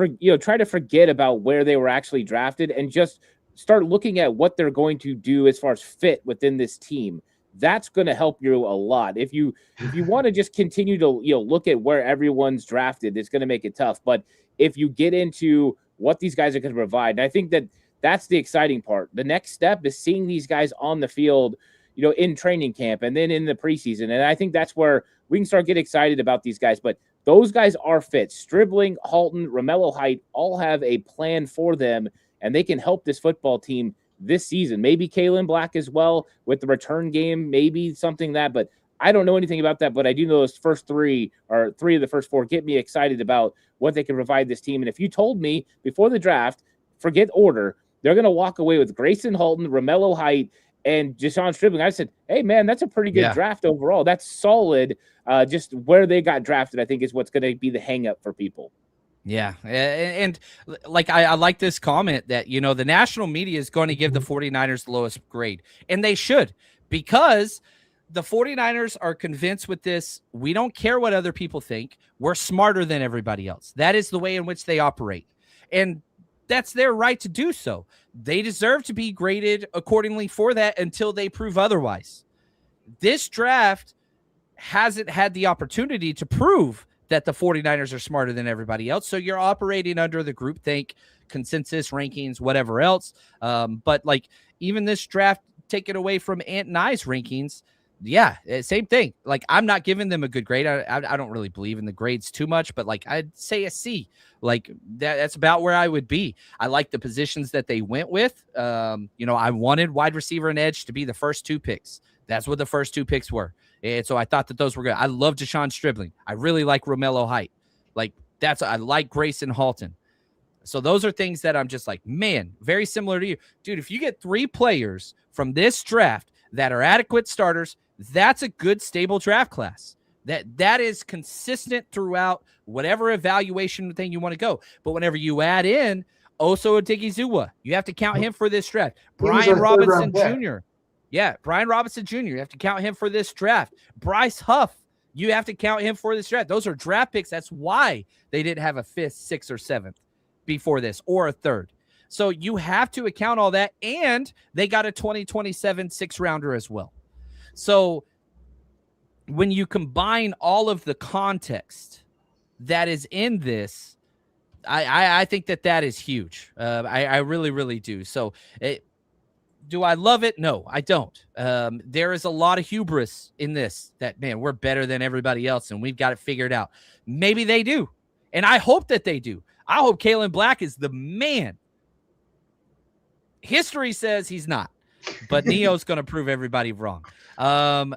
try to forget about where they were actually drafted and just start looking at what they're going to do as far as fit within this team. That's going to help you a lot. If you want to just continue to look at where everyone's drafted, it's going to make it tough. But if you get into what these guys are going to provide, and I think that's the exciting part. The next step is seeing these guys on the field, in training camp and then in the preseason. And I think that's where we can start getting excited about these guys. But those guys are fit. Stribling, Halton, Romello Height all have a plan for them, and they can help this football team this season. Maybe Kalen Black as well with the return game, maybe something but I don't know anything about that, but I do know those first 3 or 3 of the first 4 get me excited about what they can provide this team. And if you told me before the draft, forget order, they're going to walk away with Grayson Halton, Romello Height, and Deshaun Stribling, I said, hey, man, that's a pretty good draft overall. That's solid. Just where they got drafted, I think, is what's going to be the hang-up for people. Yeah, and like I like this comment that, the national media is going to give the 49ers the lowest grade, and they should, because the 49ers are convinced with this, we don't care what other people think. We're smarter than everybody else. That is the way in which they operate, and that's their right to do so. They deserve to be graded accordingly for that until they prove otherwise. This draft hasn't had the opportunity to prove that the 49ers are smarter than everybody else. So you're operating under the groupthink, consensus, rankings, whatever else. But like even this draft, taken away from Ant and I's rankings, same thing. Like I'm not giving them a good grade. I don't really believe in the grades too much, but like I'd say a C. Like that's about where I would be. I like the positions that they went with. I wanted wide receiver and edge to be the first 2 picks. That's what the first 2 picks were. And so I thought that those were good. I love Deshaun Stribling. I really like Romello Height. I like Grayson Halton. So those are things that I'm just like, man, very similar to you. Dude, if you get 3 players from this draft that are adequate starters, that's a good, stable draft class. That is consistent throughout whatever evaluation thing you want to go. But whenever you add in Oso Odigizua, you have to count him for this draft. Brian Robinson Jr. Yeah, Brian Robinson Jr., you have to count him for this draft. Bryce Huff, you have to count him for this draft. Those are draft picks. That's why they didn't have a 5th, 6th, or 7th before this, or a 3rd. So you have to account all that, and they got a 2027 6th-rounder as well. So when you combine all of the context that is in this, I think that is huge. I really, really do. So do I love it? No, I don't. There is a lot of hubris in this that, man, we're better than everybody else and we've got it figured out. Maybe they do. And I hope that they do. I hope Kalen Black is the man. History says he's not, but Neo's going to prove everybody wrong.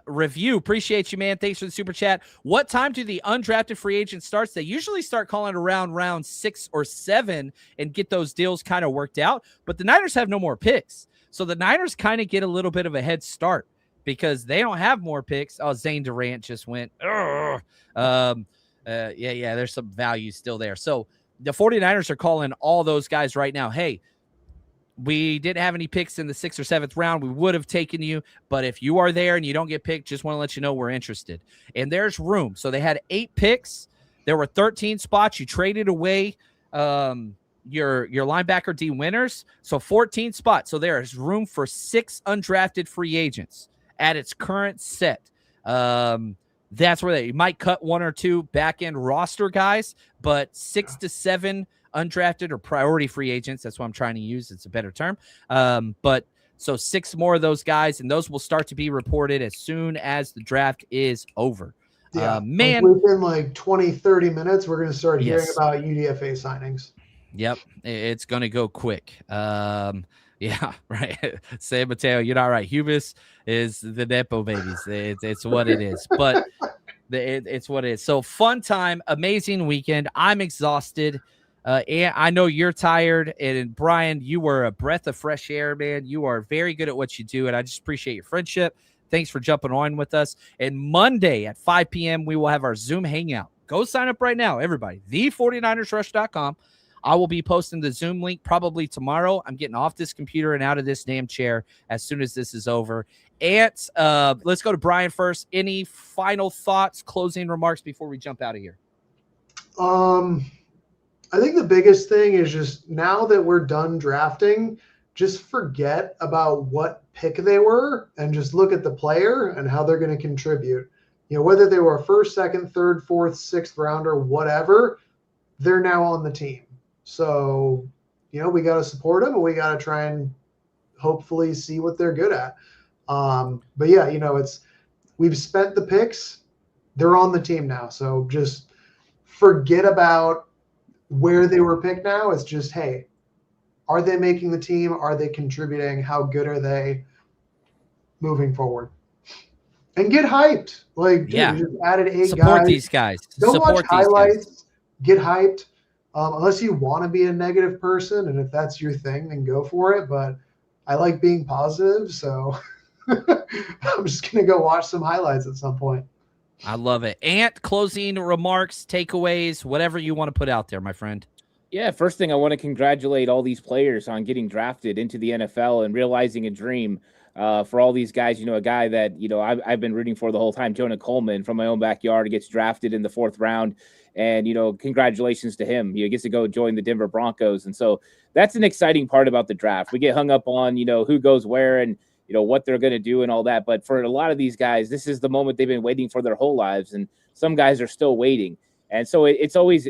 Review. Appreciate you, man. Thanks for the super chat. What time do the undrafted free agents start? They usually start calling around round 6 or 7 and get those deals kind of worked out. But the Niners have no more picks. So the Niners kind of get a little bit of a head start because they don't have more picks. Oh, Zane Durant just went. There's some value still there. So the 49ers are calling all those guys right now. Hey, we didn't have any picks in the 6th or 7th round. We would have taken you. But if you are there and you don't get picked, just want to let you know we're interested. And there's room. So they had 8 picks. There were 13 spots. You traded away your linebacker D winners, so 14 spots. So there is room for 6 undrafted free agents at its current set. That's where you might cut 1 or 2 back end roster guys, but 6 to 7 undrafted or priority free agents. That's what I'm trying to use. It's a better term. But So 6 more of those guys, and those will start to be reported as soon as the draft is over. Yeah, man. Within like 20, 30 minutes, we're going to start hearing Yes. about UDFA signings. Yep, it's going to go quick. Yeah, right. San Mateo, you're not right. Hubis is the Nepo babies. It's what it is. But it's what it is. So fun time, amazing weekend. I'm exhausted. And I know you're tired. And Brian, you were a breath of fresh air, man. You are very good at what you do. And I just appreciate your friendship. Thanks for jumping on with us. And Monday at 5 p.m., we will have our Zoom hangout. Go sign up right now, everybody. The49ersrush.com. I will be posting the Zoom link probably tomorrow. I'm getting off this computer and out of this damn chair as soon as this is over. Ant, let's go to Brian first. Any final thoughts, closing remarks before we jump out of here? I think the biggest thing is just now that we're done drafting, just forget about what pick they were and just look at the player and how they're going to contribute. You know, whether they were a first, second, third, fourth, sixth rounder, whatever, they're now on the team. So, you know, we got to support them and we got to try and hopefully see what they're good at. But yeah, you know, we've spent the picks. They're on the team now. So just forget about where they were picked now. It's just, hey, are they making the team? Are they contributing? How good are they moving forward? And get hyped. Like, dude, Yeah. we just added 8 Support guys. these guys. Don't Support watch these guys. highlights. Get hyped. Unless you want to be a negative person, and if that's your thing, then go for it. But I like being positive, so I'm just going to go watch some highlights at some point. I love it. Ant, closing remarks, takeaways, whatever you want to put out there, my friend. Yeah, first thing, I want to congratulate all these players on getting drafted into the NFL and realizing a dream. For all these guys, you know, a guy that, you know, I've been rooting for the whole time, Jonah Coleman from my own backyard, gets drafted in the 4th round. And, you know, congratulations to him. He gets to go join the Denver Broncos. And so that's an exciting part about the draft. We get hung up on, you know, who goes where and, you know, what they're going to do and all that. But for a lot of these guys, this is the moment they've been waiting for their whole lives. And some guys are still waiting. And so it's always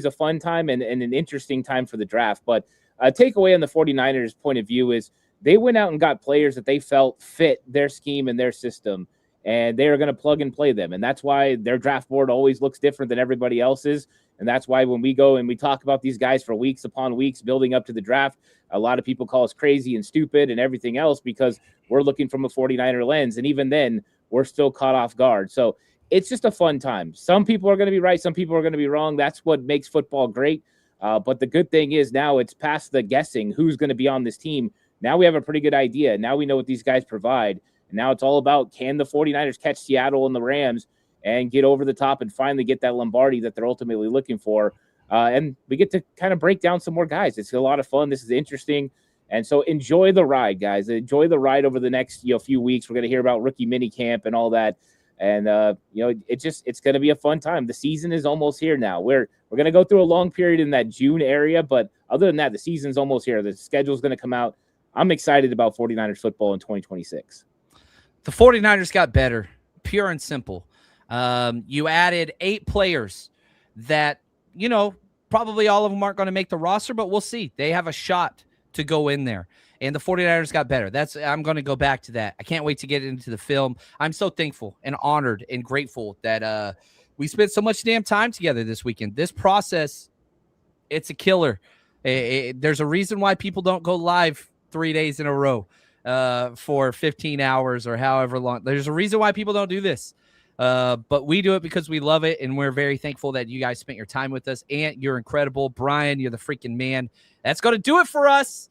a fun time and an interesting time for the draft. But a takeaway on the 49ers point of view is they went out and got players that they felt fit their scheme and their system, and they are going to plug and play them. And that's why their draft board always looks different than everybody else's. And that's why when we go and we talk about these guys for weeks upon weeks building up to the draft, a lot of people call us crazy and stupid and everything else because we're looking from a 49er lens. And even then, we're still caught off guard. So it's just a fun time. Some people are going to be right. Some people are going to be wrong. That's what makes football great. But the good thing is now it's past the guessing who's going to be on this team. Now we have a pretty good idea. Now we know what these guys provide. And now it's all about, can the 49ers catch Seattle and the Rams and get over the top and finally get that Lombardi that they're ultimately looking for? And we get to kind of break down some more guys. It's a lot of fun. This is interesting. And so enjoy the ride, guys. Enjoy the ride over the next few weeks. We're going to hear about rookie mini camp and all that. And, it's going to be a fun time. The season is almost here now. We're going to go through a long period in that June area. But other than that, the season's almost here. The schedule's going to come out. I'm excited about 49ers football in 2026. The 49ers got better, pure and simple. You added 8 players that, you know, probably all of them aren't going to make the roster, but we'll see. They have a shot to go in there. And the 49ers got better. I'm going to go back to that. I can't wait to get into the film. I'm so thankful and honored and grateful that we spent so much damn time together this weekend. This process, it's a killer. There's a reason why people don't go live 3 days in a row for 15 hours or however long. There's a reason why people don't do this. But we do it because we love it, and we're very thankful that you guys spent your time with us. Ant, you're incredible. Brian, you're the freaking man. That's going to do it for us.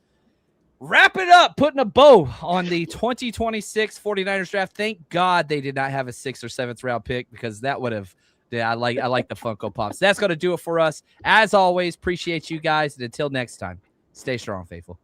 Wrap it up, putting a bow on the 2026 49ers draft. Thank God they did not have a 6th or 7th round pick, because that would have – I like the Funko Pops. That's going to do it for us. As always, appreciate you guys, and until next time, stay strong, faithful.